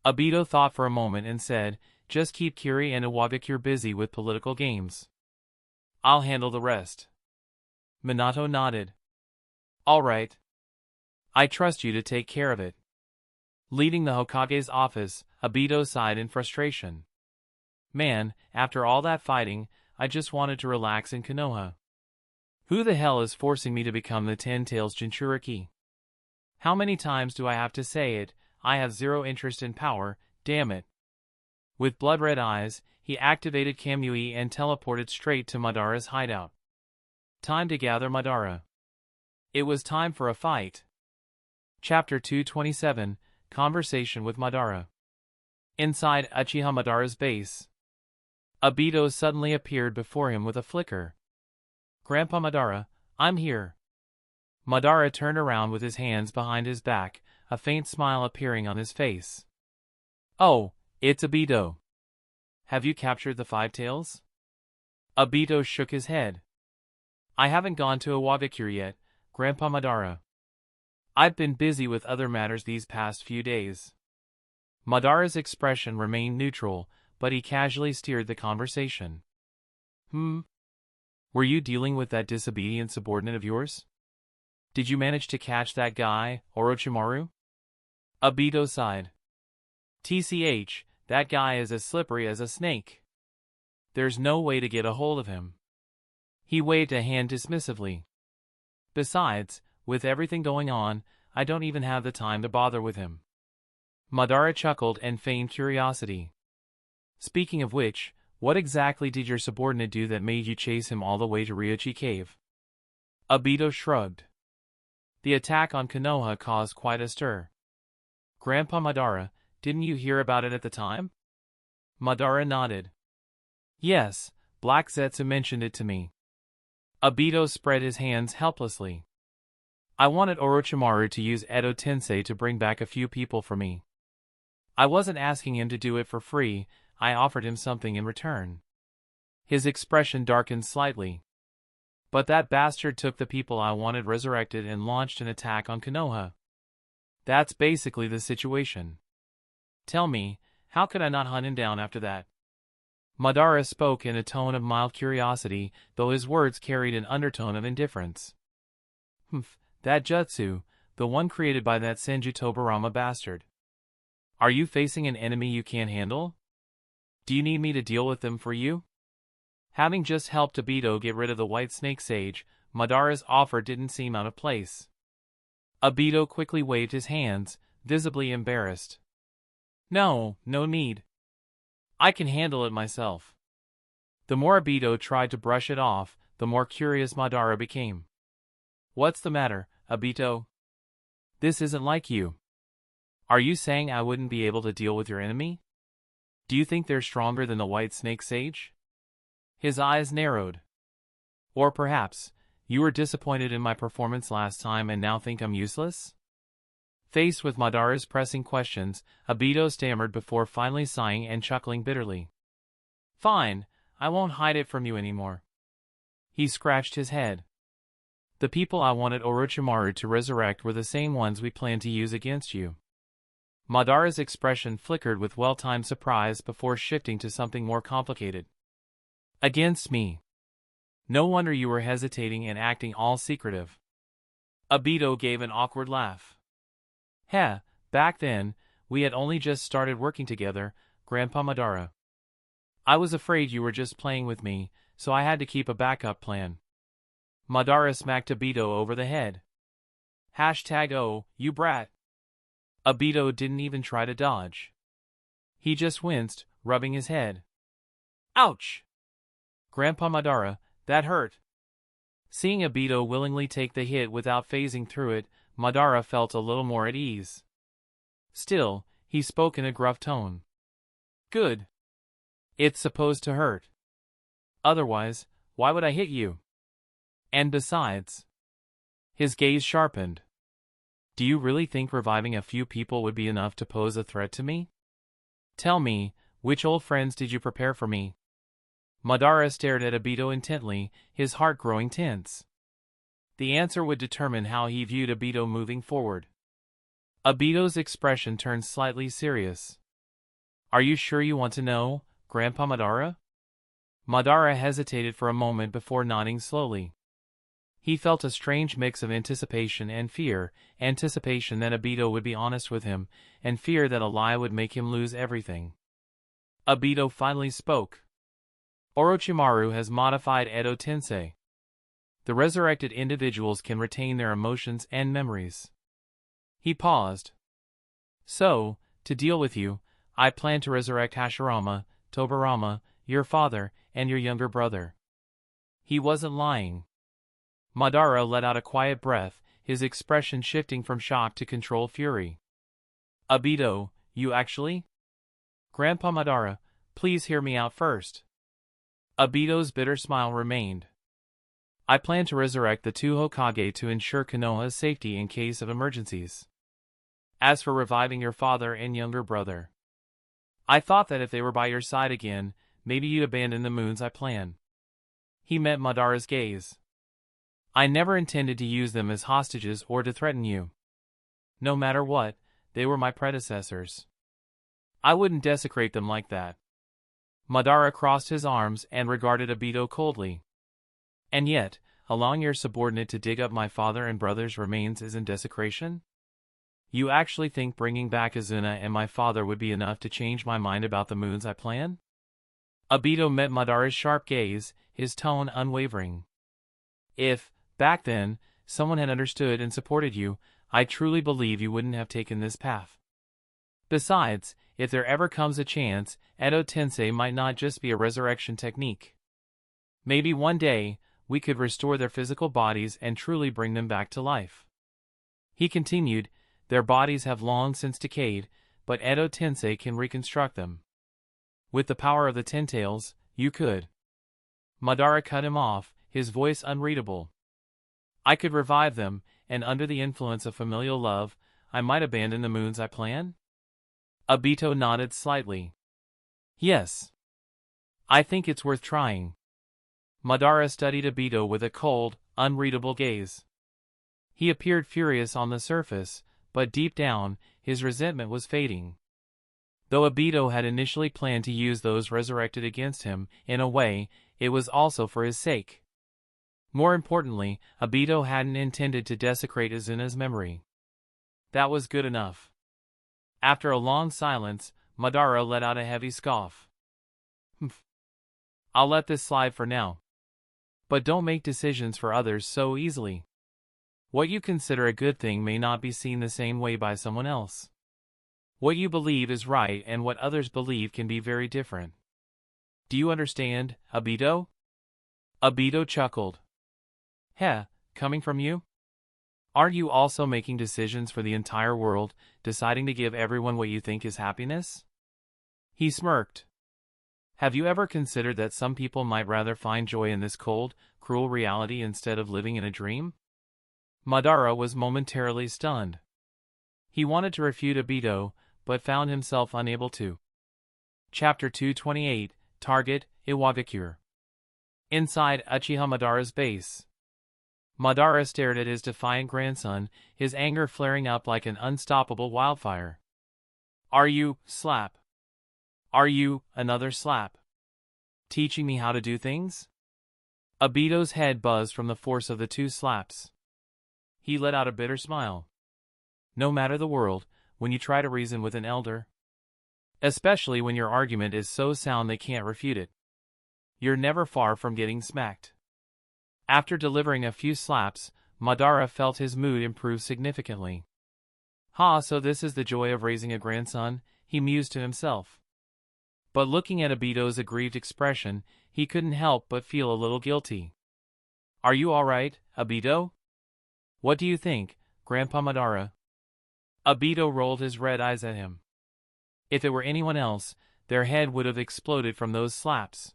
Obito thought for a moment and said, just keep Kiri and Iwagakure busy with political games. I'll handle the rest. Minato nodded. All right. I trust you to take care of it. Leaving the Hokage's office, Obito sighed in frustration. Man, after all that fighting, I just wanted to relax in Konoha. Who the hell is forcing me to become the Ten-Tails Jinchuriki? How many times do I have to say it? I have zero interest in power, damn it. With blood-red eyes, he activated Kamui and teleported straight to Madara's hideout. Time to gather Madara. It was time for a fight. Chapter 227, Conversation with Madara. Inside Uchiha Madara's base, Obito suddenly appeared before him with a flicker. Grandpa Madara, I'm here. Madara turned around with his hands behind his back, a faint smile appearing on his face. Oh, it's Obito. Have you captured the Five Tails? Obito shook his head. I haven't gone to Iwagakure yet, Grandpa Madara. I've been busy with other matters these past few days. Madara's expression remained neutral, but he casually steered the conversation. Were you dealing with that disobedient subordinate of yours? Did you manage to catch that guy, Orochimaru? Obito sighed. TCH, that guy is as slippery as a snake. There's no way to get a hold of him. He waved a hand dismissively. Besides, with everything going on, I don't even have the time to bother with him. Madara chuckled and feigned curiosity. Speaking of which, what exactly did your subordinate do that made you chase him all the way to Ryuchi Cave? Obito shrugged. The attack on Konoha caused quite a stir. Grandpa Madara, didn't you hear about it at the time? Madara nodded. Yes, Black Zetsu mentioned it to me. Obito spread his hands helplessly. I wanted Orochimaru to use Edo Tensei to bring back a few people for me. I wasn't asking him to do it for free, I offered him something in return. His expression darkened slightly. But that bastard took the people I wanted resurrected and launched an attack on Konoha. That's basically the situation. Tell me, how could I not hunt him down after that? Madara spoke in a tone of mild curiosity, though his words carried an undertone of indifference. That jutsu, the one created by that Senju Tobirama bastard. Are you facing an enemy you can't handle? Do you need me to deal with them for you? Having just helped Obito get rid of the White Snake Sage, Madara's offer didn't seem out of place. Obito quickly waved his hands, visibly embarrassed. No need. I can handle it myself. The more Obito tried to brush it off, the more curious Madara became. What's the matter, Obito? This isn't like you. Are you saying I wouldn't be able to deal with your enemy? Do you think they're stronger than the White Snake Sage? His eyes narrowed. Or perhaps, you were disappointed in my performance last time and now think I'm useless? Faced with Madara's pressing questions, Obito stammered before finally sighing and chuckling bitterly. Fine, I won't hide it from you anymore. He scratched his head. The people I wanted Orochimaru to resurrect were the same ones we planned to use against you. Madara's expression flickered with well-timed surprise before shifting to something more complicated. Against me. No wonder you were hesitating and acting all secretive. Obito gave an awkward laugh. Heh, back then, we had only just started working together, Grandpa Madara. I was afraid you were just playing with me, so I had to keep a backup plan. Madara smacked Obito over the head. #Oh, you brat. Obito didn't even try to dodge. He just winced, rubbing his head. Ouch! Grandpa Madara, that hurt. Seeing Obito willingly take the hit without phasing through it, Madara felt a little more at ease. Still, he spoke in a gruff tone. Good. It's supposed to hurt. Otherwise, why would I hit you? And besides... His gaze sharpened. Do you really think reviving a few people would be enough to pose a threat to me? Tell me, which old friends did you prepare for me? Madara stared at Obito intently, his heart growing tense. The answer would determine how he viewed Obito moving forward. Obito's expression turned slightly serious. Are you sure you want to know, Grandpa Madara? Madara hesitated for a moment before nodding slowly. He felt a strange mix of anticipation and fear, anticipation that Obito would be honest with him, and fear that a lie would make him lose everything. Obito finally spoke. Orochimaru has modified Edo Tensei. The resurrected individuals can retain their emotions and memories. He paused. So, to deal with you, I plan to resurrect Hashirama, Tobirama, your father, and your younger brother. He wasn't lying. Madara let out a quiet breath, his expression shifting from shock to controlled fury. Obito, you actually? Grandpa Madara, please hear me out first. Obito's bitter smile remained. I plan to resurrect the two Hokage to ensure Konoha's safety in case of emergencies. As for reviving your father and younger brother, I thought that if they were by your side again, maybe you'd abandon the moons I plan. He met Madara's gaze. I never intended to use them as hostages or to threaten you. No matter what, they were my predecessors. I wouldn't desecrate them like that. Madara crossed his arms and regarded Obito coldly. And yet, allowing your subordinate to dig up my father and brother's remains isn't desecration? You actually think bringing back Izuna and my father would be enough to change my mind about the moons I plan? Obito met Madara's sharp gaze, his tone unwavering. If, back then, someone had understood and supported you, I truly believe you wouldn't have taken this path. Besides, if there ever comes a chance, Edo Tensei might not just be a resurrection technique. Maybe one day, we could restore their physical bodies and truly bring them back to life. He continued, their bodies have long since decayed, but Edo Tensei can reconstruct them. With the power of the Ten Tails, you could. Madara cut him off, his voice unreadable. I could revive them, and under the influence of familial love, I might abandon the moons I plan? Obito nodded slightly. Yes. I think it's worth trying. Madara studied Obito with a cold, unreadable gaze. He appeared furious on the surface, but deep down, his resentment was fading. Though Obito had initially planned to use those resurrected against him, in a way, it was also for his sake. More importantly, Obito hadn't intended to desecrate Izuna's memory. That was good enough. After a long silence, Madara let out a heavy scoff. Humph. I'll let this slide for now. But don't make decisions for others so easily. What you consider a good thing may not be seen the same way by someone else. What you believe is right and what others believe can be very different. Do you understand, Obito? Obito chuckled. Heh, coming from you? Aren't you also making decisions for the entire world, deciding to give everyone what you think is happiness? He smirked. Have you ever considered that some people might rather find joy in this cold, cruel reality instead of living in a dream? Madara was momentarily stunned. He wanted to refute Obito, but found himself unable to. Chapter 228, Target, Iwagakure. Inside Uchiha Madara's base. Madara stared at his defiant grandson, his anger flaring up like an unstoppable wildfire. Are you, slap? Are you, another slap? Teaching me how to do things? Obito's head buzzed from the force of the two slaps. He let out a bitter smile. No matter the world, when you try to reason with an elder, especially when your argument is so sound they can't refute it, you're never far from getting smacked. After delivering a few slaps, Madara felt his mood improve significantly. Ha, so this is the joy of raising a grandson, he mused to himself. But looking at Obito's aggrieved expression, he couldn't help but feel a little guilty. Are you all right, Obito? What do you think, Grandpa Madara? Obito rolled his red eyes at him. If it were anyone else, their head would have exploded from those slaps.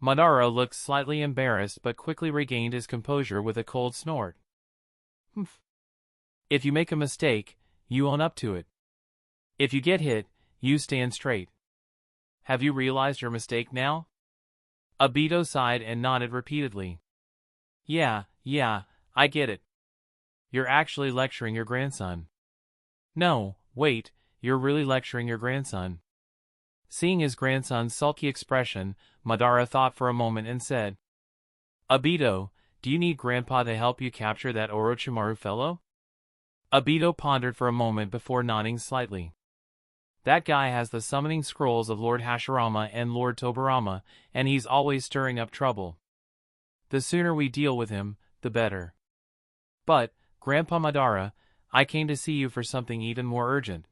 Madara looked slightly embarrassed but quickly regained his composure with a cold snort. Humph. If you make a mistake, you own up to it. If you get hit, you stand straight. Have you realized your mistake now? Obito sighed and nodded repeatedly. Yeah, I get it. You're actually lecturing your grandson. No, wait, you're really lecturing your grandson. Seeing his grandson's sulky expression, Madara thought for a moment and said, Obito, Do you need Grandpa to help you capture that Orochimaru fellow? Obito pondered for a moment before nodding slightly. That guy has the summoning scrolls of Lord Hashirama and Lord Tobirama, and he's always stirring up trouble. The sooner we deal with him, the better. But, Grandpa Madara, I came to see you for something even more urgent.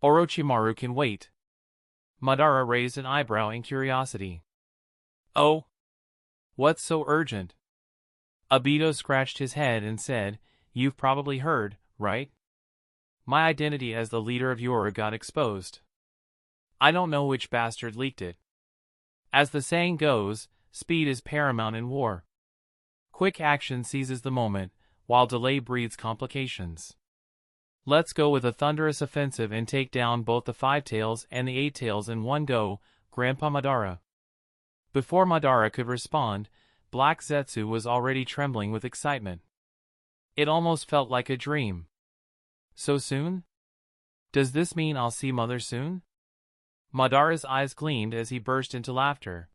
Orochimaru can wait. Madara raised an eyebrow in curiosity. Oh? What's so urgent? Obito scratched his head and said, You've probably heard, right? My identity as the leader of Yora got exposed. I don't know which bastard leaked it. As the saying goes, speed is paramount in war. Quick action seizes the moment, while delay breeds complications. Let's go with a thunderous offensive and take down both the Five Tails and the Eight Tails in one go, Grandpa Madara. Before Madara could respond, Black Zetsu was already trembling with excitement. It almost felt like a dream. So soon? Does this mean I'll see Mother soon? Madara's eyes gleamed as he burst into laughter.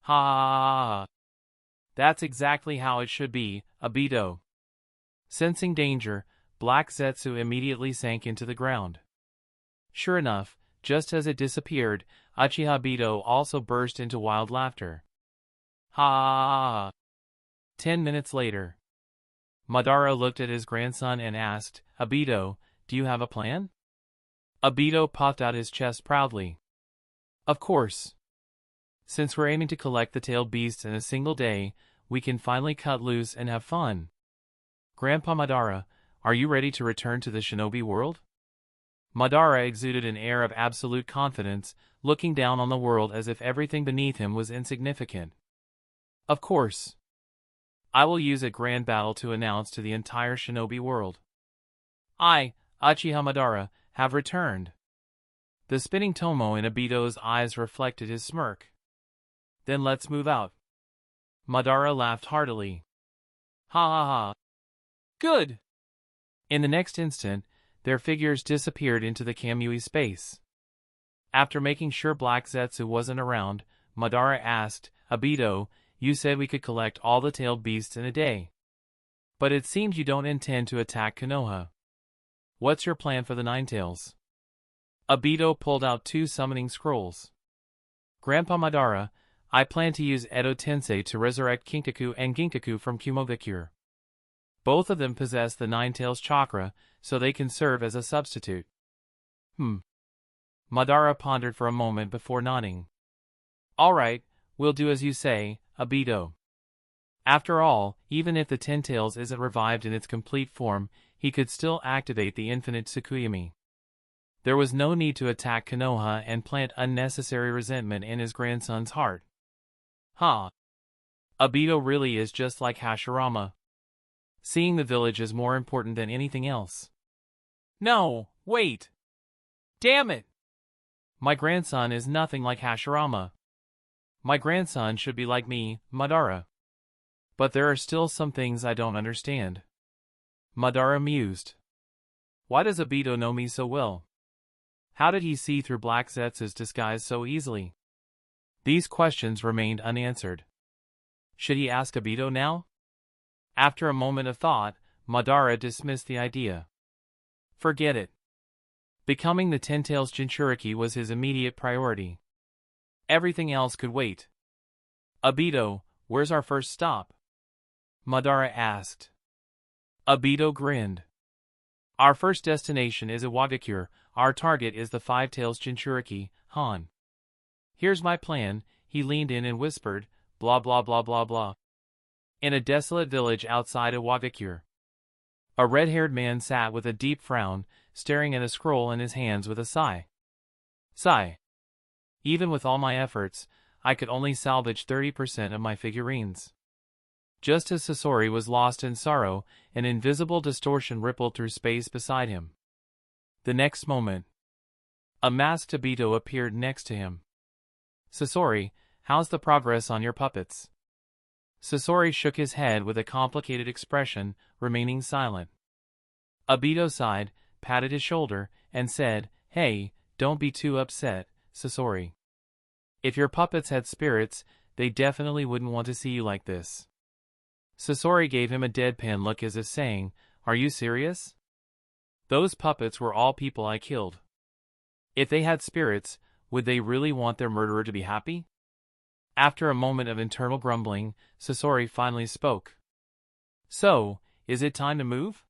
Ha ha ha. That's exactly how it should be, Obito. Sensing danger, Black Zetsu immediately sank into the ground. Sure enough, just as it disappeared, Uchiha Obito also burst into wild laughter. Ha ha ha. 10 minutes later. Madara looked at his grandson and asked, Obito, do you have a plan? Obito puffed out his chest proudly. Of course. Since we're aiming to collect the tailed beasts in a single day, we can finally cut loose and have fun. Grandpa Madara, are you ready to return to the shinobi world? Madara exuded an air of absolute confidence, looking down on the world as if everything beneath him was insignificant. Of course. I will use a grand battle to announce to the entire shinobi world. I, Uchiha Madara, have returned. The spinning tomo in Obito's eyes reflected his smirk. Then let's move out. Madara laughed heartily. Ha ha ha. Good! In the next instant, their figures disappeared into the Kamui space. After making sure Black Zetsu wasn't around, Madara asked, Obito, you said we could collect all the tailed beasts in a day. But it seems you don't intend to attack Konoha. What's your plan for the Nine Tails? Obito pulled out 2 summoning scrolls. Grandpa Madara, I plan to use Edo Tensei to resurrect Kinkaku and Ginkaku from Kumogakure. Both of them possess the Nine Tails chakra, so they can serve as a substitute. Madara pondered for a moment before nodding. Alright, we'll do as you say, Obito. After all, even if the Ten Tails isn't revived in its complete form, he could still activate the infinite Tsukuyomi. There was no need to attack Konoha and plant unnecessary resentment in his grandson's heart. Obito really is just like Hashirama. Seeing the village is more important than anything else. No, wait! Damn it! My grandson is nothing like Hashirama. My grandson should be like me, Madara. But there are still some things I don't understand. Madara mused. Why does Obito know me so well? How did he see through Black Zetsu's disguise so easily? These questions remained unanswered. Should he ask Obito now? After a moment of thought, Madara dismissed the idea. Forget it. Becoming the Ten Tails Jinchuriki was his immediate priority. Everything else could wait. Obito, where's our first stop? Madara asked. Obito grinned. Our first destination is Iwagakure. Our target is the Five Tails Jinchuriki, Han. Here's my plan, he leaned in and whispered, blah blah blah blah blah. In a desolate village outside Iwagakure. A red-haired man sat with a deep frown, staring at a scroll in his hands with a sigh. Sigh. Even with all my efforts, I could only salvage 30% of my figurines. Just as Sasori was lost in sorrow, an invisible distortion rippled through space beside him. The next moment, a masked Obito appeared next to him. Sasori, how's the progress on your puppets? Sasori shook his head with a complicated expression, remaining silent. Obito sighed, patted his shoulder, and said, Hey, don't be too upset, Sasori. If your puppets had spirits, they definitely wouldn't want to see you like this. Sasori gave him a deadpan look as if saying, "Are you serious? Those puppets were all people I killed. If they had spirits, would they really want their murderer to be happy?" After a moment of internal grumbling, Sasori finally spoke. "So, is it time to move?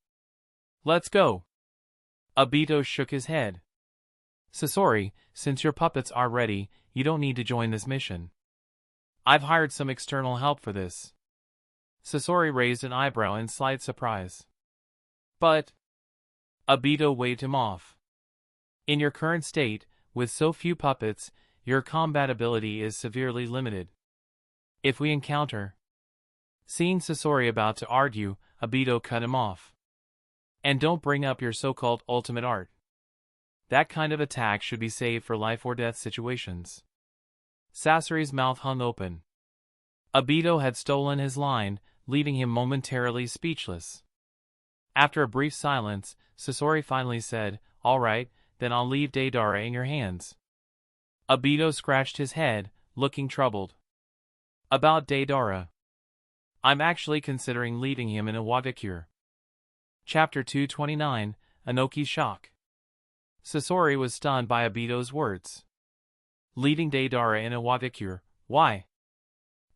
Let's go." Obito shook his head. "Sasori, since your puppets are ready, you don't need to join this mission. I've hired some external help for this." Sasori raised an eyebrow in slight surprise. "But—" Obito waved him off. "In your current state, with so few puppets, your combat ability is severely limited. If we encounter—" Seeing Sasori about to argue, Obito cut him off. "And don't bring up your so-called ultimate art. That kind of attack should be saved for life-or-death situations." Sasori's mouth hung open. Obito had stolen his line, leaving him momentarily speechless. After a brief silence, Sasori finally said, "All right, then I'll leave Deidara in your hands." Obito scratched his head, looking troubled. "About Deidara. I'm actually considering leaving him in a Iwagakure." Chapter 229, Inoki's Shock. Sasori was stunned by Obito's words. "Leaving Deidara in a Iwagakure, why?"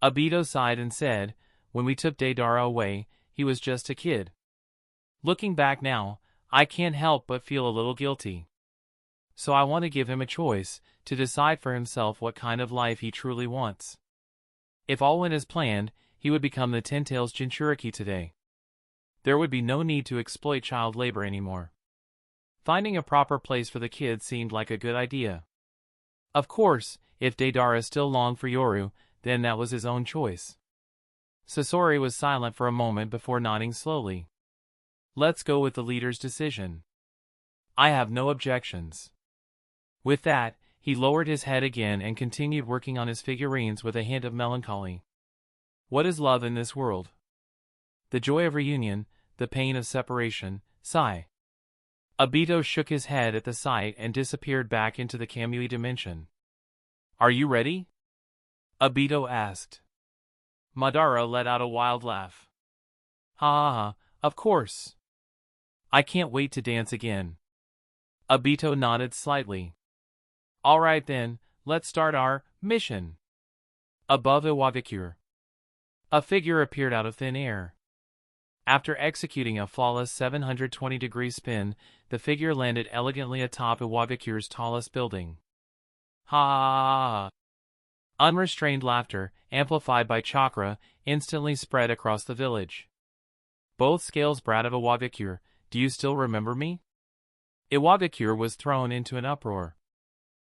Obito sighed and said, "When we took Deidara away, he was just a kid. Looking back now, I can't help but feel a little guilty. So I want to give him a choice, to decide for himself what kind of life he truly wants. If all went as planned, he would become the Ten-Tails Jinchuriki today. There would be no need to exploit child labor anymore. Finding a proper place for the kid seemed like a good idea. Of course, if Deidara still longed for Yoru, then that was his own choice." Sasori was silent for a moment before nodding slowly. "Let's go with the leader's decision. I have no objections." With that, he lowered his head again and continued working on his figurines with a hint of melancholy. What is love in this world? The joy of reunion, the pain of separation, sigh. Obito shook his head at the sight and disappeared back into the Kamui dimension. "Are you ready?" Obito asked. Madara let out a wild laugh. "Ha ha ha, of course. I can't wait to dance again." Obito nodded slightly. "All right then, let's start our mission." Above Iwagakure, a figure appeared out of thin air. After executing a flawless 720-degree spin, the figure landed elegantly atop Iwagakure's tallest building. "Ha ha ha!" Unrestrained laughter, amplified by chakra, instantly spread across the village. "Both scales brat of Iwagakure, do you still remember me?" Iwagakure was thrown into an uproar.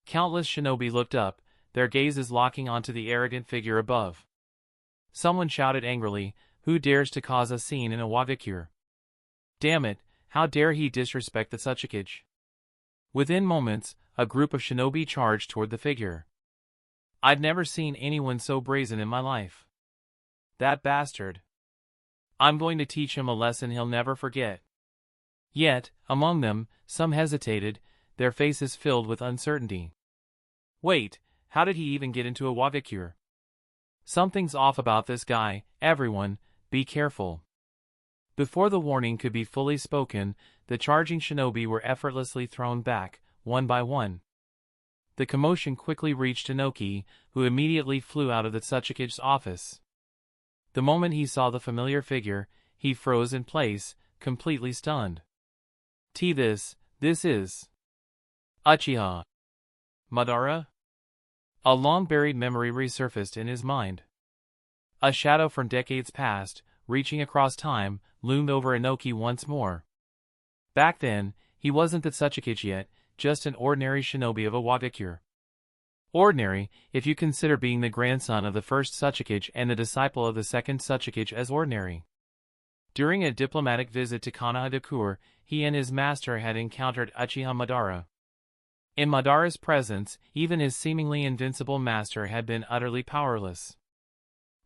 Countless shinobi looked up, their gazes locking onto the arrogant figure above. Someone shouted angrily, "Who dares to cause a scene in Iwagakure? Damn it, how dare he disrespect the Tsuchikage?" Within moments, a group of shinobi charged toward the figure. "I've never seen anyone so brazen in my life. That bastard. I'm going to teach him a lesson he'll never forget." Yet, among them, some hesitated, their faces filled with uncertainty. "Wait, how did he even get into Iwagakure? Something's off about this guy, everyone, be careful." Before the warning could be fully spoken, the charging shinobi were effortlessly thrown back, one by one. The commotion quickly reached Inoki, who immediately flew out of the Tsuchikage's office. The moment he saw the familiar figure, he froze in place, completely stunned. This is Uchiha. Madara? A long-buried memory resurfaced in his mind. A shadow from decades past, reaching across time, loomed over Inoki once more. Back then, he wasn't the Tsuchikage yet, just an ordinary shinobi of Iwagakure. Ordinary, if you consider being the grandson of the first Tsuchikage and the disciple of the second Tsuchikage as ordinary. During a diplomatic visit to Konohadakure, he and his master had encountered Uchiha Madara. In Madara's presence, even his seemingly invincible master had been utterly powerless.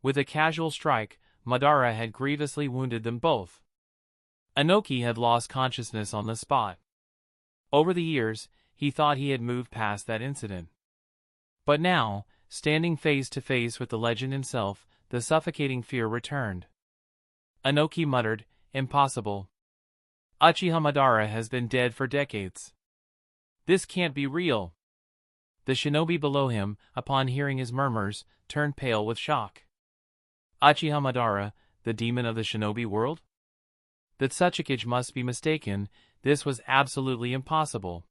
With a casual strike, Madara had grievously wounded them both. Inoki had lost consciousness on the spot. Over the years, he thought he had moved past that incident. But now, standing face to face with the legend himself, the suffocating fear returned. Inoki muttered, impossible. Uchiha Madara has been dead for decades. This can't be real. The shinobi below him, upon hearing his murmurs, turned pale with shock. Uchiha Madara, the demon of the shinobi world? That Suchikage must be mistaken, this was absolutely impossible.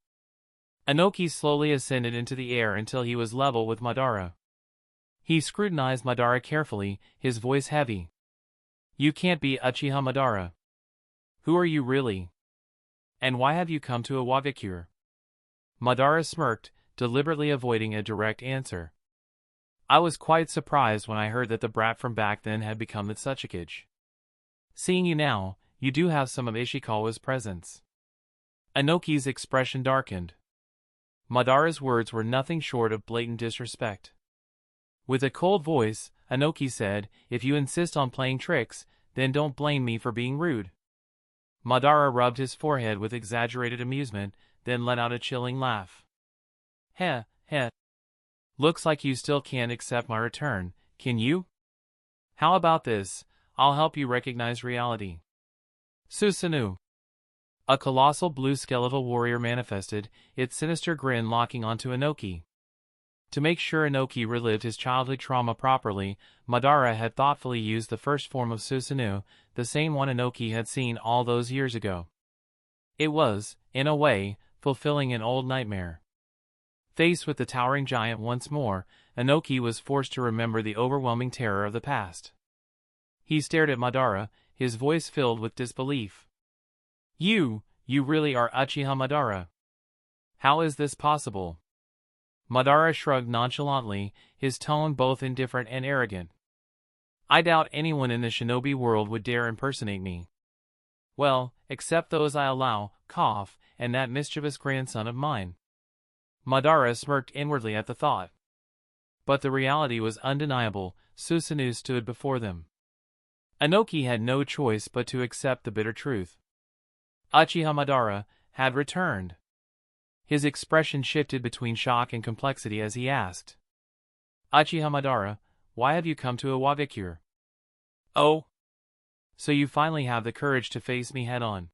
Inoki slowly ascended into the air until he was level with Madara. He scrutinized Madara carefully, his voice heavy. You can't be Uchiha Madara. Who are you really? And why have you come to Iwabikure? Madara smirked, deliberately avoiding a direct answer. I was quite surprised when I heard that the brat from back then had become the Suchikage. Seeing you now, you do have some of Ishikawa's presence. Inoki's expression darkened. Madara's words were nothing short of blatant disrespect. With a cold voice, Inoki said, if you insist on playing tricks, then don't blame me for being rude. Madara rubbed his forehead with exaggerated amusement, then let out a chilling laugh. Heh, heh. Looks like you still can't accept my return, can you? How about this, I'll help you recognize reality. Susanoo. A colossal blue skeletal warrior manifested, its sinister grin locking onto Inoki. To make sure Inoki relived his childhood trauma properly, Madara had thoughtfully used the first form of Susanoo, the same one Inoki had seen all those years ago. It was, in a way, fulfilling an old nightmare. Faced with the towering giant once more, Inoki was forced to remember the overwhelming terror of the past. He stared at Madara, his voice filled with disbelief. You really are Uchiha Madara. How is this possible? Madara shrugged nonchalantly, his tone both indifferent and arrogant. I doubt anyone in the shinobi world would dare impersonate me. Well, except those I allow, cough, and that mischievous grandson of mine. Madara smirked inwardly at the thought. But the reality was undeniable, Susanoo stood before them. Inoki had no choice but to accept the bitter truth. Uchiha Madara had returned. His expression shifted between shock and complexity as he asked. Uchiha Madara, why have you come to Iwabikure? Oh! So you finally have the courage to face me head-on.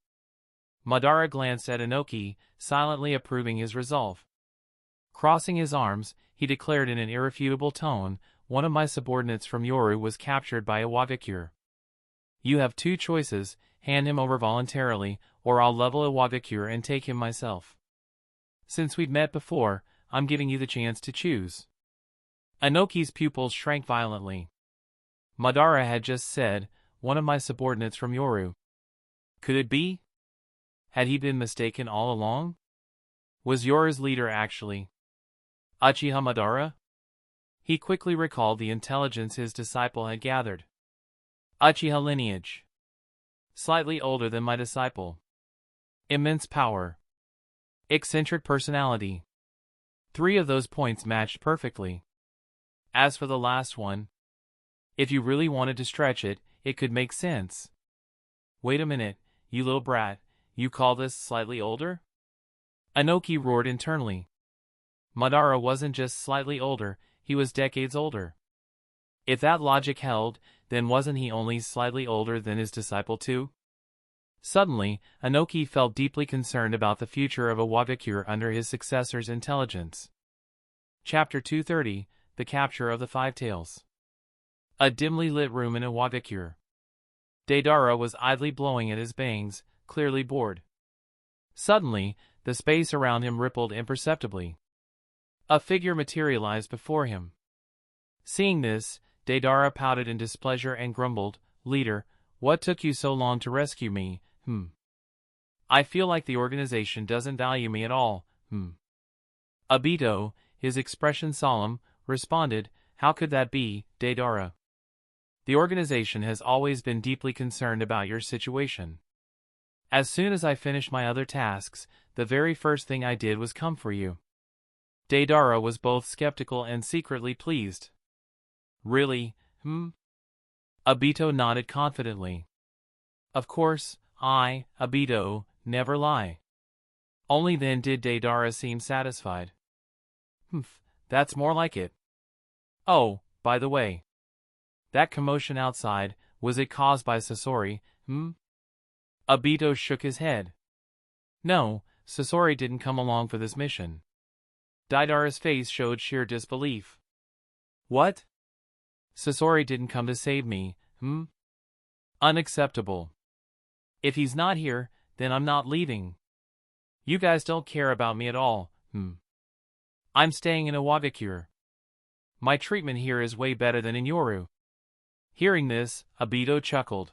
Madara glanced at Inoki, silently approving his resolve. Crossing his arms, he declared in an irrefutable tone, one of my subordinates from Yoru was captured by Iwabikure. You have two choices, hand him over voluntarily, or I'll level Iwabikure and take him myself. Since we've met before, I'm giving you the chance to choose. Inoki's pupils shrank violently. Madara had just said, one of my subordinates from Yoru. Could it be? Had he been mistaken all along? Was Yoru's leader actually Uchiha Madara? He quickly recalled the intelligence his disciple had gathered. Uchiha lineage. Slightly older than my disciple. Immense power. Eccentric personality. 3 of those points matched perfectly. As for the last one, if you really wanted to stretch it, it could make sense. Wait a minute, you little brat, you call this slightly older? Inoki roared internally. Madara wasn't just slightly older, he was decades older. If that logic held, then wasn't he only slightly older than his disciple too? Suddenly, Inoki felt deeply concerned about the future of Iwabikure under his successor's intelligence. Chapter 230, The Capture of the Five Tails. A dimly lit room in Iwabikure. Deidara was idly blowing at his bangs, clearly bored. Suddenly, the space around him rippled imperceptibly. A figure materialized before him. Seeing this, Deidara pouted in displeasure and grumbled, Leader, what took you so long to rescue me, I feel like the organization doesn't value me at all, Obito, his expression solemn, responded, How could that be, Deidara? The organization has always been deeply concerned about your situation. As soon as I finished my other tasks, the very first thing I did was come for you. Deidara was both skeptical and secretly pleased. Really, Obito nodded confidently. Of course, I, Obito, never lie. Only then did Deidara seem satisfied. That's more like it. Oh, by the way. That commotion outside, Was it caused by Sasori, Obito shook his head. No, Sasori didn't come along for this mission. Deidara's face showed sheer disbelief. What? Sasori didn't come to save me, Unacceptable. If he's not here, then I'm not leaving. You guys don't care about me at all, I'm staying in Iwagakure. My treatment here is way better than in Yoru. Hearing this, Obito chuckled.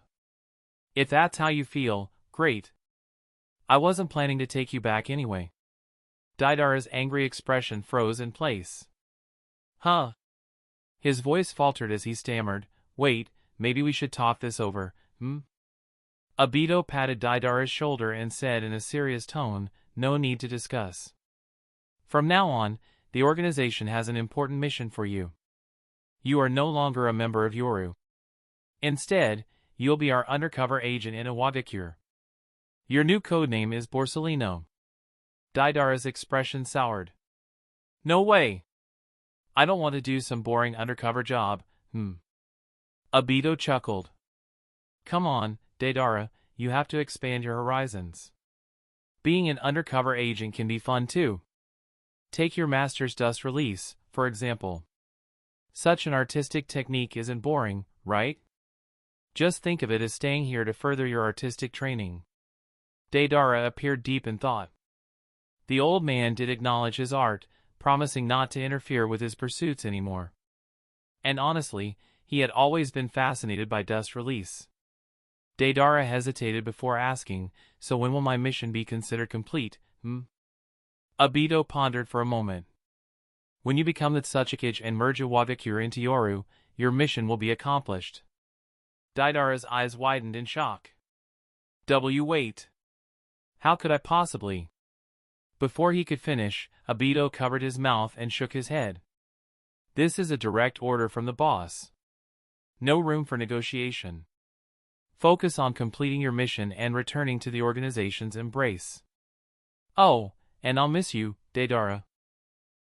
If that's how you feel, great. I wasn't planning to take you back anyway. Deidara's angry expression froze in place. Huh? His voice faltered as he stammered, wait, maybe we should talk this over, Obito patted Deidara's shoulder and said in a serious tone, no need to discuss. From now on, the organization has an important mission for you. You are no longer a member of Yoru. Instead, you'll be our undercover agent in Iwagakure. Your new codename is Borsellino. Deidara's expression soured. No way! I don't want to do some boring undercover job, Obito chuckled. Come on, Deidara, you have to expand your horizons. Being an undercover agent can be fun too. Take your master's dust release, for example. Such an artistic technique isn't boring, right? Just think of it as staying here to further your artistic training. Deidara appeared deep in thought. The old man did acknowledge his art, promising not to interfere with his pursuits anymore. And honestly, he had always been fascinated by dust release. Deidara hesitated before asking, so when will my mission be considered complete, Obito pondered for a moment. When you become the Tsuchikage and merge Iwagakure into Yoru, your mission will be accomplished. Deidara's eyes widened in shock. Wait. How could I possibly? Before he could finish, Obito covered his mouth and shook his head. This is a direct order from the boss. No room for negotiation. Focus on completing your mission and returning to the organization's embrace. Oh, and I'll miss you, Deidara.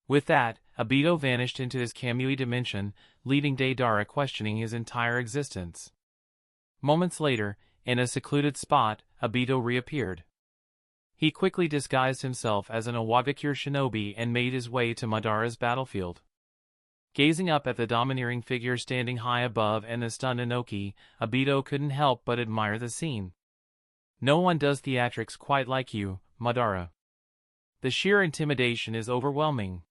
With that, Obito vanished into his Kamui dimension, leaving Deidara questioning his entire existence. Moments later, in a secluded spot, Obito reappeared. He quickly disguised himself as an Iwagakure shinobi and made his way to Madara's battlefield. Gazing up at the domineering figure standing high above and the stunned Inoki, Obito couldn't help but admire the scene. No one does theatrics quite like you, Madara. The sheer intimidation is overwhelming.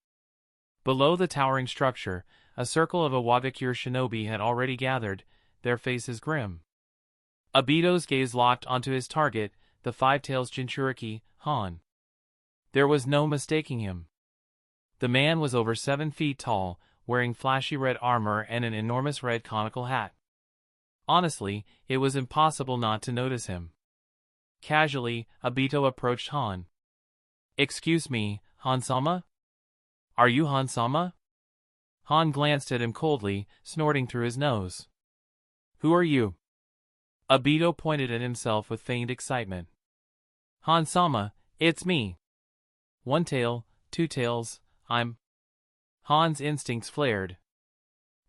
Below the towering structure, a circle of Iwagakure shinobi had already gathered, their faces grim. Obito's gaze locked onto his target, the Five-Tails Jinchuriki, Han. There was no mistaking him. The man was over 7 feet tall, wearing flashy red armor and an enormous red conical hat. Honestly, it was impossible not to notice him. Casually, Obito approached Han. Excuse me, Han-sama? Are you Han-sama? Han glanced at him coldly, snorting through his nose. Who are you? Obito pointed at himself with feigned excitement. Han-sama, it's me. One tail, two tails, I'm... Han's instincts flared.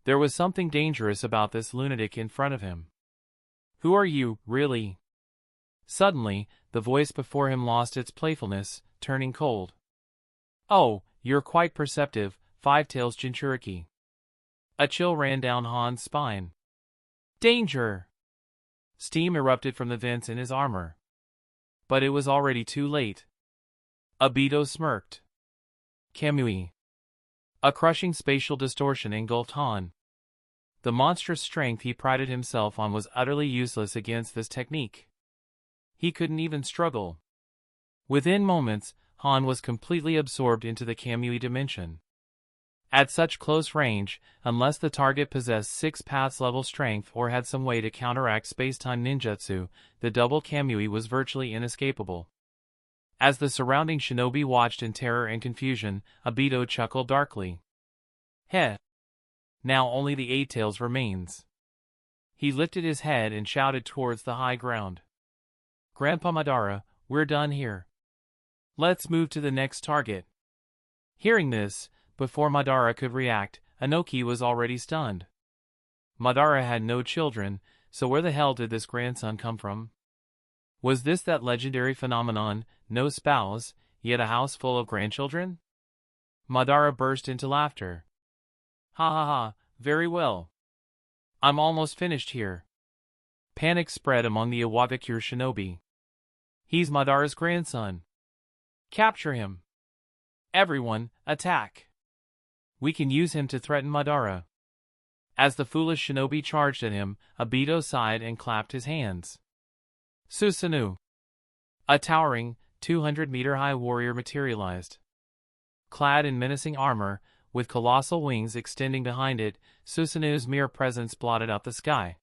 There was something dangerous about this lunatic in front of him. Who are you, really? Suddenly, the voice before him lost its playfulness, turning cold. Oh, you're quite perceptive, Five-Tails Jinchuriki. A chill ran down Han's spine. Danger! Steam erupted from the vents in his armor. But it was already too late. Obito smirked. Kamui. A crushing spatial distortion engulfed Han. The monstrous strength he prided himself on was utterly useless against this technique. He couldn't even struggle. Within moments, Han was completely absorbed into the Kamui dimension. At such close range, unless the target possessed 6 paths level strength or had some way to counteract space-time ninjutsu, the double Kamui was virtually inescapable. As the surrounding shinobi watched in terror and confusion, Obito chuckled darkly. Heh! Now only the Eight-Tails remains. He lifted his head and shouted towards the high ground. Grandpa Madara, we're done here. Let's move to the next target. Hearing this, before Madara could react, Inoki was already stunned. Madara had no children, So where the hell did this grandson come from? Was this that legendary phenomenon, no spouse, yet a house full of grandchildren? Madara burst into laughter. Ha ha ha, very well. I'm almost finished here. Panic spread among the Iwabikure shinobi. He's Madara's grandson. Capture him. Everyone, attack. We can use him to threaten Madara. As the foolish shinobi charged at him, Obito sighed and clapped his hands. Susanoo. A towering, 200-meter-high warrior materialized. Clad in menacing armor, with colossal wings extending behind it, Susanoo's mere presence blotted out the sky.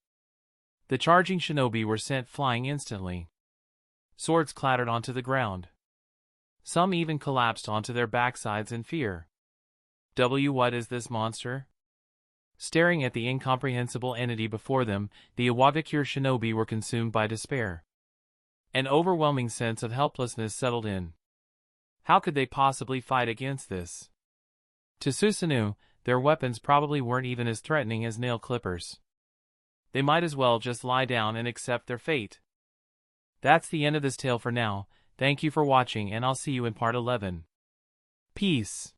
The charging shinobi were sent flying instantly. Swords clattered onto the ground. Some even collapsed onto their backsides in fear. What is this monster? Staring at the incomprehensible entity before them, the Iwabikure shinobi were consumed by despair. An overwhelming sense of helplessness settled in. How could they possibly fight against this? To Susanoo, their weapons probably weren't even as threatening as nail clippers. They might as well just lie down and accept their fate. That's the end of this tale for now. Thank you for watching, and I'll see you in part 11. Peace.